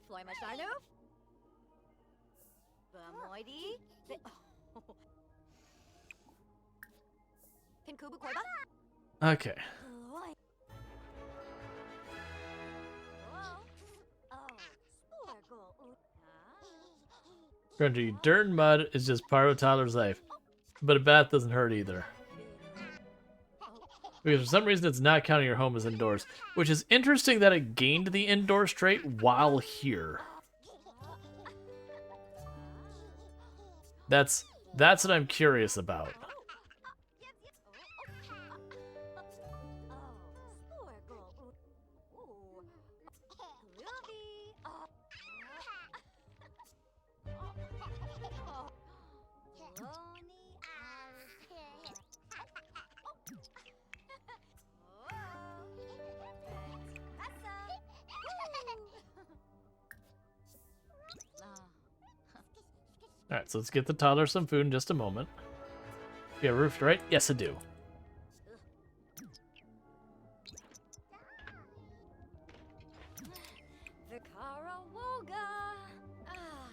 Floy Masharnoof. Bamoidi. Pinkubu Koiba. Okay. Loy. Oh. Sporgle. Grungy, dirt and mud is just part of a toddler's life. But a bath doesn't hurt either. Because for some reason it's not counting your home as indoors. Which is interesting that it gained the indoors trait while here. That's what I'm curious about. Alright, so let's get the toddler some food in just a moment. You have roofed, right? Yes, I do. Vikara Woga. Ah.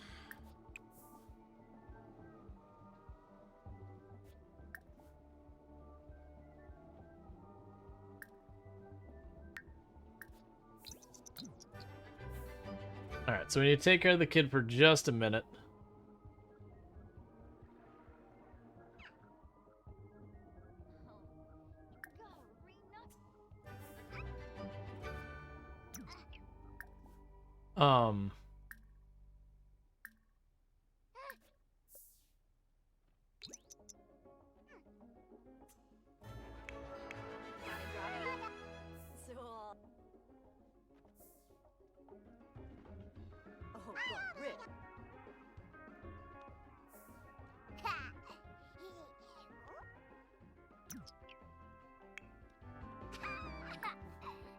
Alright, so we need to take care of the kid for just a minute.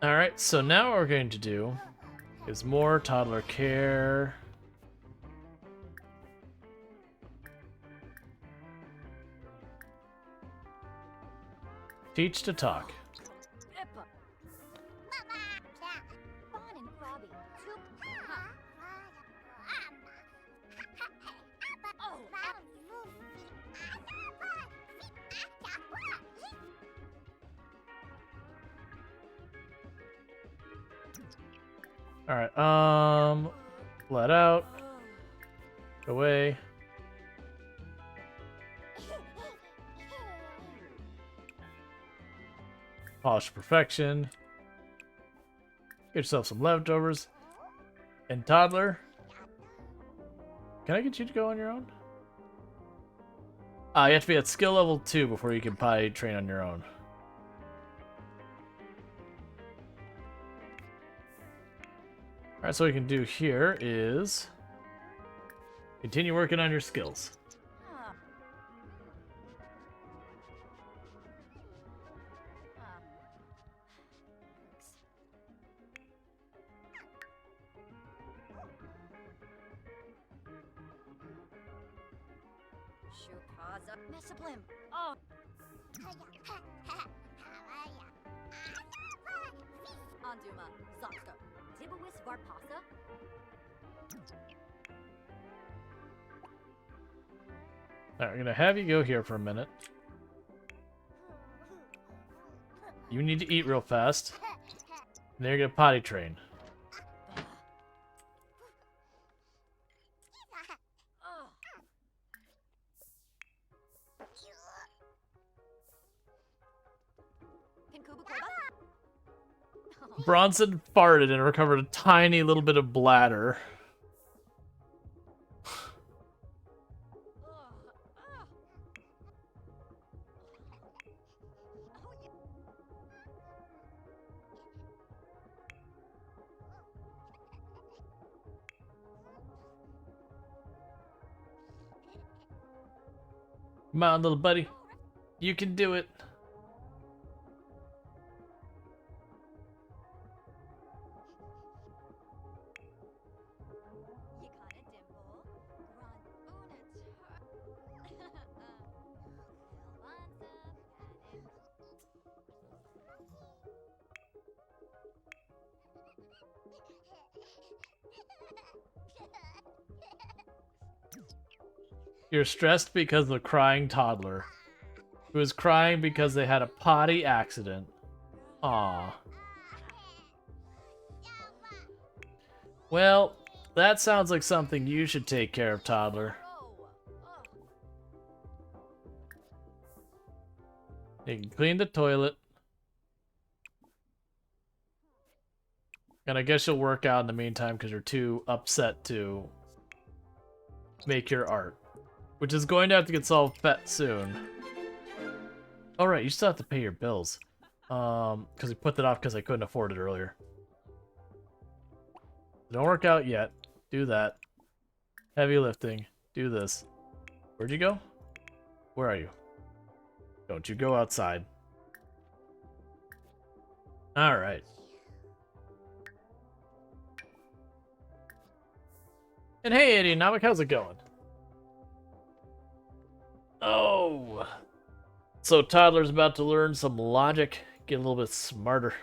Alright, so now what we're going to do is more toddler care. Teach to talk. Alright, let out. Away. Polish to perfection. Get yourself some leftovers. And toddler. Can I get you to go on your own? You have to be at skill level 2 before you can potty train on your own. Alright, so what we can do here is continue working on your skills. Oh. Anduma, Zoxka, Dibawis Varpasa. Alright, I'm gonna have you go here for a minute. You need to eat real fast. And then you're gonna potty train. Bronson farted and recovered a tiny little bit of bladder. Come on, little buddy. You can do it. You're stressed because of a crying toddler who is crying because they had a potty accident. Aw. Well, that sounds like something you should take care of, toddler. You can clean the toilet. And I guess you'll work out in the meantime because you're too upset to make your art. Which is going to have to get solved soon. Oh right, you still have to pay your bills. Because we put that off because I couldn't afford it earlier. Don't work out yet. Do that. Heavy lifting. Do this. Where'd you go? Where are you? Don't you go outside. Alright. And hey, Idionomic, how's it going? Oh! So toddler's about to learn some logic, get a little bit smarter.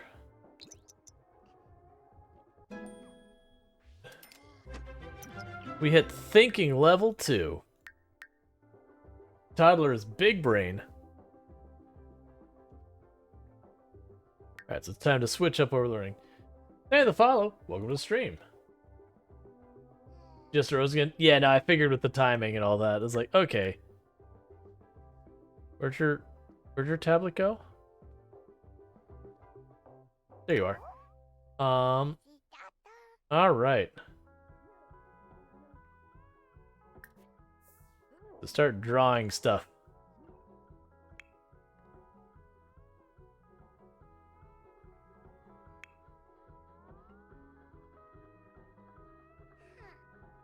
We hit thinking level 2. Toddler's big brain. Alright, so it's time to switch up what we're learning. Hey, the follow. Welcome to the stream. Just arose again. Yeah, no, I figured with the timing and all that. It was like, okay. Where'd your tablet go? There you are. Alright. Let's start drawing stuff.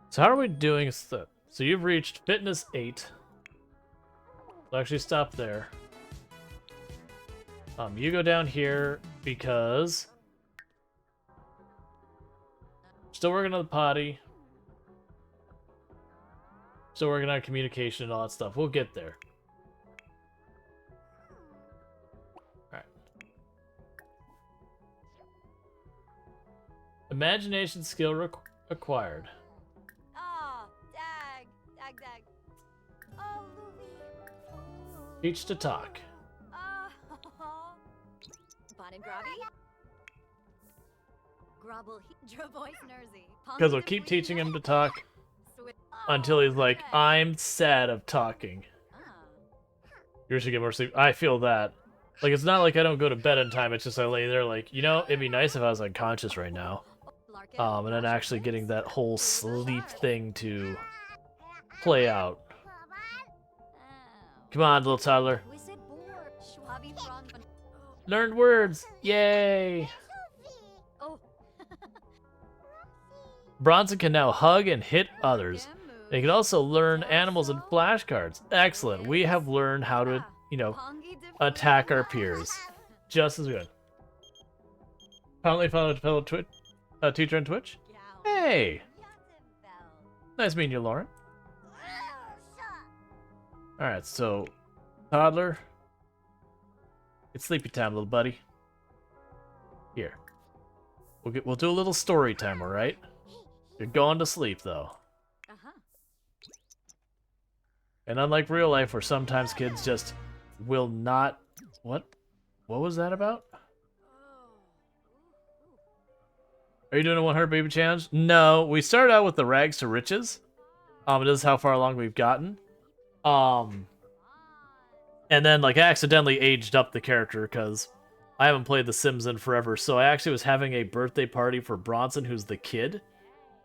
So how are we doing stuff? So you've reached fitness 8. So actually stop there. You go down here because still working on the potty. Still working on communication and all that stuff. We'll get there. Alright. Imagination skill acquired. Teach to talk. Because we'll keep teaching him to talk until he's like, I'm sad of talking. You should get more sleep. I feel that. Like, it's not like I don't go to bed in time, it's just I lay there like, you know, it'd be nice if I was unconscious right now. And then actually getting that whole sleep thing to play out. Come on, little toddler. Learned words! Yay! Bronson can now hug and hit others. They can also learn animals and flashcards. Excellent. We have learned how to, you know, attack our peers. Just as good. Finally found a fellow teacher on Twitch? Hey! Nice meeting you, Lauren. Alright, so, toddler. It's sleepy time, little buddy. Here. We'll do a little story time, alright? You're going to sleep, though. And unlike real life, where sometimes kids just will not... What was that about? Are you doing a 100 baby challenge? No, we started out with the rags to riches. This is how far along we've gotten. And then, like, I accidentally aged up the character, because I haven't played The Sims in forever, so I actually was having a birthday party for Bronson, who's the kid,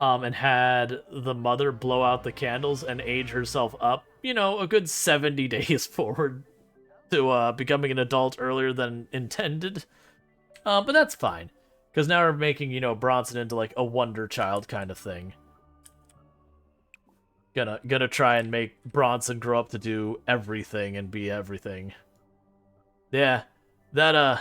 and had the mother blow out the candles and age herself up, you know, a good 70 days forward to becoming an adult earlier than intended. But that's fine, because now we're making, you know, Bronson into like a wonder child kind of thing. Gonna try and make Bronson grow up to do everything and be everything. Yeah, that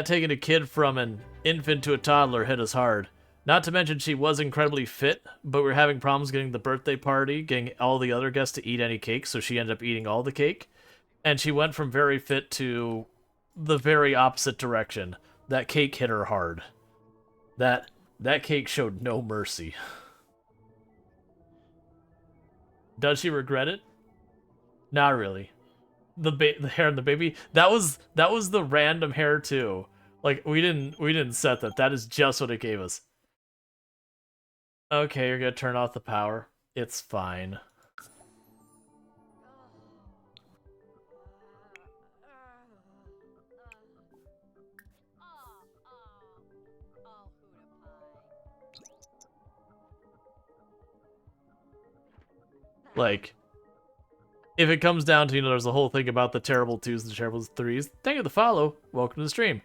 taking a kid from an infant to a toddler hit us hard. Not to mention she was incredibly fit, but we're having problems getting the birthday party, getting all the other guests to eat any cake, so she ended up eating all the cake. And she went from very fit to the very opposite direction. That cake hit her hard. That cake showed no mercy. Does she regret it? Not really. The hair and the baby, that was the random hair too. Like we didn't set that. That is just what it gave us. Okay, you're gonna turn off the power. It's fine. Like, if it comes down to, you know, there's a whole thing about the terrible twos and the terrible threes. Thank you for the follow. Welcome to the stream.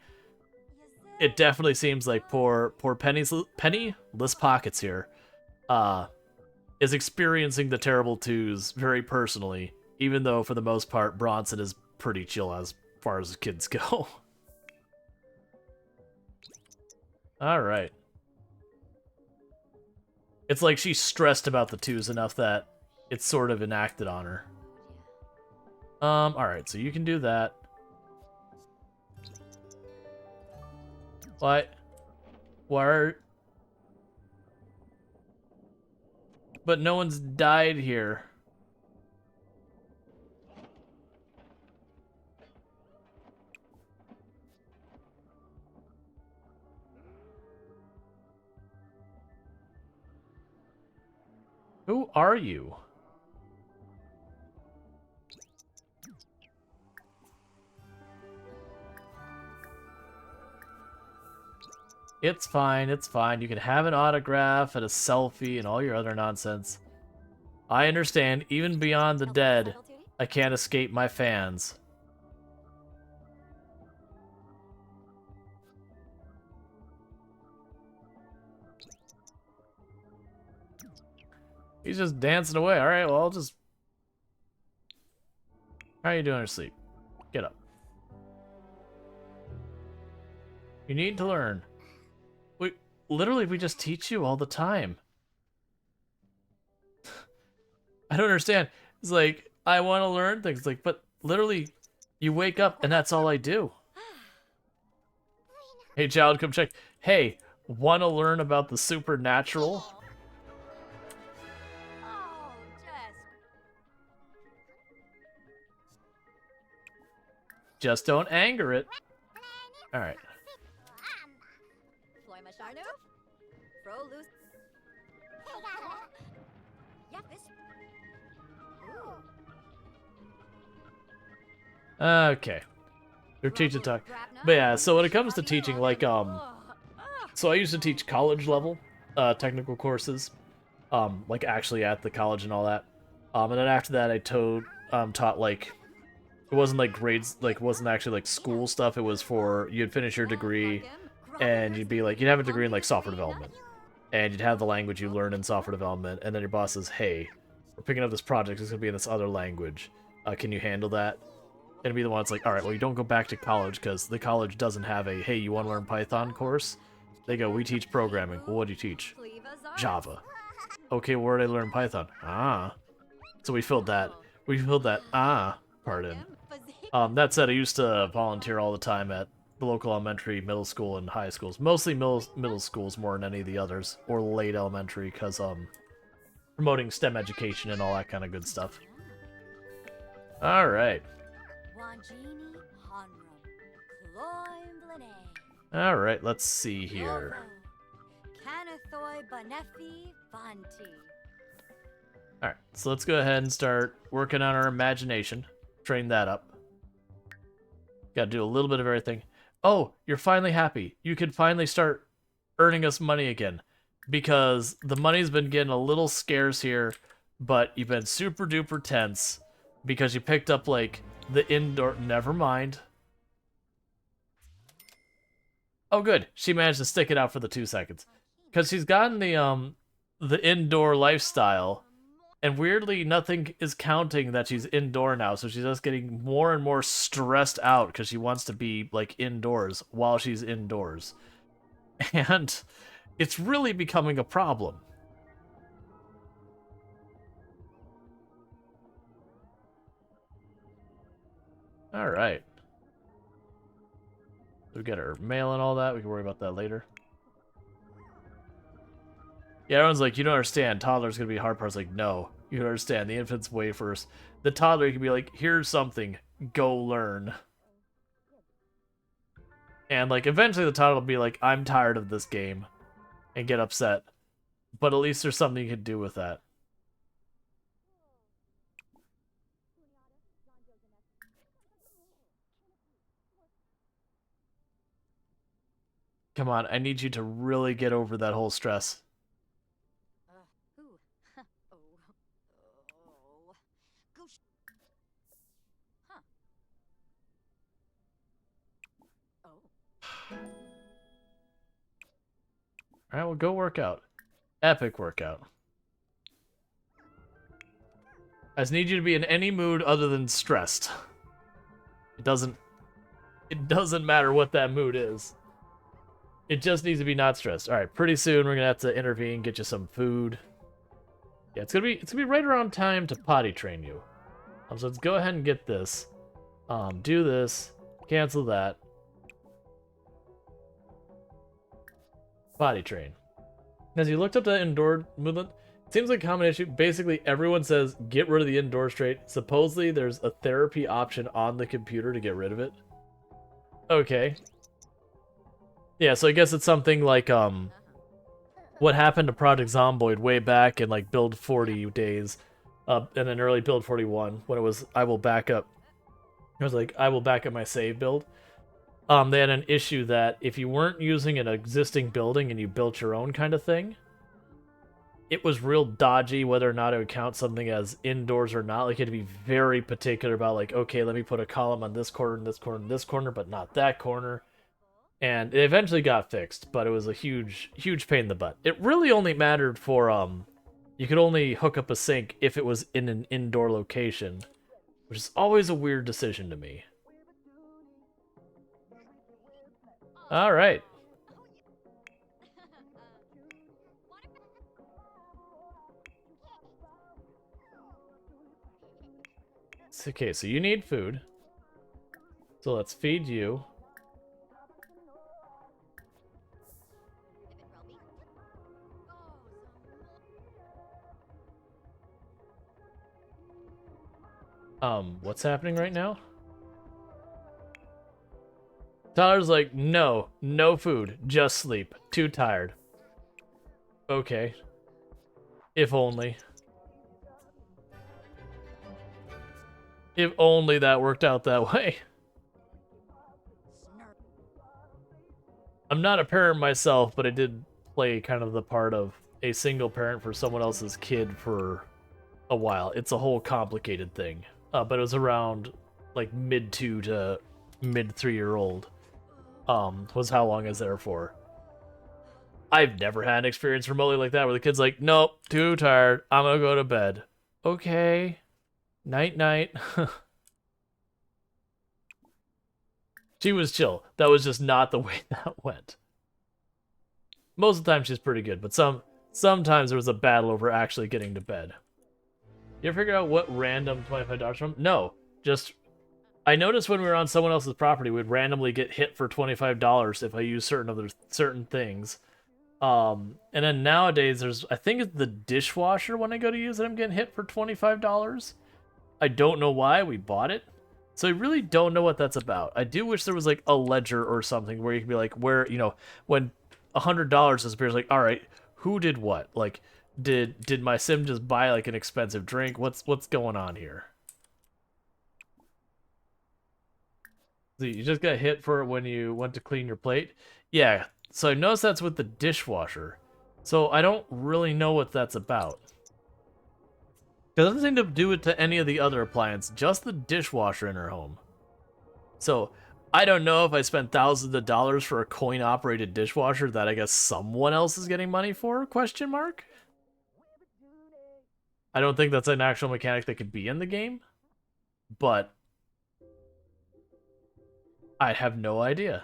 It definitely seems like poor Penniless Pockets here, is experiencing the terrible twos very personally, even though for the most part Bronson is pretty chill as far as kids go. Alright. It's like she's stressed about the twos enough that it's sort of enacted on her. Alright, so you can do that. What? Why? But no one's died here. Who are you? It's fine, it's fine. You can have an autograph and a selfie and all your other nonsense. I understand, even beyond the dead, I can't escape my fans. He's just dancing away. Alright, well, I'll just... How are you doing in your sleep? Get up. You need to learn. Literally, we just teach you all the time. I don't understand. It's like, I want to learn things. Like, but literally, you wake up and that's all I do. Hey, child, come check. Hey, want to learn about the supernatural? Just don't anger it. Alright. Okay. You're teaching talk. But yeah, so when it comes to teaching, like, so I used to teach college level, technical courses, like actually at the college and all that. And then after that I taught, like, it wasn't like grades, like, it wasn't actually like school stuff, it was for, you'd finish your degree, and you'd be like, you'd have a degree in like software development. And you'd have the language you learn in software development, and then your boss says, hey, we're picking up this project, it's gonna be in this other language. Can you handle that? And be the one that's like, alright, well, you don't go back to college, because the college doesn't have a, hey, you want to learn Python course? They go, we teach programming. Well, what do you teach? Java. Okay, where did I learn Python? Ah. So we filled that part in. That said, I used to volunteer all the time at the local elementary, middle school, and high schools. Mostly middle schools more than any of the others, or late elementary, because promoting STEM education and all that kind of good stuff. Alright. Alright, let's see here. Alright, so let's go ahead and start working on our imagination. Train that up. Gotta do a little bit of everything. oh, you're finally happy. You can finally start earning us money again. Because the money's been getting a little scarce here, but you've been super duper tense because you picked up, like, the indoor... Never mind. Oh, good. She managed to stick it out for the 2 seconds. Because she's gotten the indoor lifestyle, and weirdly, nothing is counting that she's indoor now, so she's just getting more and more stressed out because she wants to be, like, indoors while she's indoors. And it's really becoming a problem. All right. We get her mail and all that. We can worry about that later. Yeah, everyone's like, you don't understand. Toddler's going to be hard part. It's like, no, you don't understand. The infant's way first. The toddler can be like, here's something. Go learn. And, like, eventually the toddler will be like, I'm tired of this game. And get upset. But at least there's something you can do with that. Come on, I need you to really get over that whole stress. Ooh. Oh. Oh. Gosh. Huh. Oh. Alright, well, go work out. Epic workout. I just need you to be in any mood other than stressed. It doesn't matter what that mood is. It just needs to be not stressed. All right, pretty soon we're gonna have to intervene, get you some food. Yeah, it's gonna be right around time to potty train you. So let's go ahead and get this. Do this. Cancel that. Potty train. As you looked up the indoor movement, it seems like a common issue. Basically, everyone says get rid of the indoor trait. Supposedly, there's a therapy option on the computer to get rid of it. Okay. Yeah, so I guess it's something like what happened to Project Zomboid way back in like build 40 days, and then early build 41 when it was I will back up. It was like I will back up my save build. They had an issue that if you weren't using an existing building and you built your own kind of thing, it was real dodgy whether or not it would count something as indoors or not. Like, you had to be very particular about, like, okay, let me put a column on this corner and this corner and this corner, but not that corner. And it eventually got fixed, but it was a huge, huge pain in the butt. It really only mattered for, you could only hook up a sink if it was in an indoor location, which is always a weird decision to me. All right. Okay, so you need food. So let's feed you. What's happening right now? Tyler's like, no food, just sleep. Too tired. Okay. If only. If only that worked out that way. I'm not a parent myself, but I did play kind of the part of a single parent for someone else's kid for a while. It's a whole complicated thing. But it was around like mid-2 to mid-3-year-old. Was how long I was there for. I've never had an experience remotely like that where the kid's like, nope, too tired, I'm gonna go to bed. Okay. Night-night. She was chill. That was just not the way that went. Most of the time she's pretty good, but sometimes there was a battle over actually getting to bed. You ever figure out what random $25 from? No, just I noticed when we were on someone else's property, we'd randomly get hit for $25 if I use certain things. And then nowadays I think it's the dishwasher when I go to use it, I'm getting hit for $25. I don't know why we bought it. So I really don't know what that's about. I do wish there was like a ledger or something where you could be like, where, you know, when $100 disappears, like, all right, who did what? Like, did my sim just buy like an expensive drink? What's going on here? So you just got hit for it when you went to clean your plate? Yeah, so I noticed that's with the dishwasher. So I don't really know what that's about. It doesn't seem to do it to any of the other appliances, just the dishwasher in her home. So I don't know if I spent thousands of dollars for a coin-operated dishwasher that I guess someone else is getting money for, question mark? I don't think that's an actual mechanic that could be in the game, but I have no idea.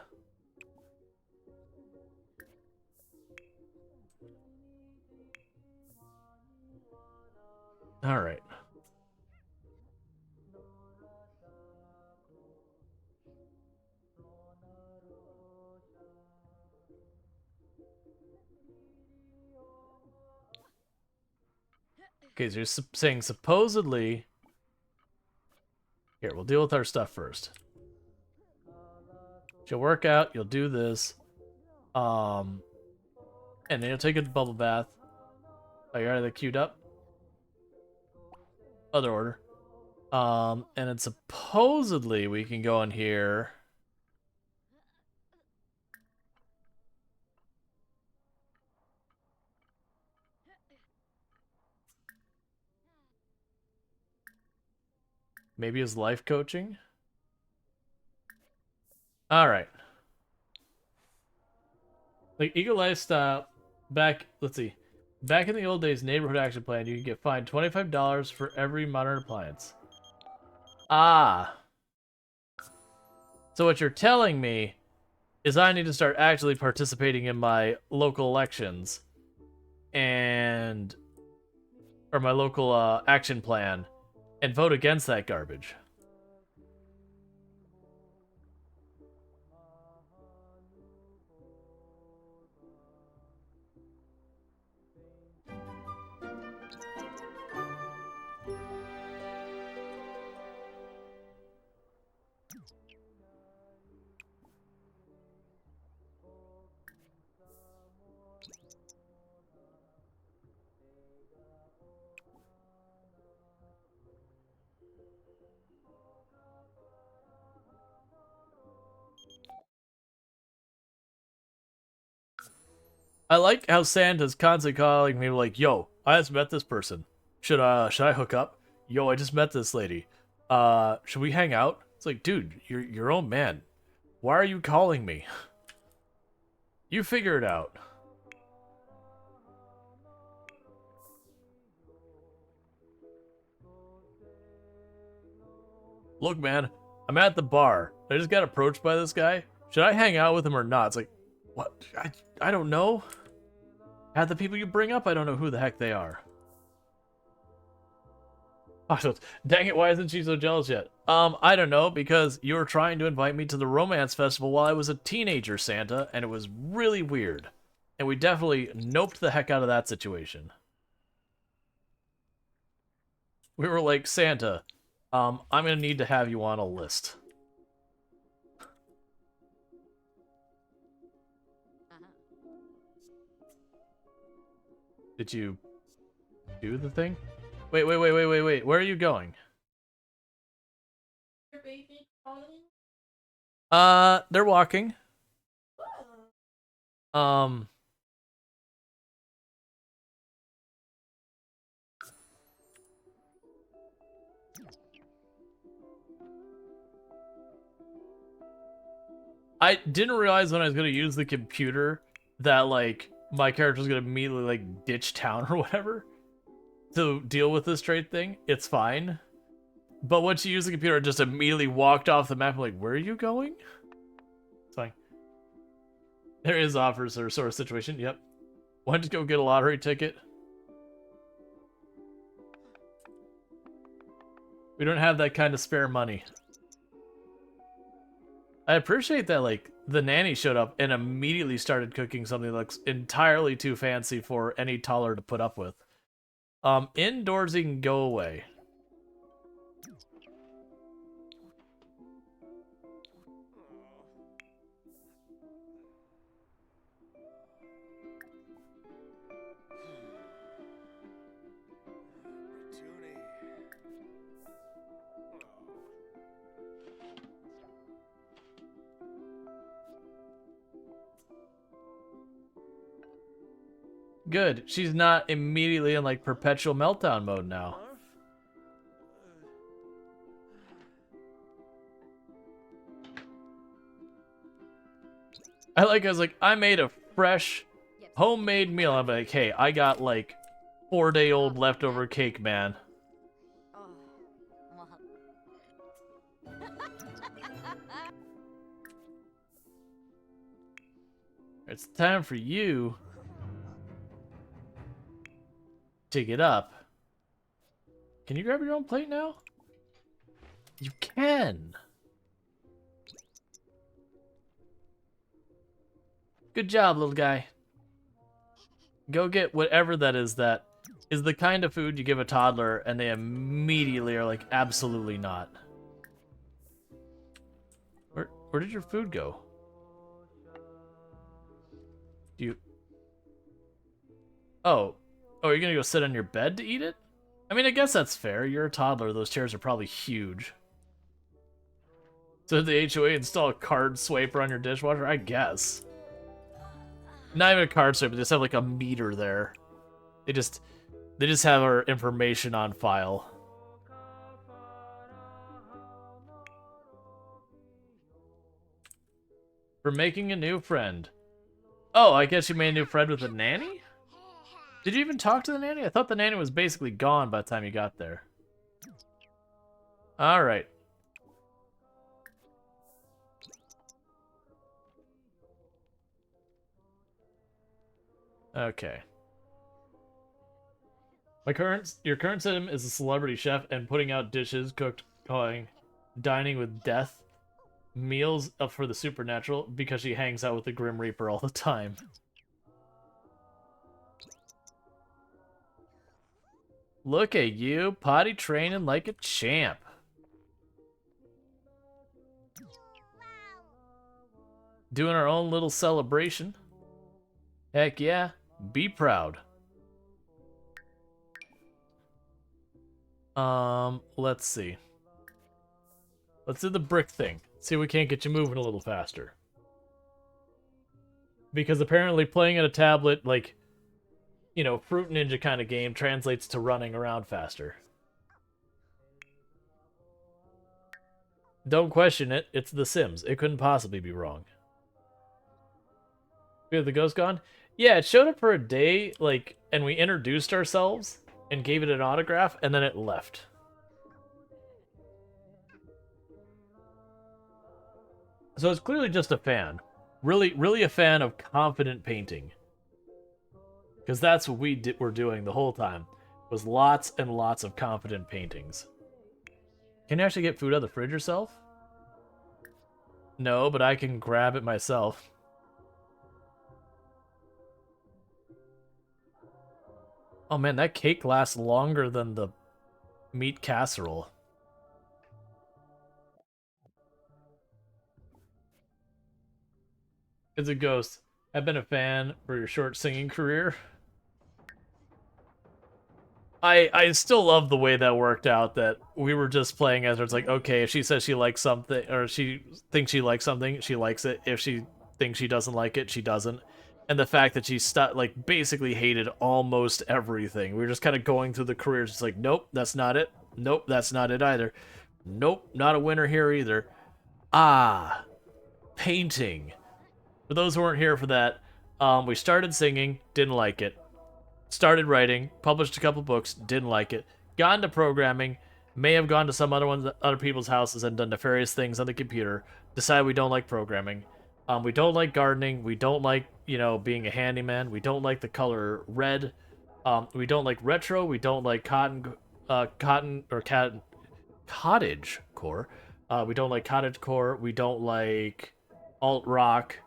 Alright. Okay, so you're saying supposedly... Here, we'll deal with our stuff first. You'll work out, you'll do this. And then you'll take a bubble bath. Oh, you're already queued up? Other order. And then supposedly we can go in here. Maybe his life coaching? Alright. Like Eagle Lifestyle, let's see. Back in the old days, neighborhood action plan, you could get fined $25 for every modern appliance. Ah. So what you're telling me is I need to start actually participating in my local elections and or my local action plan and vote against that garbage. I like how Santa's constantly calling me like, "Yo, I just met this person. Should I hook up? Yo, I just met this lady. Should we hang out?" It's like, dude, you're your own man. Why are you calling me? You figure it out. Look, man, I'm at the bar. I just got approached by this guy. Should I hang out with him or not? It's like, what? I don't know. Half the people you bring up, I don't know who the heck they are. Oh, dang it, why isn't she so jealous yet? I don't know, because you were trying to invite me to the romance festival while I was a teenager, Santa, and it was really weird. And we definitely noped the heck out of that situation. We were like, Santa, I'm gonna need to have you on a list. Did you do the thing? Wait. Where are you going? They're walking. Um, I didn't realize when I was gonna use the computer that like my character was gonna immediately like ditch town or whatever to deal with this trade thing. It's fine. But once you use the computer, it just immediately walked off the map. I'm like, where are you going? It's fine. There is offers or sort of situation. Yep. Why don't you go get a lottery ticket? We don't have that kind of spare money. I appreciate that, like, the nanny showed up and immediately started cooking something that looks entirely too fancy for any toddler to put up with. Indoorsy can go away. Good. She's not immediately in like perpetual meltdown mode now. I was like, I made a fresh homemade meal. I'm like, hey, I got like 4-day-old leftover cake, man. It's time for you to get up. Can you grab your own plate now? You can. Good job, little guy. Go get whatever that is the kind of food you give a toddler and they immediately are like, absolutely not. Where did your food go? Oh, you're gonna go sit on your bed to eat it? I mean, I guess that's fair. You're a toddler. Those chairs are probably huge. So did the HOA install a card swiper on your dishwasher? I guess. Not even a card swiper. They just have like a meter there. They just have our information on file. For making a new friend. Oh, I guess you made a new friend with a nanny? Did you even talk to the nanny? I thought the nanny was basically gone by the time you got there. Alright. Okay. Your current sim is a celebrity chef and putting out dishes, cooking, dining with death, meals up for the supernatural because she hangs out with the Grim Reaper all the time. Look at you, potty training like a champ. Doing our own little celebration. Heck yeah, be proud. Let's see. Let's do the brick thing. See if we can't get you moving a little faster. Because apparently playing at a tablet, like, you know, Fruit Ninja kind of game translates to running around faster. Don't question it. It's The Sims. It couldn't possibly be wrong. We have the ghost gone? Yeah, it showed up for a day, like, and we introduced ourselves and gave it an autograph, and then it left. So it's clearly just a fan. Really a fan of confident painting. Because that's what we were doing the whole time, was lots and lots of confident paintings. Can you actually get food out of the fridge yourself? No, but I can grab it myself. Oh man, that cake lasts longer than the meat casserole. It's a ghost. I've been a fan for your short singing career. I still love the way that worked out, that we were just playing as it's like, okay, if she says she likes something, or she thinks she likes something, she likes it. If she thinks she doesn't like it, she doesn't. And the fact that she like basically hated almost everything. We were just kind of going through the careers. It's like, nope, that's not it. Nope, that's not it either. Nope, not a winner here either. Ah, painting. For those who weren't here for that, we started singing, didn't like it. Started writing, published a couple books, didn't like it. Got into programming, may have gone to some other people's houses and done nefarious things on the computer. Decided we don't like programming. We don't like gardening. We don't like, you know, being a handyman. We don't like the color red. We don't like retro. We don't like cottage core. We don't like cottage core. We don't like alt rock.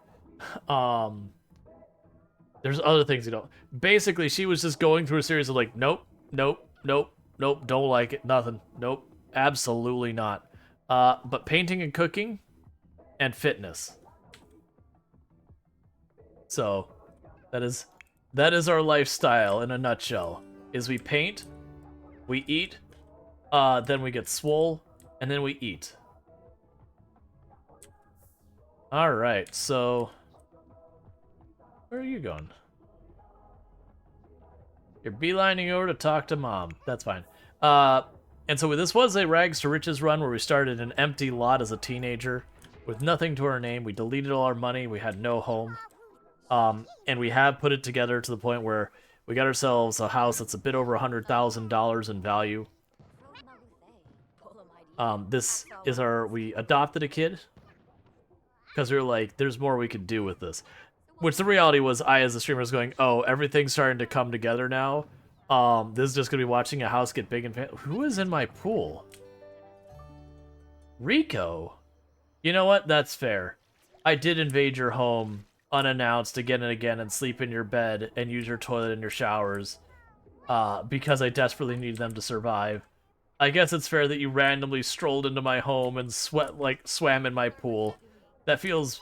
There's other things you don't. Basically, she was just going through a series of like, nope, nope, nope, nope, don't like it, nothing, nope, absolutely not. But painting and cooking and fitness. So, that is our lifestyle in a nutshell. Is we paint, we eat, then we get swole, and then we eat. Alright, so... where are you going? You're beelining over to talk to mom. That's fine. And so this was a rags to riches run where we started an empty lot as a teenager with nothing to our name. We deleted all our money. We had no home. And we have put it together to the point where we got ourselves a house that's a bit over $100,000 in value. This is we adopted a kid because we were like, there's more we could do with this. Which the reality was, I as a streamer was going, oh, everything's starting to come together now. This is just gonna be watching a house get big and who is in my pool? Rico? You know what? That's fair. I did invade your home unannounced again and again and sleep in your bed and use your toilet and your showers because I desperately needed them to survive. I guess it's fair that you randomly strolled into my home and swam in my pool. That feels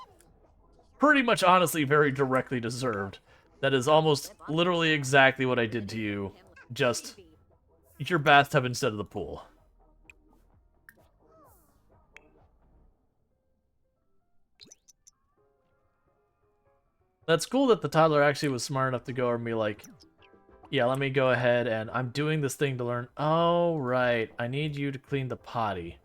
pretty much honestly very directly deserved. That is almost literally exactly what I did to you, just your bathtub instead of the pool. That's cool that the toddler actually was smart enough to go over and be like, yeah, let me go ahead and I'm doing this thing to learn. Oh, right. I need you to clean the potty.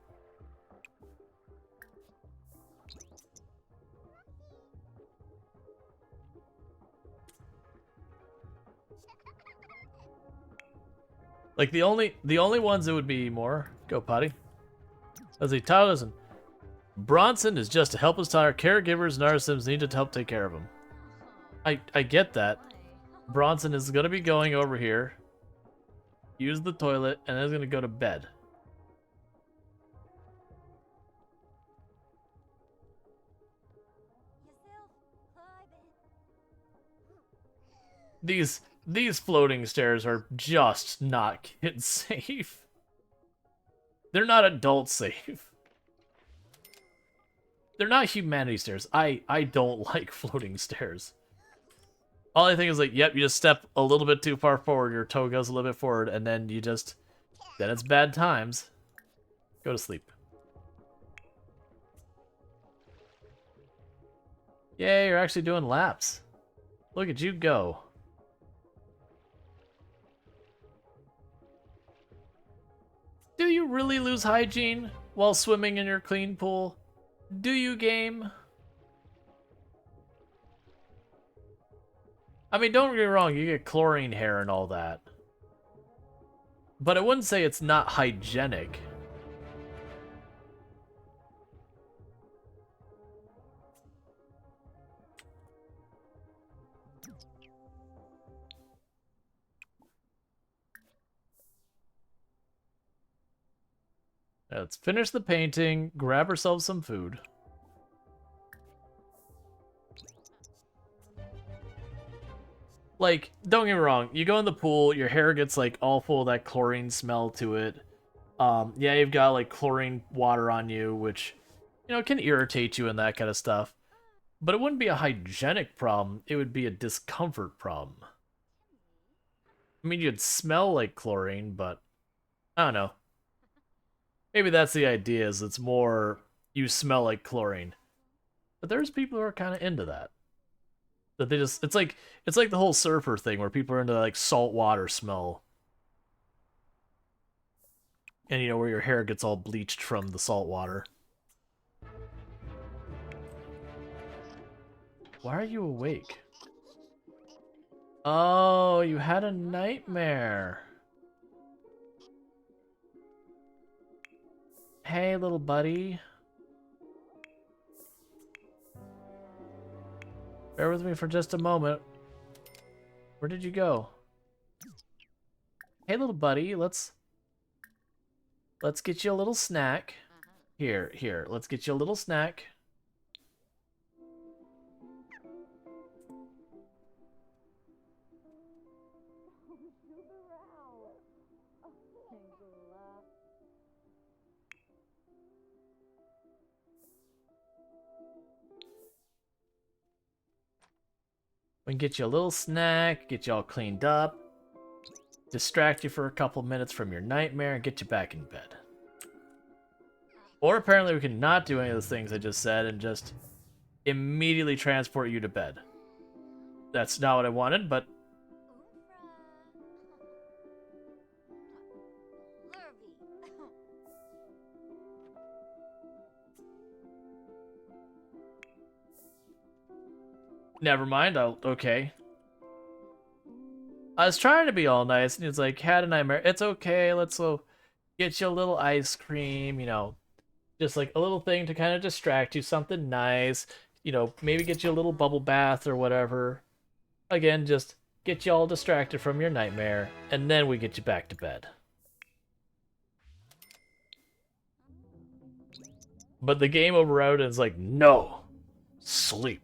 Like the only ones that would be more go potty. As a toddler doesn't. Bronson is just a helpless toddler. Caregivers and our Sims need to help take care of him. I get that. Bronson is gonna be going over here, use the toilet, and then is gonna go to bed. These floating stairs are just not kid safe. They're not adult safe. They're not humanity stairs. I don't like floating stairs. All I think is like, yep, you just step a little bit too far forward, your toe goes a little bit forward, and then then it's bad times. Go to sleep. Yay, you're actually doing laps. Look at you go. Do you really lose hygiene while swimming in your clean pool? Do you, game? I mean, don't get me wrong, you get chlorine hair and all that. But I wouldn't say it's not hygienic. Let's finish the painting, grab ourselves some food. Like, don't get me wrong, you go in the pool, your hair gets like all full of that chlorine smell to it. Yeah, you've got like chlorine water on you, which, you know, can irritate you and that kind of stuff. But it wouldn't be a hygienic problem, it would be a discomfort problem. I mean, you'd smell like chlorine, but I don't know. Maybe that's the idea, is it's more you smell like chlorine. But there's people who are kind of into that. That they just, it's like the whole surfer thing where people are into like salt water smell. And you know, where your hair gets all bleached from the salt water. Why are you awake? Oh, you had a nightmare. Hey, little buddy. Bear with me for just a moment. Where did you go? Hey, little buddy, let's get you a little snack. Here, let's get you a little snack. We can get you a little snack, get you all cleaned up, distract you for a couple minutes from your nightmare, and get you back in bed. Or apparently we can not do any of those things I just said and just immediately transport you to bed. That's not what I wanted, but Never mind. Okay. I was trying to be all nice, and he's like, had a nightmare. It's okay. Let's go get you a little ice cream. Just like a little thing to kind of distract you. Something nice. Maybe get you a little bubble bath or whatever. Again, just get you all distracted from your nightmare, and then we get you back to bed. But the game overrode and is like, no, sleep.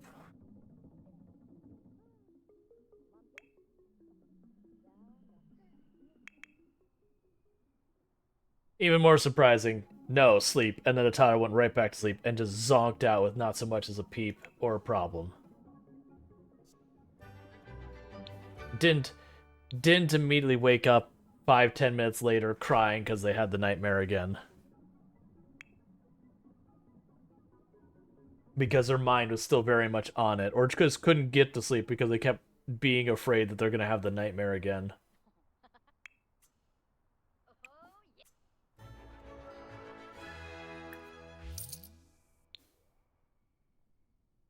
Even more surprising, no, sleep. And then the toddler went right back to sleep and just zonked out with not so much as a peep or a problem. Didn't immediately wake up 5-10 minutes later crying because they had the nightmare again. Because their mind was still very much on it, or just couldn't get to sleep because they kept being afraid that they're going to have the nightmare again.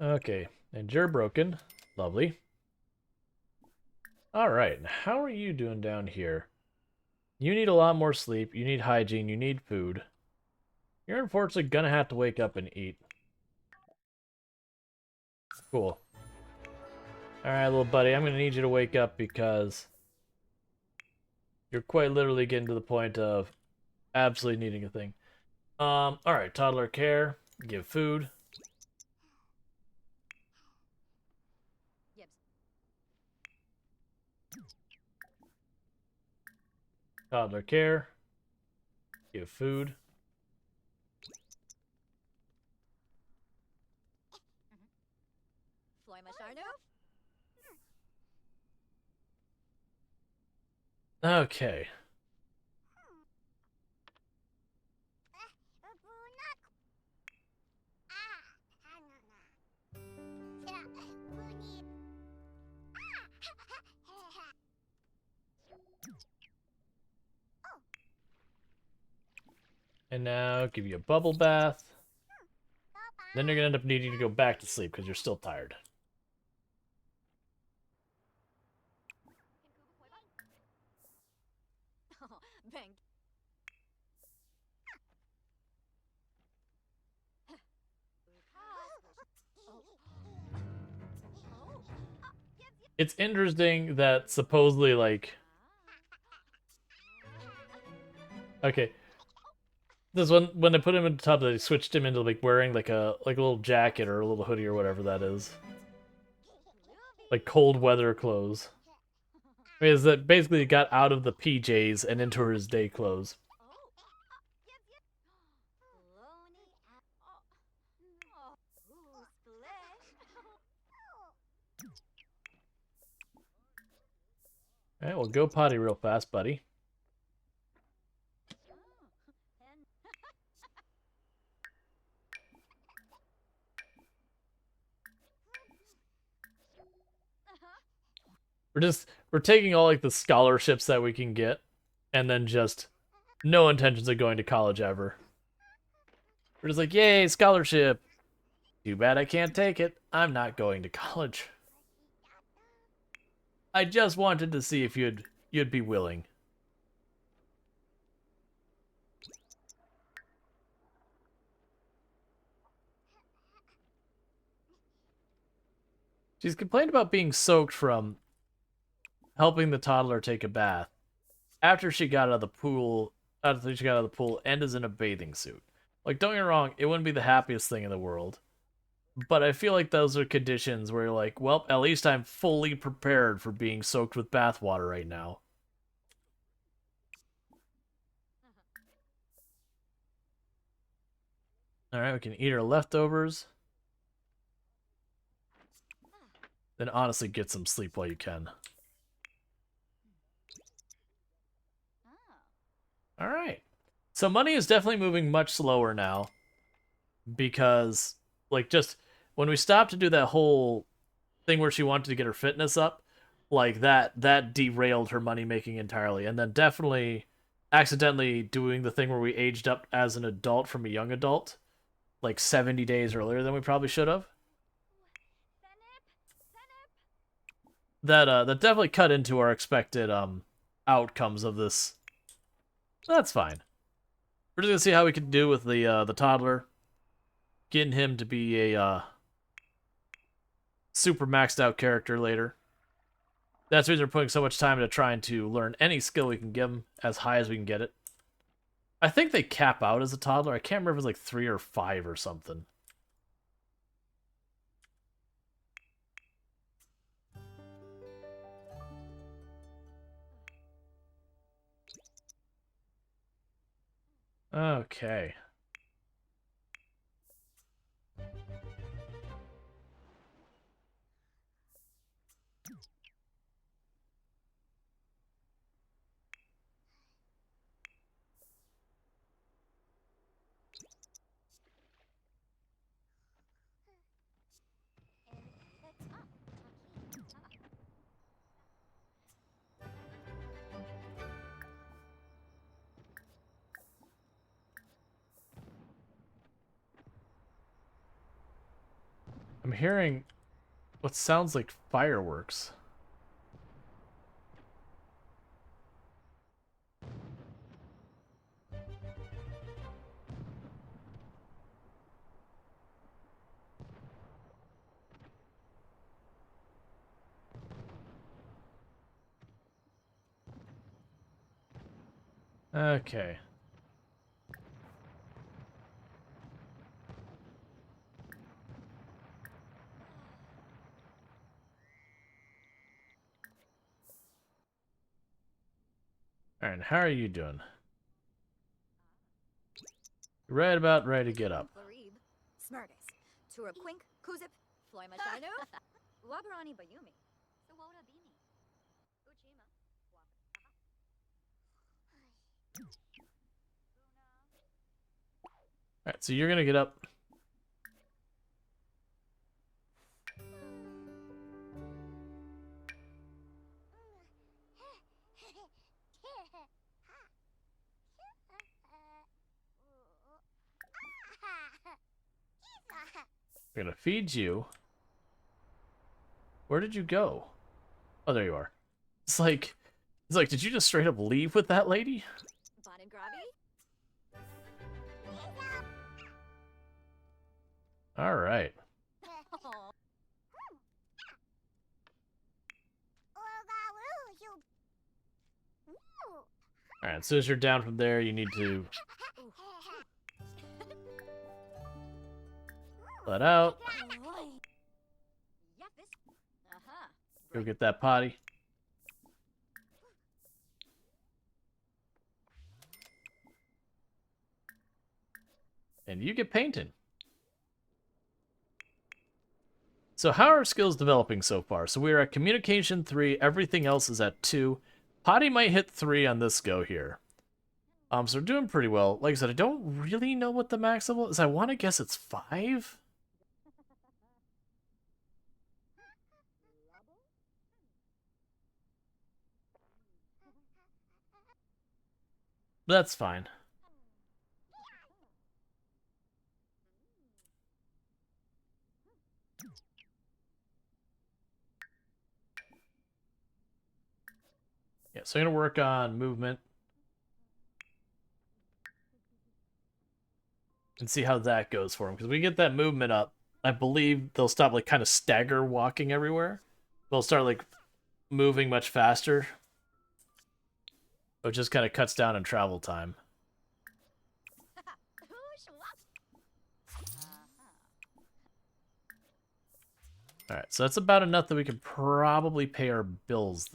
Okay, and you're broken. Lovely. Alright, how are you doing down here? You need a lot more sleep, you need hygiene, you need food. You're unfortunately gonna have to wake up and eat. Cool. Alright, little buddy, I'm gonna need you to wake up because you're quite literally getting to the point of absolutely needing a thing. Alright, toddler care, give food. Toddler care, give food. Okay. And now give you a bubble bath. Then you're gonna end up needing to go back to sleep because you're still tired. It's interesting that supposedly, like... Okay. This one, when they put him in the tub, they switched him into like wearing like a little jacket or a little hoodie or whatever that is. Like cold weather clothes. I mean, is that basically he got out of the PJs and into his day clothes. Alright, well, go potty real fast, buddy. We're taking all like the scholarships that we can get, and then just no intentions of going to college ever. We're just like, yay, scholarship. Too bad I can't take it. I'm not going to college. I just wanted to see if you'd be willing. She's complained about being soaked from helping the toddler take a bath after she got out of the pool, and is in a bathing suit. Like, don't get me wrong, it wouldn't be the happiest thing in the world. But I feel like those are conditions where you're like, well, at least I'm fully prepared for being soaked with bath water right now. Alright, we can eat our leftovers. Then honestly get some sleep while you can. Alright. So money is definitely moving much slower now. Because, like, just when we stopped to do that whole thing where she wanted to get her fitness up, like, that derailed her money making entirely. And then definitely accidentally doing the thing where we aged up as an adult from a young adult, like 70 days earlier than we probably should have. that definitely cut into our expected outcomes of this. So that's fine. We're just gonna see how we can do with the toddler, getting him to be a super maxed out character later. That's the reason we're putting so much time into trying to learn any skill we can give him as high as we can get it. I think they cap out as a toddler. I can't remember if it's like 3 or 5 or something. Okay. I'm hearing what sounds like fireworks. Okay. Alright, how are you doing? Right about ready to get up. Smartest. Tura Quink, Kuzip, Floy Machino, Wabarani Bayumi. Sawota Bimi. Uchima. Alright, so you're gonna get up. We're gonna feed you. Where did you go? Oh, there you are. It's like, did you just straight up leave with that lady? All right. All right. As soon as you're down from there, you need to let out. Go get that potty. And you get painting. So how are our skills developing so far? So we're at communication 3, everything else is at 2. Potty might hit 3 on this go here. So we're doing pretty well. Like I said, I don't really know what the maximum is. I want to guess it's 5. But that's fine. Yeah, so I'm going to work on movement. And see how that goes for him. Because we get that movement up, I believe they'll stop, like, kind of stagger walking everywhere. They'll start, like, moving much faster. It just kind of cuts down on travel time. Alright, so that's about enough that we can probably pay our bills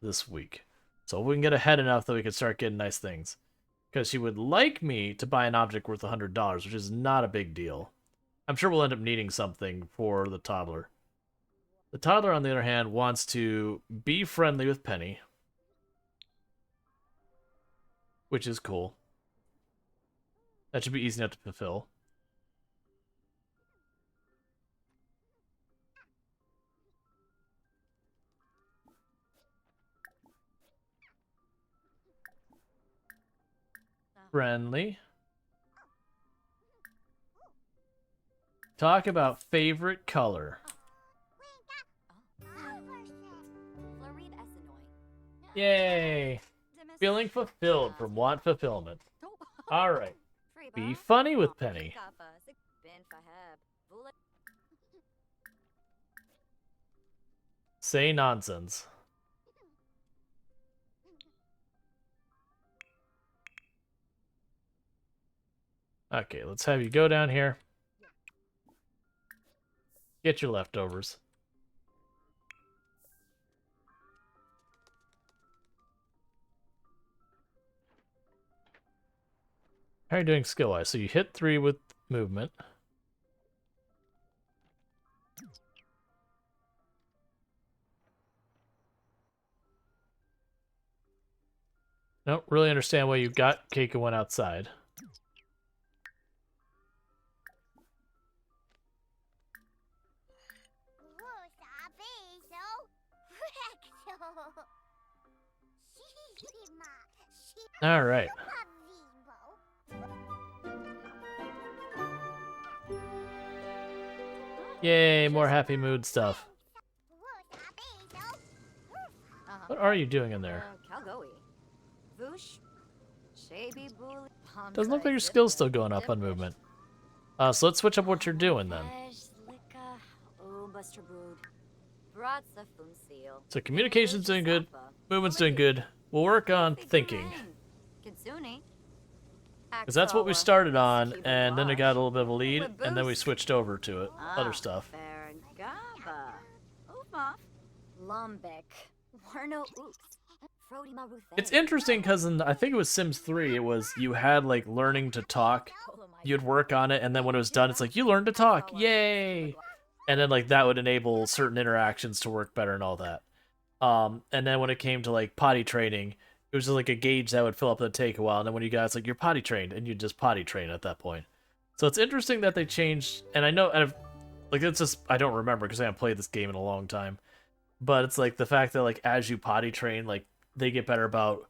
this week. So we can get ahead enough that we can start getting nice things. Because she would like me to buy an object worth $100, which is not a big deal. I'm sure we'll end up needing something for the toddler. The toddler, on the other hand, wants to be friendly with Penny. Which is cool. That should be easy enough to fulfill. Friendly. Talk about favorite color. Yay! Feeling fulfilled from want fulfillment. Alright. Be funny with Penny. Say nonsense. Okay, let's have you go down here. Get your leftovers. How are you doing skill-wise? So you hit 3 with movement. Don't really understand why you got cake and went outside. All right. Yay, more happy mood stuff. What are you doing in there? Doesn't look like your skill's still going up on movement. So let's switch up what you're doing then. So communication's doing good, movement's doing good. We'll work on thinking. Because that's what we started on, and then it got a little bit of a lead, and then we switched over to it. Other stuff. It's interesting because I think it was Sims 3, it was you had like learning to talk. You'd work on it, and then when it was done, it's like, you learned to talk, yay! And then like that would enable certain interactions to work better and all that. And then when it came to like potty training, it was just like a gauge that would fill up and take a while. And then when you guys like, you're potty trained, and you just potty train at that point. So it's interesting that they changed, and I know, like it's just, I don't remember because I haven't played this game in a long time. But it's like the fact that like as you potty train, like they get better about,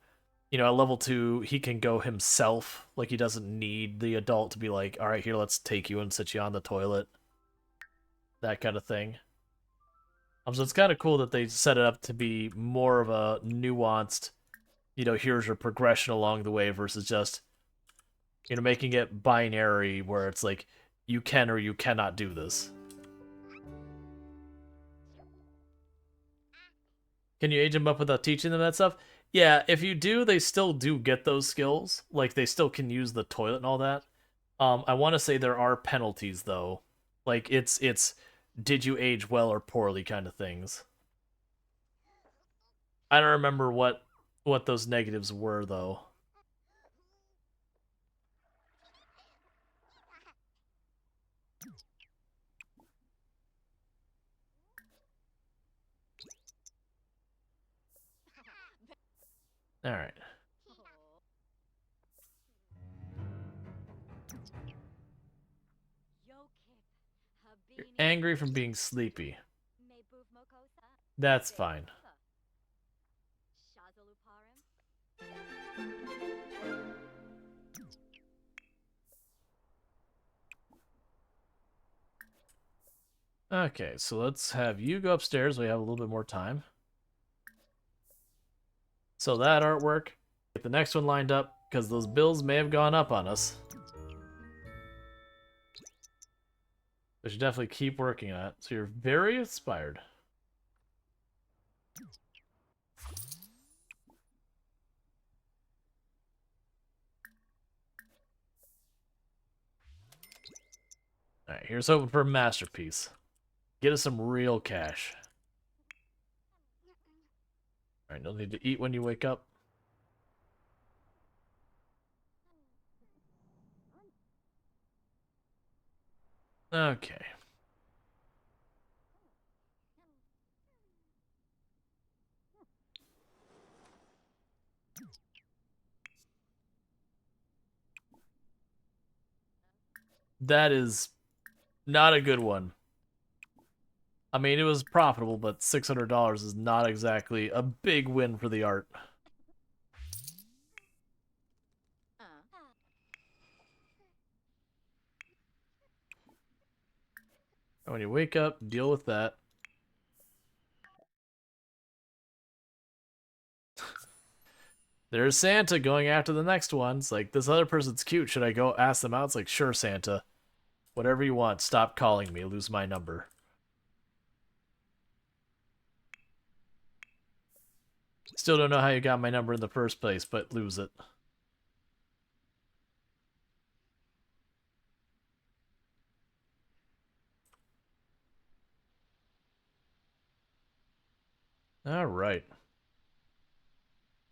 you know, at level 2, he can go himself. Like he doesn't need the adult to be like, all right, here, let's take you and sit you on the toilet. That kind of thing. So it's kind of cool that they set it up to be more of a nuanced, you know, here's your progression along the way versus just, you know, making it binary where it's like, you can or you cannot do this. Can you age them up without teaching them that stuff? Yeah, if you do, they still do get those skills. Like, they still can use the toilet and all that. I want to say there are penalties, though. Like, it's did you age well or poorly kind of things. I don't remember what those negatives were, though. All right. You're angry from being sleepy. That's fine. Okay, so let's have you go upstairs. We have a little bit more time. So that artwork, get the next one lined up, because those bills may have gone up on us. We should definitely keep working on it. So you're very inspired. Alright, here's hoping for a masterpiece. Get us some real cash. Alright, you'll need to eat when you wake up. Okay. That is not a good one. I mean, it was profitable, but $600 is not exactly a big win for the art. When you wake up, deal with that. There's Santa going after the next one. It's like, this other person's cute. Should I go ask them out? It's like, sure, Santa. Whatever you want. Stop calling me. Lose my number. Still don't know how you got my number in the first place, but lose it. All right.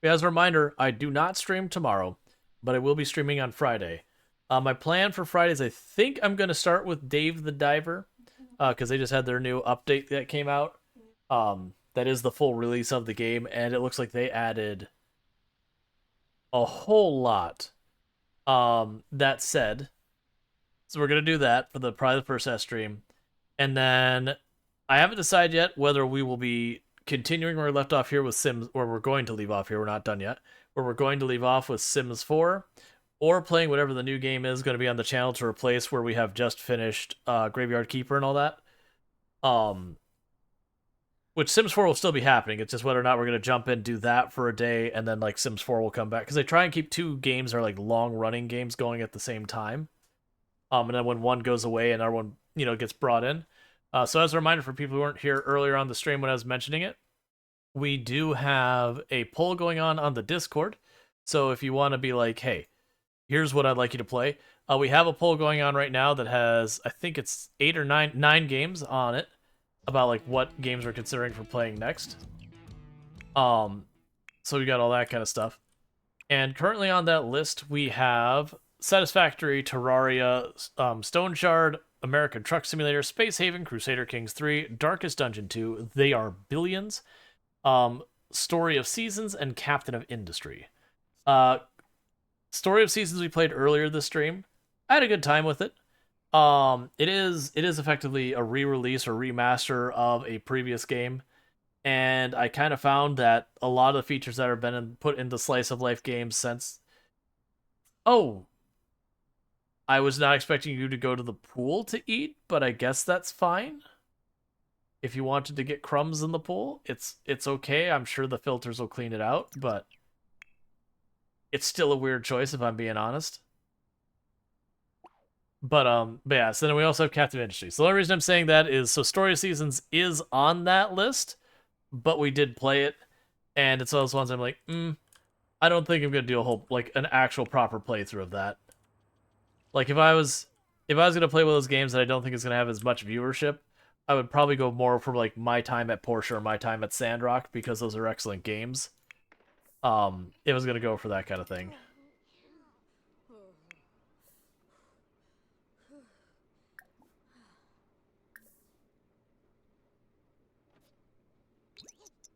As a reminder, I do not stream tomorrow, but I will be streaming on Friday. My plan for Fridays, I think I'm going to start with Dave the Diver, because they just had their new update that came out. That is the full release of the game, and it looks like they added a whole lot. That said, so we're going to do that for probably the first test stream. And then I haven't decided yet whether we will be continuing where we left off here with Sims, or we're going to leave off here, we're not done yet, where we're going to leave off with Sims 4, or playing whatever the new game is going to be on the channel to replace where we have just finished Graveyard Keeper and all that. Which Sims 4 will still be happening, it's just whether or not we're going to jump in, do that for a day, and then like Sims 4 will come back, because they try and keep two games or like long-running games going at the same time. And then when one goes away, another one, gets brought in. So as a reminder for people who weren't here earlier on the stream when I was mentioning it, we do have a poll going on the Discord. So if you want to be like, hey, here's what I'd like you to play. We have a poll going on right now that has, I think it's 8 or 9 games on it about like what games we're considering for playing next. So we got all that kind of stuff. And currently on that list, we have Satisfactory, Terraria, Stone Shard, American Truck Simulator, Space Haven, Crusader Kings 3, Darkest Dungeon 2, They Are Billions, Story of Seasons, and Captain of Industry. Story of Seasons we played earlier this stream. I had a good time with it. It is effectively a re-release or remaster of a previous game, and I kind of found that a lot of the features that have been put into slice of life games since. Oh, I was not expecting you to go to the pool to eat, but I guess that's fine. If you wanted to get crumbs in the pool, it's okay. I'm sure the filters will clean it out, but it's still a weird choice if I'm being honest. But yeah, so then we also have Captive Industry. So the only reason I'm saying that is, so Story of Seasons is on that list, but we did play it, and it's one of those ones I'm like, I don't think I'm gonna do a whole, like, an actual proper playthrough of that. Like, if I was gonna play one of those games that I don't think is gonna have as much viewership, I would probably go more for like my time at Porsche or my time at Sandrock, because those are excellent games. If I was gonna go for that kind of thing.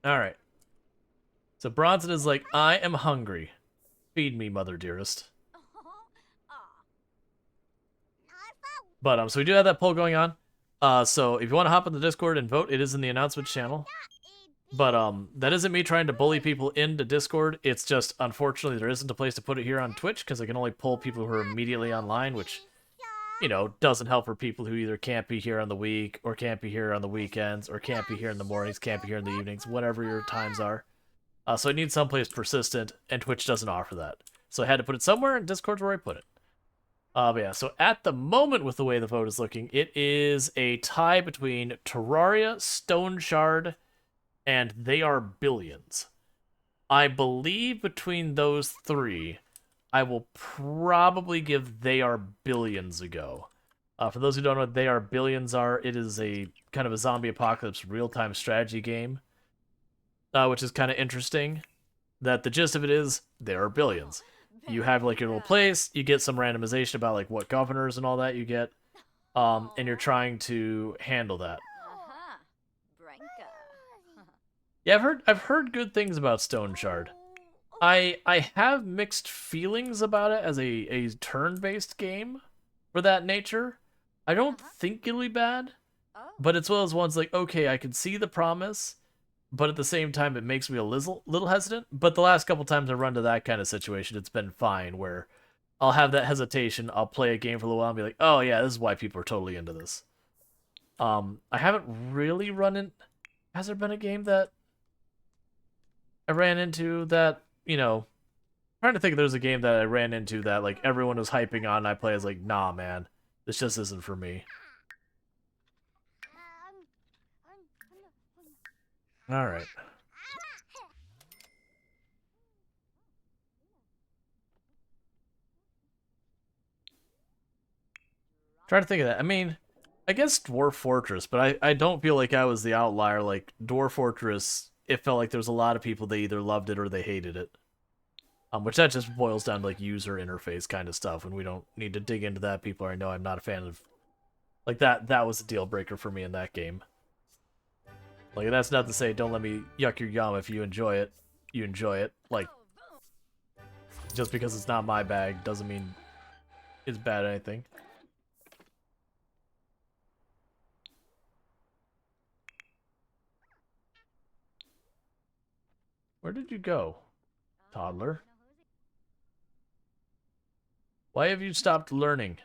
Alright. So Bronson is like, I am hungry. Feed me, mother dearest. But so we do have that poll going on. So if you want to hop on the Discord and vote, it is in the announcements channel. But that isn't me trying to bully people into Discord. It's just, unfortunately, there isn't a place to put it here on Twitch, because I can only pull people who are immediately online, which, doesn't help for people who either can't be here on the week, or can't be here on the weekends, or can't be here in the mornings, can't be here in the evenings, whatever your times are. So I need someplace persistent, and Twitch doesn't offer that. So I had to put it somewhere, and Discord's where I put it. But yeah, so at the moment, with the way the vote is looking, it is a tie between Terraria, Stone Shard, and They Are Billions. I believe between those three, I will probably give They Are Billions a go. For those who don't know what They Are Billions are, it is a kind of a zombie apocalypse real-time strategy game, which is kind of interesting. That the gist of it is, there are billions. You have like your little place, you get some randomization about like what governors and all that you get, and you're trying to handle that. Yeah, I've heard good things about Stone Shard. I have mixed feelings about it as a turn-based game for that nature. I don't think it'll be bad, but it's one of those ones like, okay, I can see the promise, but at the same time, it makes me a little hesitant. But the last couple times I run to that kind of situation, it's been fine, where I'll have that hesitation, I'll play a game for a little while and be like, oh yeah, this is why people are totally into this. I haven't really run in... Has there been a game that I ran into that, trying to think if there's a game that I ran into that like everyone was hyping on and I play as like, nah man, this just isn't for me. Alright. Trying to think of that. I mean, I guess Dwarf Fortress, but I don't feel like I was the outlier. Like Dwarf Fortress, it felt like there was a lot of people they either loved it or they hated it. Which that just boils down to like user interface kind of stuff, and we don't need to dig into that. People already know I'm not a fan of like that. That was a deal breaker for me in that game. Like that's not to say don't let me yuck your yum if you enjoy it. You enjoy it. Like just because it's not my bag doesn't mean it's bad or anything. Where did you go, toddler? Why have you stopped learning?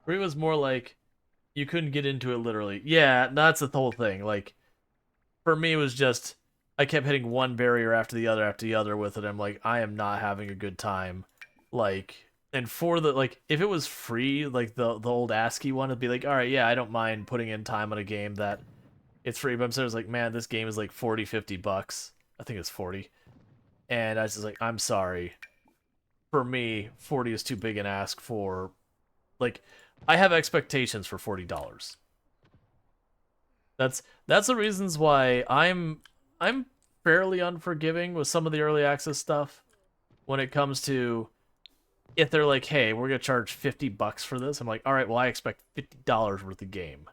It was more like you couldn't get into it literally. Yeah, that's the whole thing. Like, for me, it was just I kept hitting one barrier after the other with it. I'm like, I am not having a good time. Like, and for the like, if it was free, like the old ASCII one, it'd be like, all right, yeah, I don't mind putting in time on a game that it's free. But I'm sort of like, man, this game is like 40, 50 bucks. I think it's 40. And I was just like, I'm sorry. For me, 40 is too big an ask for, like, I have expectations for $40. That's the reasons why I'm fairly unforgiving with some of the early access stuff when it comes to if they're like, hey, we're gonna charge 50 bucks for this. I'm like, all right, well, I expect $50 worth of game.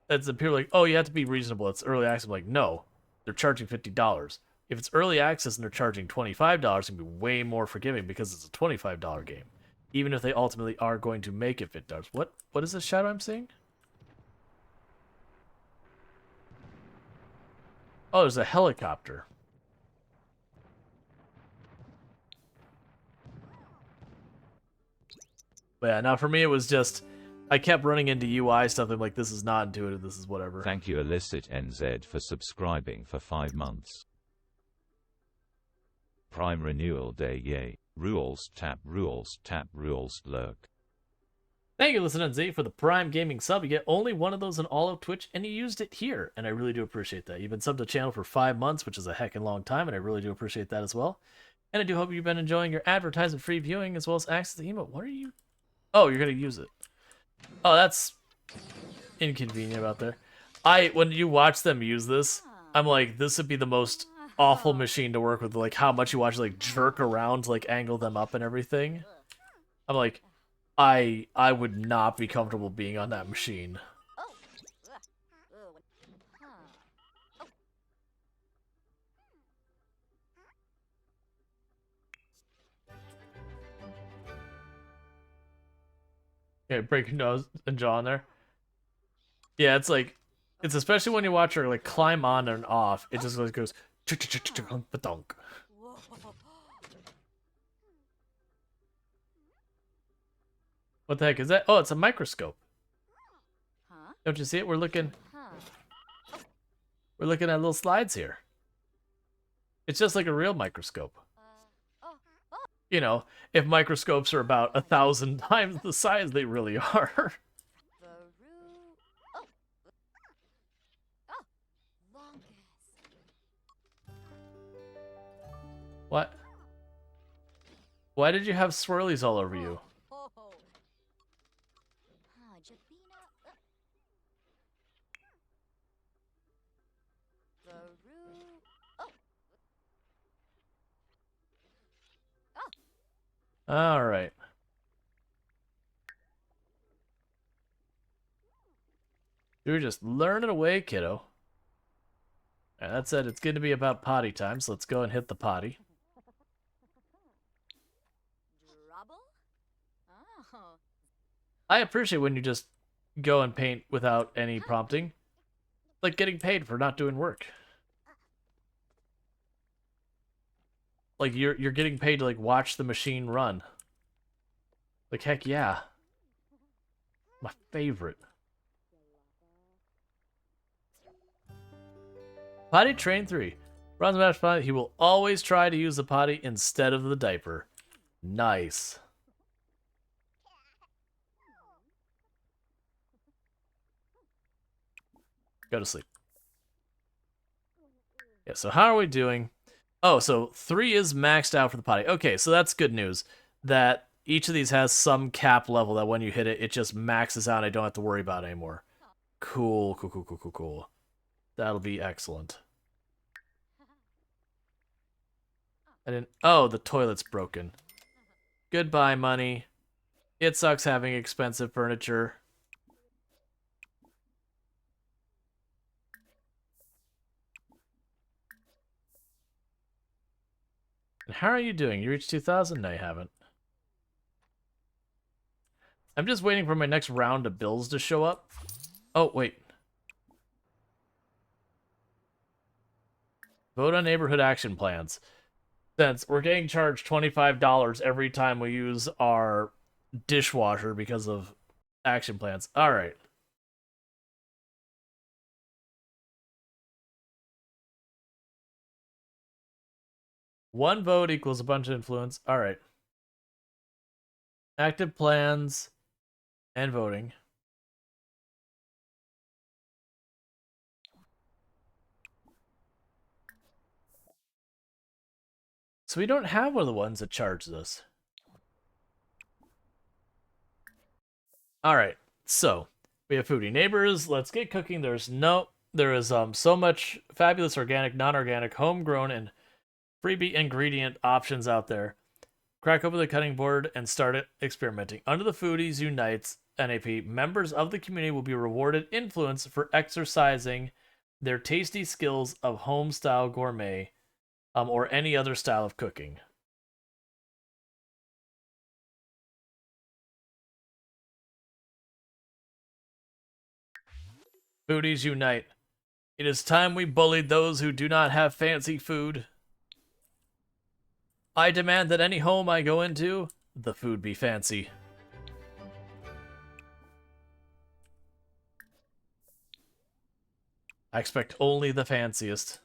That's the people like, oh, you have to be reasonable. It's early access. I'm like, no, they're charging $50. If it's early access and they're charging $25, it can be way more forgiving because it's a $25 game. Even if they ultimately are going to make it $50. What is this shadow I'm seeing? Oh, there's a helicopter. But yeah, now for me it was just I kept running into UI stuff. I'm like, this is not intuitive. This is whatever. Thank you, Illicit NZ, for subscribing for 5 months. Prime renewal day, yay. Rules, tap, lurk. Thank you, Listen Z, for the Prime Gaming sub. You get only one of those in all of Twitch, and you used it here, and I really do appreciate that. You've been subbed to the channel for 5 months, which is a heckin' long time, and I really do appreciate that as well. And I do hope you've been enjoying your advertisement-free viewing as well as access to the emote. What are you? Oh, you're gonna use it. Oh, that's inconvenient about there. When you watch them use this, I'm like, this would be the most awful machine to work with. Like how much you watch like jerk around, like angle them up and everything. I'm like, I would not be comfortable being on that machine. Okay, break your nose and jaw in there. Yeah, it's like, it's especially when you watch her like climb on and off. It just like goes dunk. What the heck is that? Oh, it's a microscope. Don't you see it? We're looking at little slides here. It's just like a real microscope. You know, if microscopes are about 1,000 times the size they really are. What? Why did you have swirlies all over you? All right. You were just learning away, kiddo. And that said, it's going to be about potty time, so let's go and hit the potty. I appreciate when you just go and paint without any prompting. Like getting paid for not doing work. Like you're getting paid to like watch the machine run. Like heck yeah. My favorite. Potty Train 3. Bronze match potty. He will always try to use the potty instead of the diaper. Nice. Go to sleep. Yeah, so how are we doing? Oh, so 3 is maxed out for the potty. Okay, so that's good news. That each of these has some cap level that when you hit it, it just maxes out and I don't have to worry about it anymore. Cool, cool, cool, cool, cool, cool. That'll be excellent. I didn't... Oh, the toilet's broken. Goodbye, money. It sucks having expensive furniture. And how are you doing? You reached 2,000? No, you haven't. I'm just waiting for my next round of bills to show up. Oh, wait. Vote on neighborhood action plans. Since we're getting charged $25 every time we use our dishwasher because of action plans. All right. One vote equals a bunch of influence. All right. Active plans and voting. So we don't have one of the ones that charges us. All right. So we have foodie neighbors. Let's get cooking. There is so much fabulous organic, non-organic, homegrown, and freebie ingredient options out there. Crack open the cutting board and start experimenting. Under the Foodies Unites NAP, members of the community will be rewarded influence for exercising their tasty skills of home-style gourmet or any other style of cooking. Foodies Unite. It is time we bullied those who do not have fancy food. I demand that any home I go into, the food be fancy. I expect only the fanciest.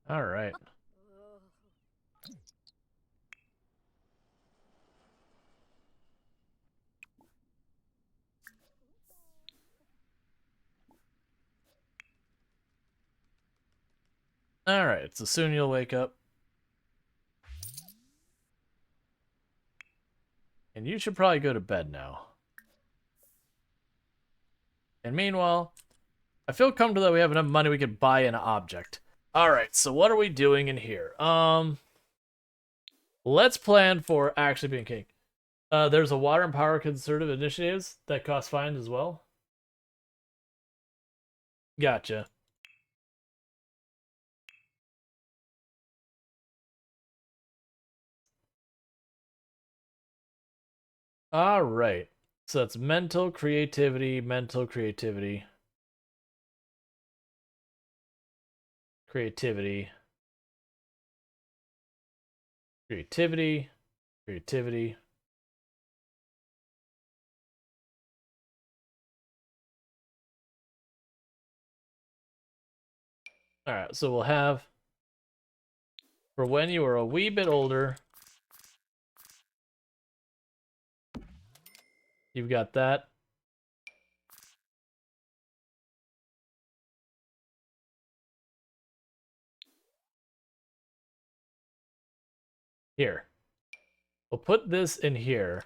All right. All right. So soon you'll wake up. And you should probably go to bed now. And meanwhile, I feel comfortable that we have enough money we could buy an object. All right. So what are we doing in here? Let's plan for actually being king. There's a water and power conservative initiatives that cost fines as well. Gotcha. All right. So that's mental creativity, creativity, creativity, creativity. All right, so we'll have for when you are a wee bit older. You've got that. Here. We'll put this in here.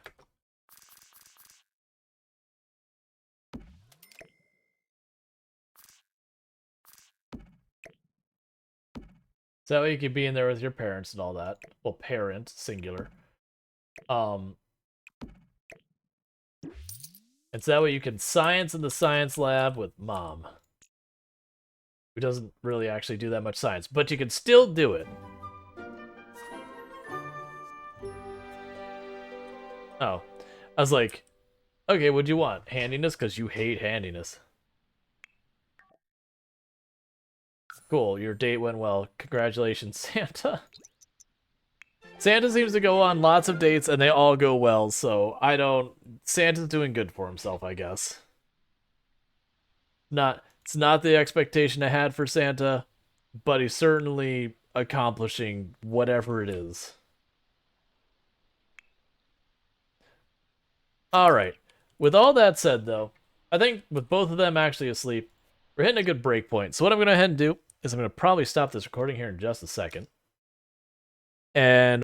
So that way you can be in there with your parents and all that. Well, parent, singular. And so that way you can science in the science lab with mom. Who doesn't really actually do that much science, but you can still do it. Oh. I was like, okay, what'd you want? Handiness? Because you hate handiness. Cool, your date went well. Congratulations, Santa. Santa seems to go on lots of dates and they all go well, so I don't... Santa's doing good for himself, I guess. It's not the expectation I had for Santa, but he's certainly accomplishing whatever it is. Alright. With all that said, though, I think with both of them actually asleep, we're hitting a good break point. So what I'm going to go ahead and do is I'm going to probably stop this recording here in just a second. And